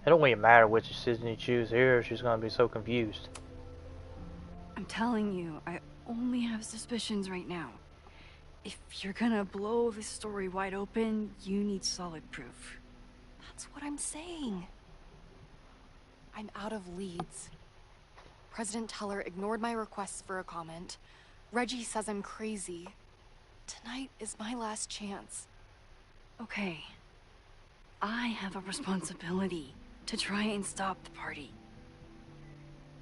It don't really matter which decision you choose here, she's gonna be so confused. I'm telling you, I only have suspicions right now. If you're gonna blow this story wide open, you need solid proof. That's what I'm saying. I'm out of leads. President Teller ignored my requests for a comment. Reggie says I'm crazy. Tonight is my last chance. Okay. I have a responsibility to try and stop the party.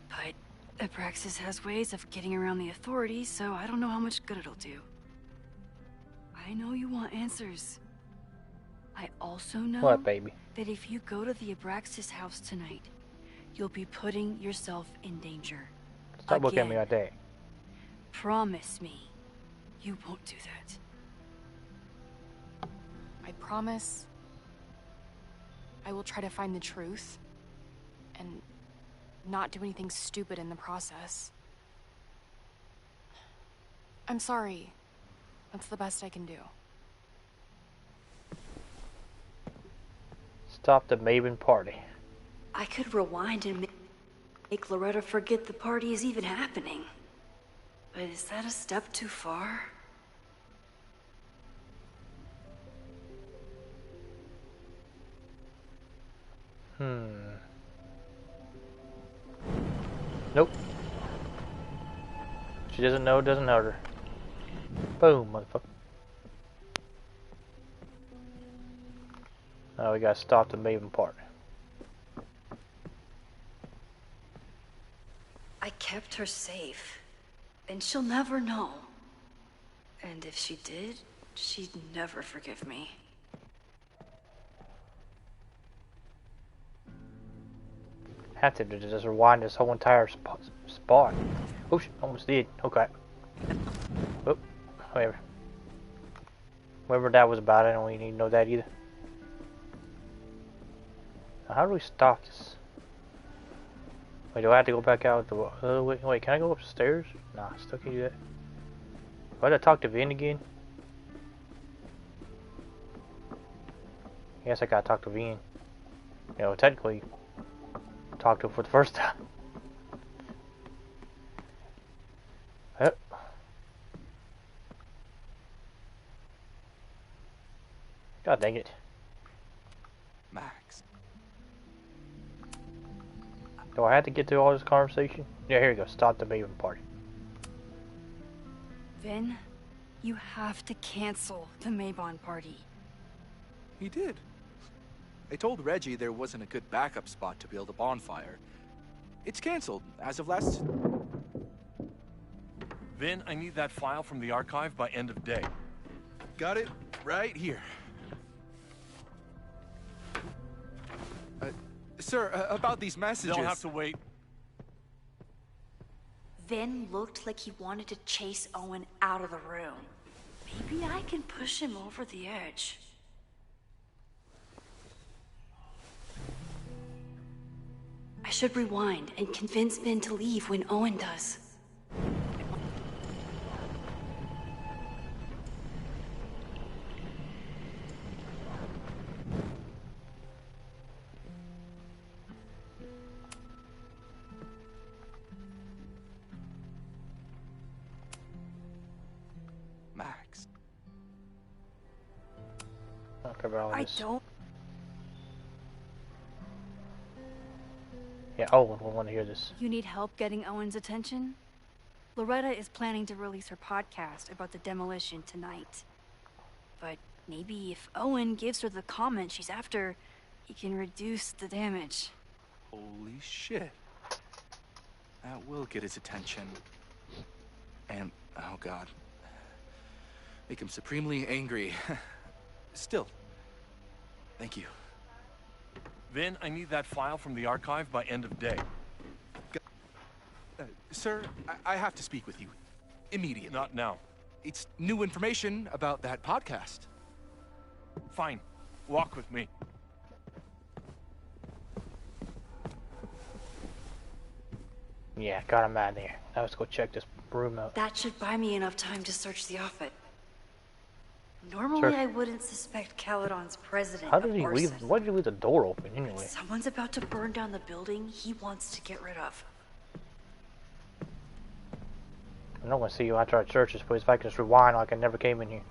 But Abraxas has ways of getting around the authorities, so I don't know how much good it'll do. I know you want answers. I also know What, baby? that if you go to the Abraxas house tonight, you'll be putting yourself in danger. Stop looking at me like that. Promise me you won't do that. I promise I will try to find the truth and not do anything stupid in the process. I'm sorry. That's the best I can do. Stop the Mabon party. I could rewind and make Loretta forget the party is even happening. But is that a step too far? Nope. She doesn't know, it doesn't hurt her. Boom, motherfucker. Now we gotta stop the Mabon party. I kept her safe, and she'll never know. And if she did, she'd never forgive me. Have to just rewind this whole entire spot. Oops, almost did. Okay. Oh, whatever. Whatever that was about, I don't really need to know that either. Now, how do we stop this? Wait, do I have to go back out the wait, can I go upstairs? Nah, I still can't do that. Do I have to talk to Vin again? I guess I gotta talk to Vin. You know, technically, talk to him for the first time. Yep. God dang it. Max. Do I have to get through all this conversation? Yeah, here you go. Stop the Mabon party. Vin, you have to cancel the Mabon party. He did. I told Reggie there wasn't a good backup spot to build a bonfire. It's canceled as of last... Vin, I need that file from the archive by end of day. Got it right here. Sir, about these messages... They'll have to wait. Vin looked like he wanted to chase Owen out of the room. Maybe I can push him over the edge. I should rewind and convince Vin to leave when Owen does. Max. Talk about I this. don't. Yeah, Owen will want to hear this. You need help getting Owen's attention? Loretta is planning to release her podcast about the demolition tonight. But maybe if Owen gives her the comment she's after, he can reduce the damage. Holy shit. That will get his attention. And, oh god. Make him supremely angry. Still, thank you. Vin, I need that file from the archive by end of day. Sir, I have to speak with you. Immediately. Not now. It's new information about that podcast. Fine. Walk with me. Yeah, got him out of there. Now let's go check this room out. That should buy me enough time to search the office. Normally, Sure. I wouldn't suspect Caledon's president How of did he arson. leave? Why did he leave the door open anyway? Someone's about to burn down the building he wants to get rid of. I'm not gonna see you after I search this place. If I can just rewind like I never came in here.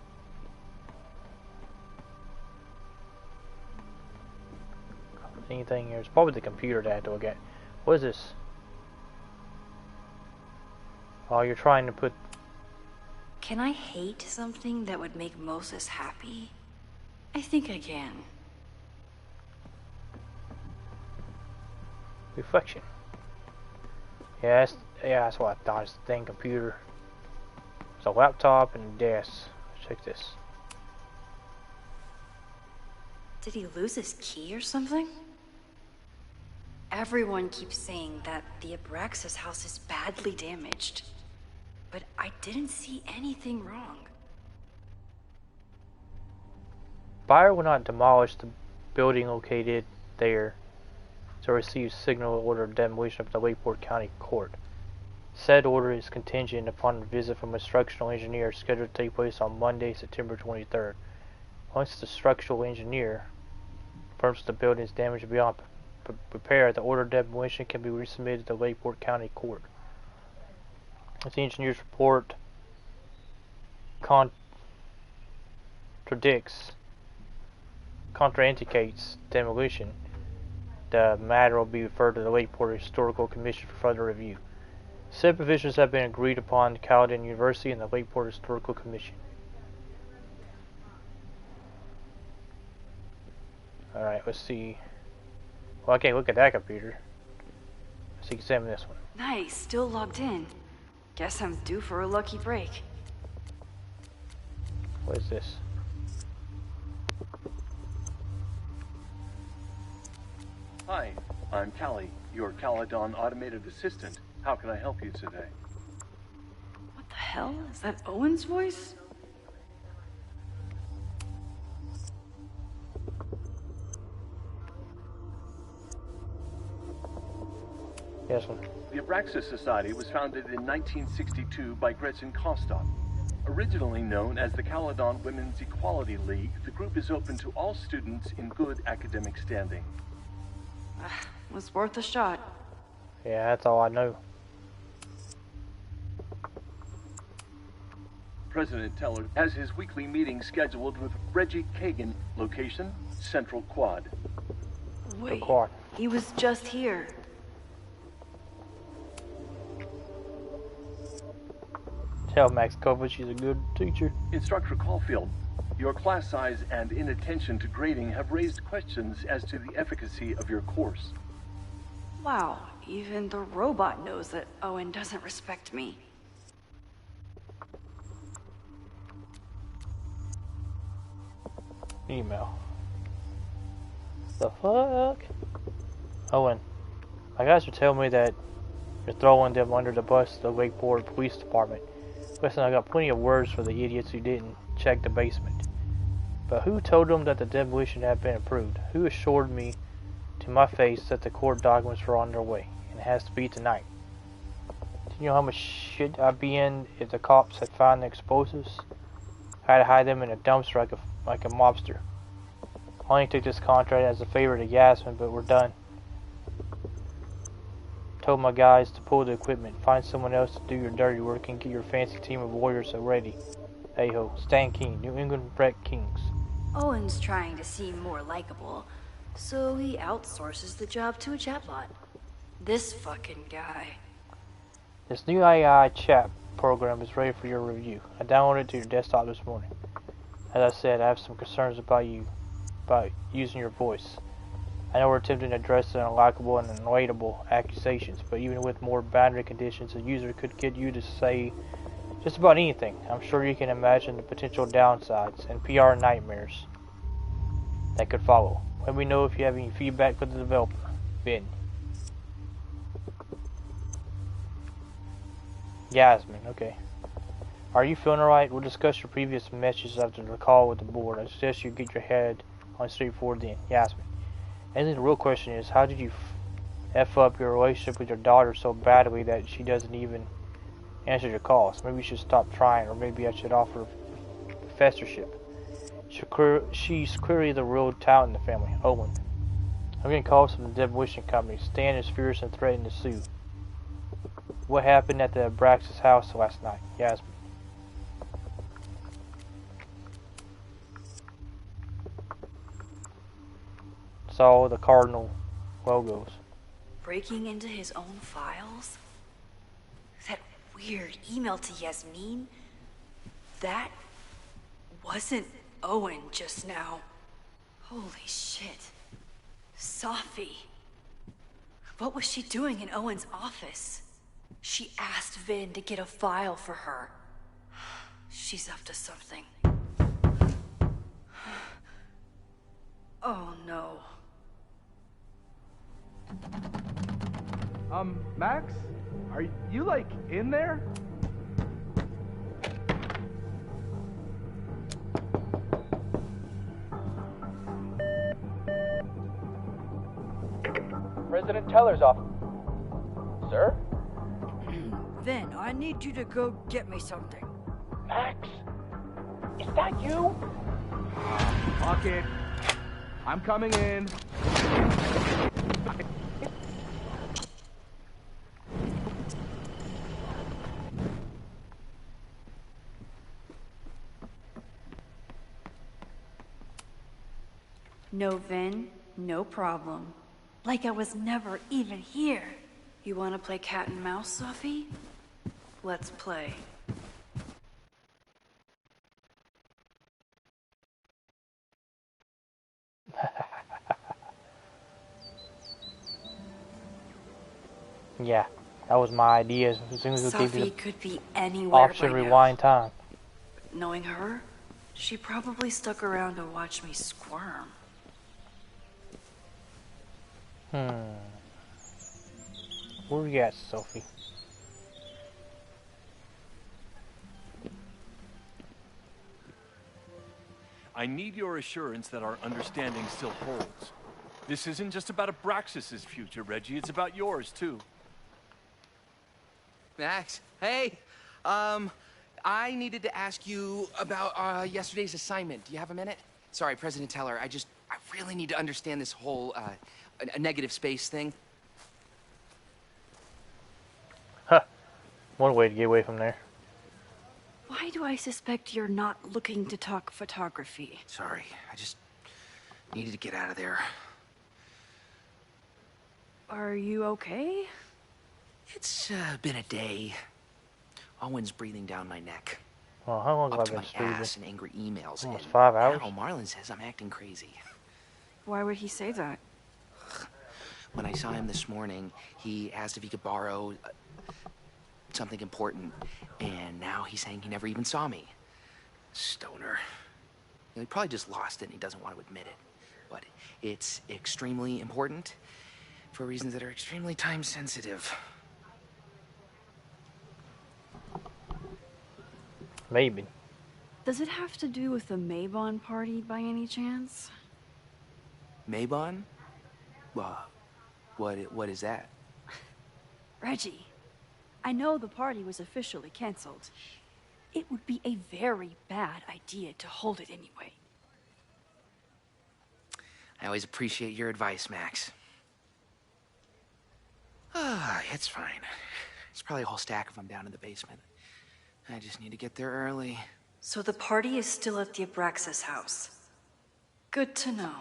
Anything here? It's probably the computer that I had to look at. What is this? Oh, you're trying to put... Can I hate something that would make Moses happy? I think I can. Reflection. Yeah, that's what I thought. It's the dang computer. It's a laptop and a desk. Check this. Did he lose his key or something? Everyone keeps saying that the Abraxas house is badly damaged. But I didn't see anything wrong. Buyer will not demolish the building located there to receive signal order of demolition of the Lakeport County Court. Said order is contingent upon a visit from a structural engineer scheduled to take place on Monday, September 23rd. Once the structural engineer confirms the building is damaged beyond repair, the order of demolition can be resubmitted to the Lakeport County Court. If the engineer's report contraindicates demolition, the matter will be referred to the Lakeport Historical Commission for further review. Said provisions have been agreed upon with Caledon University and the Lakeport Historical Commission. Alright, let's see. Well, I can't look at that computer. Let's examine this one. Nice, still logged in. Guess I'm due for a lucky break. What is this? Hi, I'm Callie, your Caledon automated assistant. How can I help you today? What the hell? Is that Owen's voice? Yes, one. The Abraxas Society was founded in 1962 by Gretchen Kostock. Originally known as the Caledon Women's Equality League, the group is open to all students in good academic standing. Was worth a shot. Yeah, that's all I know. President Teller has his weekly meeting scheduled with Reggie Kagan. Location, Central Quad. Wait, he was just here. Tell Max Kovac she's a good teacher. Instructor Caulfield, Your class size and inattention to grading have raised questions as to the efficacy of your course. Wow, even the robot knows that Owen doesn't respect me. Email. The fuck? Owen, my guys are telling me that you're throwing them under the bus to the Wakeport Police Department. Listen, I got plenty of words for the idiots who didn't check the basement. But who told them that the demolition had been approved? Who assured me to my face that the court documents were on their way? And it has to be tonight. Do you know how much shit I'd be in if the cops had found the explosives? I had to hide them in a dumpster like a mobster. I only took this contract as a favor to Yasmin, but we're done. Told my guys to pull the equipment, find someone else to do your dirty work, and get your fancy team of warriors ready. Hey ho, Stan King, New England Brett Kings. Owen's trying to seem more likable, so he outsources the job to a chatbot. This fucking guy. This new AI chat program is ready for your review. I downloaded it to your desktop this morning. As I said, I have some concerns about using your voice. I know we're attempting to address the unlikable and unrelatable accusations, but even with more boundary conditions, a user could get you to say just about anything. I'm sure you can imagine the potential downsides and PR nightmares that could follow. Let me know if you have any feedback for the developer. Ben. Yasmin, okay. Are you feeling alright? We'll discuss your previous messages after the call with the board. I suggest you get your head on straight forward then. Yasmin. And then the real question is, how did you F up your relationship with your daughter so badly that she doesn't even answer your calls? Maybe you should stop trying, or maybe I should offer professorship. She's clearly the real talent in the family. Owen. I'm getting calls from the demolition company. Stan is furious and threatening to sue. What happened at the Brax's house last night? Yasmin. Saw the Cardinal logos. Breaking into his own files? That weird email to Yasmin? That wasn't Owen just now. Holy shit. Sophie. What was she doing in Owen's office? She asked Vin to get a file for her. She's up to something. Oh no. Max? Are you, like, in there? President Teller's office. Sir? Vin, I need you to go get me something. Max? Is that you? Fuck it. I'm coming in. No, Vin, no problem. Like I was never even here. You want to play cat and mouse, Sophie? Let's play. Yeah, that was my idea. As soon as we gave Sophie you could be anywhere option right rewind time. Knowing her, she probably stuck around to watch me squirm. Where we at, Sophie? I need your assurance that our understanding still holds. This isn't just about Abraxas's future, Reggie. It's about yours, too. Max, hey. I needed to ask you about yesterday's assignment. Do you have a minute? Sorry, President Teller, I really need to understand this whole, a negative space thing. Huh. One way to get away from there. Why do I suspect you're not looking to talk photography? Sorry, I just needed to get out of there. Are you okay? It's been a day. Owen's breathing down my neck. Well, how long up have to I my been streaming? ass in angry emails. Almost and 5 hours. now Marlon says I'm acting crazy. Why would he say that? When I saw him this morning, he asked if he could borrow something important, and now he's saying he never even saw me. Stoner. He probably just lost it and he doesn't want to admit it. But it's extremely important for reasons that are extremely time sensitive. Maybe. Does it have to do with the Maybon party by any chance? Maybon? What is that? Reggie, I know the party was officially canceled. It would be a very bad idea to hold it anyway. I always appreciate your advice, Max. It's fine. There's probably a whole stack of them down in the basement. I just need to get there early. So the party is still at the Abraxas house. Good to know.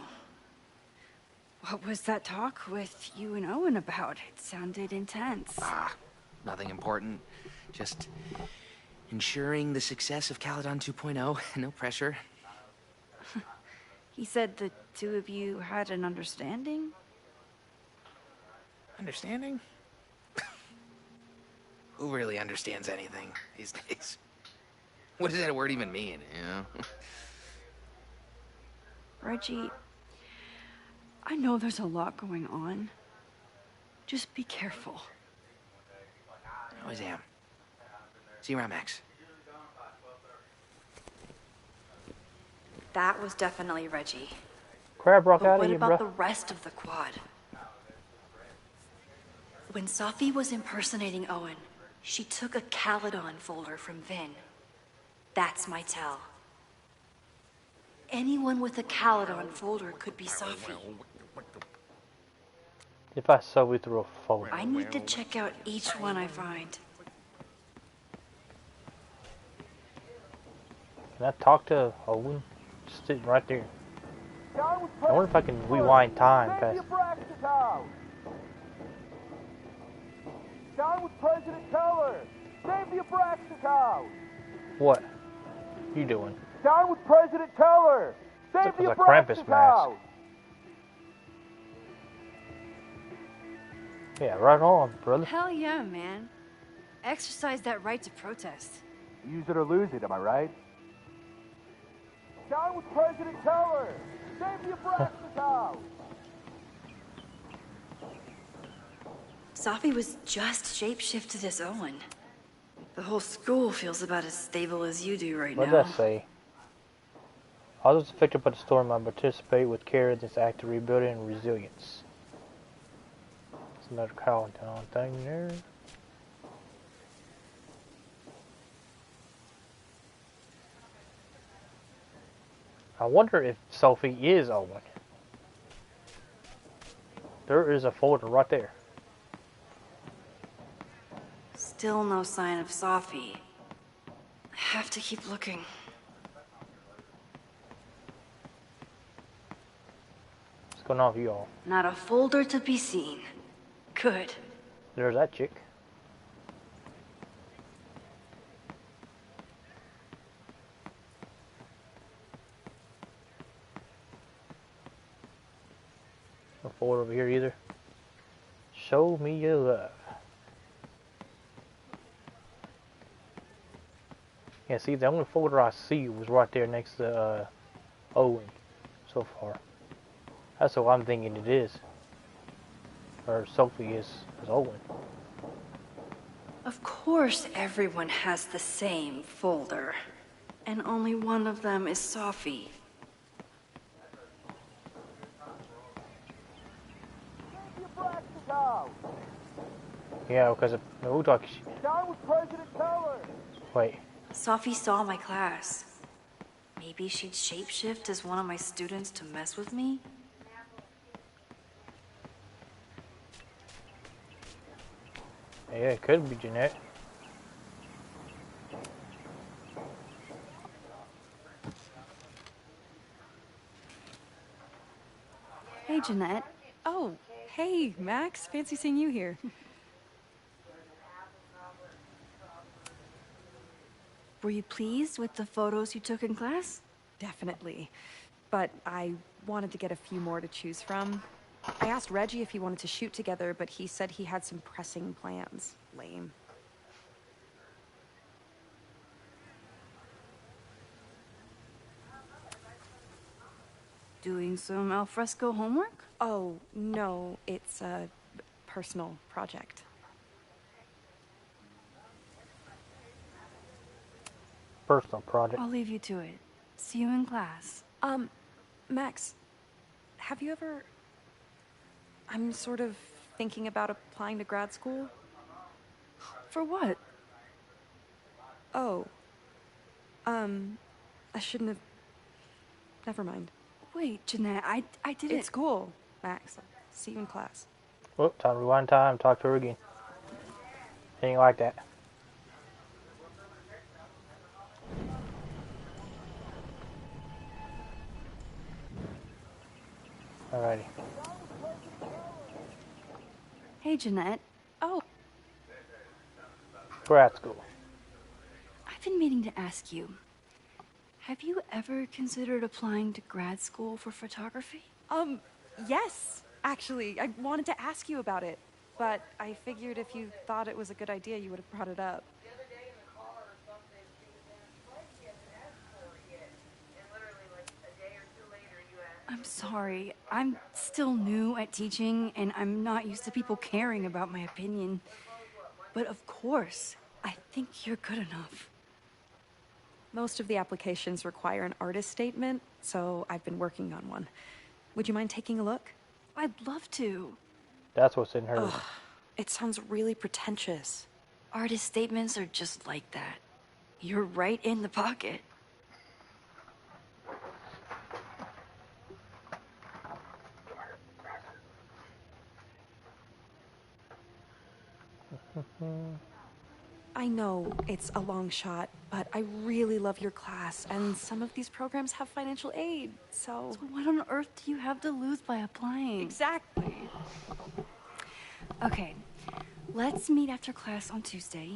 What was that talk with you and Owen about? It sounded intense. Nothing important. Just ensuring the success of Caledon 2.0. No pressure. He said the two of you had an understanding? Understanding? Who really understands anything these days? What does that word even mean, you know? Reggie, I know there's a lot going on. Just be careful. I always am. See you around, Max. That was definitely Reggie. Crab rock But out what of here, about bro. the rest of the quad? When Safi was impersonating Owen, she took a Caledon folder from Vin. That's my tell. Anyone with a Caledon folder could be Safi. If I saw we through a phone. I need to check out each one I find. Can I talk to Owen? Just sitting right there. I wonder if I can rewind time past. Down with President Teller! Save the Abraxas house! What? You doing? Down with President Teller! Save Looks the like a Krampus Abraxas mask. house! Yeah, right on, brother. Hell yeah, man. Exercise that right to protest. Use it or lose it, am I right? Down with President Teller! Save the Abraxas house! Safi was just shapeshifted as Owen. The whole school feels about as stable as you do right What now. did I say? I was affected by the storm. I participate with care in this act of rebuilding and resilience. It's another Caledon thing there. I wonder if Sophie is Owen. There is a folder right there. Still no sign of Safi. I have to keep looking. What's going on with you all? Not a folder to be seen. Good. There's that chick. No folder over here either. Show me your love. Yeah, see, the only folder I see was right there next to Owen so far. That's what I'm thinking it is. Or Sophie is Owen. Of course everyone has the same folder. And only one of them is Safi. Yeah, because of who talks? Down with President Teller! Wait. Safi saw my class. Maybe she'd shapeshift as one of my students to mess with me? Yeah, it could be Jeanette. Hey, Jeanette. Oh, hey, Max. Fancy seeing you here. Were you pleased with the photos you took in class? Definitely. But I wanted to get a few more to choose from. I asked Reggie if he wanted to shoot together, but he said he had some pressing plans. Lame. Doing some alfresco homework? Oh, no, it's a personal project. Personal project. I'll leave you to it. See you in class. Max, have you ever... I'm sort of thinking about applying to grad school. For what? Oh. I shouldn't have... Never mind. Wait, Jeanette, I didn't... It's cool, Max. I'll see you in class. Oh, time to rewind time, talk to her again. Ain't like that. Alrighty. Hey, Jeanette. Oh. Grad school. I've been meaning to ask you. Have you ever considered applying to grad school for photography? Yes. Actually, I wanted to ask you about it. But I figured if you thought it was a good idea, you would have brought it up. I'm sorry. I'm still new at teaching, and I'm not used to people caring about my opinion. But of course, I think you're good enough. Most of the applications require an artist statement, so I've been working on one. Would you mind taking a look? I'd love to. That's what's in her. Ugh, it sounds really pretentious. Artist statements are just like that. You're right in the pocket. I know it's a long shot, but I really love your class, and some of these programs have financial aid, so... So what on earth do you have to lose by applying? Exactly. Okay, let's meet after class on Tuesday.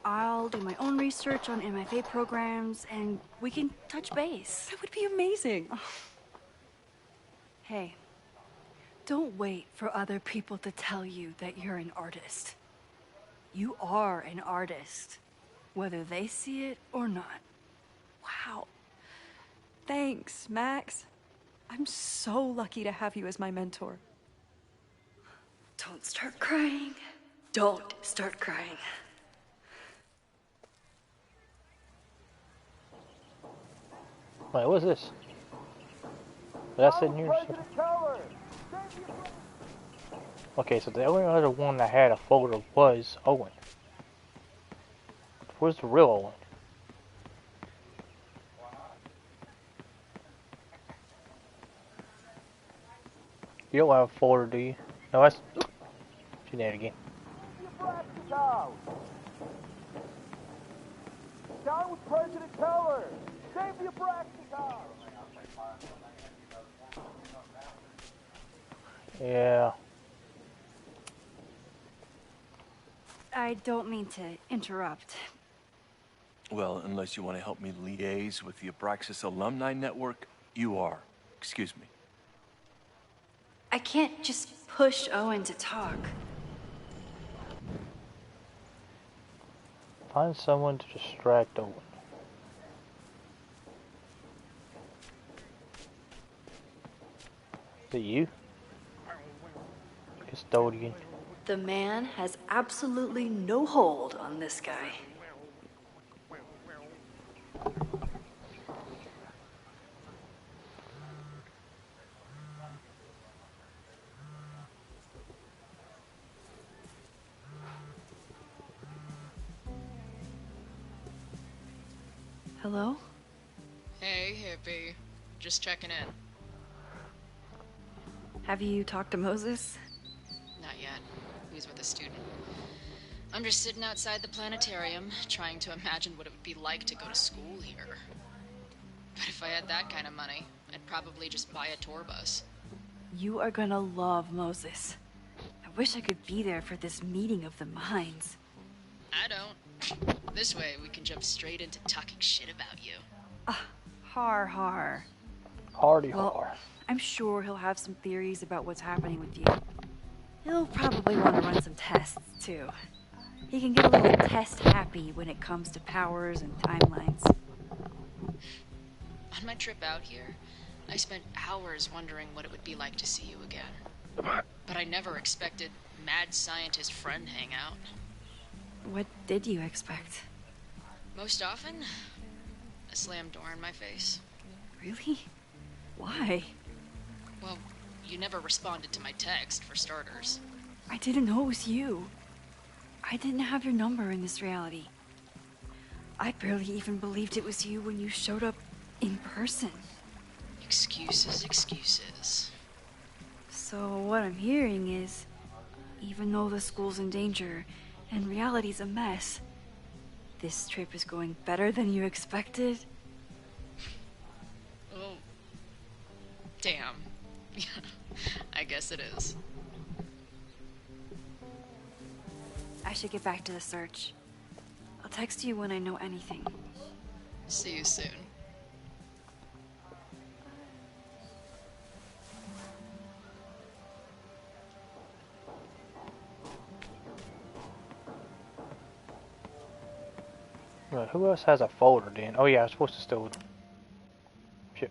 I'll do my own research on MFA programs, and we can touch base. That would be amazing. Hey, don't wait for other people to tell you that you're an artist. You are an artist, whether they see it or not. Wow. Thanks, Max. I'm so lucky to have you as my mentor. Don't start crying. Don't start crying. Wait, what's this? That's in here. Okay, so the only other one that had a photo was Owen. Where's the real Owen? You don't have a folder, do you? No, that's... She did it again. Down with President Teller! Save the Abraxas house! Yeah. I don't mean to interrupt. Well, unless you want to help me liaise with the Abraxas Alumni Network, you are. Excuse me. I can't just push Owen to talk. Find someone to distract Owen. Is it you? Custodian. The man has absolutely no hold on this guy. Hello? Hey, hippie. Just checking in. Have you talked to Moses? Not yet. He's with a student. I'm just sitting outside the planetarium, trying to imagine what it would be like to go to school here. But if I had that kind of money, I'd probably just buy a tour bus. You are gonna love Moses. I wish I could be there for this meeting of the minds. I don't. This way, we can jump straight into talking shit about you. Har har. Hardy Well, har. I'm sure he'll have some theories about what's happening with you. He'll probably want to run some tests, too. He can get a little test happy when it comes to powers and timelines. On my trip out here, I spent hours wondering what it would be like to see you again. But I never expected mad scientist friend hangout. What did you expect? Most often, a slammed door in my face. Really? Why? Well, you never responded to my text, for starters. I didn't know it was you. I didn't have your number in this reality. I barely even believed it was you when you showed up in person. Excuses, excuses. So what I'm hearing is, even though the school's in danger and reality's a mess, this trip is going better than you expected? Oh. Damn. I guess it is. I should get back to the search. I'll text you when I know anything. See you soon. Right, who else has a folder then? Oh yeah, I'm supposed to still... Shit.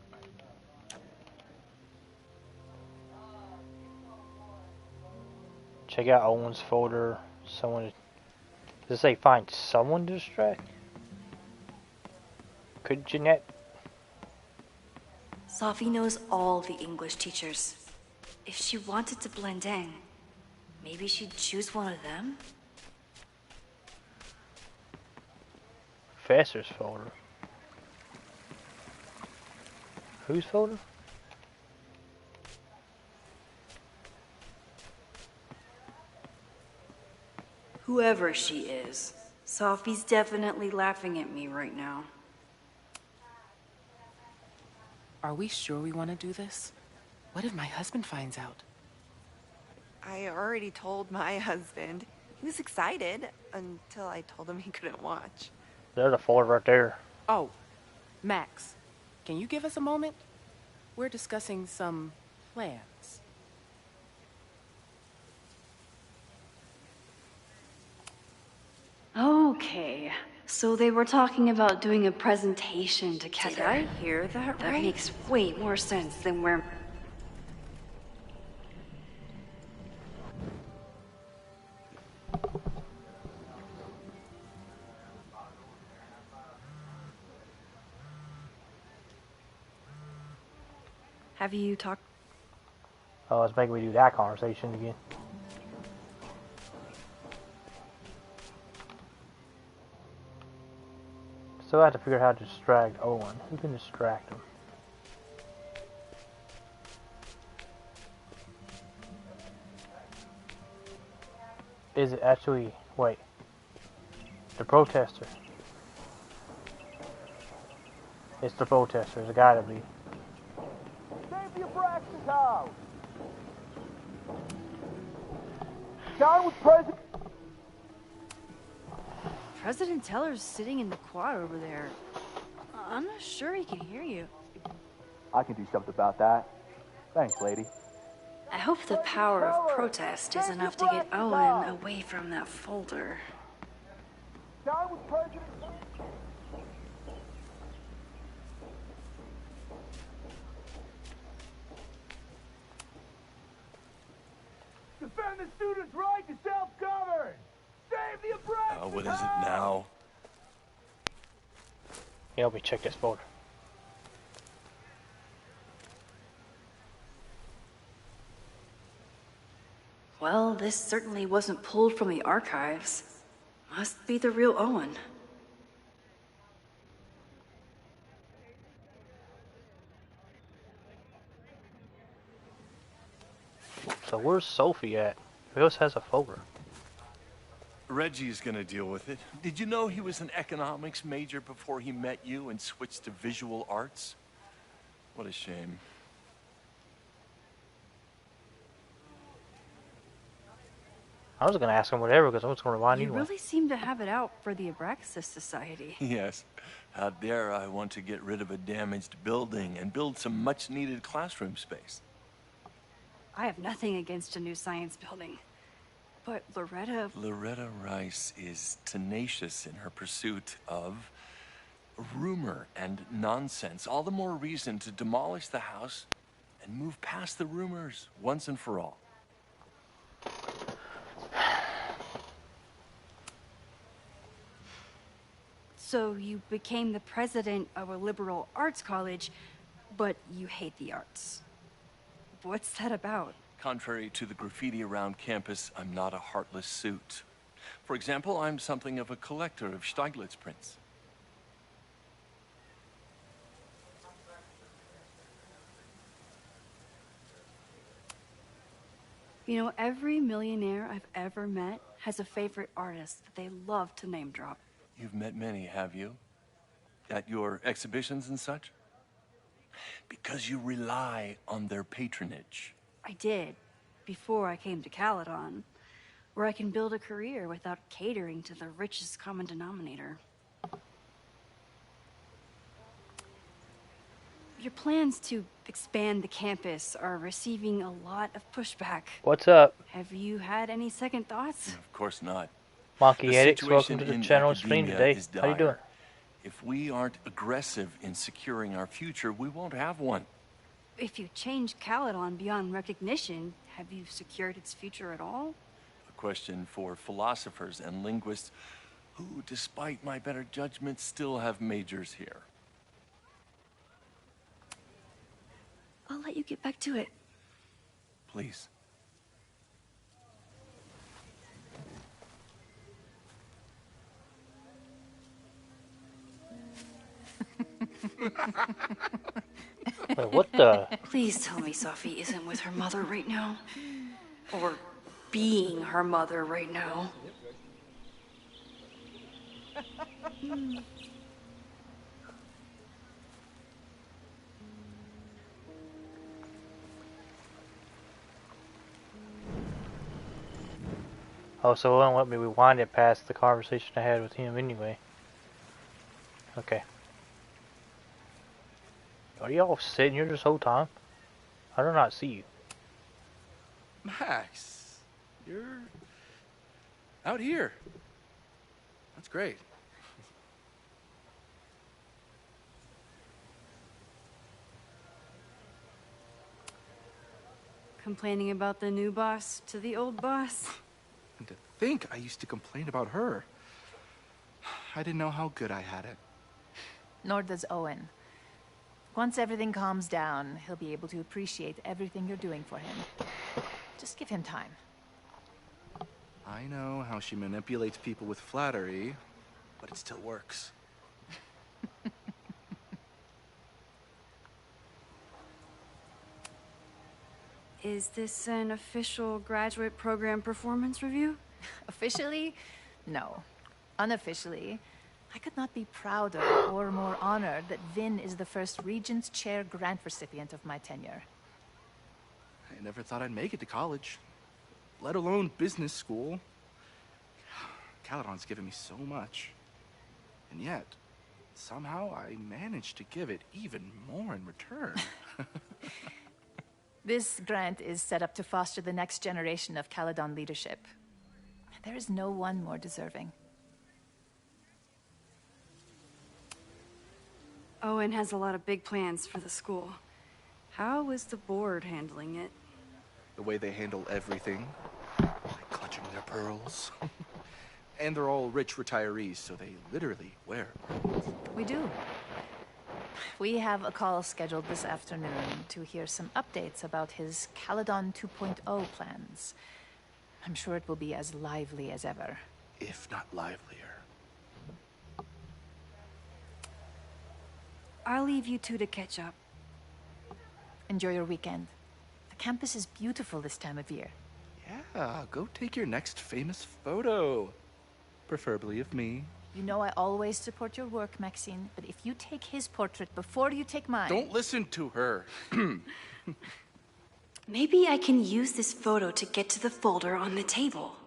Check out Owen's folder. Someone... Does it say find someone to distract? Could Jeanette... Sophie knows all the English teachers. If she wanted to blend in, maybe she'd choose one of them? Professor's folder. Whose folder? Whoever she is, Sophie's definitely laughing at me right now. Are we sure we want to do this? What if my husband finds out? I already told my husband. He was excited until I told him he couldn't watch. There's a folder right there. Oh, Max, can you give us a moment? We're discussing some plans. Okay, so they were talking about doing a presentation together. Did I hear that That right? makes way more sense than where... Have you talked? Oh, let's make we do that conversation again. Still have to figure out how to distract Owen. Who can distract him? Is it actually... Wait. The protester. It's the protester. It's gotta be. Save your Braxton House! Down with President... President Teller's sitting in the quad over there. I'm not sure he can hear you. I can do something about that. Thanks, lady. I hope the power of protest is enough to get Owen away from that folder. Down with President... Defend the students' right to self-govern! Save the oppressed! What is it now? Yeah, help me check this folder. Well, this certainly wasn't pulled from the archives. Must be the real Owen. So where's Sophie at? Who else has a folder? Reggie's gonna deal with it. Did you know he was an economics major before he met you and switched to visual arts? What a shame. I was gonna ask him whatever because I was gonna remind You you. really seem to have it out for the Abraxas Society. Yes. How dare I want to get rid of a damaged building and build some much-needed classroom space. I have nothing against a new science building. But Loretta Rice is tenacious in her pursuit of rumor and nonsense. All the more reason to demolish the house and move past the rumors once and for all. So you became the president of a liberal arts college, but you hate the arts. What's that about? Contrary to the graffiti around campus, I'm not a heartless suit. For example, I'm something of a collector of Stieglitz prints. You know, every millionaire I've ever met has a favorite artist that they love to name drop. You've met many, have you? At your exhibitions and such? Because you rely on their patronage. I did, before I came to Caledon, where I can build a career without catering to the richest common denominator. Your plans to expand the campus are receiving a lot of pushback. What's up? Have you had any second thoughts? Of course not. Monkey The Addicts, welcome to situation the in channel stream academia today. is How you doing? dire. If we aren't aggressive in securing our future, we won't have one. If you change Caledon beyond recognition, have you secured its future at all? A question for philosophers and linguists who, despite my better judgment, still have majors here. I'll let you get back to it. Please. Wait, what the? Please tell me Sophie isn't with her mother right now. Or being her mother right now. Oh, so it won't let me rewind it past the conversation I had with him anyway. Okay. Are y'all sitting here this whole time? I do not see you. Max, you're out here. That's great. Complaining about the new boss to the old boss? And to think I used to complain about her. I didn't know how good I had it. Nor does Owen. Once everything calms down, he'll be able to appreciate everything you're doing for him. Just give him time. I know how she manipulates people with flattery, but it still works. Is this an official graduate program performance review? Officially? No. Unofficially, I could not be prouder or more honored that Vin is the first Regent's Chair grant recipient of my tenure. I never thought I'd make it to college, let alone business school. Caledon's given me so much. And yet, somehow I managed to give it even more in return. This grant is set up to foster the next generation of Caledon leadership. There is no one more deserving. Owen has a lot of big plans for the school. How is the board handling it? The way they handle everything, like clutching their pearls. And they're all rich retirees, so they literally wear pearls. We do. We have a call scheduled this afternoon to hear some updates about his Caledon 2.0 plans. I'm sure it will be as lively as ever. If not livelier. I'll leave you two to catch up. Enjoy your weekend. The campus is beautiful this time of year. Yeah, go take your next famous photo. Preferably of me. You know I always support your work, Maxine, but if you take his portrait before you take mine... Don't listen to her. Maybe I can use this photo to get to the folder on the table.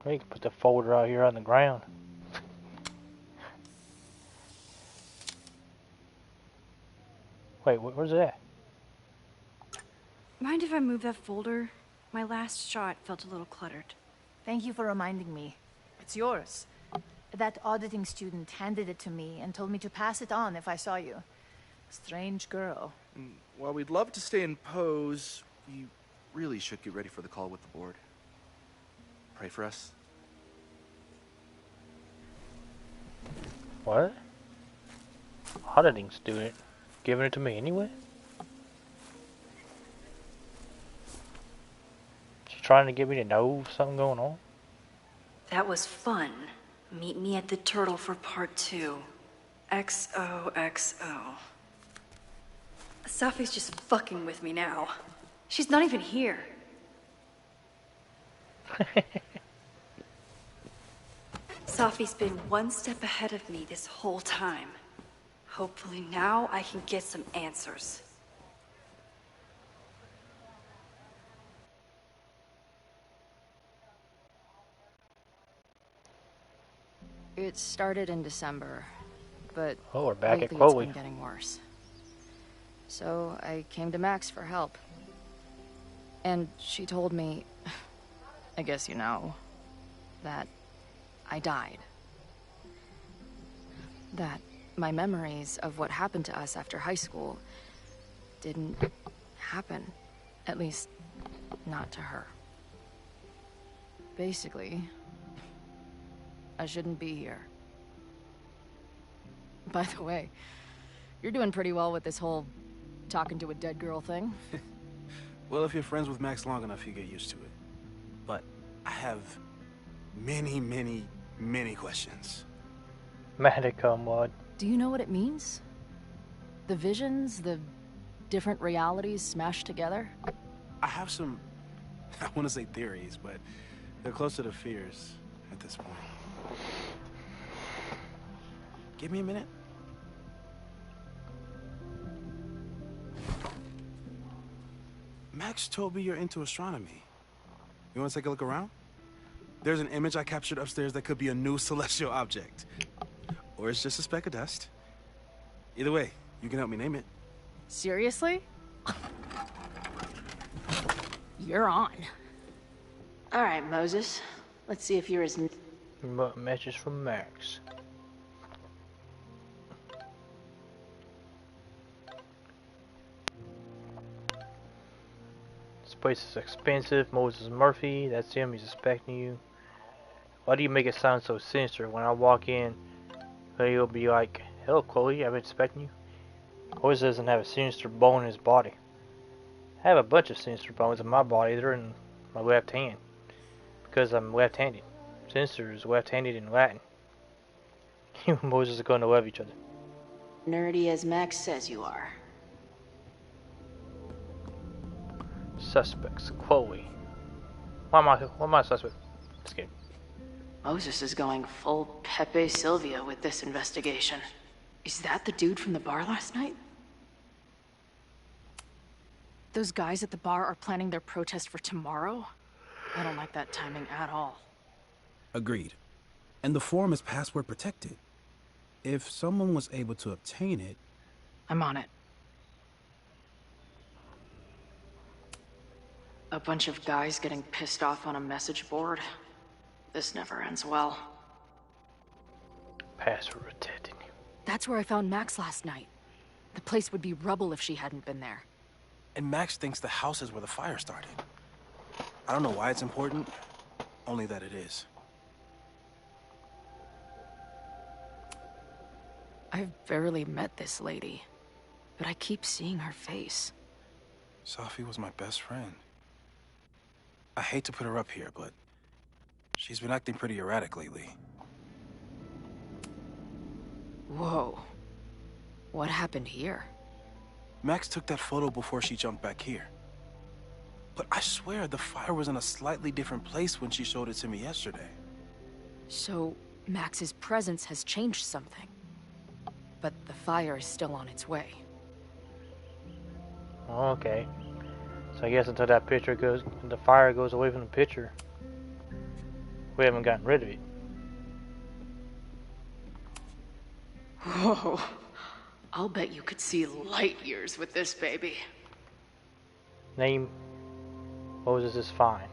You can put the folder out here on the ground. Wait, where's it at? Mind if I move that folder? My last shot felt a little cluttered. Thank you for reminding me. It's yours. That auditing student handed it to me and told me to pass it on if I saw you. Strange girl. While we'd love to stay in pose, we really should get ready for the call with the board. Pray for us. What? Auditing student? Giving it to me anyway? She's trying to get me to know something going on? That was fun. Meet me at the Turtle for part 2. XOXO. Safi's just fucking with me now. She's not even here. Safi's been one step ahead of me this whole time. Hopefully now I can get some answers. It started in December, but we're back at lately Chloe. it's been getting worse. So I came to Max for help. And she told me, I guess you know, that I died. That my memories of what happened to us after high school didn't happen. At least, not to her. Basically, I shouldn't be here. By the way, you're doing pretty well with this whole talking to a dead girl thing. Well, if you're friends with Max long enough, you get used to it. But I have many, many, many questions. Medica mod. Do you know what it means? The visions, the different realities smashed together? I have some, I want to say theories, but they're closer to fears at this point. Give me a minute. Max told me you're into astronomy. You want to take a look around? There's an image I captured upstairs that could be a new celestial object. Or it's just a speck of dust. Either way, you can help me name it. Seriously? You're on. All right, Moses. Let's see if you're as... Message from Max. This place is expensive. Moses Murphy, that's him. He's expecting you. Why do you make it sound so sinister? When I walk in, he'll be like, "Hello, Chloe. I've been expecting you." Moses doesn't have a sinister bone in his body. I have a bunch of sinister bones in my body. They're in my left hand because I'm left-handed. Sinister is left-handed in Latin. You and Moses are going to love each other. nerdy as Max says you are. Suspects. Chloe. Why am I a suspect? Just kidding. Moses is going full Pepe Silvia with this investigation. Is that the dude from the bar last night? Those guys at the bar are planning their protest for tomorrow? I don't like that timing at all. Agreed. And the forum is password protected. If someone was able to obtain it... I'm on it. A bunch of guys getting pissed off on a message board. This never ends well. Password protected. That's where I found Max last night. The place would be rubble if she hadn't been there. And Max thinks the house is where the fire started. I don't know why it's important, only that it is. I've barely met this lady, but I keep seeing her face. Safi was my best friend. I hate to put her up here, but she's been acting pretty erratic lately. Whoa. What happened here? Max took that photo before she jumped back here. But I swear the fire was in a slightly different place when she showed it to me yesterday. So, Max's presence has changed something. but the fire is still on its way. Okay. So I guess until that picture goes, the fire goes away from the picture, we haven't gotten rid of it. Whoa. I'll bet you could see light years with this baby. Name Moses is fine.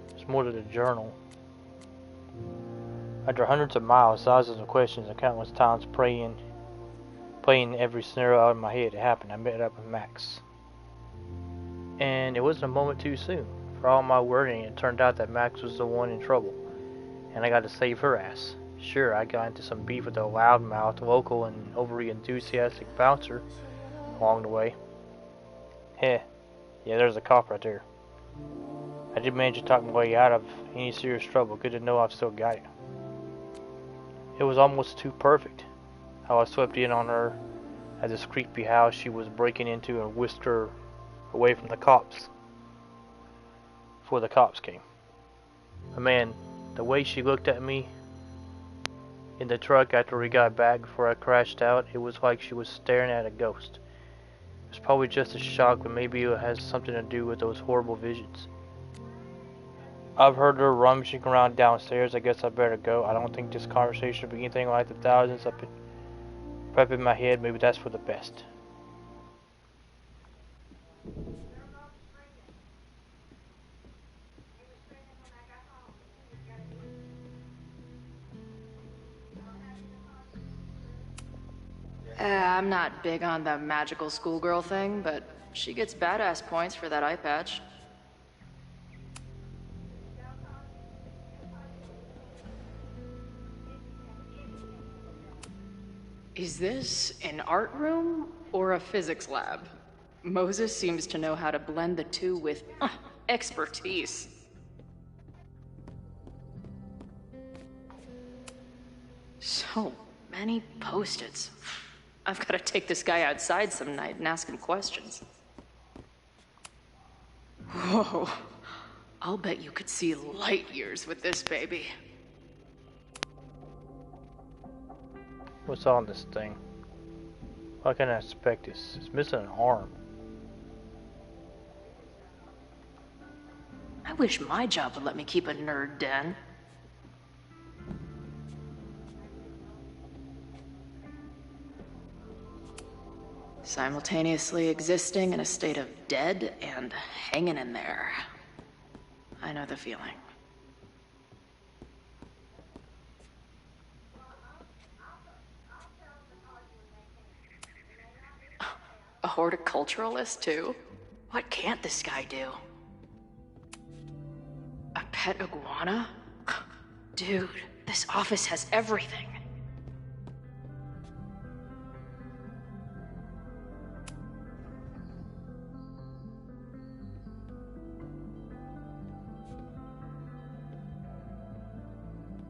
It's more to the journal. After hundreds of miles, thousands of questions, and countless times playing every scenario out of my head, it happened. I met up with Max. And it wasn't a moment too soon. For all my worrying, it turned out that Max was the one in trouble. And I got to save her ass. Sure, I got into some beef with a loudmouth, local, and overly enthusiastic bouncer along the way. Heh. Yeah, there's a cop right there. I did manage to talk my way out of any serious trouble. Good to know I've still got it. It was almost too perfect. How I swept in on her at this creepy house she was breaking into and whisked her away from the cops. Before the cops came. But man, the way she looked at me in the truck after we got back before I crashed out, it was like she was staring at a ghost. It was probably just a shock, but maybe it has something to do with those horrible visions. I've heard her rummaging around downstairs. I guess I better go. I don't think this conversation will be anything like the thousands I've been prepping in my head. Maybe that's for the best. I'm not big on the magical schoolgirl thing, but she gets badass points for that eye patch. Is this an art room or a physics lab? Moses seems to know how to blend the two with expertise. So many post-its. I've got to take this guy outside some night and ask him questions. Whoa. I'll bet you could see light years with this baby. What's on this thing? How can I inspect this? It's missing an arm. I wish my job would let me keep a nerd den. Simultaneously existing in a state of dead and hanging in there. I know the feeling. A horticulturalist, too? What can't this guy do? A pet iguana? Dude, this office has everything.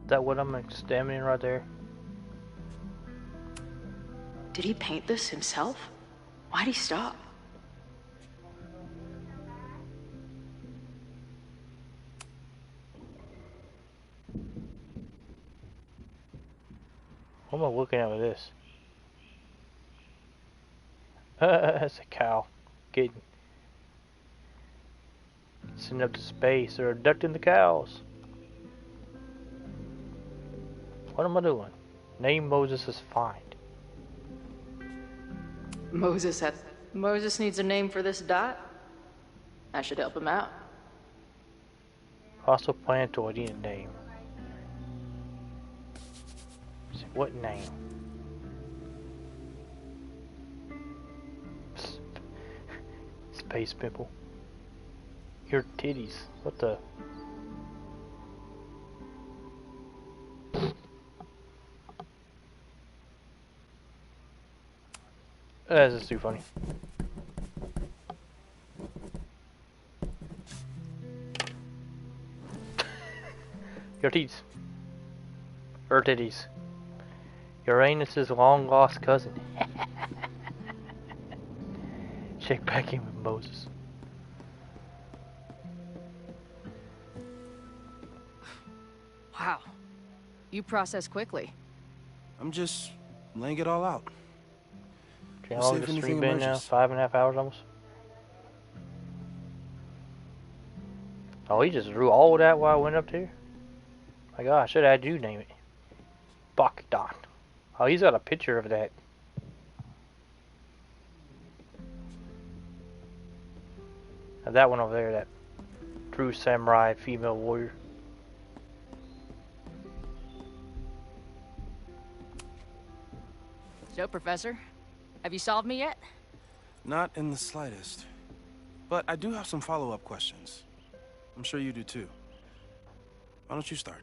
Is that what I'm examining right there? Did he paint this himself? Why'd he stop? What am I looking at with this? That's a cow. Sending up to space. They're abducting the cows. What am I doing? Name Moses is find. Moses needs a name for this dot? I should help him out. Also plantoid, need a name. What name? Space pimple. Your titties. What the? That's just too funny. Your titties. Her titties. Uranus's long lost cousin. Check back in with Moses. Wow. You process quickly. I'm just laying it all out. How We'll long see has if this anything stream been now? emerges. 5.5 hours almost? Oh, he just drew all that while I went up there? My God, I should have had you name it. Bogdan. Oh, he's got a picture of that. That one over there, that true samurai female warrior. So, Professor, have you solved me yet? Not in the slightest. But I do have some follow-up questions. I'm sure you do too. Why don't you start?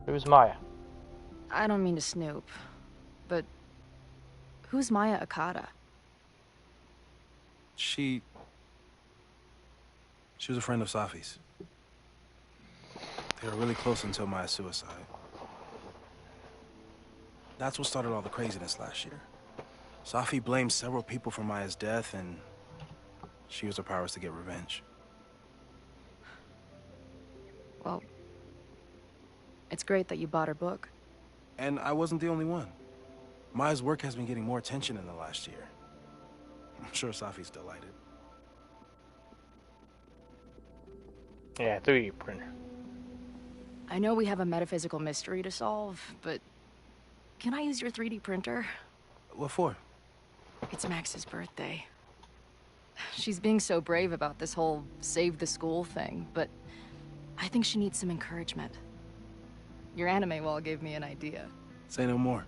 Who's Maya? I don't mean to snoop, but who's Maya Okada? She was a friend of Safi's. They were really close until Maya's suicide. That's what started all the craziness last year. Safi blamed several people for Maya's death, and she used her powers to get revenge. Well, it's great that you bought her book. And I wasn't the only one. Maya's work has been getting more attention in the last year. I'm sure Safi's delighted. Yeah, 3D printer. I know we have a metaphysical mystery to solve, but can I use your 3D printer? What for? It's Max's birthday. She's being so brave about this whole save the school thing, but I think she needs some encouragement. Your anime wall gave me an idea. Say no more.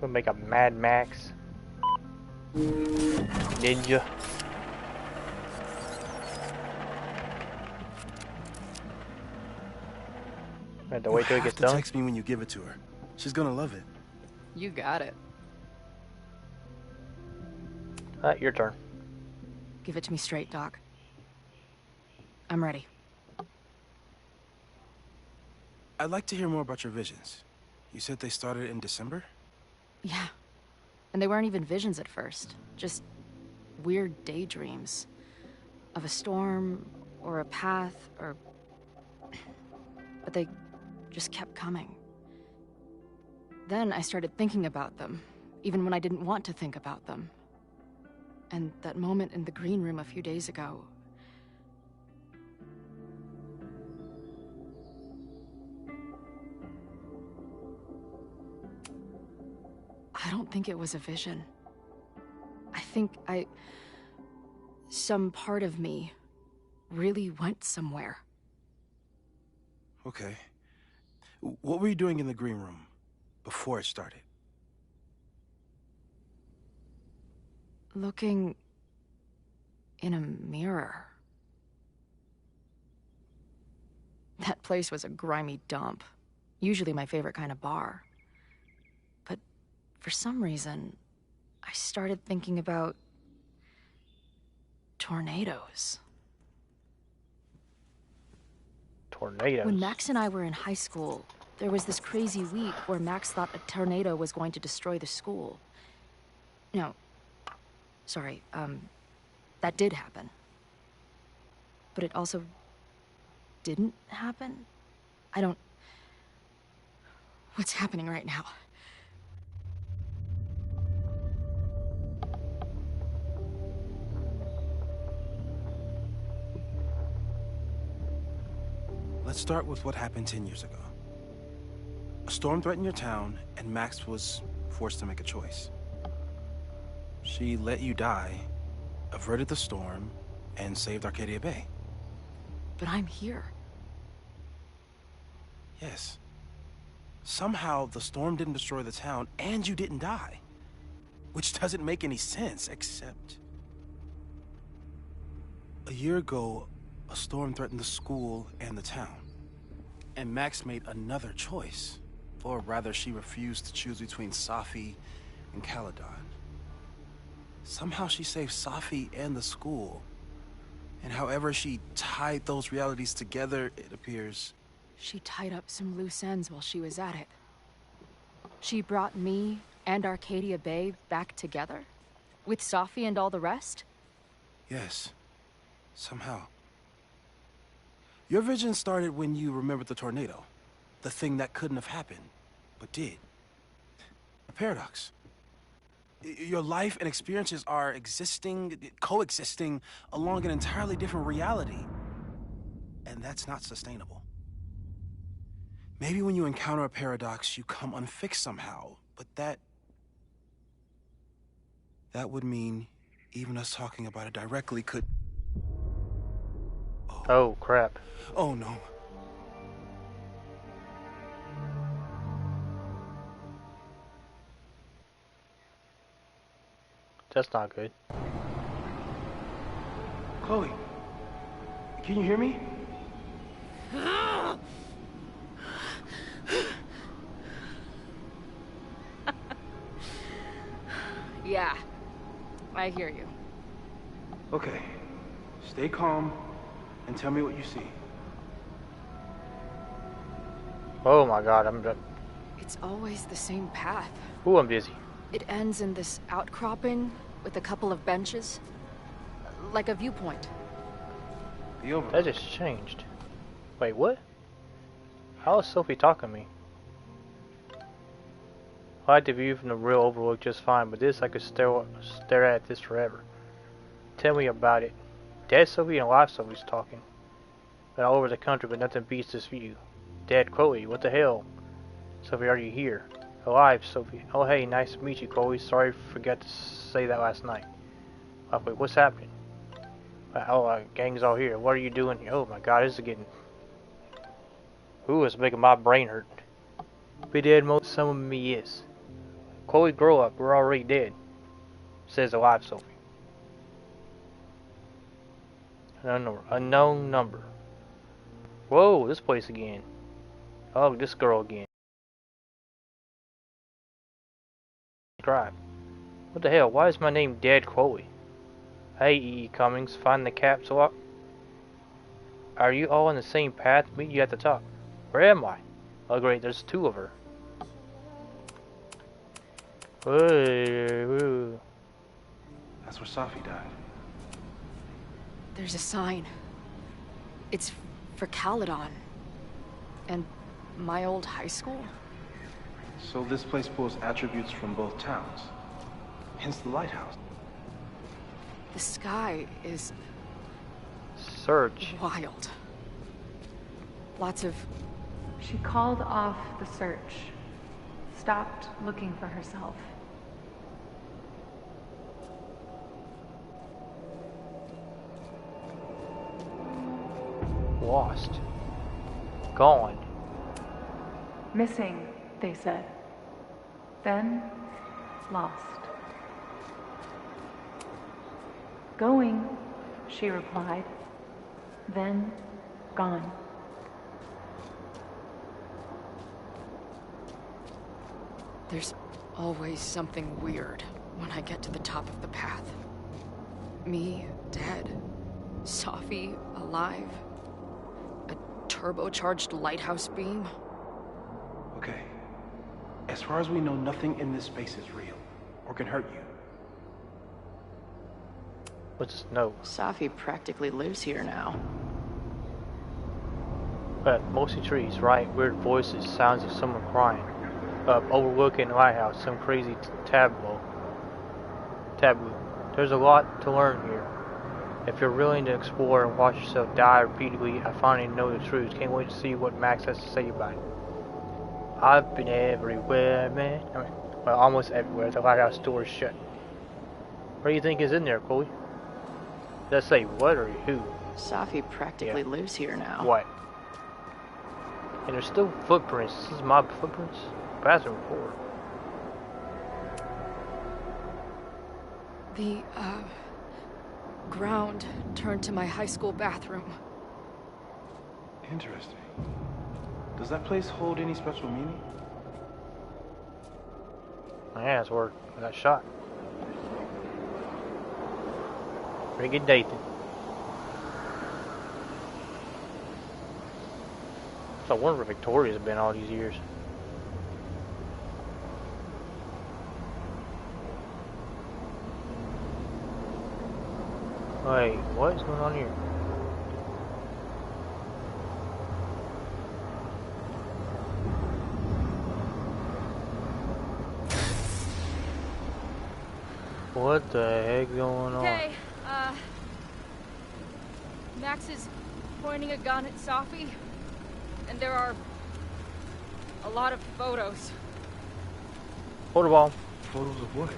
Gonna make a Mad Max ninja. I have to wait till it gets done. Text me when you give it to her. She's gonna love it. You got it. Your turn. Give it to me straight, Doc. I'm ready. I'd like to hear more about your visions. You said they started in December? Yeah. And they weren't even visions at first. Just weird daydreams. Of a storm, or a path, or... But they just kept coming. Then I started thinking about them, even when I didn't want to think about them. And that moment in the green room a few days ago... I don't think it was a vision. I think some part of me really went somewhere. Okay. What were you doing in the green room before it started? Looking in a mirror. That place was a grimy dump. Usually my favorite kind of bar. But for some reason, I started thinking about tornadoes. Tornadoes? When Max and I were in high school, there was this crazy week where Max thought a tornado was going to destroy the school. No. Sorry, that did happen. But it also didn't happen? What's happening right now? Let's start with what happened 10 years ago. A storm threatened your town, and Max was forced to make a choice. She let you die, averted the storm, and saved Arcadia Bay. But I'm here. Yes. Somehow, the storm didn't destroy the town, and you didn't die. Which doesn't make any sense, except... A year ago, a storm threatened the school and the town. And Max made another choice. Or rather, she refused to choose between Safi and Caledon. Somehow she saved Safi and the school. And however she tied those realities together, it appears... She tied up some loose ends while she was at it. She brought me and Arcadia Bay back together? With Safi and all the rest? Yes. Somehow. Your vision started when you remembered the tornado. The thing that couldn't have happened, but did. A paradox. Your life and experiences are coexisting along an entirely different reality. And that's not sustainable. Maybe when you encounter a paradox, you come unfixed somehow, but that would mean even us talking about it directly could... Oh, crap. Oh, no. That's not good. Chloe, can you hear me? Yeah, I hear you. Okay, stay calm and tell me what you see. Oh my god, I'm done. It's always the same path. Ooh, I'm dizzy. It ends in this outcropping with a couple of benches. Like a viewpoint. That just changed. Wait, what? How is Sophie talking to me? I like the view from the real overlook just fine, but this I could stare at this forever. Tell me about it. Dead Sophie and alive Sophie's talking. Been all over the country, but nothing beats this view. Dead Chloe, what the hell? Sophie, are you here? Alive, Sophie. Oh, hey, nice to meet you, Chloe. Sorry, I forgot to say that last night. Oh, wait, what's happening? Oh, gang's all here. What are you doing here? Oh my god, this is getting... Ooh, it's making my brain hurt. Be dead, most some of me is. Chloe, grow up. We're already dead. Says alive, Sophie. Unknown number. Whoa, this place again. Oh, this girl again. Drive. What the hell? Why is my name Dead Chloe? Hey, E.E. Cummings, find the capsule up. Are you all on the same path? Meet you at the top. Where am I? Oh great, there's two of her. Whoa. That's where Safi died. There's a sign. It's for Caledon. And my old high school. So this place pulls attributes from both towns. Hence the lighthouse. The sky is... Search. Wild. Lots of... She called off the search. Stopped looking for herself. Lost. Gone. Missing, they said. Then, lost. Going, she replied. Then, gone. There's always something weird when I get to the top of the path. Me, dead. Safi, alive. A turbocharged lighthouse beam. Okay. As far as we know, nothing in this space is real or can hurt you. What's this note? Safi practically lives here now. But mostly trees, right? Weird voices, sounds of someone crying. Overlooking the lighthouse, some crazy taboo. There's a lot to learn here. If you're willing to explore and watch yourself die repeatedly, I finally know the truth. Can't wait to see what Max has to say about it. I've been everywhere, man. Well, almost everywhere. The lighthouse door is shut. What do you think is in there, Chloe? Does that say what or who? Safi practically lives here now. What? And there's still footprints. This is my footprints. Bathroom floor. The, ground turned to my high school bathroom. Interesting. Does that place hold any special meaning? Yeah, that's where I got shot. Pretty good day then. So I wonder where Victoria's been all these years. Wait, what is going on here? What the heck going on? Okay, Max is pointing a gun at Safi, and there are a lot of photos. Photo bomb. Photos of what?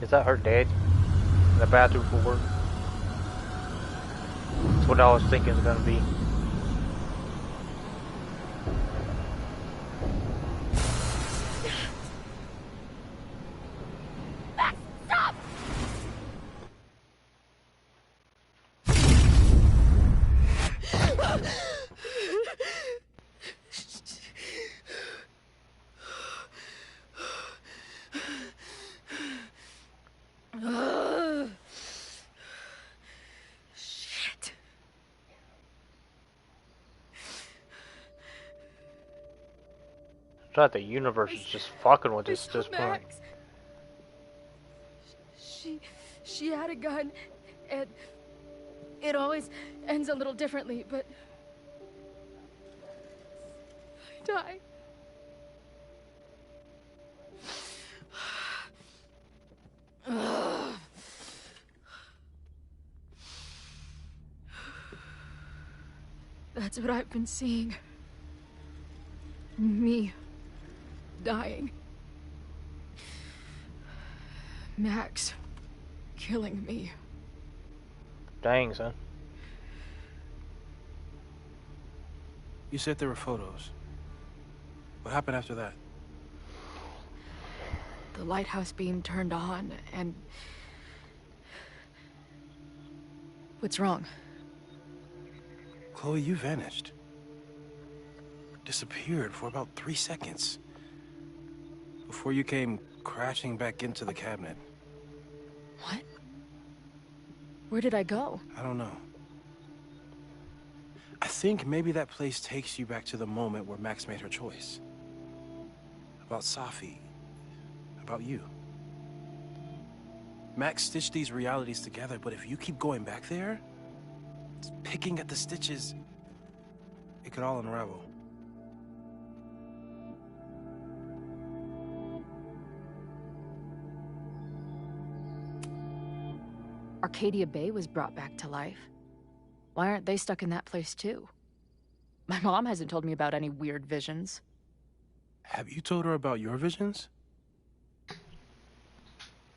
Is that her dad? In the bathroom for work? That's what I was thinking it's gonna be. Stop! Shit. I thought the universe is just fucking with us at this point. Max. She had a gun, and it always ends a little differently, but I die. That's what I've been seeing. Me dying. Max killing me. Dang, son. You said there were photos. What happened after that? The lighthouse beam turned on, and... What's wrong? Chloe, you vanished. Disappeared for about 3 seconds. Before you came crashing back into the cabinet. What? Where did I go? I don't know. I think maybe that place takes you back to the moment where Max made her choice. About Safi. About you. Max stitched these realities together, but if you keep going back there, picking at the stitches, it could all unravel. Arcadia Bay was brought back to life. Why aren't they stuck in that place too? My mom hasn't told me about any weird visions. Have you told her about your visions?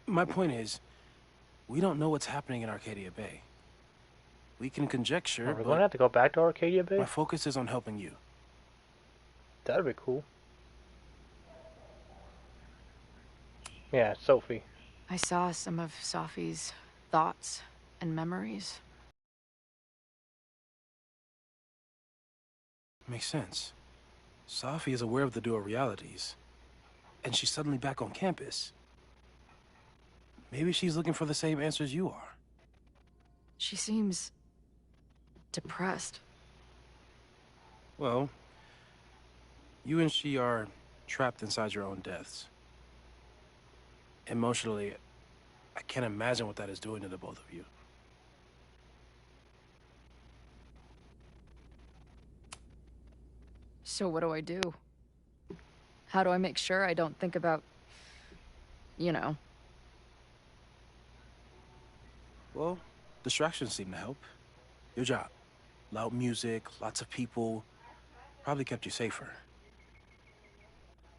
My point is, we don't know what's happening in Arcadia Bay. We can conjecture, Are we gonna have to go back to Arcadia Bay? My focus is on helping you. That'd be cool. Yeah, Sophie. I saw some of Safi's thoughts and memories. Makes sense. Safi is aware of the dual realities, and she's suddenly back on campus. Maybe she's looking for the same answers you are. She seems depressed. Well, you and she are trapped inside your own deaths. Emotionally, I can't imagine what that is doing to the both of you. So what do I do? How do I make sure I don't think about, you know? Well, distractions seem to help. Your job. Loud music, lots of people, probably kept you safer.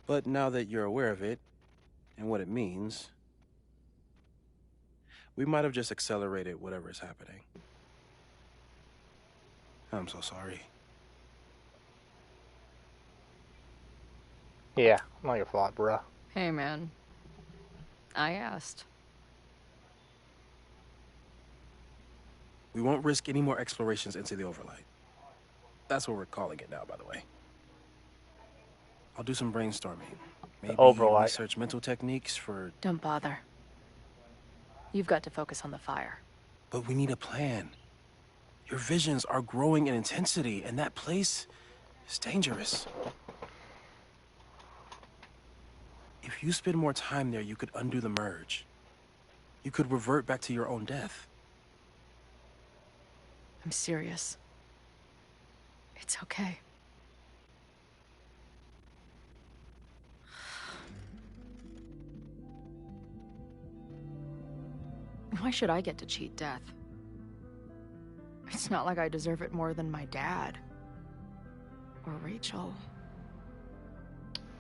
But now that you're aware of it, and what it means, we might have just accelerated whatever is happening. I'm so sorry. Yeah, not your fault, bruh. Hey, man. I asked. We won't risk any more explorations into the Overlight. That's what we're calling it now, by the way. I'll do some brainstorming. Maybe Overlight. research mental techniques for... Don't bother. You've got to focus on the fire. But we need a plan. Your visions are growing in intensity, and that place is dangerous. If you spend more time there, you could undo the merge. You could revert back to your own death. I'm serious. It's okay. Why should I get to cheat death? It's not like I deserve it more than my dad. Or Rachel.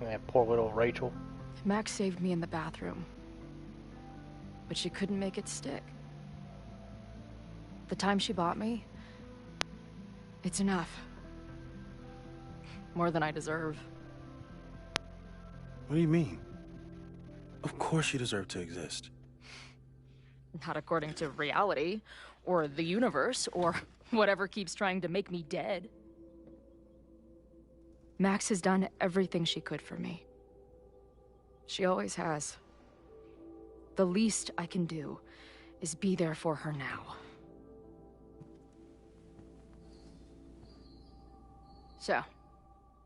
Yeah, poor little Rachel. Max saved me in the bathroom. But she couldn't make it stick. The time she bought me, it's enough. More than I deserve. What do you mean? Of course you deserve to exist. Not according to reality, or the universe, or whatever keeps trying to make me dead. Max has done everything she could for me. She always has. The least I can do is be there for her now. So,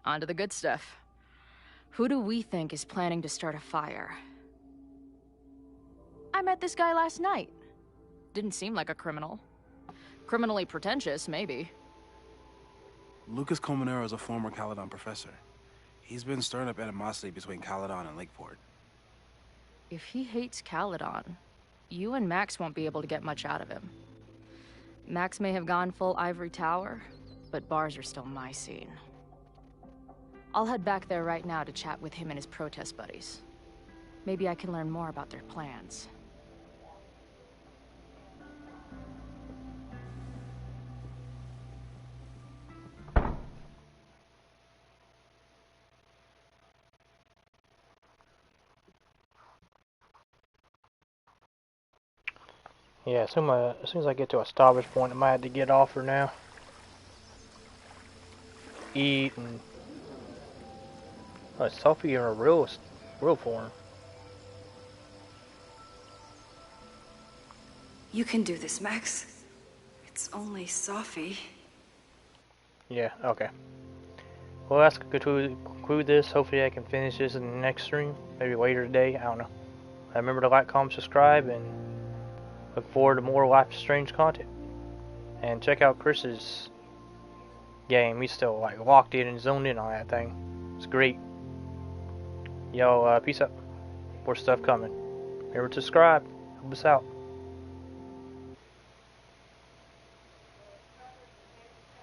on to the good stuff. Who do we think is planning to start a fire? I met this guy last night. Didn't seem like a criminal. Criminally pretentious, maybe. Lucas Colmenero is a former Caledon professor. He's been stirring up animosity between Caledon and Lakeport. If he hates Caledon, you and Max won't be able to get much out of him. Max may have gone full Ivory Tower, but bars are still my scene. I'll head back there right now to chat with him and his protest buddies. Maybe I can learn more about their plans. Yeah, as soon as I get to a stoppage point, I might have to get off for now. Eat and Sophie in a real form. You can do this, Max. It's only Sophie. Yeah, okay. Well, that's to conclude this. Hopefully I can finish this in the next stream. Maybe later today, I don't know. Remember to like, comment, subscribe, and look forward to more Life is Strange content. And check out Chris's game. He's still like locked in and zoned in on that thing. It's great. Yo, peace out. More stuff coming. Remember to subscribe. Help us out.